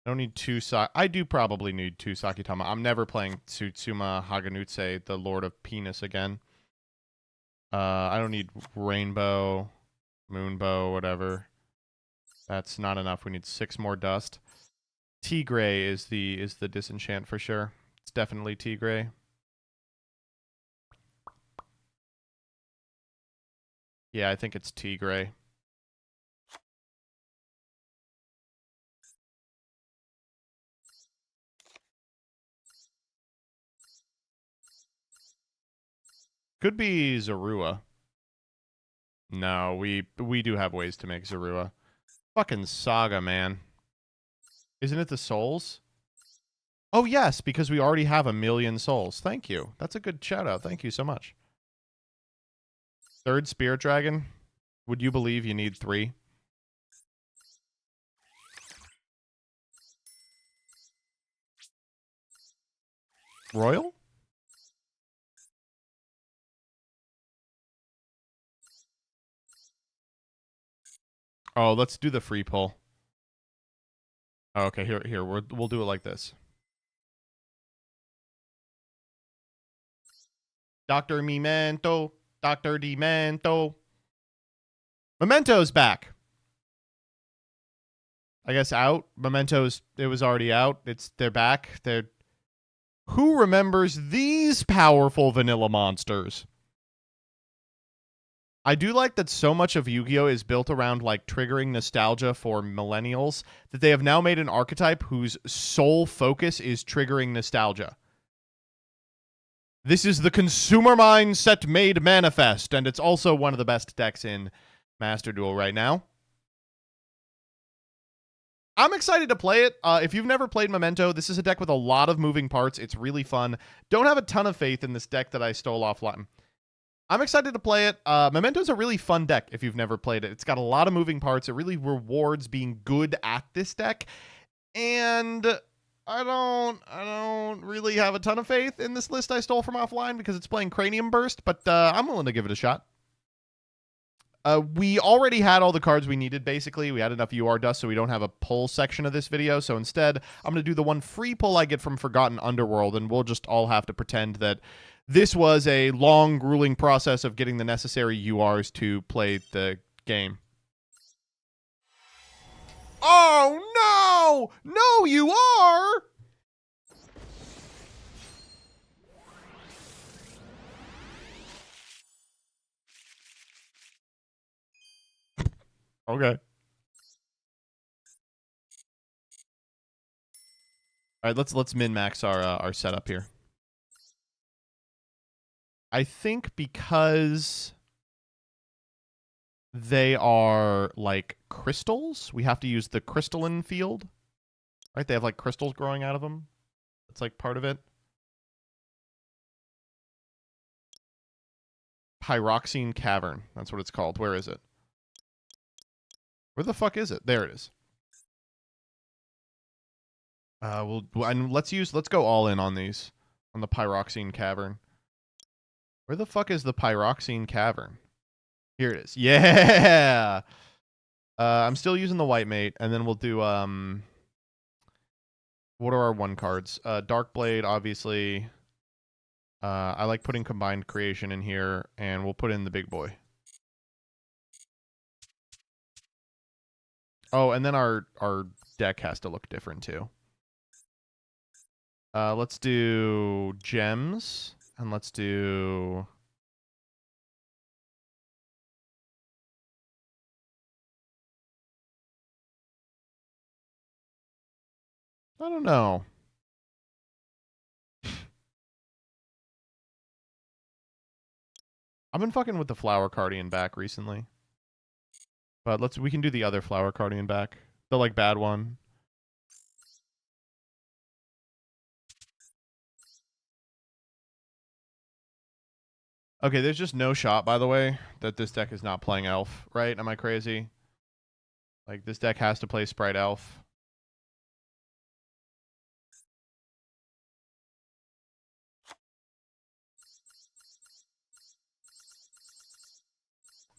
Speaker 1: I don't need 2 I do probably need 2 Sakitama. I'm never playing Tsutsuma Haganutse, the Lord of Penis, again. I don't need Rainbow, Moonbow, whatever. That's not enough. We need 6 more dust. Tigray is the disenchant for sure. It's definitely Tigray. Yeah, I think it's Tigray. Could be Zorua. No, we do have ways to make Zorua. Fucking Saga, man. Isn't it the souls? Oh, yes, because we already have 1,000,000 souls. Thank you. That's a good shout out. Thank you so much. Third Spirit Dragon. Would you believe you need 3? Royal? Oh, let's do the free pull. Oh, okay, here, we'll do it like this. Dr. Memento, Dr. Demento. Memento's back. I guess out. Memento's, it was already out. They're back. Who remembers these powerful vanilla monsters? I do like that so much of Yu-Gi-Oh! Is built around like triggering nostalgia for millennials that they have now made an archetype whose sole focus is triggering nostalgia. This is the consumer mindset made manifest, and it's also one of the best decks in Master Duel right now. I'm excited to play it. If you've never played Memento, this is a deck with a lot of moving parts. It's really fun. Don't have a ton of faith in this deck that I stole offline. I'm excited to play it. Memento's a really fun deck if you've never played it. It's got a lot of moving parts. It really rewards being good at this deck. And I don't really have a ton of faith in this list I stole from offline because it's playing Cranium Burst, but I'm willing to give it a shot. We already had all the cards we needed, basically. We had enough UR dust, so we don't have a pull section of this video. So instead, I'm going to do the one free pull I get from Forgotten Underworld, and we'll just all have to pretend that this was a long, grueling process of getting the necessary URs to play the game. Oh, no! No, you are! Okay. All right, let's min-max our setup here. I think because they are like crystals, we have to use the crystalline field. Right? They have like crystals growing out of them. That's like part of it. Pyroxene Cavern. That's what it's called. Where is it? Where the fuck is it? There it is. Let's go all in on these. On the Pyroxene Cavern. Where the fuck is the Pyroxene Cavern? Here it is. Yeah! I'm still using the white mate, and then we'll do, what are our 1 cards? Dark Blade, obviously. I like putting Combined Creation in here, and we'll put in the big boy. Oh, and then our deck has to look different, too. Let's do gems, and let's do... I don't know. I've been fucking with the Flower Cardian back recently. But we can do the other Flower Cardian back. The like bad one. Okay, there's just no shot, by the way, that this deck is not playing Elf, right? Am I crazy? Like, this deck has to play Sprite Elf.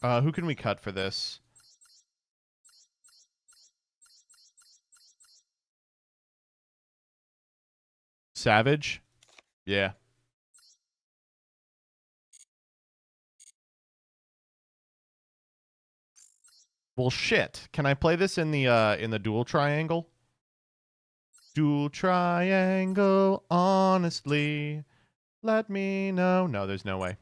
Speaker 1: Who can we cut for this? Savage? Yeah. Well, shit. Can I play this in the dual triangle? Dual triangle, honestly. Let me know. No, there's no way.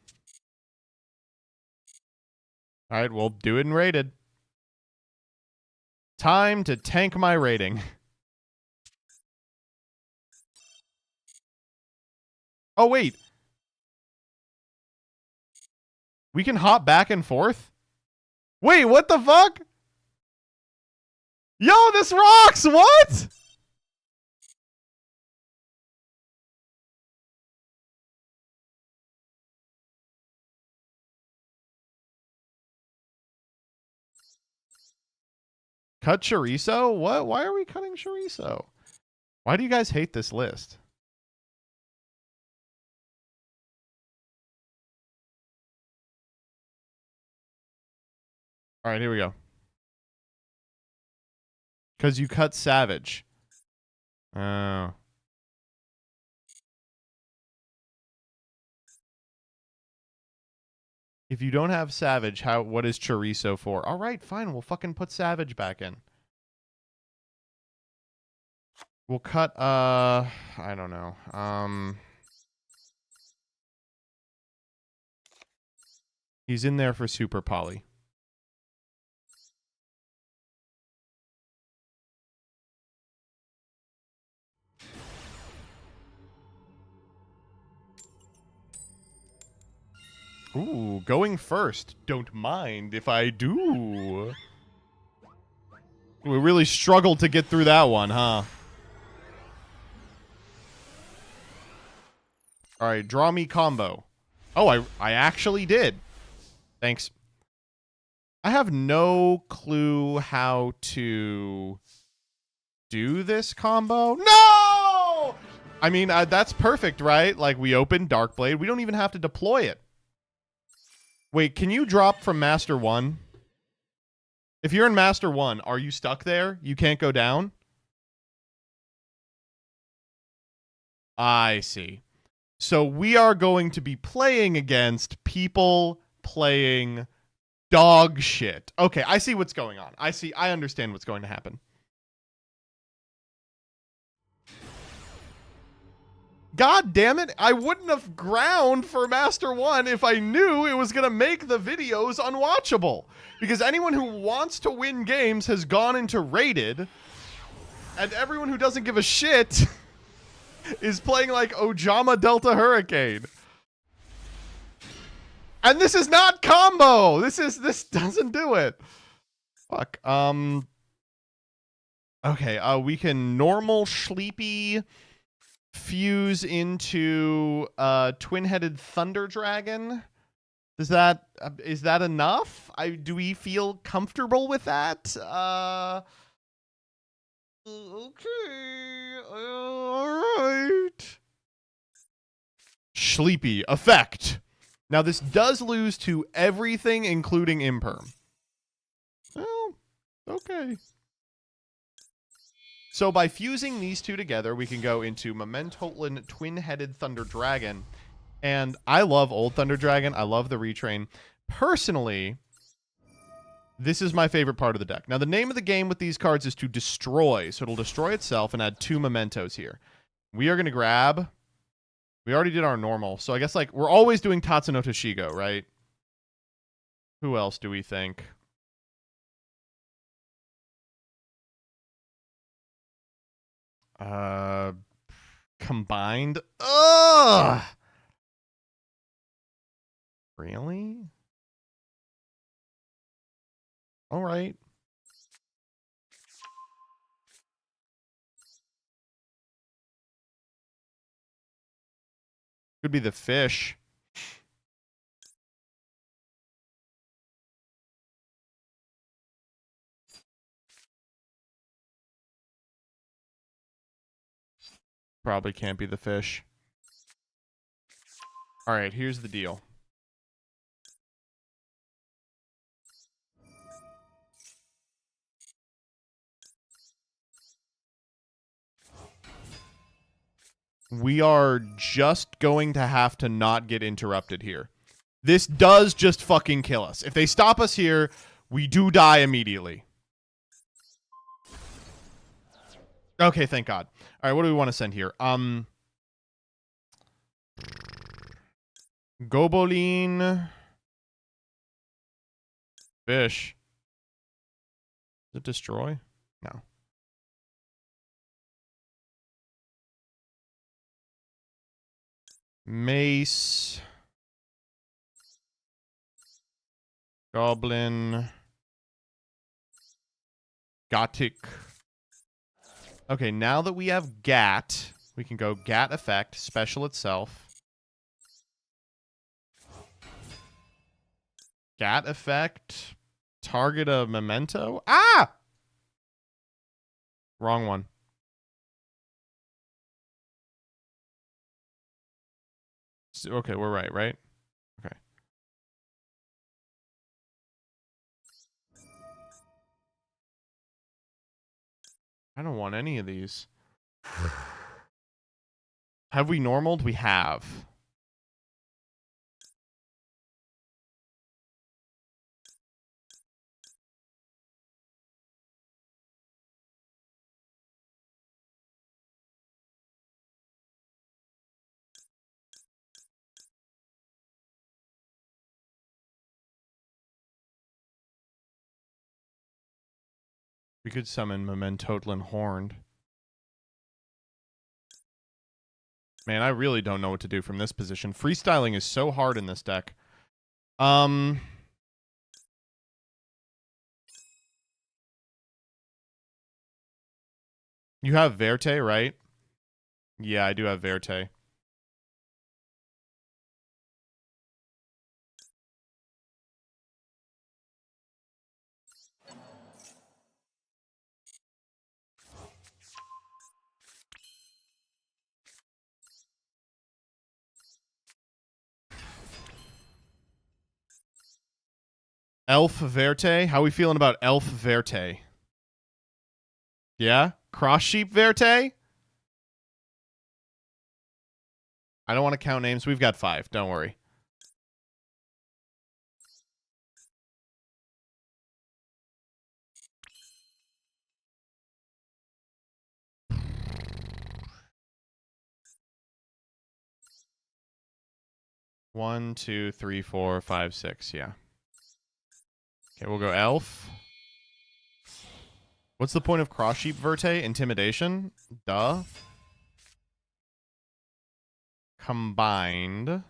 Speaker 1: All right, we'll do it in rated. Time to tank my rating. Oh, wait. We can hop back and forth? Wait, what the fuck? Yo, this rocks! What? Cut chorizo? What? Why are we cutting chorizo? Why do you guys hate this list? All right, here we go. Because you cut Savage. Oh. If you don't have Savage, what is chorizo for? All right, fine. We'll fucking put Savage back in. We'll cut, I don't know. He's in there for Super Poly. Ooh, going first. Don't mind if I do. We really struggled to get through that one, huh? All right, draw me combo. Oh, I actually did. Thanks. I have no clue how to do this combo. No! I mean, that's perfect, right? Like, we open Darkblade. We don't even have to deploy it. Wait, can you drop from Master 1? If you're in Master 1, are you stuck there? You can't go down? I see. So we are going to be playing against people playing dog shit. Okay, I see what's going on. I understand what's going to happen. God damn it, I wouldn't have ground for Master 1 if I knew it was going to make the videos unwatchable. Because anyone who wants to win games has gone into rated, and everyone who doesn't give a shit is playing like Ojama Delta Hurricane. And this is not combo. This doesn't do it. Fuck. Okay, we can normal Sleepy fuse into twin-headed Thunder Dragon. Is that enough? Do we feel comfortable with that? Okay. All right. Sleepy effect. Now this does lose to everything, including Imperm. Well, okay. So by fusing these two together, we can go into Momentolan Twin-Headed Thunder Dragon. And I love Old Thunder Dragon. I love the retrain. Personally, this is my favorite part of the deck. Now, the name of the game with these cards is to destroy. So it'll destroy itself and add 2 mementos here. We are going to grab... We already did our normal. So I guess, like, we're always doing Tatsuno Toshigo, right? Who else do we think? Combined? Ugh! Really? All right. Could be the fish. Probably can't be the fish. All right, here's the deal. We are just going to have to not get interrupted here. This does just fucking kill us. If they stop us here, we do die immediately. Okay, thank God. All right, what do we want to send here? Gobolin. Fish. Does it destroy? No. Mace. Goblin. Gothic. Okay, now that we have Gat, we can go Gat effect, special itself. Gat effect, target a memento. Ah! Wrong one. Okay, we're right? Okay. I don't want any of these. Have we normaled? We have. We could summon Mementotlin Horned. Man, I really don't know what to do from this position. Freestyling is so hard in this deck. You have Verte, right? Yeah, I do have Verte. Elf Verte? How are we feeling about Elf Verte? Yeah? Cross Sheep Verte? I don't want to count names. We've got 5. Don't worry. One, 2, 3, 4, 5, 6. Yeah. Okay, we'll go Elf. What's the point of Cross Sheep Verte? Intimidation? Duh. Combined.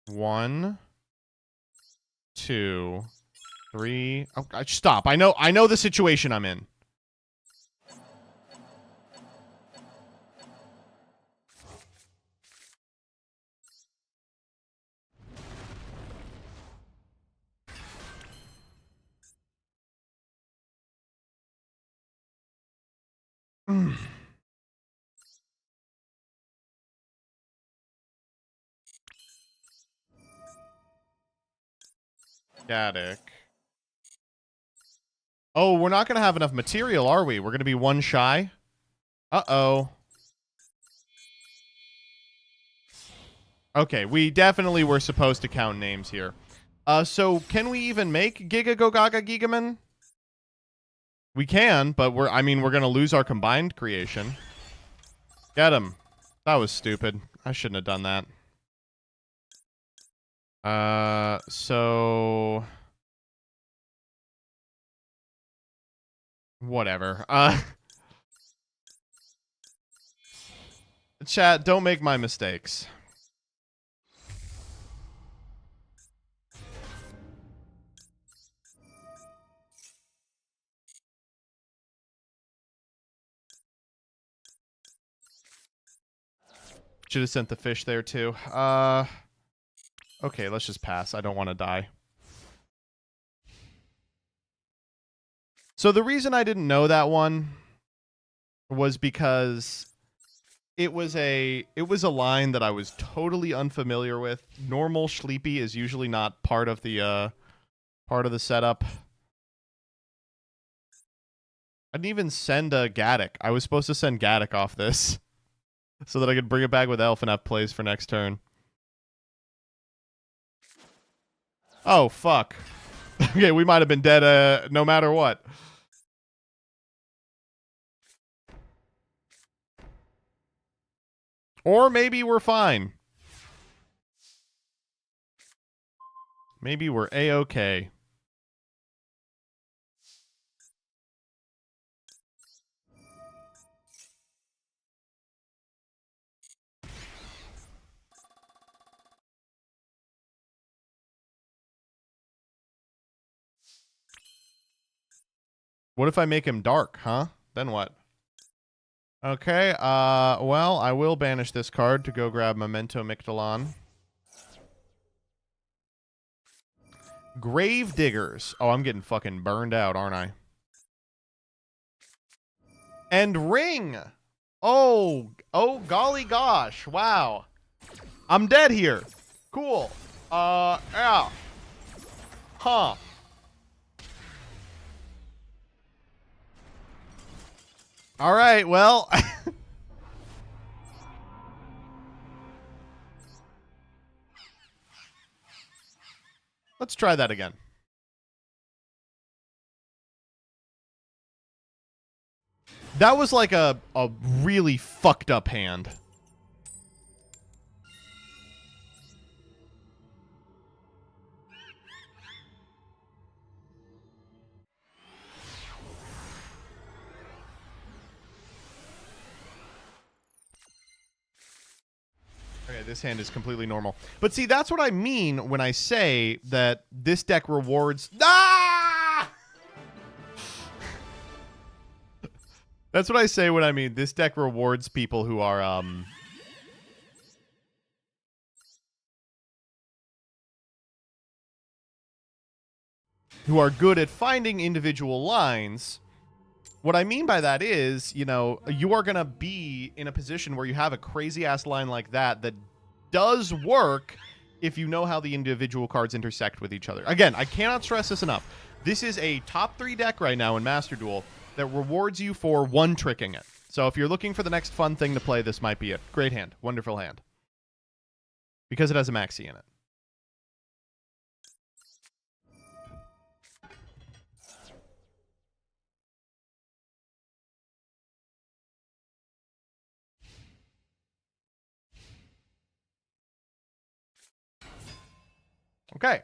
Speaker 1: 1, 2, 3. Oh, stop. I know the situation I'm in. Static. Oh, we're not going to have enough material, are we? We're going to be 1 shy. Uh-oh. Okay, we definitely were supposed to count names here. So can we even make Giga Go Gaga Gigaman? We can, but we're going to lose our combined creation. Get him. That was stupid. I shouldn't have done that. So whatever. Chat, don't make my mistakes. Should have sent the fish there too. Okay, let's just pass. I don't want to die. So the reason I didn't know that one was because it was a line that I was totally unfamiliar with. Normal Sleepy is usually not part of the setup. I didn't even send a Gaddock. I was supposed to send Gaddock off this so that I could bring it back with Elf and have plays for next turn. Oh, fuck. Okay, we might have been dead no matter what. Or maybe we're fine. Maybe we're A-okay. What if I make him dark, huh? Then what? Okay, well, I will banish this card to go grab Memento Mictolon. Grave Diggers. Oh, I'm getting fucking burned out, aren't I? And Ring! Oh, golly gosh, wow. I'm dead here. Cool. Yeah. Huh. All right, well. Let's try that again. That was like a really fucked up hand. Okay, this hand is completely normal. But see, that's what I mean when I say that this deck rewards... Ah! That's what I say when I mean this deck rewards people who are, who are good at finding individual lines. What I mean by that is, you know, you are going to be in a position where you have a crazy-ass line like that that does work if you know how the individual cards intersect with each other. Again, I cannot stress this enough. This is a top 3 deck right now in Master Duel that rewards you for one-tricking it. So if you're looking for the next fun thing to play, this might be it. Great hand. Wonderful hand. Because it has a maxi in it. Okay.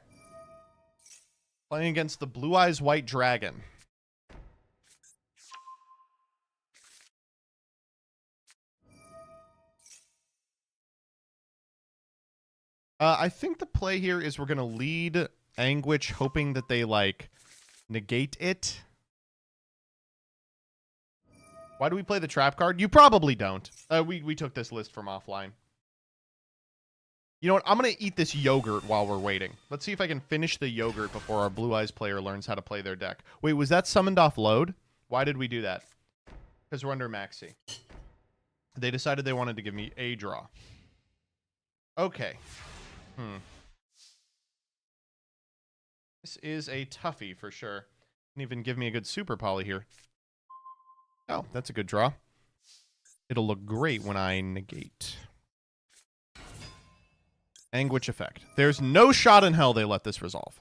Speaker 1: Playing against the Blue Eyes White Dragon. I think the play here is we're going to lead Anguish, hoping that they, like, negate it. Why do we play the trap card? You probably don't. We took this list from offline. You know what? I'm going to eat this yogurt while we're waiting. Let's see if I can finish the yogurt before our Blue Eyes player learns how to play their deck. Wait, was that summoned off load? Why did we do that? Because we're under maxi. They decided they wanted to give me a draw. Okay. This is a toughie for sure. Didn't even give me a good super poly here. Oh, that's a good draw. It'll look great when I negate. Anguish effect. There's no shot in hell they let this resolve.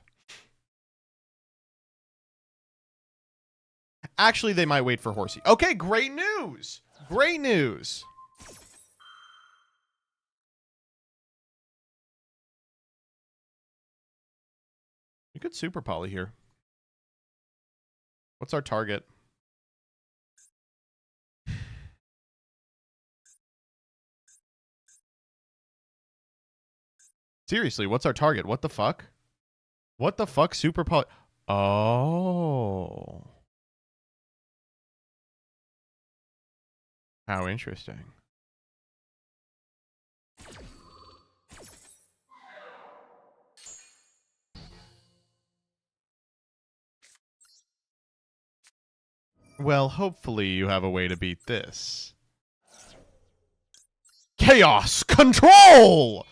Speaker 1: Actually, they might wait for Horsey. Okay, great news. Great news. You could super poly here. What's our target? Seriously, what's our target? What the fuck? What the fuck? Super poly. Oh. How interesting. Well, hopefully you have a way to beat this. Chaos Control!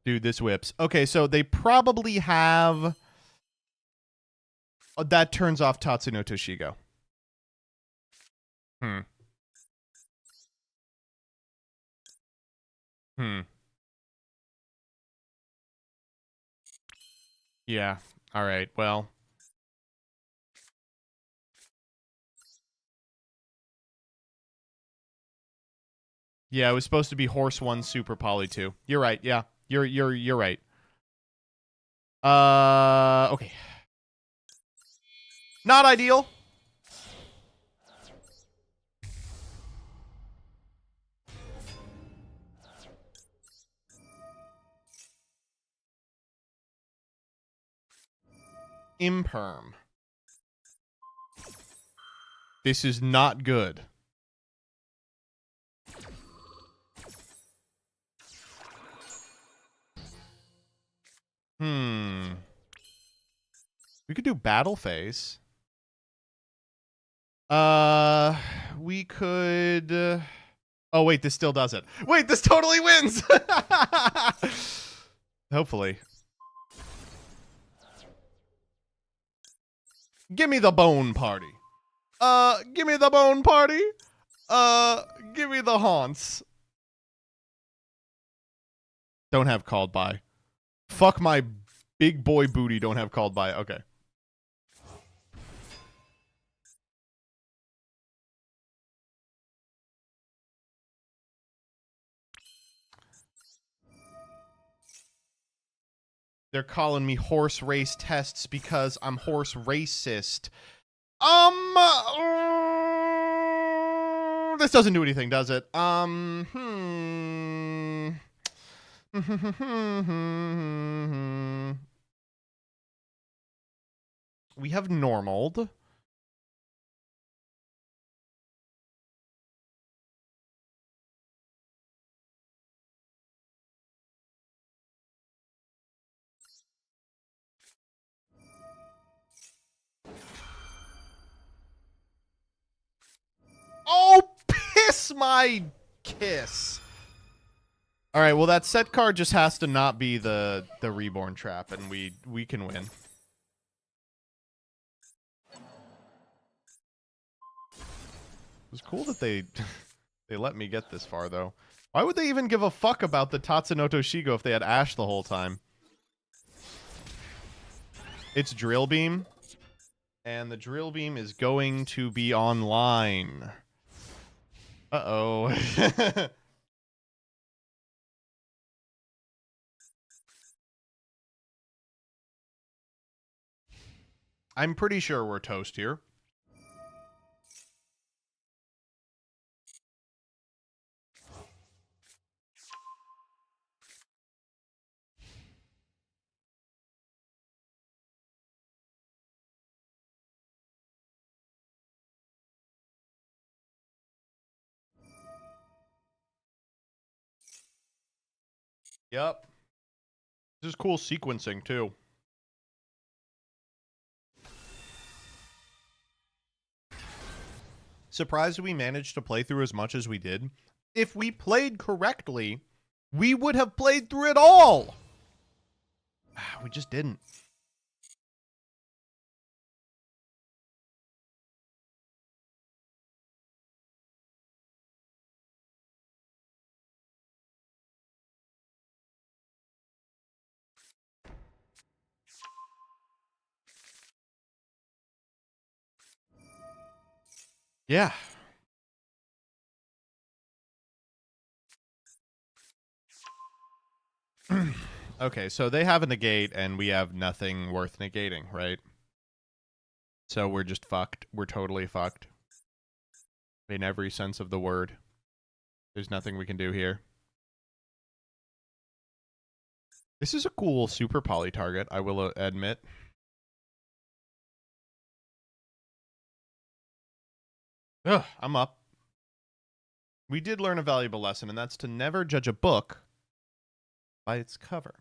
Speaker 1: Dude, this whips. Okay, so they probably have... that turns off Tatsuno Toshigo. Yeah. All right. Well. Yeah, it was supposed to be horse 1, super poly 2. You're right. Yeah, you're right. Okay. Not ideal. Imperm. This is not good. We could do battle phase. We could. Oh wait, this still does it. Wait, this totally wins. Hopefully. Give me the bone party. Give me the bone party. Give me the haunts. Don't have called by. Fuck my big boy booty. Don't have called by. Okay. They're calling me horse race tests because I'm horse racist. This doesn't do anything, does it? We have normaled. Oh, piss my kiss. All right, well, that set card just has to not be the reborn trap, and we can win. It was cool that they they let me get this far, though. Why would they even give a fuck about the Tatsunoto Shigo if they had Ash the whole time? It's Drill Beam, and the Drill Beam is going to be online. Uh-oh. I'm pretty sure we're toast here. Yep. This is cool sequencing, too. Surprised we managed to play through as much as we did. If we played correctly, we would have played through it all. We just didn't. Yeah. Okay, so they have a negate and we have nothing worth negating, right? So we're just fucked. We're totally fucked. In every sense of the word. There's nothing we can do here. This is a cool super poly target, I will admit. Ugh, I'm up. We did learn a valuable lesson, and that's to never judge a book by its cover.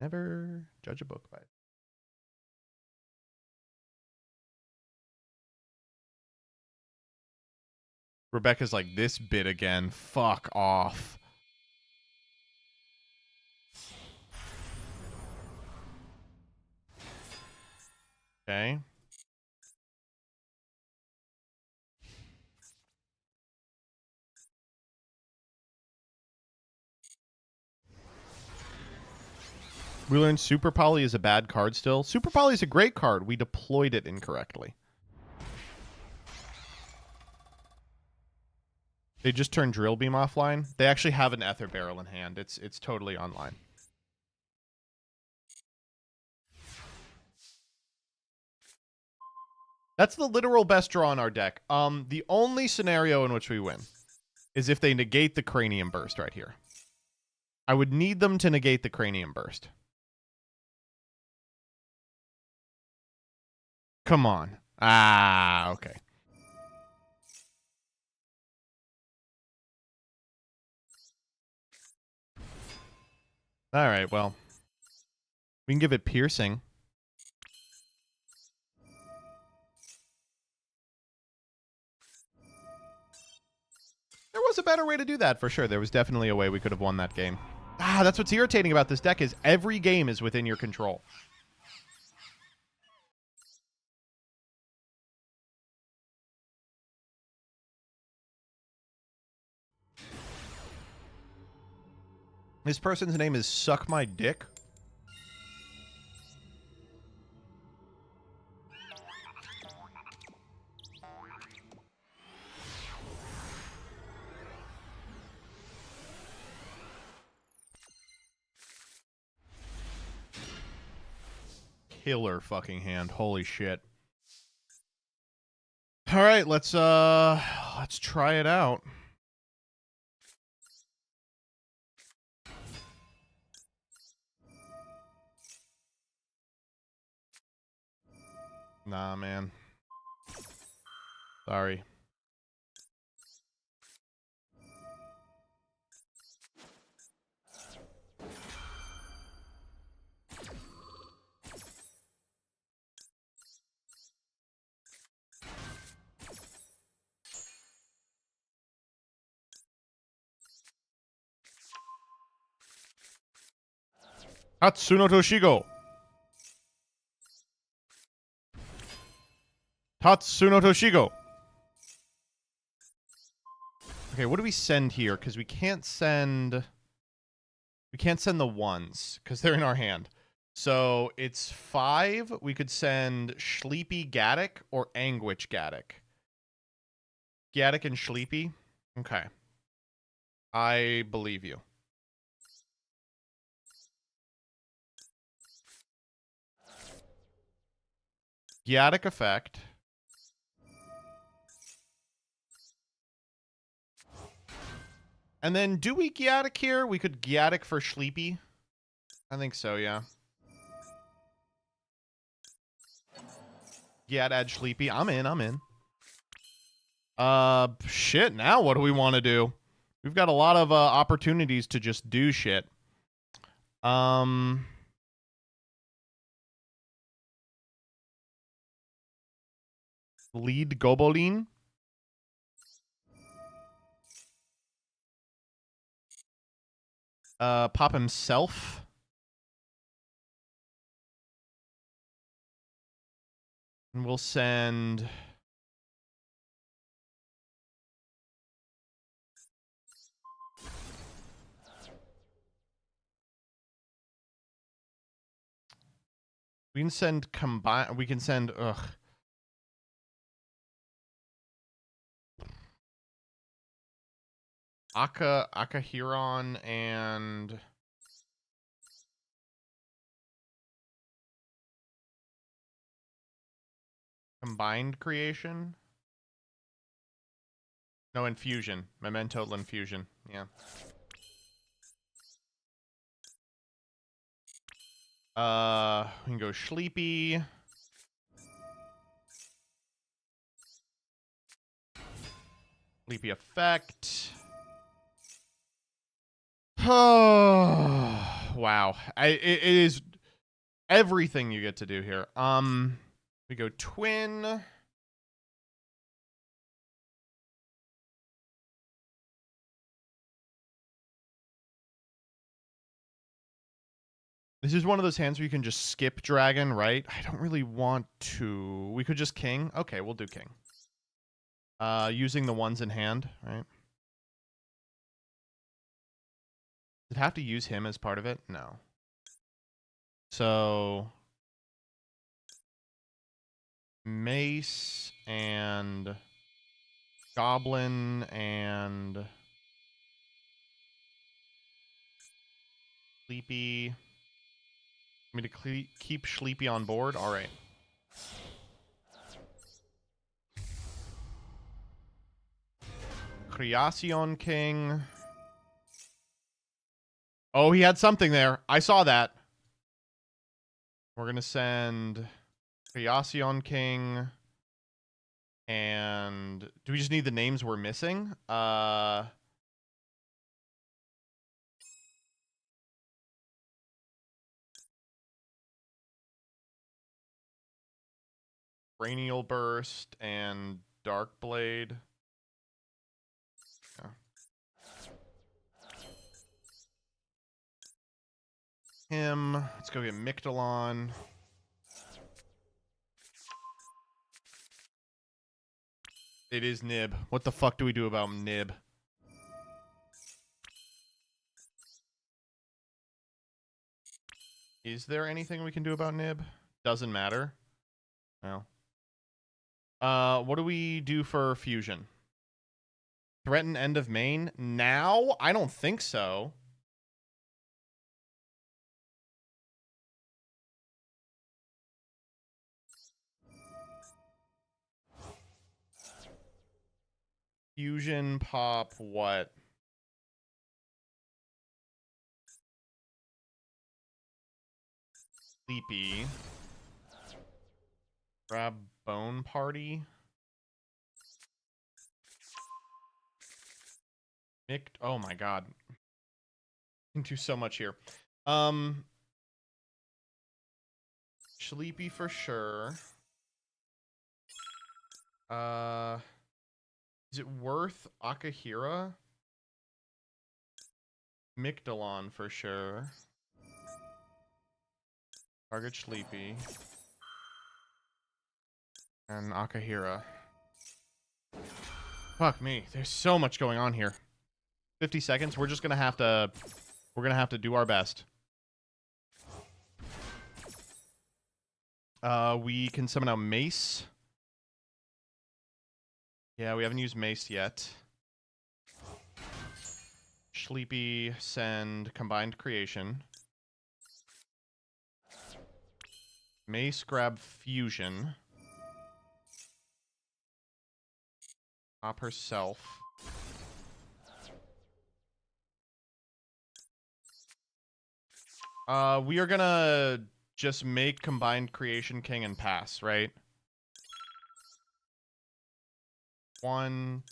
Speaker 1: Never judge a book by it. Rebecca's like, this bit again. Fuck off. Okay. We learned Super Poly is a bad card still. Super Poly is a great card. We deployed it incorrectly. They just turned Drill Beam offline. They actually have an Ether Barrel in hand. It's totally online. That's the literal best draw in our deck. The only scenario in which we win is if they negate the Cranium Burst right here. I would need them to negate the Cranium Burst. Come on. Ah, okay. All right, well. We can give it Piercing. There was a better way to do that, for sure. There was definitely a way we could have won that game. Ah, that's what's irritating about this deck is every game is within your control. This person's name is Suck My Dick. Killer fucking hand. Holy shit. All right, let's try it out. Nah, man. Sorry. Tatsuno Toshigo. Tatsuno Toshigo. Okay, what do we send here? Because we can't send the ones because they're in our hand. So it's 5. We could send Sleepy Gaddock or Anguish Gaddock. Gaddock and Sleepy. Okay. I believe you. Gaddock effect. And then do we Gaddock here? We could Gaddock for Sleepy. I think so, yeah. Add Sleepy. I'm in. Shit, now what do we want to do? We've got a lot of opportunities to just do shit. Lead Gobolin. Pop himself. And we'll send... We can send combine... We can send... Ugh. Akahiron and... Combined creation? No, infusion. Memento infusion. Yeah. We can go Sleepy. Sleepy effect. Oh, wow. It is everything you get to do here. We go Twin. This is one of those hands where you can just skip Dragon, right? I don't really want to. We could just King. Okay, we'll do King. Using the ones in hand, right? Does it have to use him as part of it? No. So... Mace and... Goblin and Sleepy. Want me to keep Sleepy on board? All right. Creacion King. Oh, he had something there. I saw that. We're going to send Creacion King. And do we just need the names we're missing? Brainial Burst and Dark Blade. Yeah. Him. Let's go get Mictolon. It is Nib. What the fuck do we do about Nib? Is there anything we can do about Nib? Doesn't matter. Well. What do we do for Fusion? Threaten end of main? Now? I don't think so. Fusion pop what? Sleepy. Grab Bone Party. Oh my god. Into so much here. Sleepy for sure. Is it worth Akahira? Mictolon for sure. Target Sleepy. And Akahira. Fuck me. There's so much going on here. 50 seconds. We're just gonna have to... We're gonna have to do our best. We can summon out Mace. Yeah, we haven't used Mace yet. Sleepy, send Combined Creation. Mace, grab Fusion. Pop herself. We are gonna just make Combined Creation King and pass, right? 1,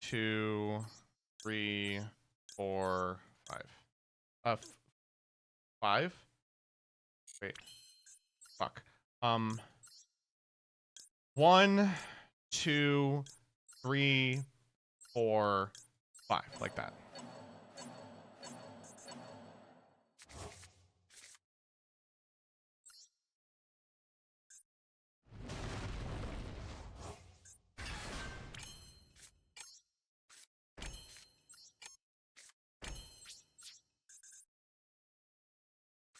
Speaker 1: 2, 3, 4, 5. 5? Wait. Fuck. 1, 2, 3, 4, 5. Like that.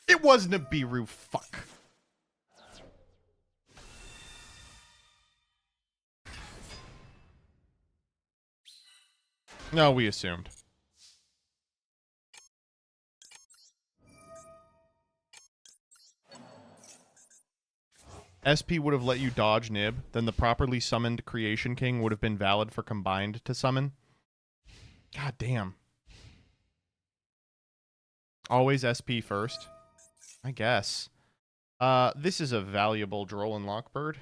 Speaker 1: It wasn't a Biru, fuck. No, we assumed. SP would have let you dodge Nib, then the properly summoned Creation King would have been valid for combined to summon. God damn. Always SP first. I guess. This is a valuable Droll Lockbird.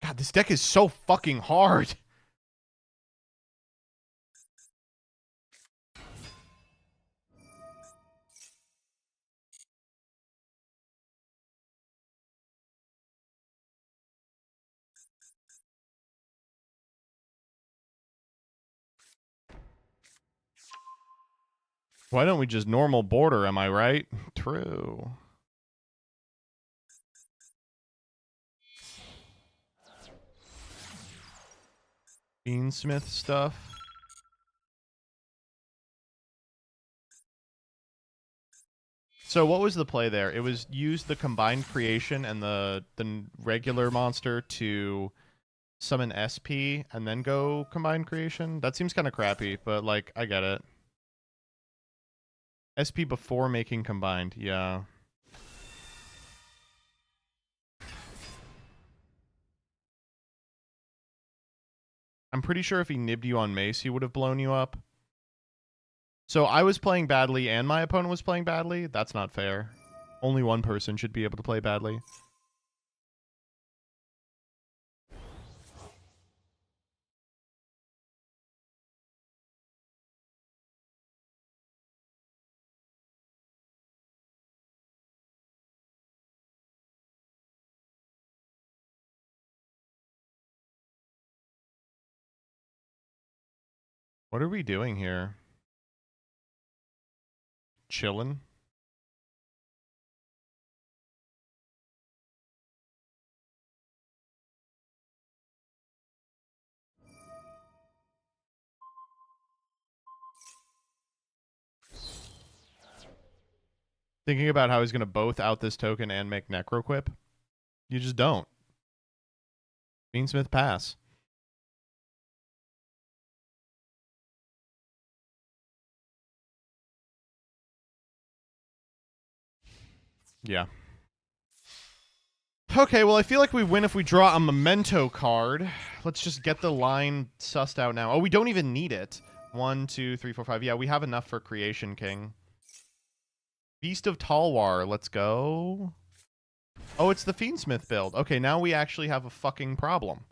Speaker 1: God, this deck is so fucking hard. Why don't we just normal border, am I right? True. Beansmith stuff. So what was the play there? It was use the combined creation and the regular monster to summon SP and then go combined creation. That seems kind of crappy, but like I get it. SP before making combined, yeah. I'm pretty sure if he nibbed you on Mace, he would have blown you up. So I was playing badly and my opponent was playing badly? That's not fair. Only one person should be able to play badly. What are we doing here? Chillin'? Thinking about how he's going to both out this token and make Necroquip? You just don't. Beansmith pass. Yeah. Okay, well, I feel like we win if we draw a memento card. Let's just get the line sussed out now. Oh, we don't even need it. 1, 2, 3, 4, 5. Yeah, we have enough for Creation King. Beast of Talwar, let's go. Oh, it's the Fiendsmith build. Okay, now we actually have a fucking problem.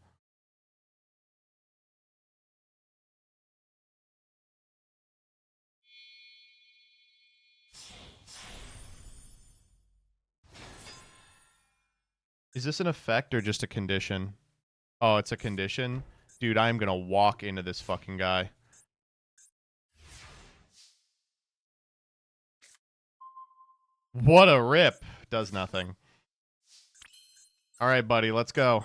Speaker 1: Is this an effect or just a condition? Oh, it's a condition? Dude, I'm gonna walk into this fucking guy. What a rip. Does nothing. Alright, buddy, let's go.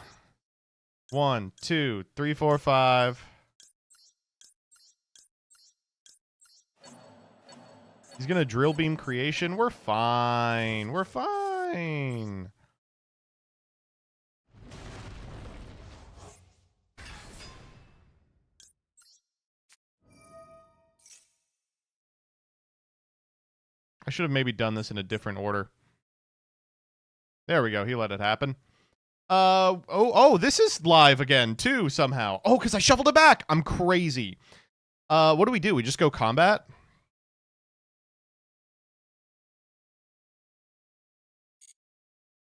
Speaker 1: 1, 2, 3, 4, 5. He's gonna drill beam creation. We're fine. We're fine. I should have maybe done this in a different order. There we go. He let it happen. Oh, this is live again, too, somehow. Oh, because I shuffled it back. I'm crazy. What do? We just go combat?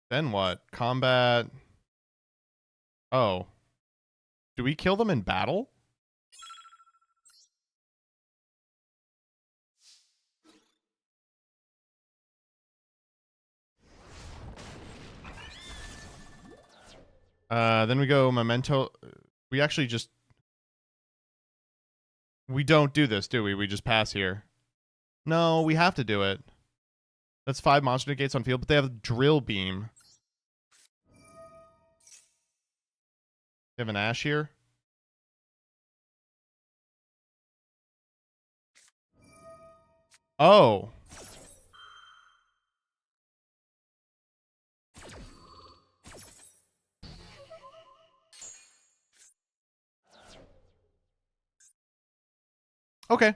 Speaker 1: Then what? Combat. Oh. Do we kill them in battle? Then we go memento. We actually just... We don't do this, do we? We just pass here. No, we have to do it. That's 5 monster negates on field, but they have drill beam. They have an Ash here. Oh. Okay.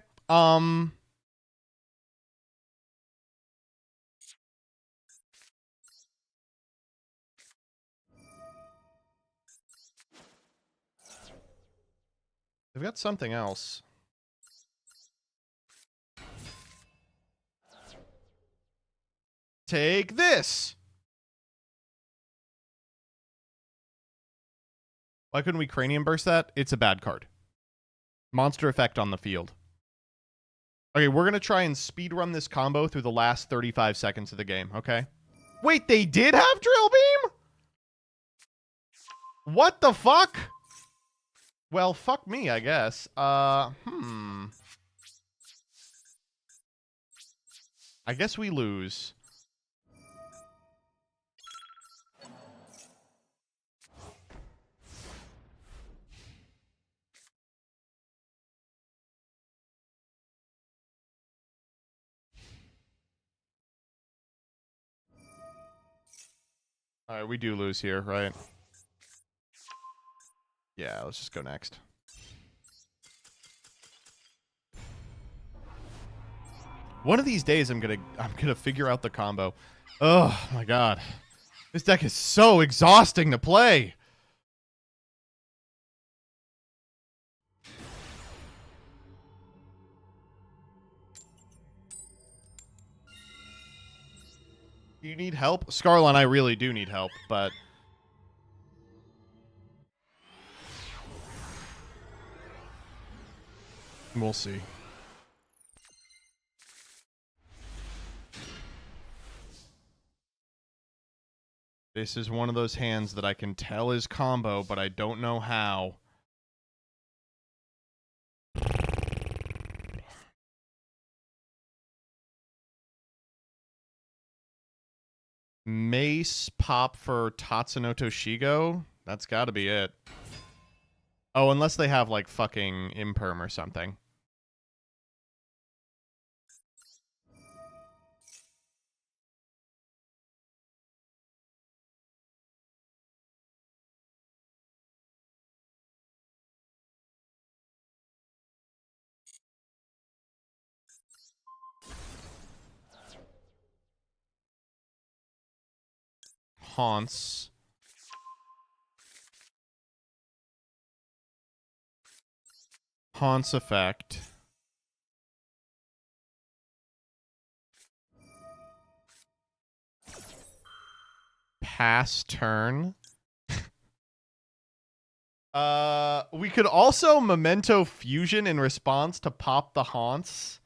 Speaker 1: They've got something else. Take this. Why couldn't we cranium burst that? It's a bad card. Monster effect on the field. Okay, we're going to try and speedrun this combo through the last 35 seconds of the game, okay? Wait, they did have drill beam? What the fuck? Well, fuck me, I guess. I guess we lose. All right, we do lose here, right? Yeah, let's just go next. One of these days, I'm gonna figure out the combo. Oh my god, this deck is so exhausting to play. Do you need help, Scarlon? I really do need help, but we'll see. This is one of those hands that I can tell is combo, but I don't know how. Mace pop for Tatsunoto Shigo? That's gotta be it. Oh, unless they have, like, fucking Imperm or something. Haunts. Haunts effect. Pass turn. We could also Memento Fusion in response to pop the Haunts.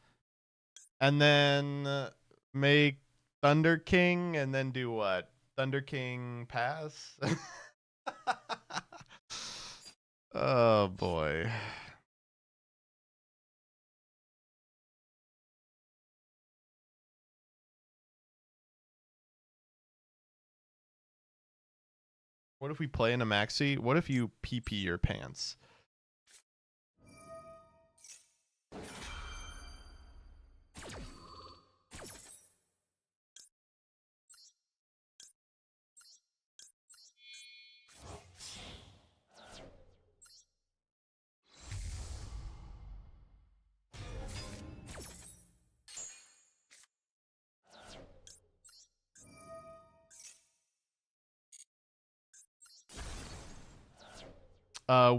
Speaker 1: And then make Thunder King and then do what? Thunder King pass? Oh boy. What if we play in a maxi? What if you PP your pants?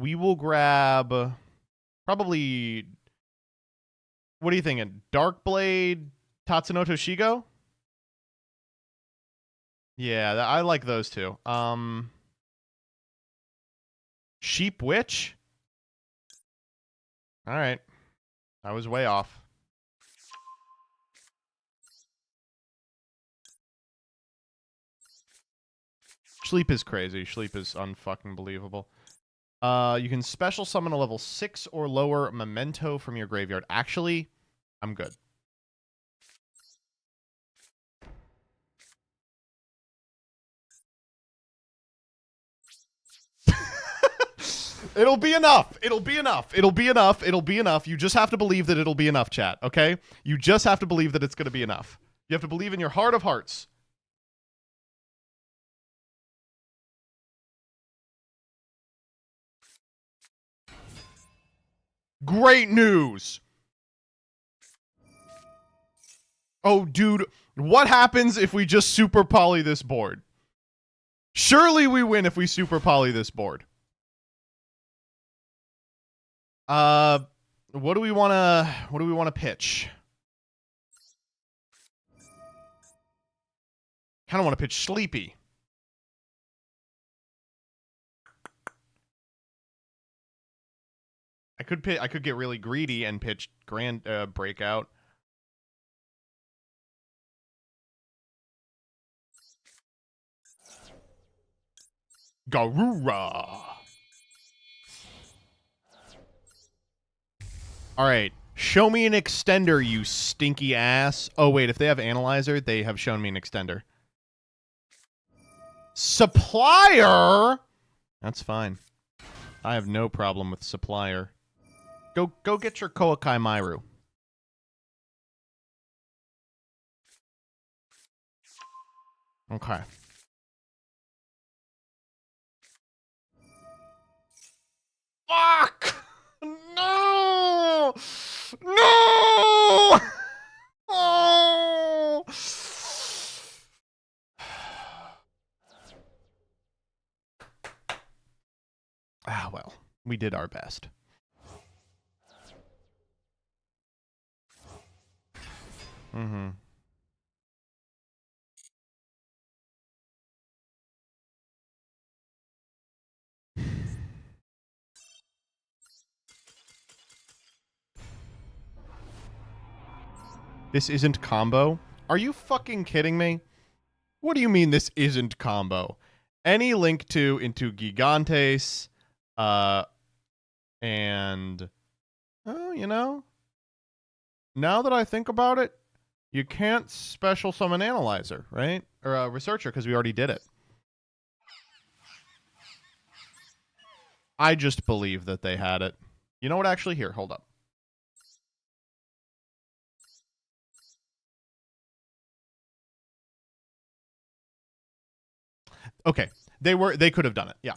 Speaker 1: We will grab probably. What are you thinking? Darkblade, Tatsunoto Shigo? Yeah, I like those two. Sheep Witch? All right. I was way off. Sleep is crazy. Sleep is unfucking believable. You can special summon a level 6 or lower memento from your graveyard. Actually, I'm good. It'll be enough. It'll be enough. It'll be enough. It'll be enough. You just have to believe that it'll be enough, chat, okay? You just have to believe that it's going to be enough. You have to believe in your heart of hearts. Great news. Oh, dude, what happens if we just super poly this board? Surely we win if we super poly this board. What do we want to pitch? Kind of want to pitch Sleepy. I could get really greedy and pitch Grand Breakout. Garura. All right. Show me an extender, you stinky ass. Oh, wait. If they have Analyzer, they have shown me an extender. Supplier? That's fine. I have no problem with Supplier. Go get your Koakai Mairu. Okay. Fuck! No! No! Oh! Ah, well, we did our best. Mm-hmm. This isn't combo? Are you fucking kidding me? What do you mean this isn't combo? Any link to into Gigantes, and you know, now that I think about it, you can't special summon Analyzer, right? Or Researcher, because we already did it. I just believe that they had it. You know what? Actually, here, hold up. Okay, they could have done it. Yeah.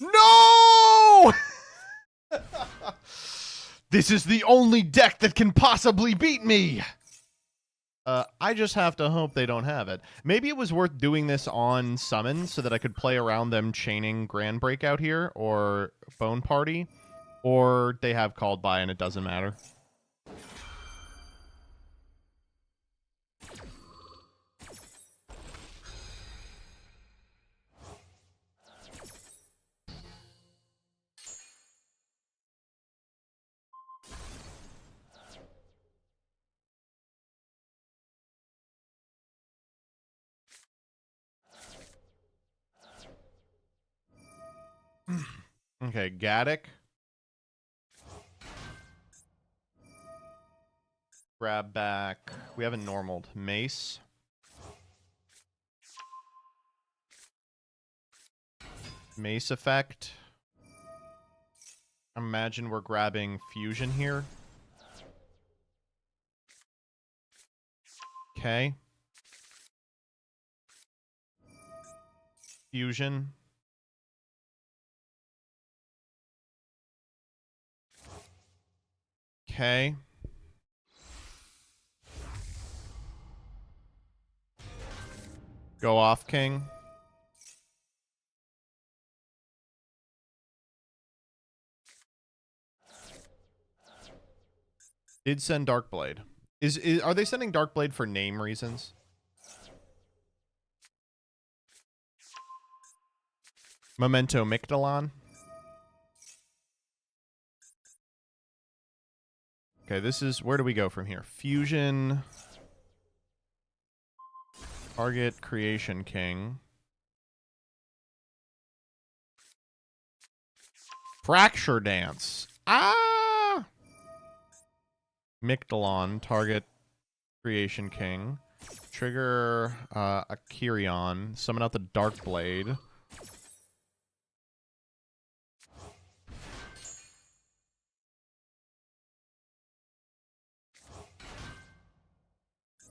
Speaker 1: No! This is the only deck that can possibly beat me. I just have to hope they don't have it. Maybe it was worth doing this on summon so that I could play around them chaining Grand Breakout here or Bone Party, or they have called by and it doesn't matter. Okay, Gaddock. Grab back. We haven't normaled. Mace. Mace effect. Imagine we're grabbing Fusion here. Okay. Fusion. Okay. Go off, King. Did send Darkblade. Are they sending Darkblade for name reasons? Memento Mictolon. Okay, this is... Where do we go from here? Fusion. Target Creation King. Fracture Dance. Ah! Mictolon. Target Creation King. Trigger Akirion. Summon out the Darkblade.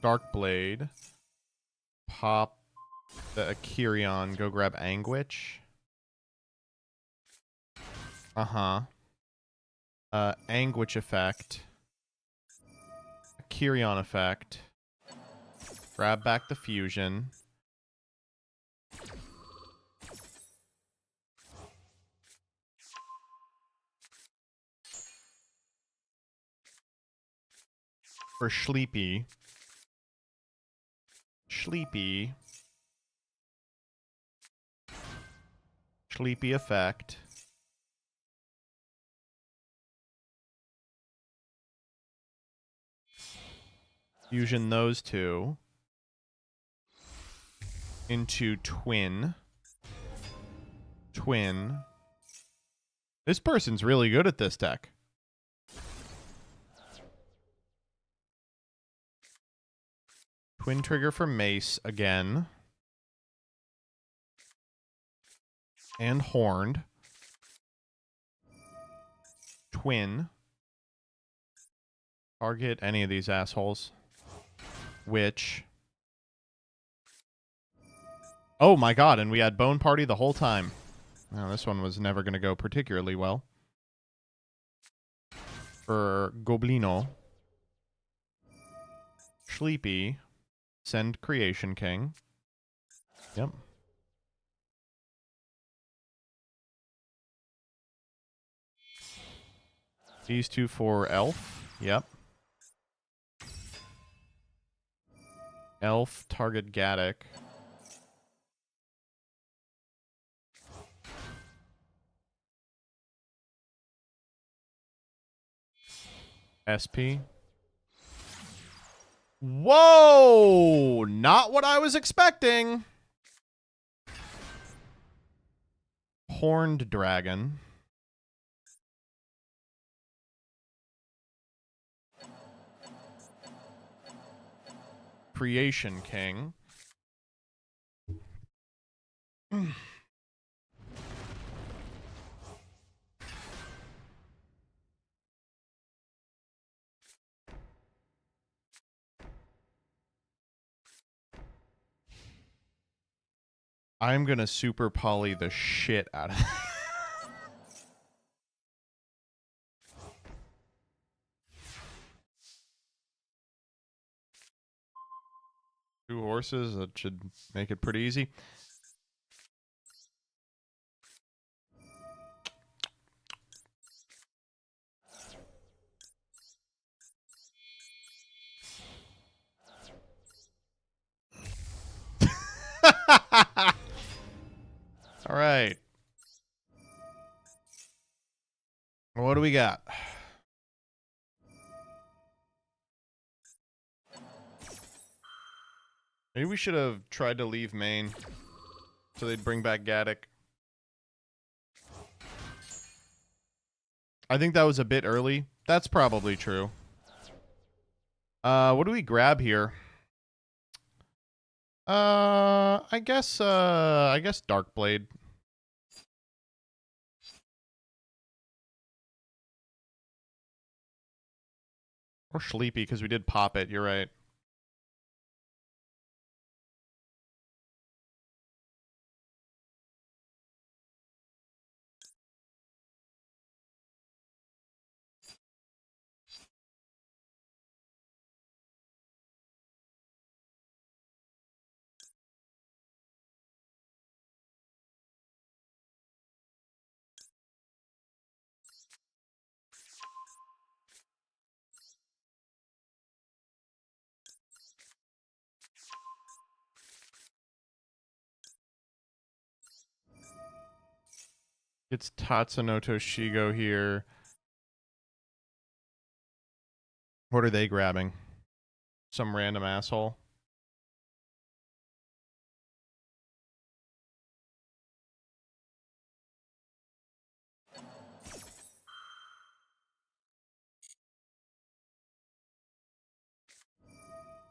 Speaker 1: Darkblade. Pop the Akirion. Go grab Anguish. Uh-huh. Anguish effect. Akirion effect. Grab back the Fusion. For Sleepy. Sleepy. Sleepy effect. Fusion those two. into twin. Twin. This person's really good at this deck. Twin trigger for Mace again. And Horned. Twin. Target any of these assholes. Witch. Oh my god, and we had Bone Party the whole time. Now, this one was never going to go particularly well. For Goblino. Sleepy. Send Creation King. Yep. These two for Elf. Yep. Elf, target Gaddock. SP. Whoa! Not what I was expecting. Horned Dragon. Creation King. I'm gonna super poly the shit out of that. Two horses, that should make it pretty easy. All right. What do we got? Maybe we should have tried to leave main so they'd bring back Gaddock. I think that was a bit early. That's probably true. What do we grab here? I guess Darkblade. Or Sleepy, because we did pop it, you're right. It's Tatsunoto Shigo here. What are they grabbing? Some random asshole.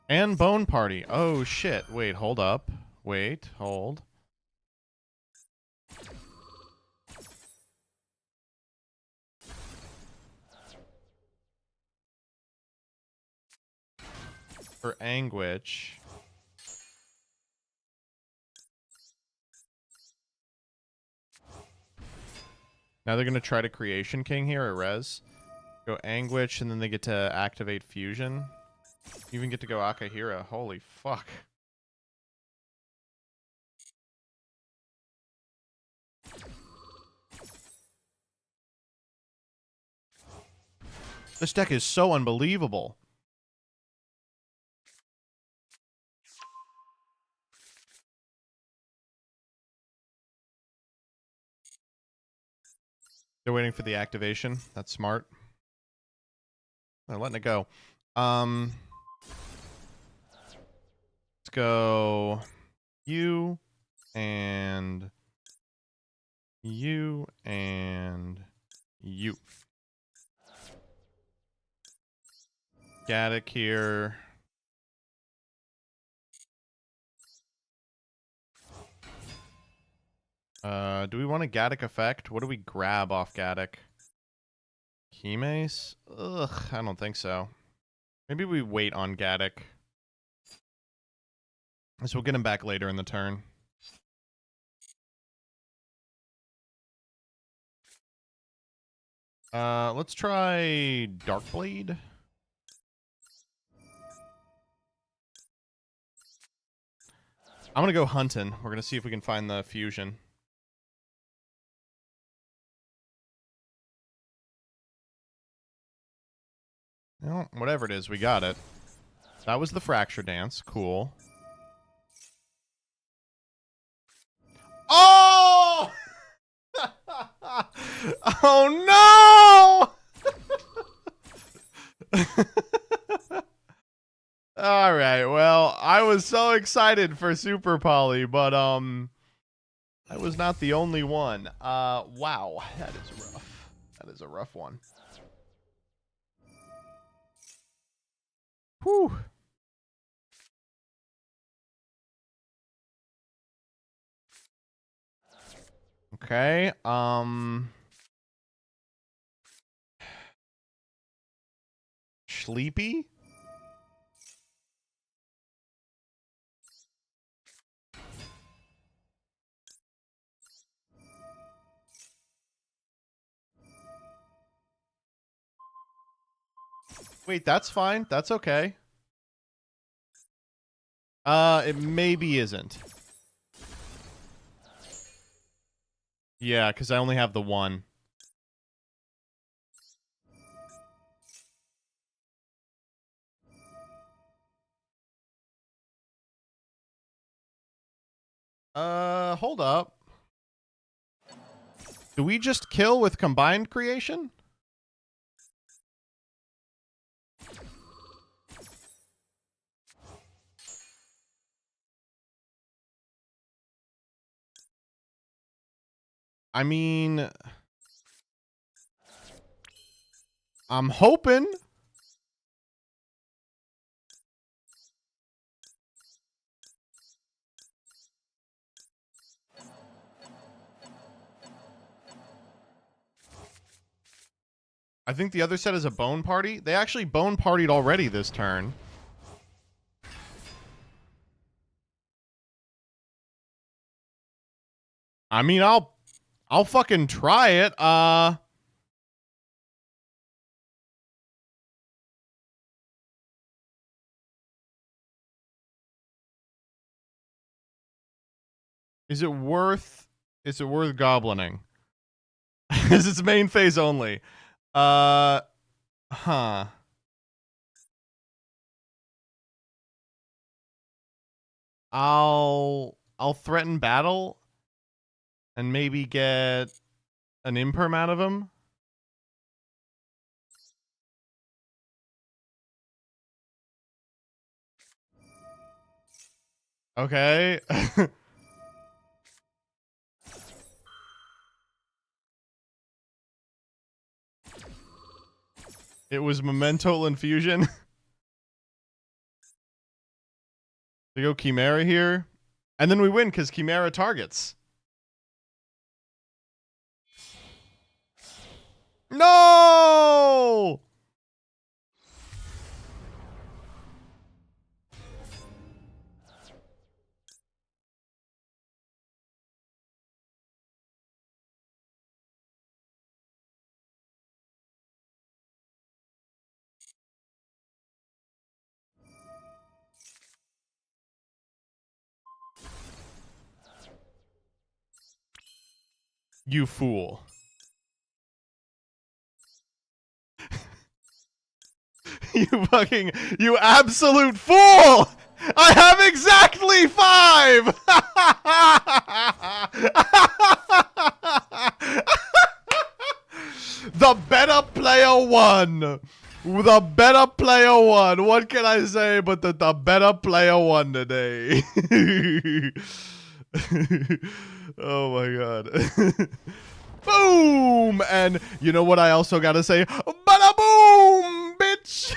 Speaker 1: And Bone Party. Oh shit. Wait, hold up. Wait, hold. For Anguish. Now they're going to try to Creation King here at Res. Go Anguish, and then they get to activate Fusion. Even get to go Akahira. Holy fuck. This deck is so unbelievable. They're waiting for the activation. That's smart. They're letting it go. Let's go you, and you, and you. Gaddock here. Do we want a Gaddock effect? What do we grab off Gaddock? Keymace? Ugh, I don't think so. Maybe we wait on Gaddock. So we'll get him back later in the turn. Let's try Darkblade. I'm gonna go hunting. We're gonna see if we can find the fusion. Well, whatever it is, we got it. That was the fracture dance. Cool. Oh! Oh no! All right. Well, I was so excited for Super Poly, but I was not the only one. Wow, that is rough. That is a rough one. Whew. Okay. Sleepy? Wait, that's fine. That's okay. It maybe isn't. Yeah, because I only have the one. Hold up. Do we just kill with combined creation? I mean, I'm hoping. I think the other set is a bone party. They actually bone partied already this turn. I mean, I'll fucking try it. Is it worth goblining? Is its main phase only? Huh. I'll threaten battle and maybe get an imperm out of him. Okay. It was Memento Infusion. We go Chimera here. And then we win because Chimera targets. No! You fool. You absolute fool! I have exactly 5! The better player won! The better player won. What can I say but that the better player won today? Oh my god. Boom! And you know what I also gotta say? Bada boom, bitch!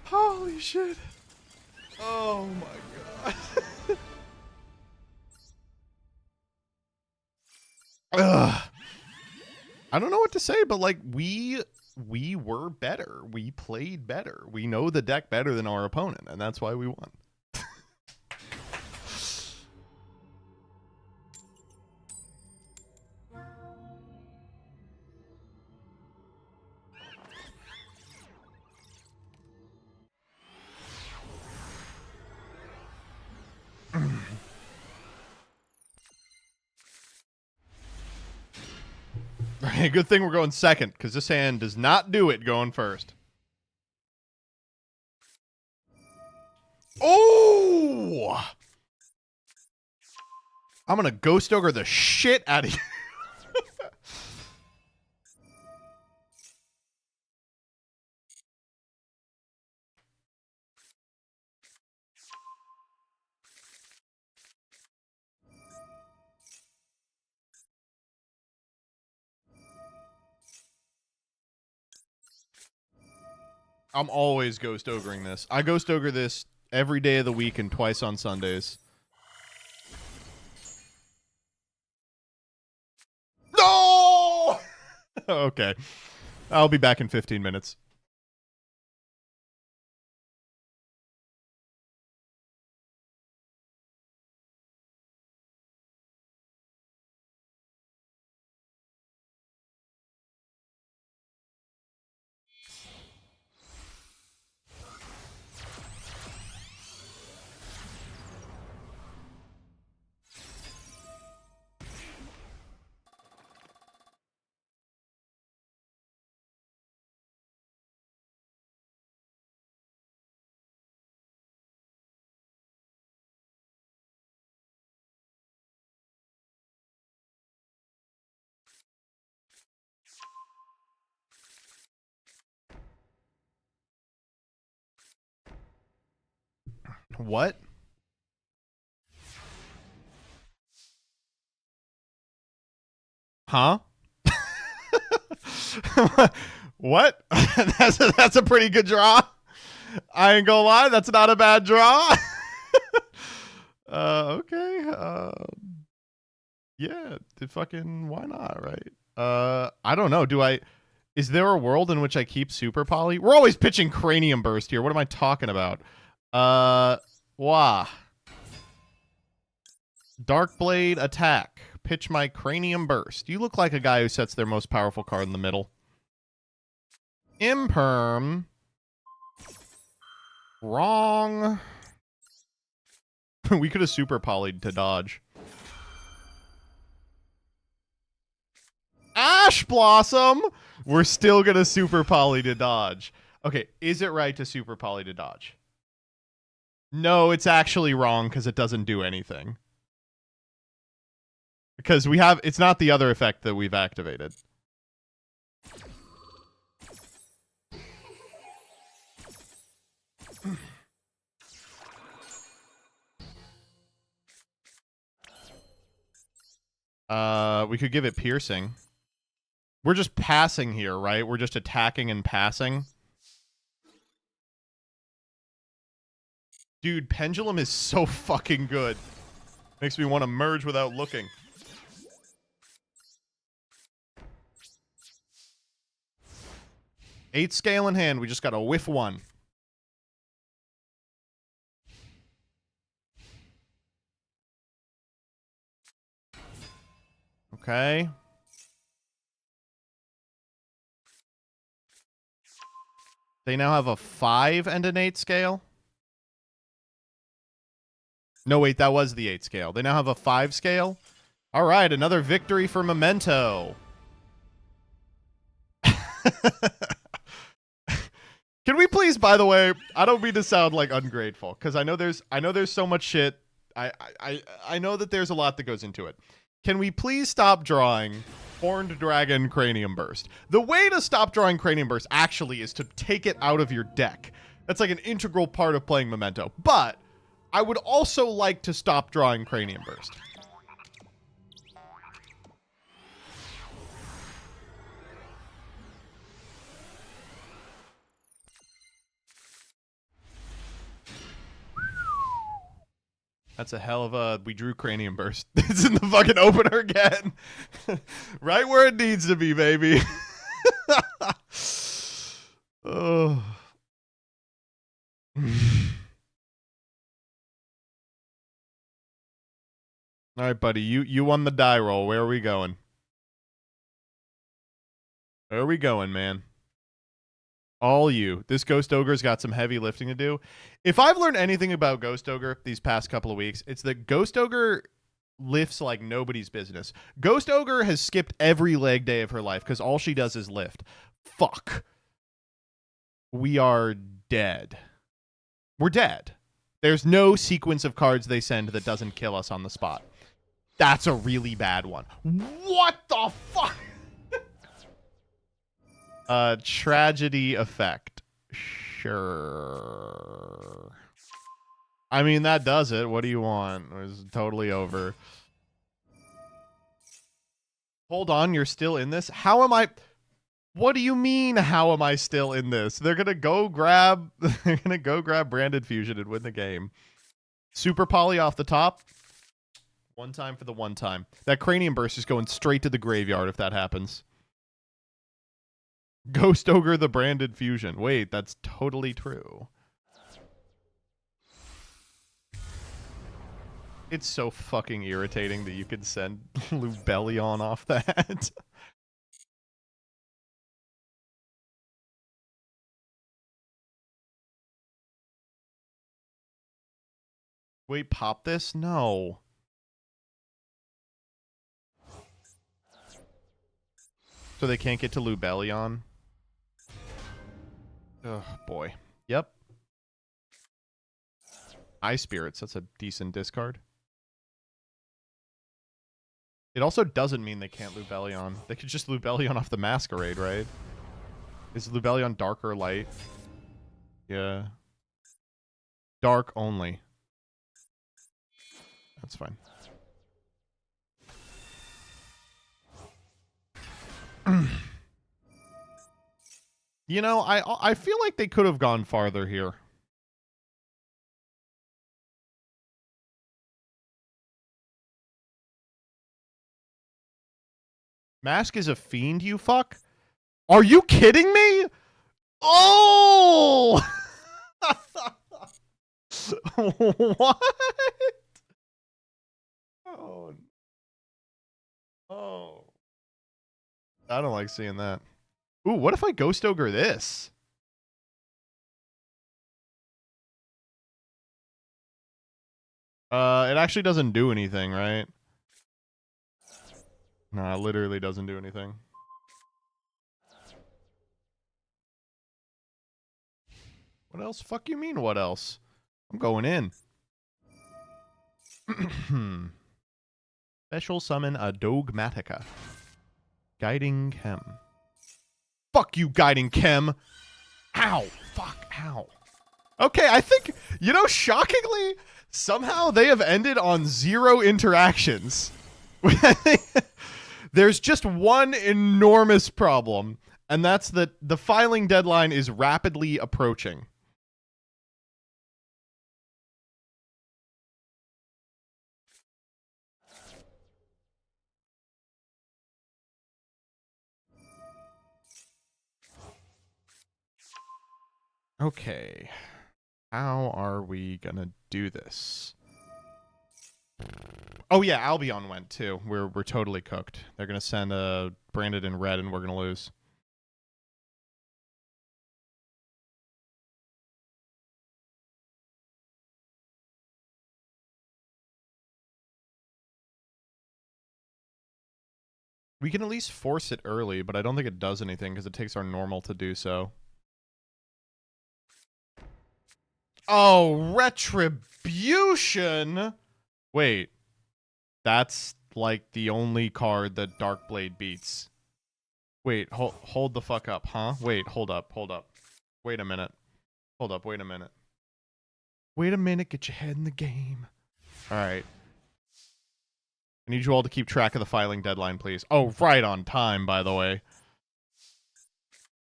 Speaker 1: Holy shit. Oh my god. Ugh. I don't know what to say, but like we were better. We played better. We know the deck better than our opponent, and that's why we won. Good thing we're going second, because this hand does not do it going first. Oh! I'm going to Ghost Ogre the shit out of you. I'm always Ghost Ogring this. I Ghost Ogre this every day of the week and twice on Sundays. No! Okay. I'll be back in 15 minutes. What? Huh? What? That's a pretty good draw. I ain't gonna lie, that's not a bad draw. Okay. Yeah, fucking why not, right? I don't know. Is there a world in which I keep Super Poly? We're always pitching Cranium Burst here. What am I talking about? Wah. Dark Blade attack. Pitch my Cranium Burst. You look like a guy who sets their most powerful card in the middle. Imperm. Wrong. We could have Super Poly'd to dodge. Ash Blossom! We're still gonna Super Poly to dodge. Okay, is it right to Super Poly to dodge? No, it's actually wrong because it doesn't do anything. Because it's not the other effect that we've activated. We could give it piercing. We're just passing here, right? We're just attacking and passing. Dude, Pendulum is so fucking good. Makes me want to merge without looking. Eight scale in hand. We just got to whiff one. Okay. They now have a 5 and an 8 scale. No, wait, that was the 8 scale. They now have a 5 scale. All right, another victory for Memento. Can we please, by the way, I don't mean to sound like ungrateful, because I know there's so much shit. I know that there's a lot that goes into it. Can we please stop drawing Horned Dragon Cranium Burst? The way to stop drawing Cranium Burst actually is to take it out of your deck. That's like an integral part of playing Memento. But I would also like to stop drawing Cranium Burst. That's a hell of a... We drew Cranium Burst. It's in the fucking opener again. Right where it needs to be, baby. Oh. All right, buddy. You won the die roll. Where are we going? Where are we going, man? All you. This Ghost Ogre's got some heavy lifting to do. If I've learned anything about Ghost Ogre these past couple of weeks, it's that Ghost Ogre lifts like nobody's business. Ghost Ogre has skipped every leg day of her life because all she does is lift. Fuck. We are dead. We're dead. There's no sequence of cards they send that doesn't kill us on the spot. That's a really bad one. What the fuck? Tragedy effect. Sure. I mean, that does it. What do you want? It's totally over. Hold on, you're still in this? How am I... What do you mean, how am I still in this? They're gonna go grab... They're gonna go grab Branded Fusion and win the game. Super Poly off the top. One time for the one time. That Cranium Burst is going straight to the graveyard if that happens. Ghost Ogre the Branded Fusion. Wait, that's totally true. It's so fucking irritating that you can send Lubellion off that. Wait, pop this? No. So they can't get to Lubellion? Oh, boy. Yep. Eye Spirits, that's a decent discard. It also doesn't mean they can't Lubellion. They could just Lubellion off the Masquerade, right? Is Lubellion dark or light? Yeah. Dark only. That's fine. You know, I feel like they could have gone farther here. Mask is a fiend, you fuck? Are you kidding me? Oh! What? Oh. Oh. I don't like seeing that. Ooh, what if I Ghost Ogre this? It actually doesn't do anything, right? Nah, it literally doesn't do anything. What else? Fuck you mean, what else? I'm going in. Special summon a Dogmatica. Guiding Chem. Fuck you, Guiding Chem. Ow. Fuck, ow. Okay, I think, you know, shockingly, somehow they have ended on 0 interactions. There's just one enormous problem, and that's that the filing deadline is rapidly approaching. Okay. How are we gonna do this? Oh yeah, Albion went too. We're totally cooked. They're gonna send a Branded in red and we're gonna lose. We can at least force it early, but I don't think it does anything because it takes our normal to do so. Oh, Retribution! Wait. That's like the only card that Darkblade beats. Wait, hold the fuck up, huh? Wait, hold up. Wait a minute. Hold up, wait a minute. Wait a minute, get your head in the game. Alright. I need you all to keep track of the filing deadline, please. Oh, right on time, by the way.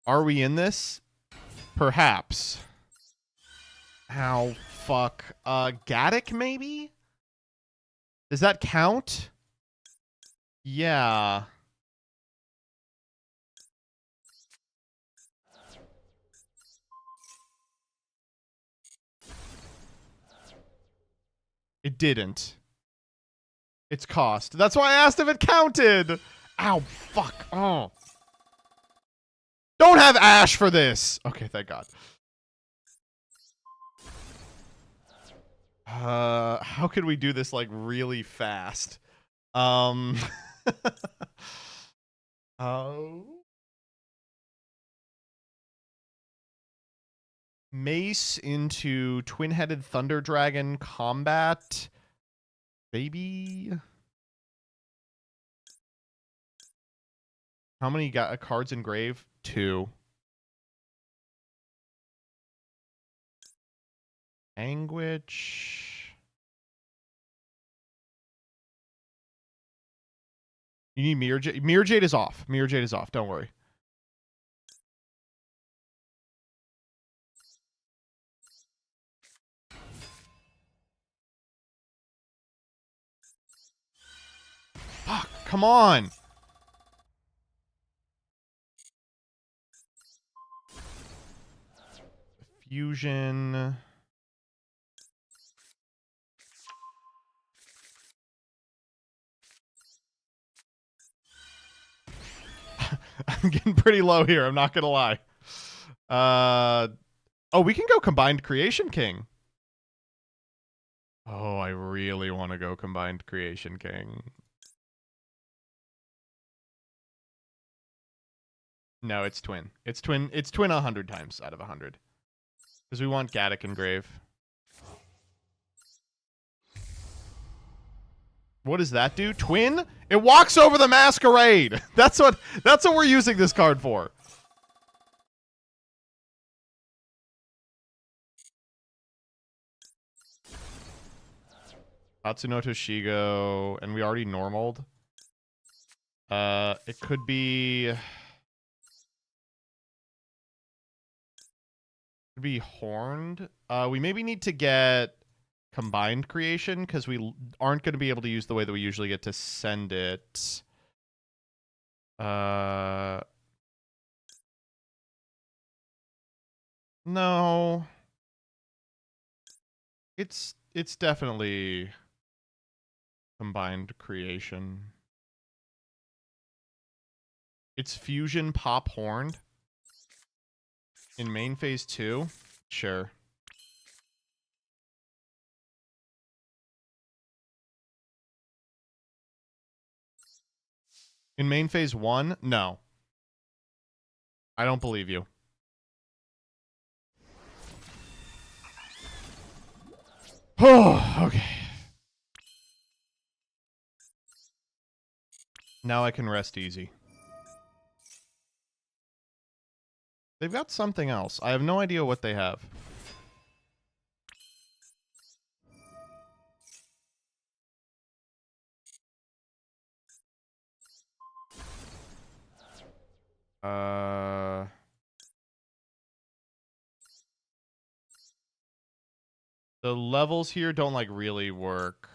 Speaker 1: Are we in this? Perhaps. Ow, fuck. Gaddick, maybe? Does that count? Yeah. It didn't. It's cost. That's why I asked if it counted. Ow, fuck. Oh. Don't have Ash for this. Okay, thank God. How could we do this like really fast? Oh. Mace into twin-headed thunder dragon combat. Baby. How many cards in grave? 2. Anguish. You need Mirror Jade. Mirror Jade is off. Mirror Jade is off. Don't worry. Fuck, come on. Fusion. I'm getting pretty low here, I'm not gonna lie. Oh, we can go Combined Creation King. Oh, I really want to go Combined Creation King. No, it's twin. It's twin 100 times out of 100. Because we want Gaddick and Grave. What does that do? Twin? It walks over the Masquerade. That's what we're using this card for. Tatsunoto Shigo, and we already normaled. It could be Horned. We maybe need to get Combined Creation because we aren't going to be able to use the way that we usually get to send it. No. It's definitely Combined Creation. It's Fusion Pop Horned. In main phase 2? Sure. In main phase 1? No. I don't believe you. Oh, okay. Now I can rest easy. They've got something else. I have no idea what they have. The levels here don't like really work.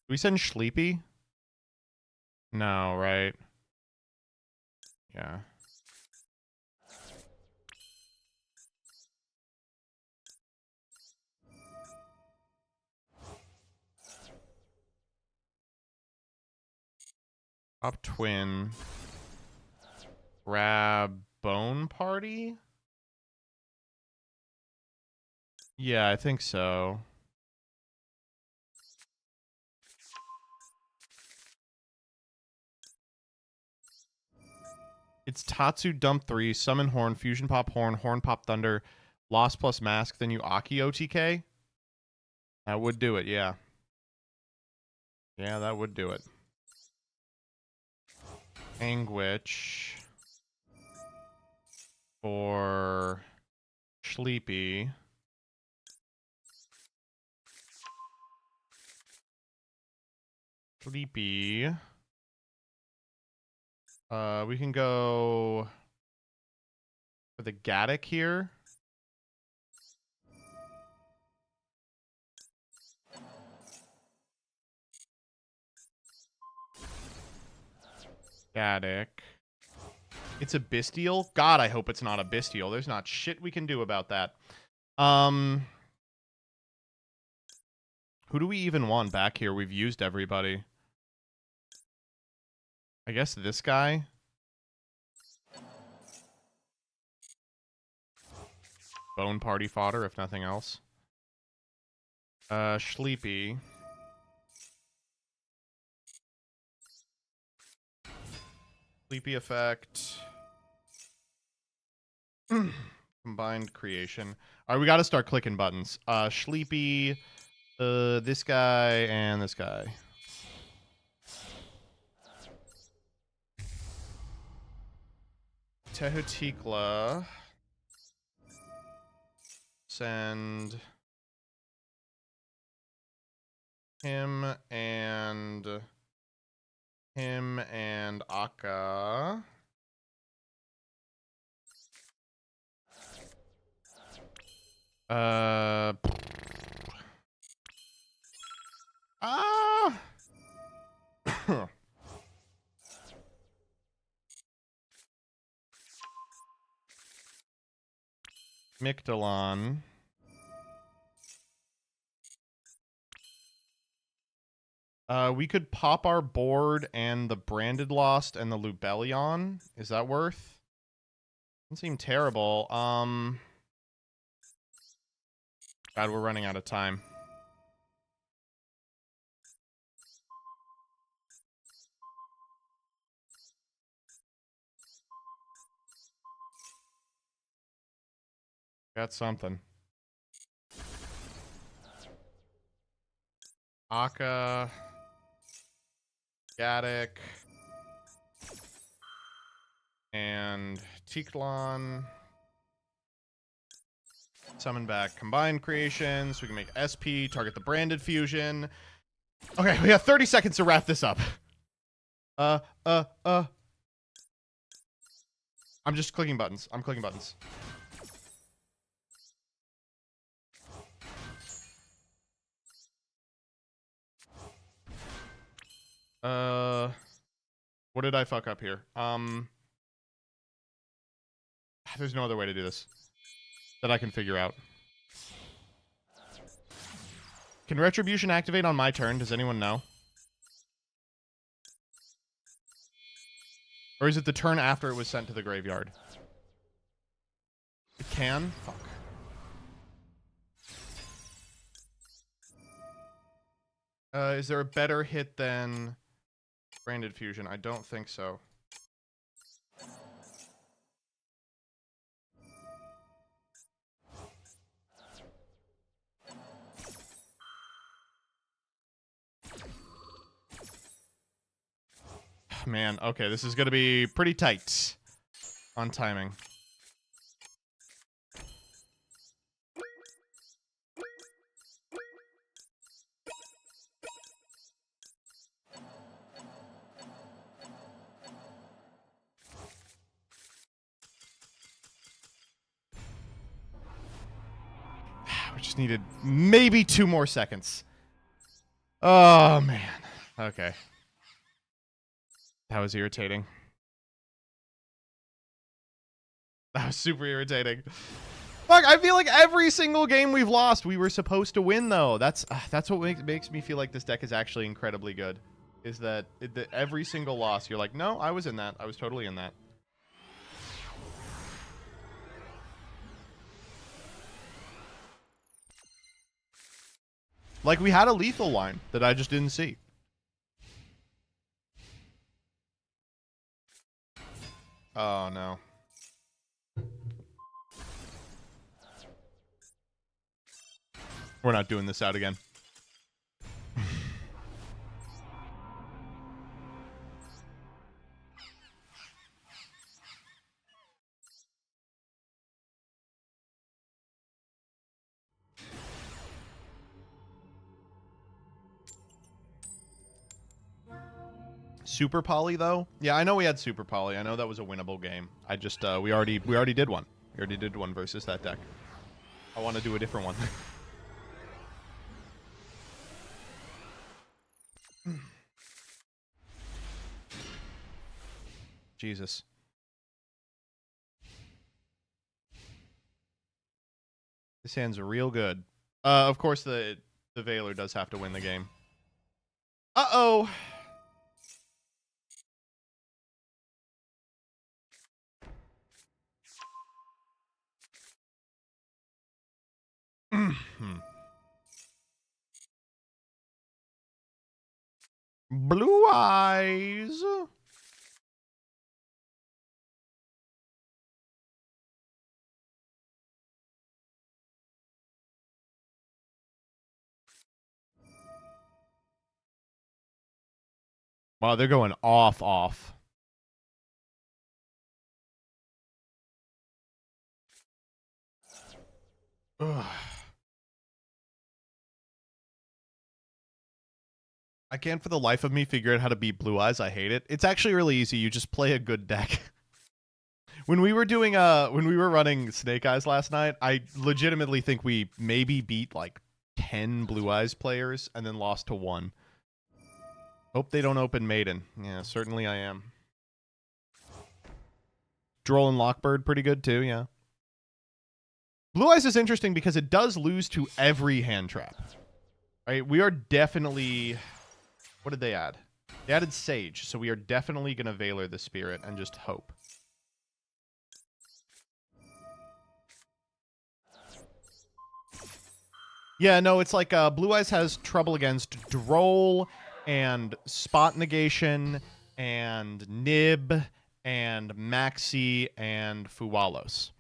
Speaker 1: Do we send Sleepy? No, right? Yeah. Up twin. Grab Bone Party? Yeah, I think so. It's Tatsu Dump 3, Summon Horn, Fusion Pop Horn, Horn Pop Thunder, Lost plus Mask, then you Aki OTK? That would do it, yeah. Yeah, that would do it. Anguish for Sleepy. Sleepy. We can go for the Gaddock here. Gaddock. It's a Bestial? God, I hope it's not a Bestial. There's not shit we can do about that. Who do we even want back here? We've used everybody. I guess this guy. Bone party fodder, if nothing else. Sleepy. Sleepy effect. Combined creation. All right, we got to start clicking buttons. Sleepy, this guy, and this guy. Tehutikla. Send him and Akka. Mictolon. We could pop our board and the Branded Lost and the Lubellion. Is that worth? Doesn't seem terrible. God, we're running out of time. Got something. Akka. Gaddock. And Tiklon. Summon back combined creations. We can make SP, target the branded fusion. Okay, we have 30 seconds to wrap this up. I'm just clicking buttons. I'm clicking buttons. What did I fuck up here? There's no other way to do this that I can figure out. Can Retribution activate on my turn? Does anyone know? Or is it the turn after it was sent to the graveyard? It can? Fuck. Is there a better hit than Branded Fusion? I don't think so. Man, okay, this is going to be pretty tight on timing. We just needed maybe 2 more seconds. Oh, man. Okay. That was irritating. That was super irritating. Fuck, I feel like every single game we've lost, we were supposed to win, though. That's what makes me feel like this deck is actually incredibly good. Is that every single loss, you're like, no, I was in that. I was totally in that. Like, we had a lethal line that I just didn't see. Oh, no. We're not doing this out again. Super Poly though? Yeah, I know we had Super Poly. I know that was a winnable game. I just we already did one. We already did one versus that deck. I want to do a different one. Jesus. This hand's real good. Of course the Veiler does have to win the game. Uh-oh. Blue eyes. Wow, they're going off. Ugh. I can't for the life of me figure out how to beat Blue Eyes. I hate it. It's actually really easy. You just play a good deck. When we were running Snake Eyes last night, I legitimately think we maybe beat like 10 Blue Eyes players and then lost to 1. Hope they don't open Maiden. Yeah, certainly I am. Droll and Lockbird pretty good too, yeah. Blue Eyes is interesting because it does lose to every hand trap. Right? We are definitely... What did they add? They added Sage, so we are definitely going to Veiler the Spirit and just hope. Yeah, no, it's like Blue Eyes has trouble against Droll and Spot Negation and Nib and Maxi and Fuwalos.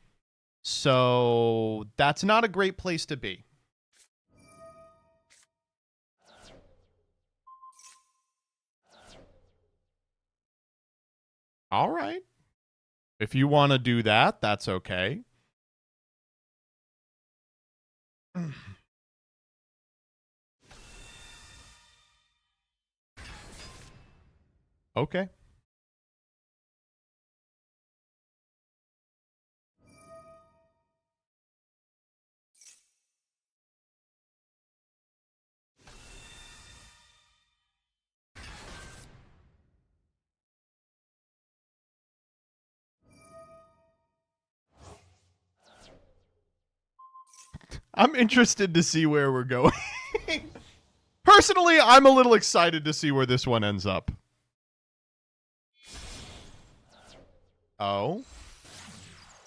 Speaker 1: So that's not a great place to be. All right. If you want to do that, that's okay. Okay. I'm interested to see where we're going. Personally, I'm a little excited to see where this one ends up. Oh.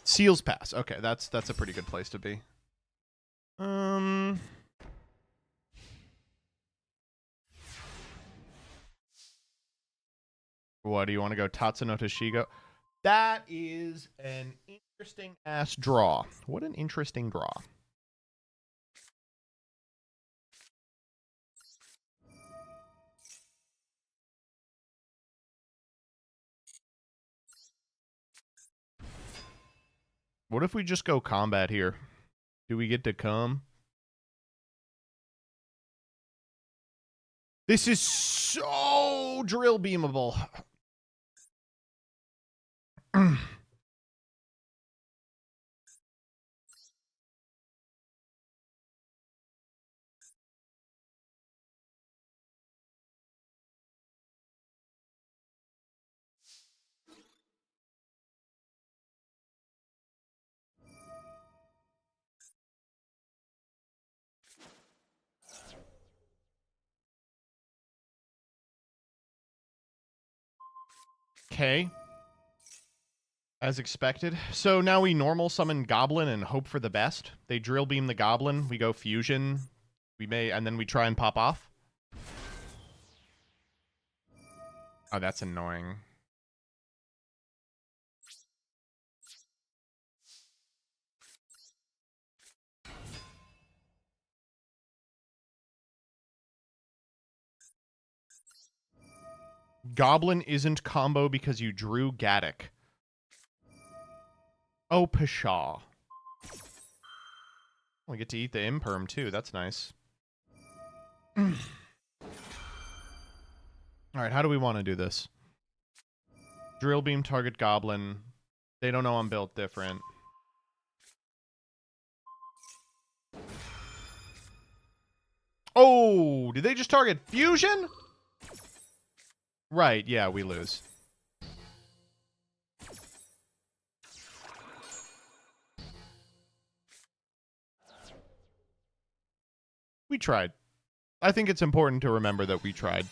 Speaker 1: Seals Pass. Okay, that's a pretty good place to be. What, do you want to go Tatsuno Toshigo? That is an interesting ass draw. What an interesting draw. What if we just go combat here? Do we get to come? This is so drill beamable. Okay. As expected. So now we normal summon Goblin and hope for the best. They drill beam the Goblin. We go Fusion. And then we try and pop off. Oh, that's annoying. Goblin isn't combo because you drew Gaddock. Oh, pshaw. We get to eat the Imperm, too. That's nice. Alright, how do we want to do this? Drill beam, target goblin. They don't know I'm built different. Oh, did they just target fusion? Right, yeah, we lose. We tried. I think it's important to remember that we tried.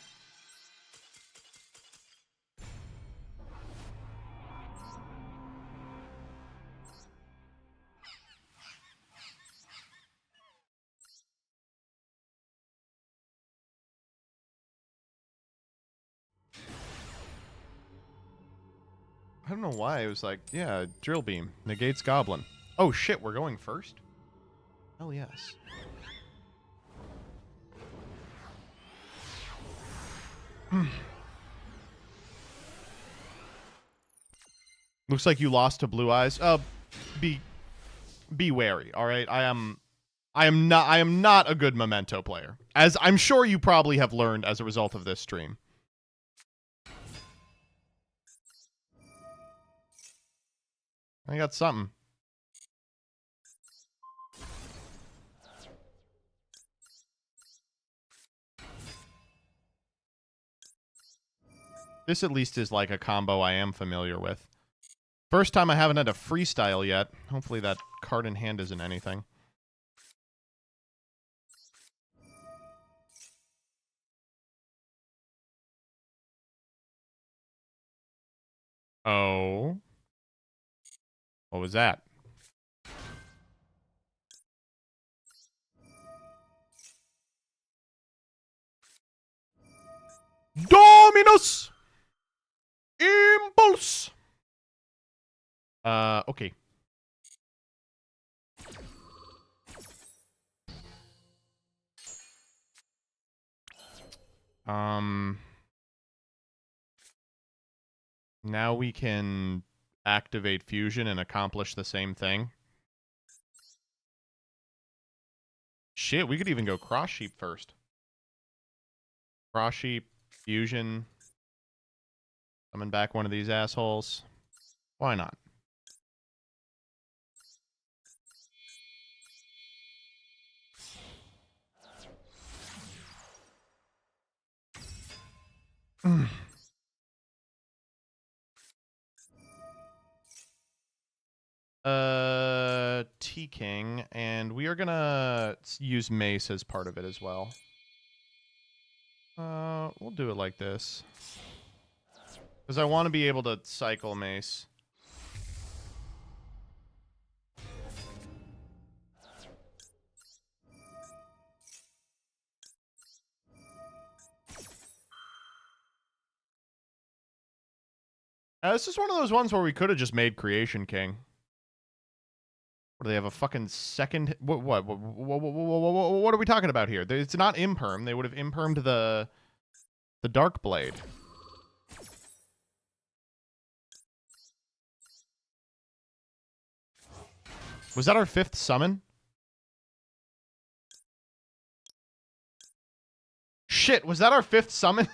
Speaker 1: I don't know why. It was like, yeah, drill beam. Negates goblin. Oh shit, we're going first? Hell yes. Looks like you lost to Blue Eyes. Be wary, all right? I am not a good Memento player. As I'm sure you probably have learned as a result of this stream. I got something. This at least is like a combo I am familiar with. First time I haven't had a freestyle yet. Hopefully that card in hand isn't anything. Oh. What was that? Dominus! Impulse! Okay. Now we can activate fusion and accomplish the same thing. Shit, we could even go cross sheep first. Cross sheep, fusion. Summon back one of these assholes. Why not? T-King, and we are gonna use Mace as part of it as well. We'll do it like this. Because I want to be able to cycle Mace. This is one of those ones where we could have just made Creation King. What do they have, a fucking second? What are we talking about here? It's not imperm. They would have impermed the Dark Blade. Was that our 5th summon? Shit, was that our 5th summon?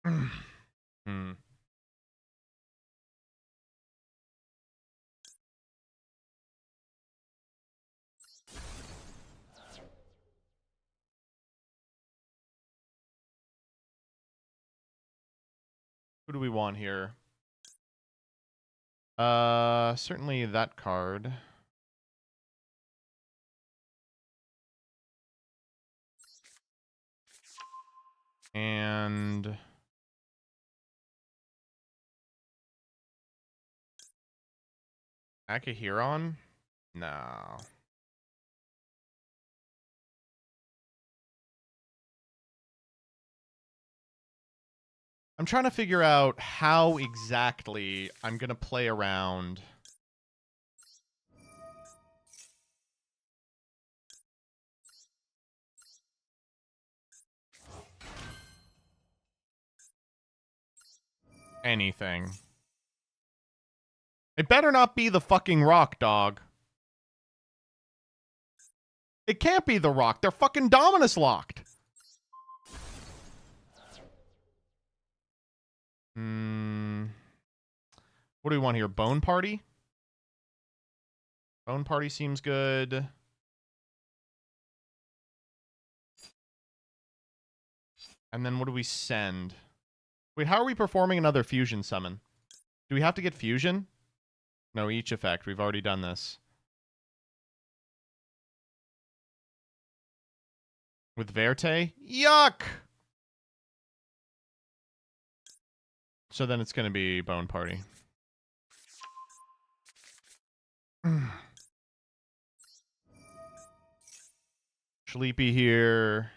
Speaker 1: Hmm. Who do we want here? Certainly that card. And Akahiron? No. I'm trying to figure out how exactly I'm going to play around. Anything. It better not be the fucking Rock, dog. It can't be the Rock. They're fucking Dominus locked. What do we want here? Bone Party? Bone Party seems good. And then what do we send? Wait, how are we performing another fusion summon? Do we have to get fusion? No, each effect. We've already done this. With Verte? Yuck! So then it's going to be Bone Party. Sleepy here.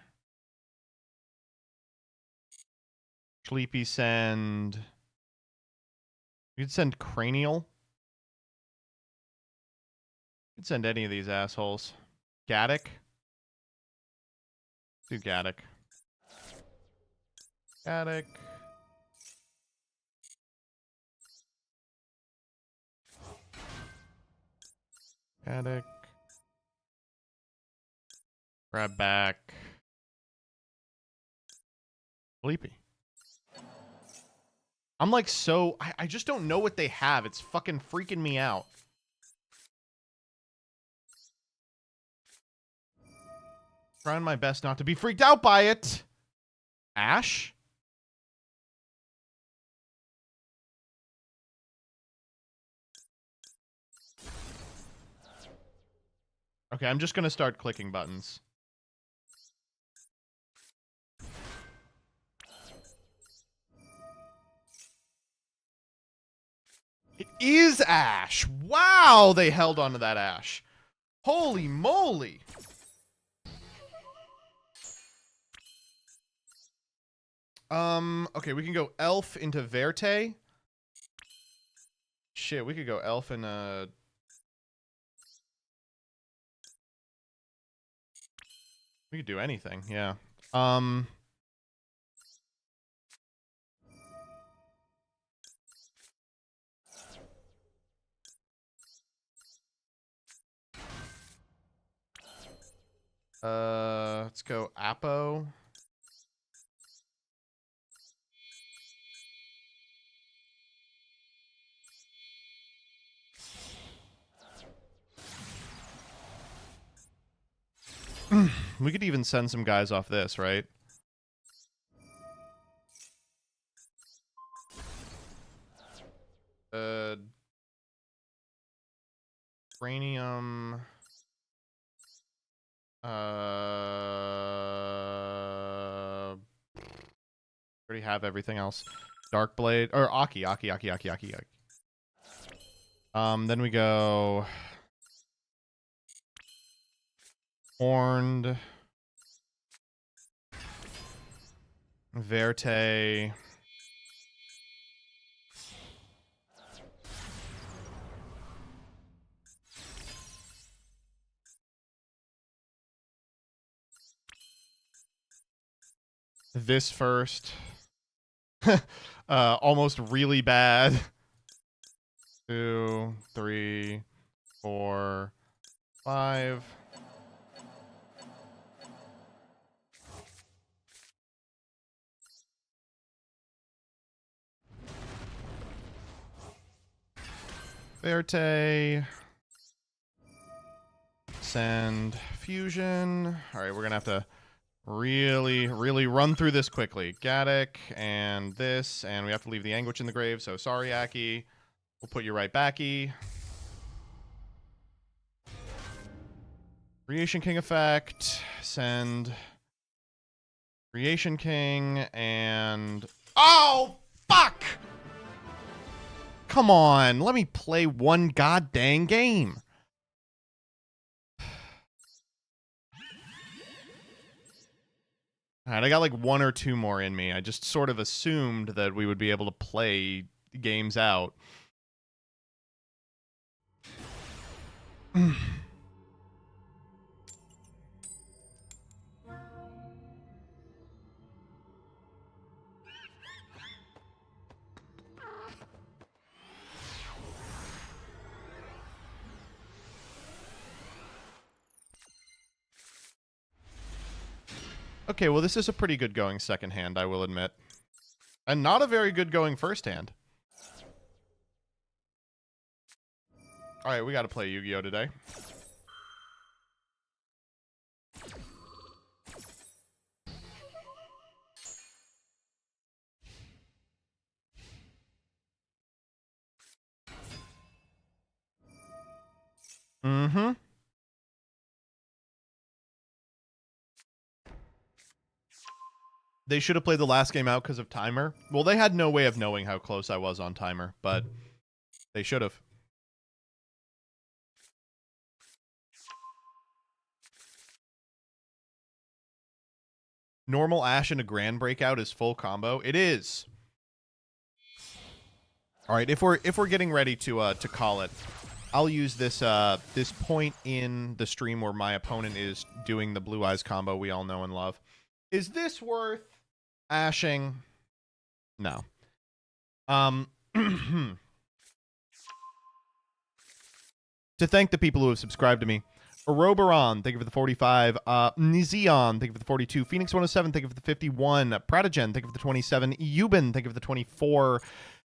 Speaker 1: Sleepy send. You could send Cranial. You could send any of these assholes. Gaddock. Do Gaddock. Gaddock. Gaddock. Grab back. Sleepy. I'm like so... I just don't know what they have. It's fucking freaking me out. Trying my best not to be freaked out by it. Ash? Okay, I'm just gonna start clicking buttons. It is Ash! Wow, they held onto that Ash. Holy moly! Okay, we can go Elf into Verte. Shit, we could go Elf in we could do anything, yeah. Let's go Apo. We could even send some guys off this, right? Cranium. Already have everything else. Darkblade or Aki. Then we go Horned, Verte, this first. Almost really bad. 2, 3, 4, 5. Verte. Send fusion. All right, we're gonna have to really run through this quickly. Gaddock and this, and we have to leave the Anguish in the grave. So sorry, Aki. We'll put you right backy. Creation King effect. Send Creation King and... Oh, fuck! Come on, let me play one goddamn game. Alright, I got like 1 or 2 more in me. I just sort of assumed that we would be able to play games out. Okay, well, this is a pretty good going second hand, I will admit. And not a very good going first hand. All right, we got to play Yu-Gi-Oh today. Mm-hmm. They should have played the last game out because of timer. Well, they had no way of knowing how close I was on timer, but they should have. Normal Ash and a Grand Breakout is full combo. It is. All right, if we're getting ready to call it, I'll use this this point in the stream where my opponent is doing the Blue Eyes combo we all know and love. Is this worth ashing? No. To thank the people who have subscribed to me. Oroberon, thank you for the 45. Nizion, thank you for the 42. Phoenix 107, thank you for the 51. Pratogen, thank you for the 27. Euban, thank you for the 24.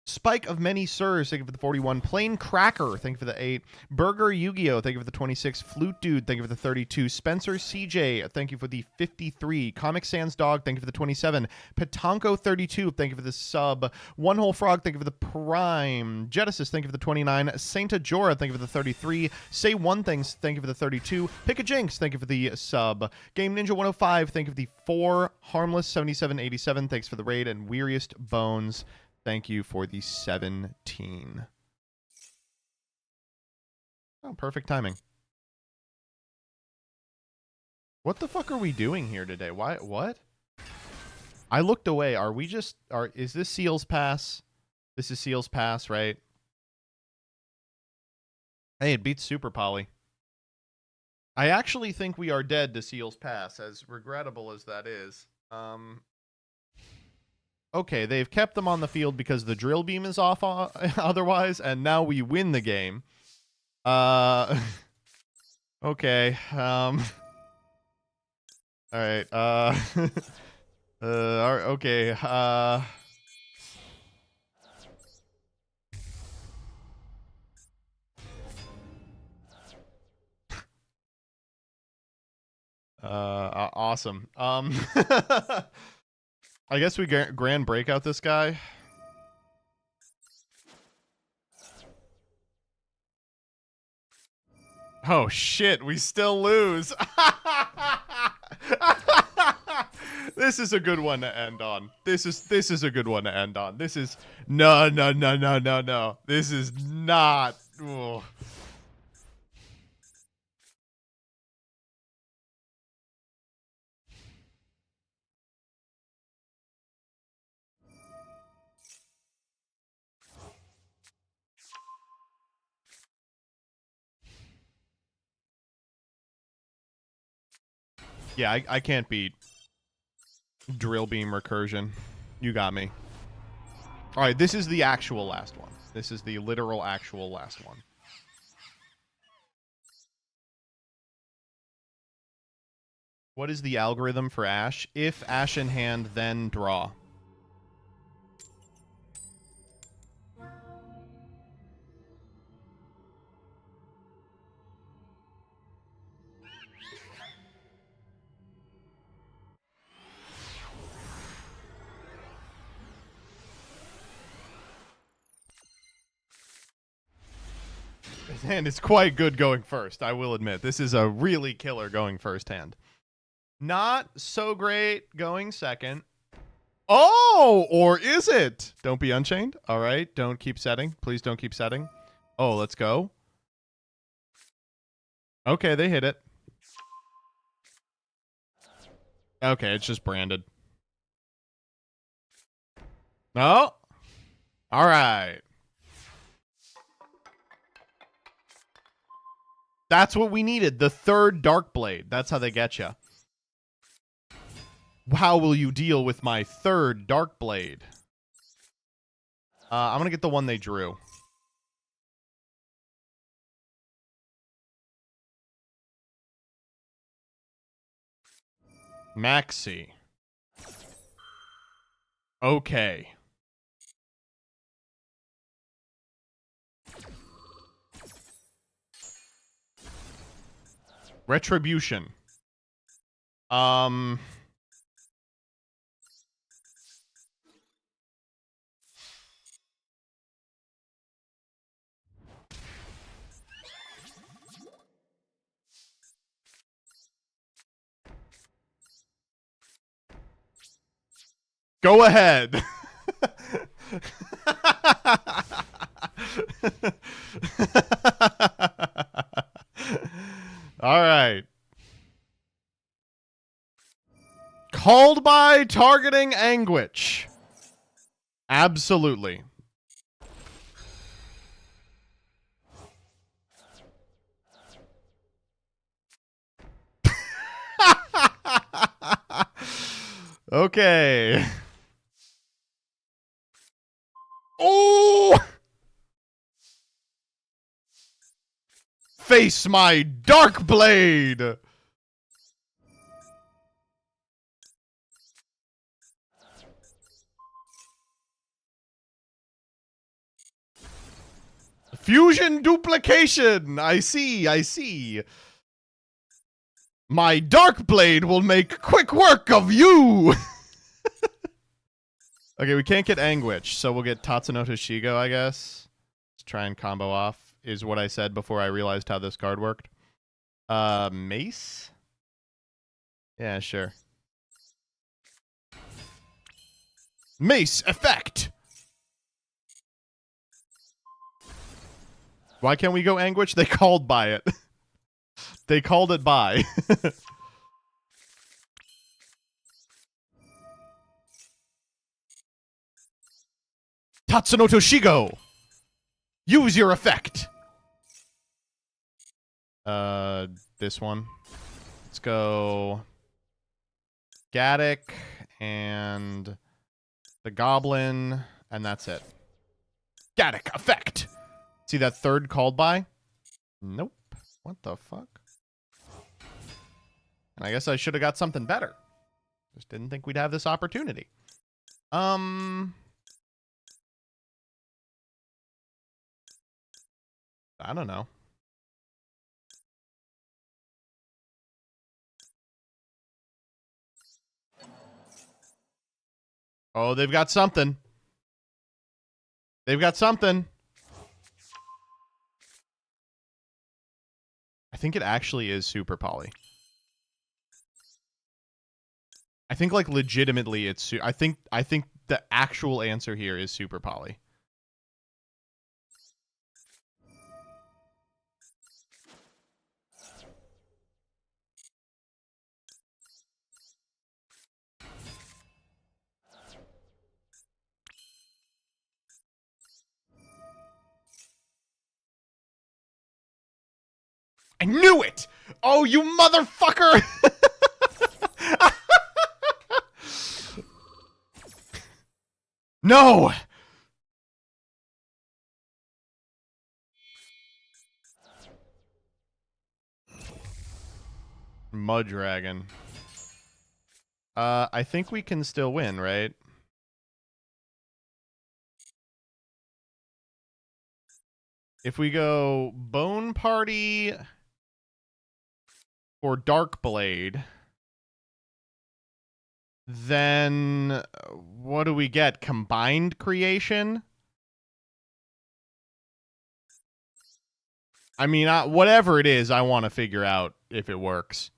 Speaker 1: Spike of Many Sirs, thank you for the 41. Plain Cracker, thank you for the 8. Burger Yu-Gi-Oh, thank you for the 26. Flute Dude, thank you for the 32. Spencer CJ, thank you for the 53. Comic Sans Dog, thank you for the 27. Petanco 32, thank you for the sub. One Whole Frog, thank you for the prime. Genesis, thank you for the 29. Sainta Jora, thank you for the 33. Say One Things, thank you for the 32. Pick a Jinx, thank you for the sub. Game Ninja 105, thank you for the 4. Harmless 7787, thanks for the raid. And Weariest Bones, thank you for the 17. Oh, perfect timing. What the fuck are we doing here today? Why? What? I looked away. Are we just... Is this Seal's Pass? This is Seal's Pass, right? Hey, it beats Super Poly. I actually think we are dead to Seal's Pass, as regrettable as that is. Okay, they've kept them on the field because the drill beam is off otherwise, and now we win the game. Okay. All right. Okay. Awesome. I guess we grand breakout this guy. Oh shit, we still lose. This is a good one to end on. This is a good one to end on. This is no. This is not. Ugh. Yeah, I can't beat drill beam recursion. You got me. All right, this is the actual last one. This is the literal actual last one. What is the algorithm for Ash? If Ash in hand, then draw. His hand is quite good going first, I will admit. This is a really killer going first hand. Not so great going second. Oh, or is it? Don't be Unchained. All right, don't keep setting. Please don't keep setting. Oh, let's go. Okay, they hit it. Okay, it's just branded. Oh. All right. That's what we needed. The third Dark Blade. That's how they get you. How will you deal with my third Dark Blade? I'm going to get the one they drew. Maxi. Okay. Retribution. Go ahead. All right. Called by targeting anguish. Absolutely. Okay. Oh! Face my dark blade. Fusion duplication. I see, I see. My dark blade will make quick work of you. Okay, we can't get Anguish, so we'll get Tatsuno Toshigo, I guess. Let's try and combo off, is what I said before I realized how this card worked. Mace? Yeah, sure. Mace effect! Why can't we go Anguish? They called by it. They called it by. Tatsuno Toshigo! Use your effect! This one. Let's go Gaddick and the Goblin, and that's it. Gaddick effect! See that third called by? Nope. What the fuck? And I guess I should have got something better. Just didn't think we'd have this opportunity. I don't know. Oh, they've got something. They've got something. I think it actually is Super Poly. I think, like, legitimately it's... I think the actual answer here is Super Poly. I knew it! Oh, you motherfucker! No! Mudragon. I think we can still win, right? If we go Bone Party or Dark Blade, then what do we get? Combined creation? I mean, whatever it is, I want to figure out if it works.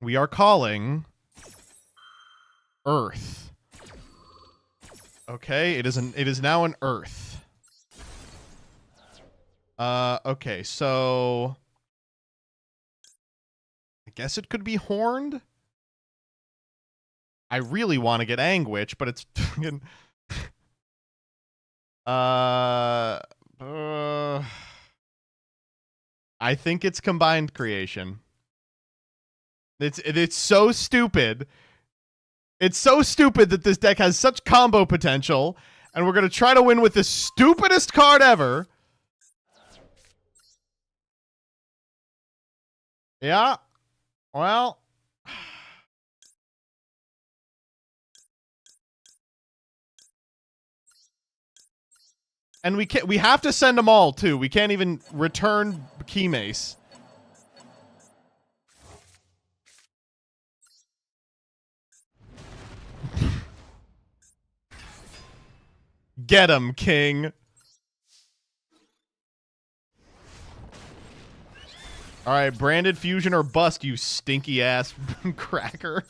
Speaker 1: We are calling Earth. Okay, it is now an Earth. Okay, so I guess it could be Horned. I really want to get Anguish, but it's fucking I think it's Combined Creation. It's so stupid. It's so stupid that this deck has such combo potential, and we're going to try to win with the stupidest card ever. Yeah. Well. And we have to send them all too. We can't even return key mace. Get him, king. All right, branded fusion or bust, you stinky ass cracker.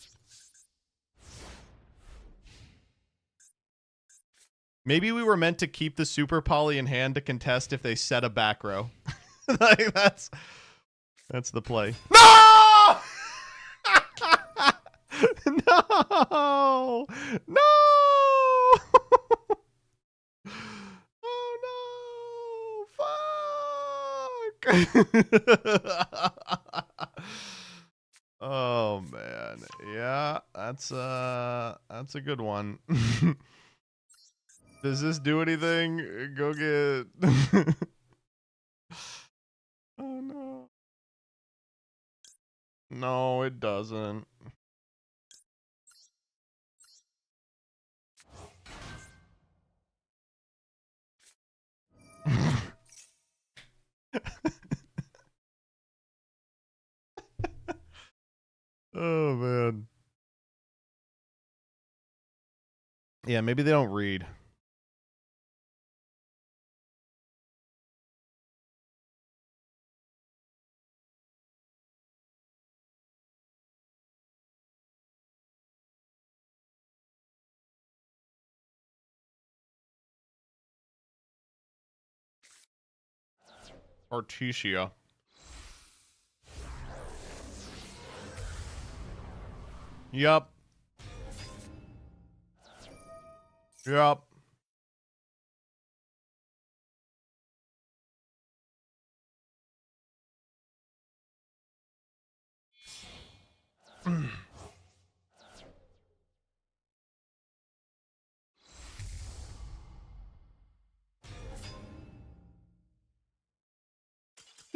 Speaker 1: Maybe we were meant to keep the super poly in hand to contest if they set a back row. Like that's the play. No! No! No! Oh no! Fuck! Oh man. Yeah, that's a good one. Does this do anything? Go get Oh no. No, it doesn't. Oh man. Yeah, maybe they don't read. Artesia. Yup. Yup.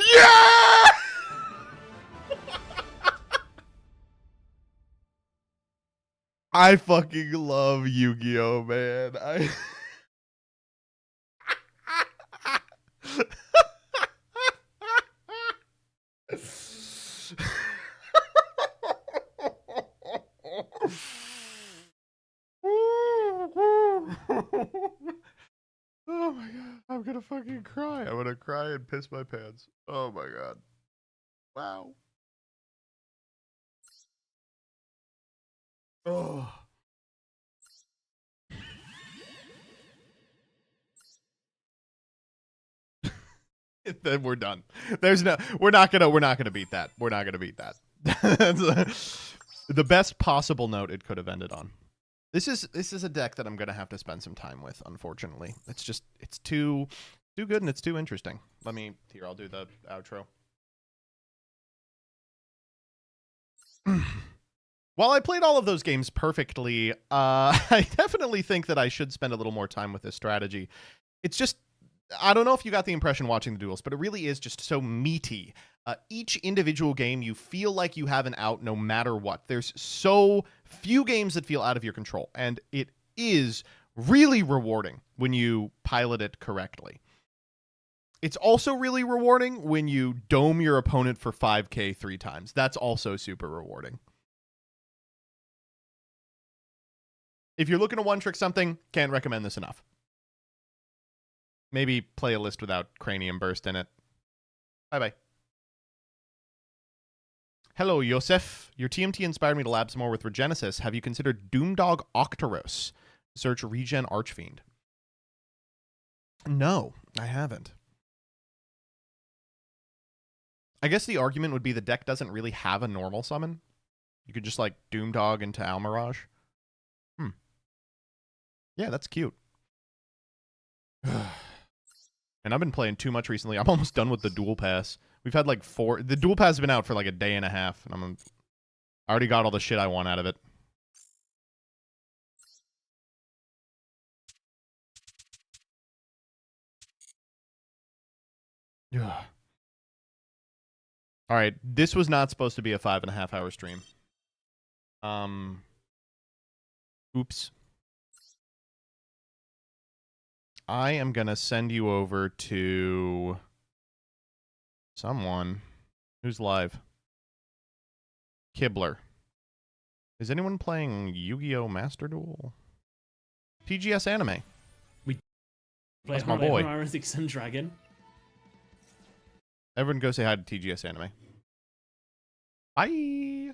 Speaker 1: Yeah! I fucking love Yu-Gi-Oh, man. Oh my god, I'm gonna fucking cry. I'm gonna cry and piss my pants. Oh my god. Wow. Oh. Then we're done. We're not gonna beat that. We're not gonna beat that. That's the best possible note it could have ended on. This is a deck that I'm gonna have to spend some time with, unfortunately. It's too good and it's too interesting. I'll do the outro. While I played all of those games perfectly, I definitely think that I should spend a little more time with this strategy. It's just, I don't know if you got the impression watching the duels, but it really is just so meaty. Each individual game, you feel like you have an out no matter what. There's so few games that feel out of your control, and it is really rewarding when you pilot it correctly. It's also really rewarding when you dome your opponent for 5k 3 times. That's also super rewarding. If you're looking to one-trick something, can't recommend this enough. Maybe play a list without Cranium Burst in it. Bye-bye. Hello, Yosef. Your TMT inspired me to lab some more with Regenesis. Have you considered Doomdog Octaros? Search Regen Archfiend. No, I haven't. I guess the argument would be the deck doesn't really have a normal summon. You could just, like, Doomdog into Almirage. Yeah, that's cute. And I've been playing too much recently. I'm almost done with the dual pass. We've had like 4. The dual pass has been out for like a day and a half, and I already got all the shit I want out of it. Yeah. All right, this was not supposed to be a 5.5 hour stream. Oops. I am gonna send you over to someone who's live. Kibler. Is anyone playing Yu-Gi-Oh! Master Duel? TGS Anime.
Speaker 11: Play
Speaker 1: That's my boy.
Speaker 11: Heretics and Dragon.
Speaker 1: Everyone go say hi to TGS Anime. Bye.